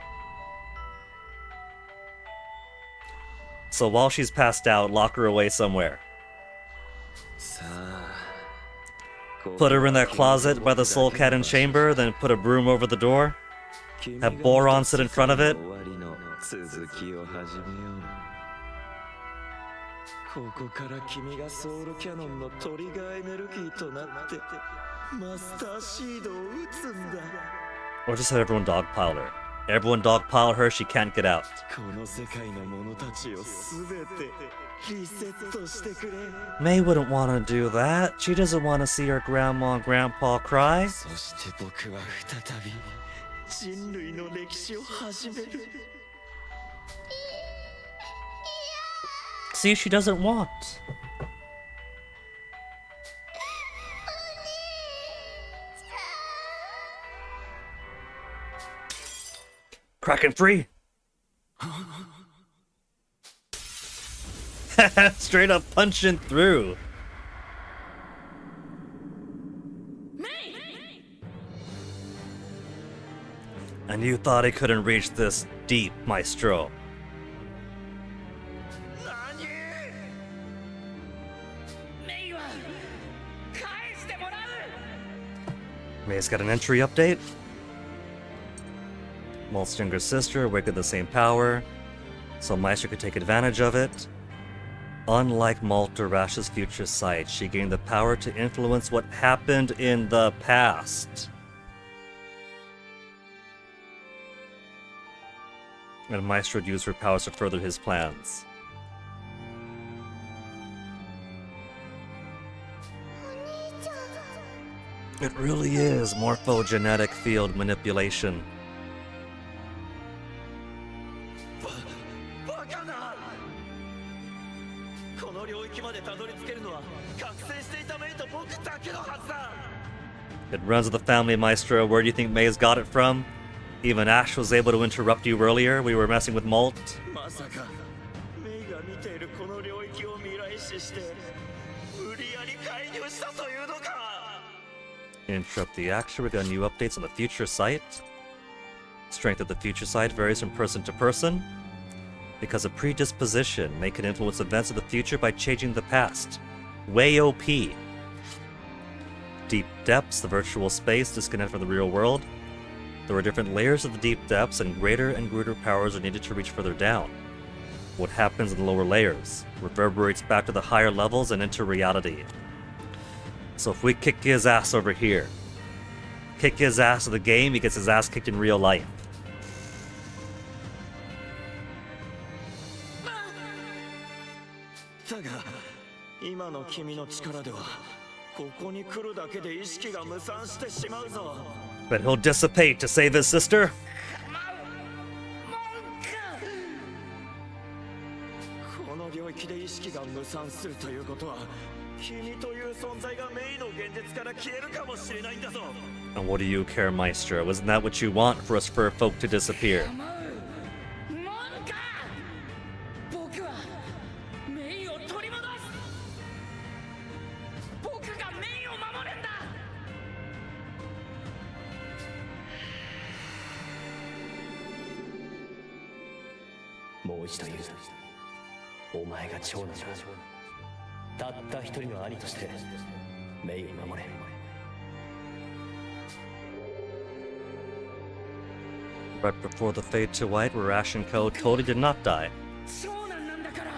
So while she's passed out, lock her away somewhere. Put her in that closet by the soul cannon chamber, then put a broom over the door. Have Boron sit in front of it. ここから君がソウルキャノンのトリガーエネルギーとなってマスターシードを撃つんだ。 Or just have everyone dogpile her. Everyone dogpile her, she can't get out. この世界の者たちをすべてリセットしてくれ。 May wouldn't want to do that. She doesn't want to see her grandma and grandpa cry. そして僕は再び人類の歴史を始める。 See, she doesn't want. Cracking free. Straight up punching through. And you thought he couldn't reach this deep, Maestro. May's got an entry update. Malt's younger sister awakened the same power, so Maestro could take advantage of it. Unlike Malt or Rash's future sight, she gained the power to influence what happened in the past. And Maestro would use her powers to further his plans. It really is morphogenetic field manipulation. バカな！この領域までたどり着けるのは覚醒していたメイと僕だけのはずだ。 It runs with the family, Maestro. Where do you think May's got it from? Even Ash was able to interrupt you earlier. We were messing with Malt. まさかメイが見ているこの領域を未来視して無理やり介入したというのか。Interrupt the action. We got new updates on the future sight. Strength of the future sight varies from person to person. Because of predisposition, they can influence events of the future by changing the past. Way OP. Deep depths, the virtual space disconnected from the real world. There are different layers of the deep depths, and greater powers are needed to reach further down. What happens in the lower layers reverberates back to the higher levels and into reality. So if we kick his ass over here, kick his ass in the game, he gets his ass kicked in real life. But he'll dissipate to save his sister? この領域で意識が無産するということは、君という存在がメイの現実から消えるかもしれないんだぞ。 And what do you care, Maestro? Isn't that what you want, for us fur folk to disappear? 僕はメイを取り戻す。僕がメイを守るんだ。もう一度言う。お前が長男だ。たった一人の兄としてメイを守れ。Right before the fade to white, where Ash and Co. totally did not die. 長男なんだから。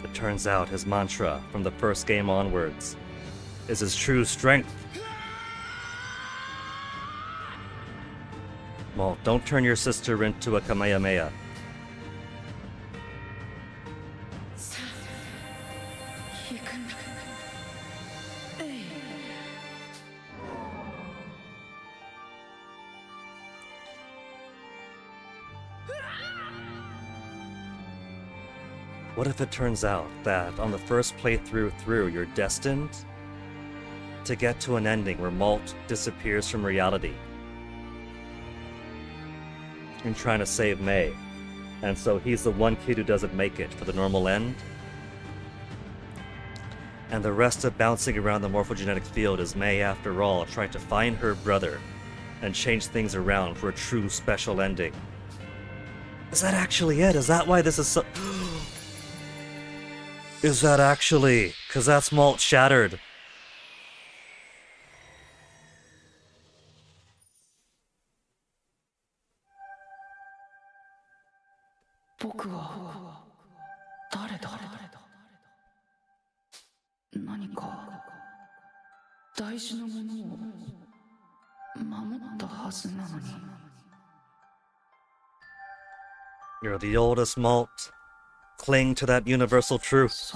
It turns out his mantra, from the first game onwards, is his true strength. Well, don't turn your sister into a Kamehameha. What if it turns out that on the first playthrough you're destined to get to an ending where Malt disappears from reality in trying to save May, and so he's the one kid who doesn't make it for the normal end, and the rest of bouncing around the morphogenetic field is May, after all, trying to find her brother and change things around for a true special ending? Is that actually it? Is that why this is so... Is that actually? Because that's Malt shattered. You're the oldest, Malt. Cling to that universal truth.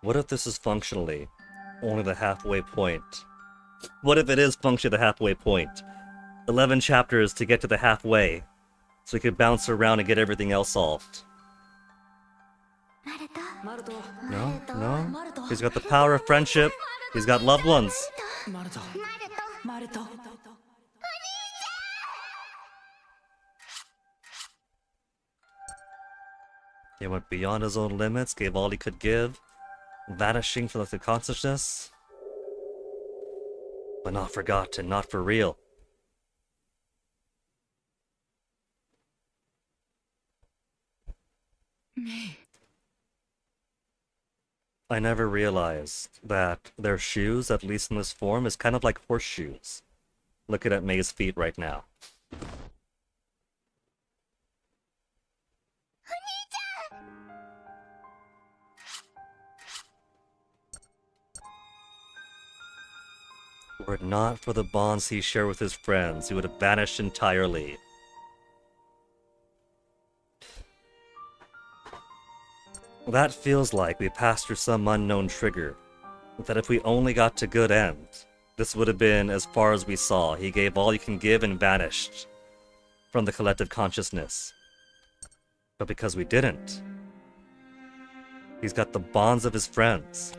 What if this is functionally only the halfway point? What if it is functionally the halfway point? 11 chapters to get to the halfway, so we could bounce around and get everything else solved. No, no. He's got the power of friendship. He's got loved ones. He went beyond his own limits, gave all he could give, vanishing from the consciousness, but not forgotten, not for real. I never realized that their shoes, at least in this form, is kind of like horseshoes. Looking at May's feet right now. Were it not for the bonds he shared with his friends, he would have vanished entirely. That feels like we passed through some unknown trigger. That if we only got to good end, this would have been as far as we saw. He gave all he can give and vanished from the collective consciousness. But because we didn't, he's got the bonds of his friends.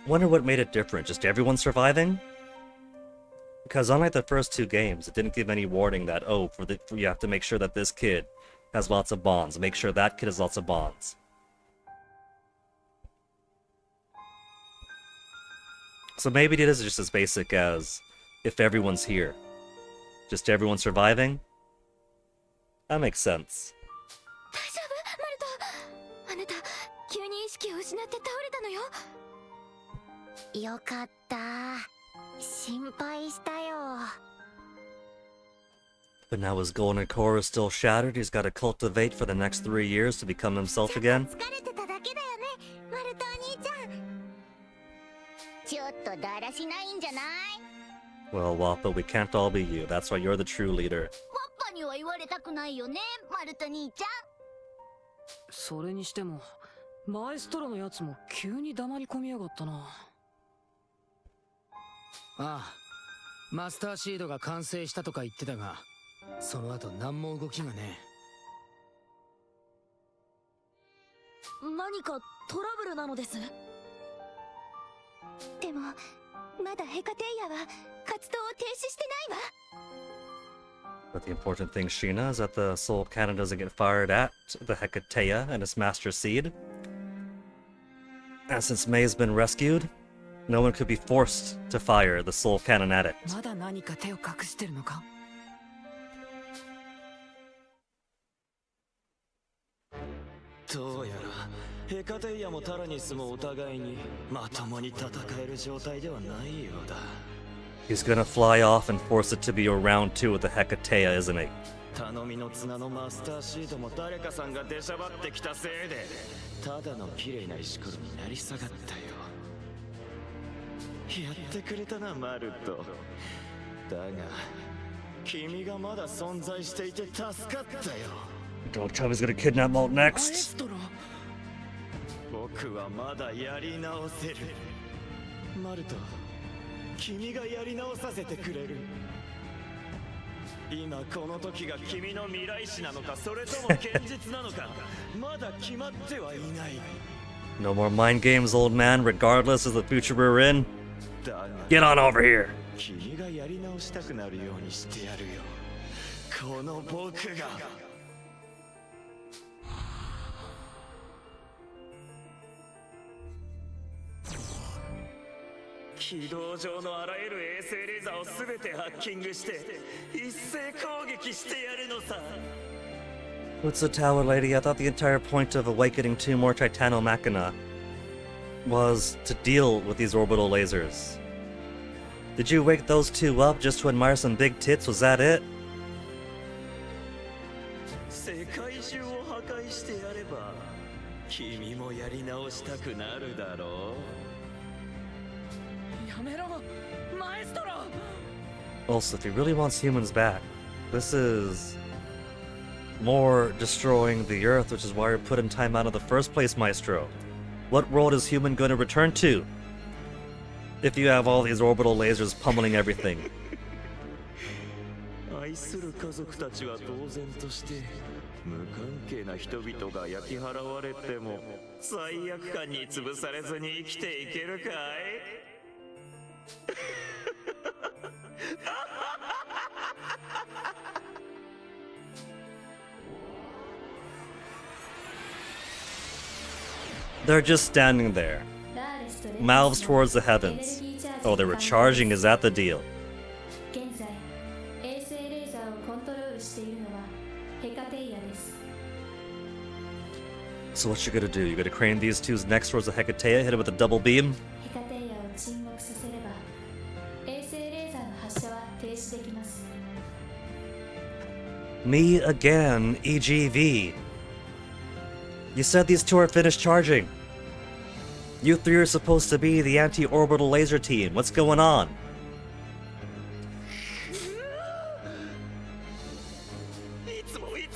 Wonder what made it different? Just everyone surviving? Because unlike the first two games, it didn't give any warning that, oh, you have to make sure that this kid has lots of bonds. Make sure that kid has lots of bonds. So maybe it is just as basic as if everyone's here. Just everyone surviving? That makes sense. 大丈夫マルトあなた急に意識を失って倒れたのよよかった心配したよ But now his golden core is still shattered. He's got to cultivate for the next 3 years to become himself again. 疲れてただけだよねマルトお兄ちゃんちょっとだらしないんじゃない Well, Wappa, we can't all be you. That's why you're the true leader. パパには言われたくないよねマルト兄ちゃんそれにしてもマエストロのやつも急に黙り込みやがったな。ああ、マスターシードが完成したとか言ってたが、その後何も動きがねえ。何かトラブルなのです。でもまだヘカテイヤは活動を停止してないわ But the important thing, Sheena, is that the Soul Cannon doesn't get fired at the Hecateia and its Master Seed. And since May's been rescued, no one could be forced to fire the Soul Cannon at it. まだ何か手を隠してるのか。どうやらヘカテイヤもタラニスもお互いにまともに戦える状態ではないようだ。He's gonna fly off and force it to be a round 2 with the Hecateia, isn't he? 頼みの綱のマスターシードも誰かさんが出しゃばってきたせいでただの綺麗な石ころになり下がったよ。やってくれたなマルト。だが君がまだ存在していて助かったよ。 Don't tell me he's gonna kidnap Malt マエ next. ストロ。僕はまだやり直せる。マルト、君がやり直させてくれる。今この時が君の未来史なのかそれとも現実なのかまだ決まってはいない。 No more mind games, old man, regardless of the future we're in. だが Get on over here. 君がやり直したくなるようにしてやるよ。この僕が。軌道上のあらゆる衛星レーザーを全てハッキングして一斉攻撃してやるのさ。 What's the tower lady? I thought the entire point of awakening 2 more Titano Machina was to deal with these orbital lasers. Did you wake those 2 up just to admire some big tits? Was that it? 世界中を破壊してやれば君もやり直したくなるだろう。 やめろ、マエストロ。 Also, if he really wants humans back, this is more destroying the Earth, which is why you're put in time out in the first place, Maestro. What world is human going to return to if you have all these orbital lasers pummeling everything? 愛する家族たちは当然として無関係な人々が焼き払われても罪悪感に潰されずに生きていけるかい？ They're just standing there, mouths towards the heavens. Oh, they were charging, is that the deal? 現在衛星レーザーをコントロールしているのはヘカテイヤです So what you gonna do? You gonna crane these 2's necks towards the Hecateia, hit it with a double beam? ヘカテイヤを沈黙させれば衛星レーザーの発射は停止できます Me again, EGV. You said these 2 are finished charging. You 3 are supposed to be the anti-orbital laser team. What's going on? いつも余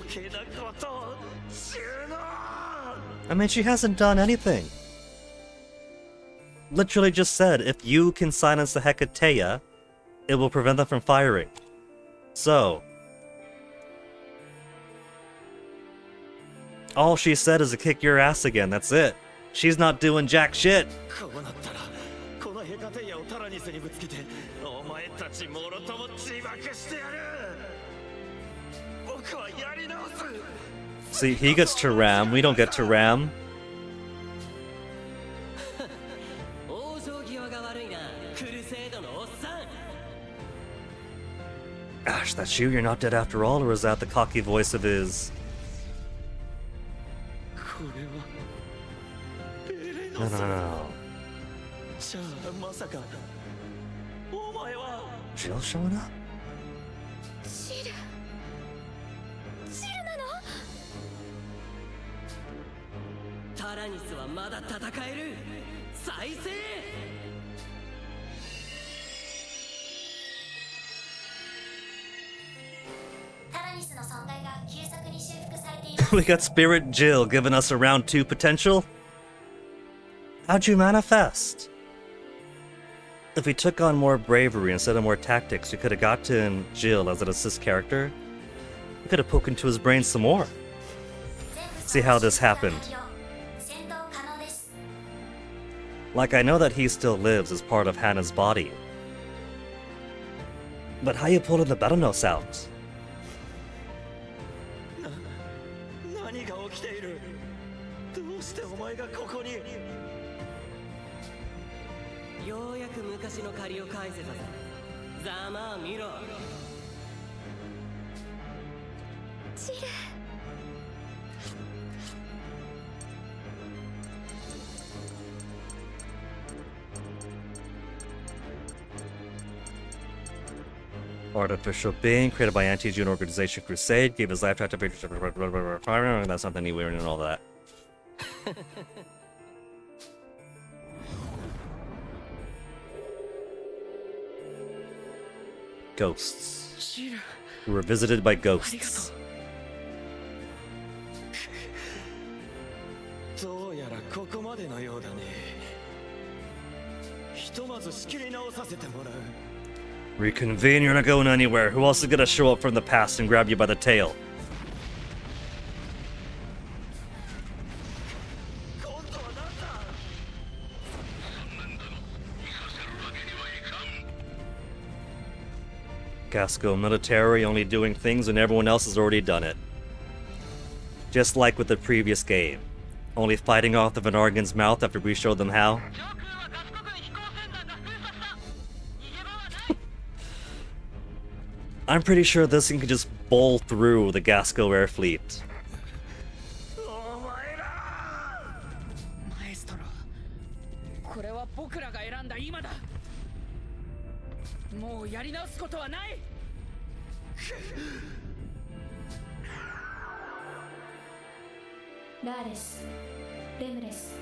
計なことをシュノー。 I mean, she hasn't done anything. Literally just said, if you can silence the Hecateia, it will prevent them from firing. So, all she said is to kick your ass again, that's it. She's not doing jack shit. こうなったらこのヘカテイヤをタラニスにぶつけてお前たちもろとも自爆してやる。僕はやり直す。 See, he gets to ram. We don't get to ram. 往生際が悪いな、クルセイドのおっさん。 Ash, that's you? You're not dead after all, or is that the cocky voice of his... これはベレ No, ノ no, ス。 no, no. じゃあまさかお前は。 Jill showing up? ジルなの？タラニスはまだ戦える。再生。タラニスの損害が急速に修復されている。 We got Spirit Jill giving us a round 2 potential? How'd you manifest? If we took on more bravery instead of more tactics, we could have gotten Jill as an assist character. We could have poked into his brain some more. See how this happened. 戦闘可能です。 Like, I know that he still lives as part of Hannah's body. But how you pulling the Betanos out? 何が起きている。どうしてお前がここに。ようやく昔の借りを返せたぜ。ざまあ見ろ。ジル。 Artificial being created by anti-Juno organization Crusade gave his life to activate. That's something new and all that. Ghosts. ジル、 We were visited by ghosts. どうやらここまでのようだね。ひとまず仕切り直させてもらう。 Reconvene, you're not going anywhere. Who else is gonna show up from the past and grab you by the tail? 今度は何だ。 Gasco military only doing things when everyone else has already done it. Just like with the previous game. Only fighting off the Venargan's mouth after we showed them how. 上空はガス国に飛行船団が封鎖した。逃げ場はない。 I'm pretty sure this thing could just bowl through the Gasco air fleet. お前ら。マエストロ、これは僕らが選んだ今だ。もうやり直すことはない。ラーレス、レムレス、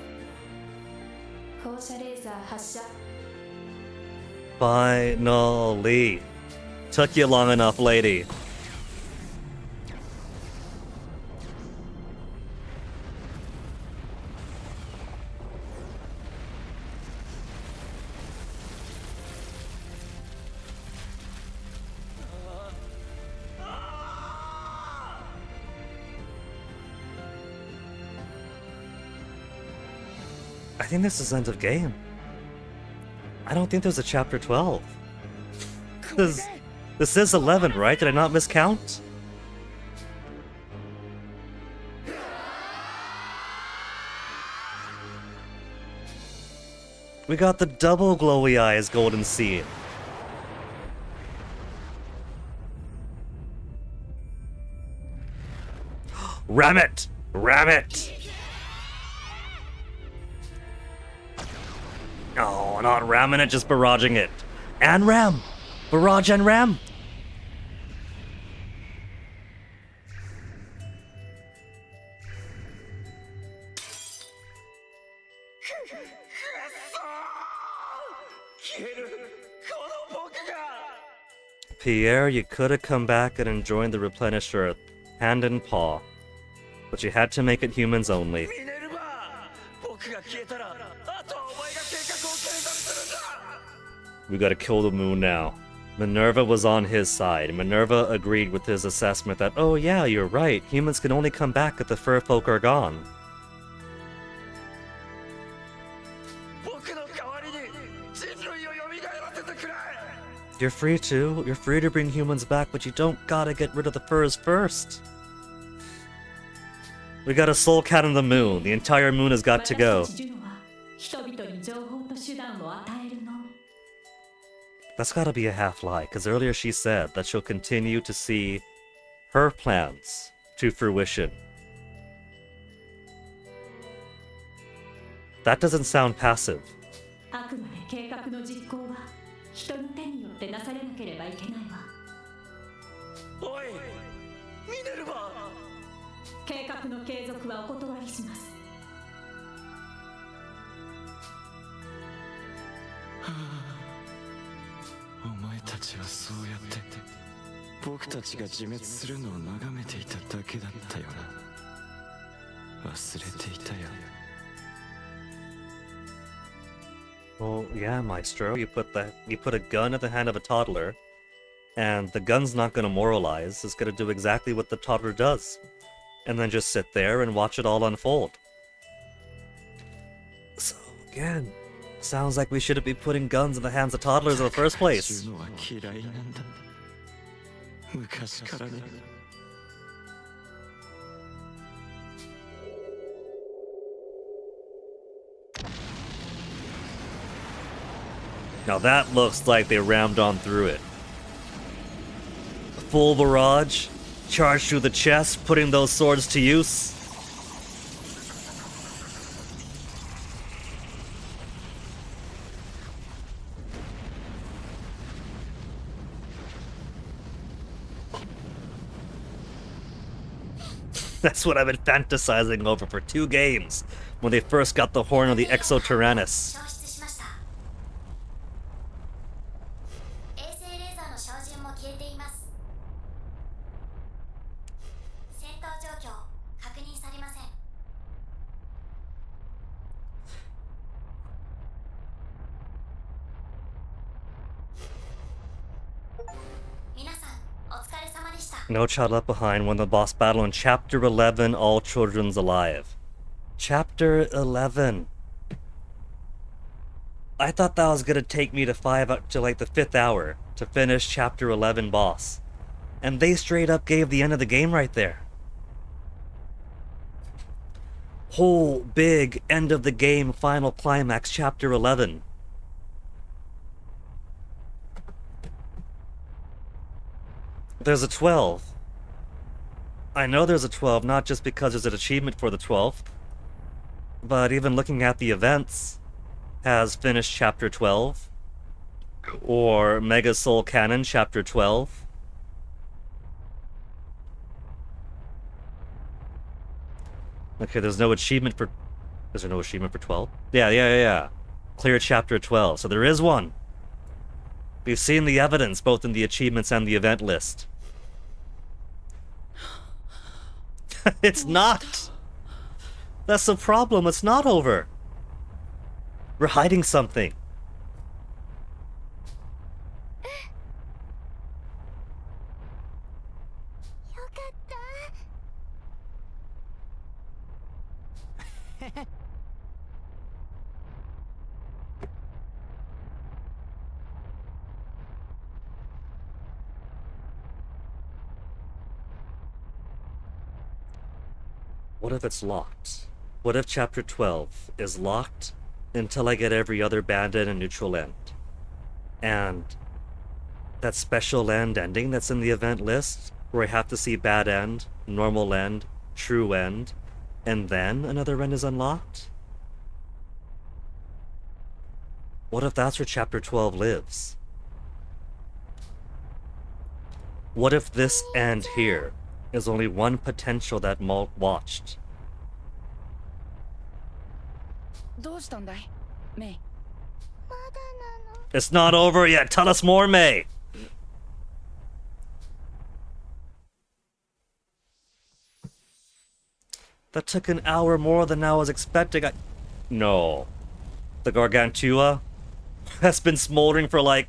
放射レーザー発射。 Finally. Took you long enough, lady. I think this is end of game. I don't think there's a chapter 12. This is 11, right? Did I not miscount? We got the double glowy eyes golden seed. Ram it! Ram it! Oh, not ramming it, just barraging it. And ram! Barrage and ram! Pierre, you could have come back and enjoyed the replenished Earth, hand and paw. But you had to make it humans only. ミネルヴァ僕が消えたらあとはお前が計画を継続するんだ。 We gotta kill the moon now. Minerva was on his side. Minerva agreed with his assessment that, oh yeah, you're right, humans can only come back if the fur folk are gone. 僕の代わりに人 You're free to. You're free to bring humans back, but you don't gotta get rid of the furs first. We got a soul cat on the moon. The entire moon has got to go. 私たちジュノは人々に情報と手段を与えるの。 That's gotta be a half lie, because earlier she said that she'll continue to see her plans to fruition. That doesn't sound passive. あくまで計画の実行は人の手によってなされなければいけないわ。おいミネルヴァ。計画の継続はお断りします。お前たちはそうやって僕たちが自滅するのを眺めていただけだったよな。忘れていたよ。 Well, yeah, Maestro. You put a gun at the hand of a toddler, and the gun's not gonna moralize. It's gonna do exactly what the toddler does, and then just sit there and watch it all unfold. So again, sounds like we shouldn't be putting guns in the hands of toddlers in the first place. ジュノは嫌いなんだ。昔からね。 Now that looks like they rammed on through it. Full barrage, charge through the chest, putting those swords to use. That's what I've been fantasizing over for 2 games, when they first got the horn of the Exo-Tyrannus. 消失しました。衛星レーザーの照準も消えています。戦闘状況確認されません。皆さん、お疲れ様でした。 No Child Left Behind won the boss battle in Chapter 11, All Children's Alive. Chapter 11. I thought that was gonna take me to like the 5th hour to finish Chapter 11 boss. And they straight up gave the end of the game right there. Whole big end of the game final climax, Chapter 11. There's a 12. I know there's a 12, not just because there's an achievement for the 12th, but even looking at the events, has finished Chapter 12, or Mega Soul Canon Chapter 12. Okay, there's no achievement for... Is there no achievement for 12? Yeah. Clear Chapter 12, so there is one. We've seen the evidence both in the achievements and the event list. It's not! That's the problem, it's not over. We're hiding something. What if it's locked? What if Chapter 12 is locked until I get every other bandit and neutral end? And that special end ending that's in the event list, where I have to see bad end, normal end, true end, and then another end is unlocked? What if that's where Chapter 12 lives? What if this end here is only one potential that Malt watched? どうしたんだい、メイ。 It's not over yet. Tell us more, May. That took an hour more than I was expecting. No. The Gargantua has been smoldering for like...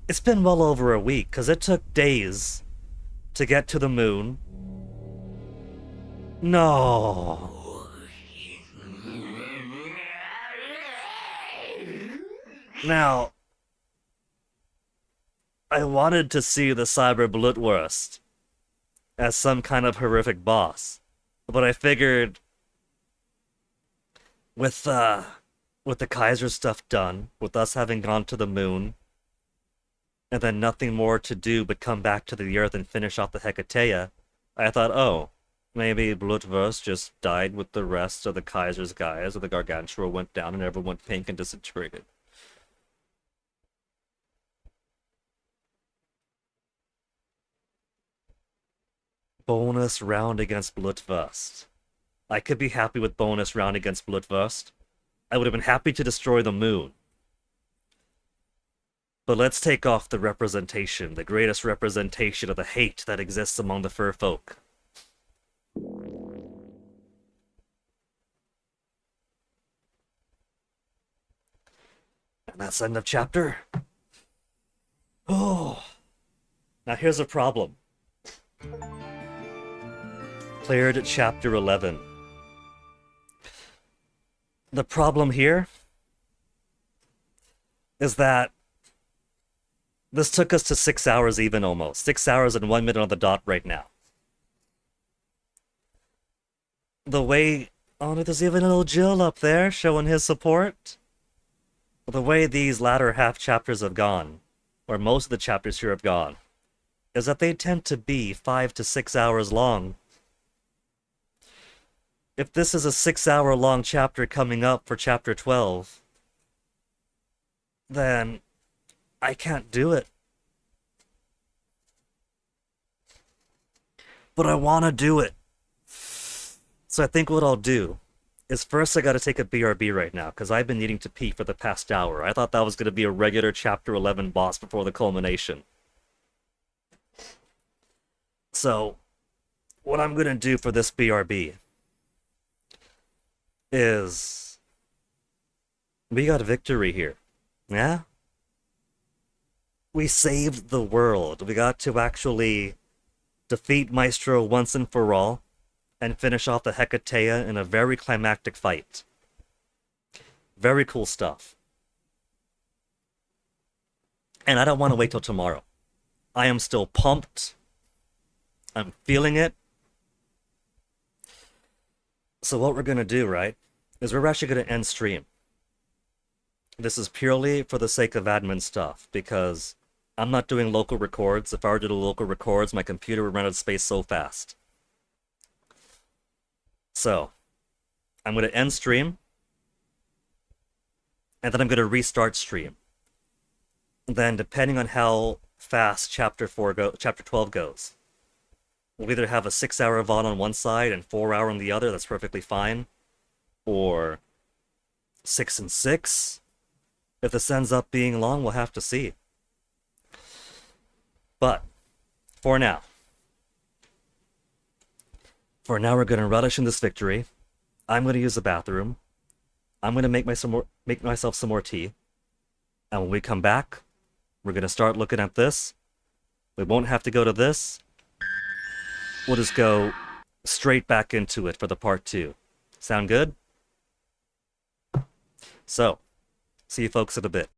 It's been well over a week, because it took days to get to the moon. No. Now... I wanted to see the Cyber Blutwurst as some kind of horrific boss. But I figured with the Kaiser stuff done, with us having gone to the moon, and then nothing more to do but come back to the Earth and finish off the Hecatea, I thought, oh, maybe Blutwurst just died with the rest of the Kaiser's guys, or the Gargantua went down and everyone went pink and disintegrated. Bonus round against Blutwurst. I could be happy with bonus round against Blutwurst. I would have been happy to destroy the moon. But let's take off the representation, the greatest representation of the hate that exists among the fur folk. And that's end of chapter. Oh. Now here's a problem. Cleared chapter 11. The problem here is that this took us to 6 hours even almost. 6 hours and 1 minute on the dot right now. The way... Oh, there's even a little Jill up there showing his support. The way these latter half chapters have gone, or most of the chapters here have gone, is that they tend to be 5 to 6 hours long. If this is a 6 hour long chapter coming up for chapter 12, then I can't do it. But I want to do it. So I think what I'll do is first I gotta take a BRB right now, because I've been needing to pee for the past hour. I thought that was gonna be a regular chapter 11 boss before the culmination. So, what I'm gonna do for this BRB is... we got a victory here. Yeah? We saved the world. We got to actually defeat Maestro once and for all, and finish off the Hecatea in a very climactic fight. Very cool stuff. And I don't want to wait till tomorrow. I am still pumped. I'm feeling it. So what we're going to do, right, is we're actually going to end stream. This is purely for the sake of admin stuff, because I'm not doing local records. If I were to do local records, my computer would run out of space so fast. So, I'm going to end stream, and then I'm going to restart stream. Then, depending on how fast chapter 12 goes, we'll either have a 6 hour VOD on one side and 4 hour on the other, that's perfectly fine, or 6 and 6. If this ends up being long, we'll have to see. But, for now, we're going to relish in this victory. I'm going to use the bathroom. I'm going to make myself some more tea. And when we come back, we're going to start looking at this. We won't have to go to this. We'll just go straight back into it for the part 2. Sound good? So, see you folks in a bit.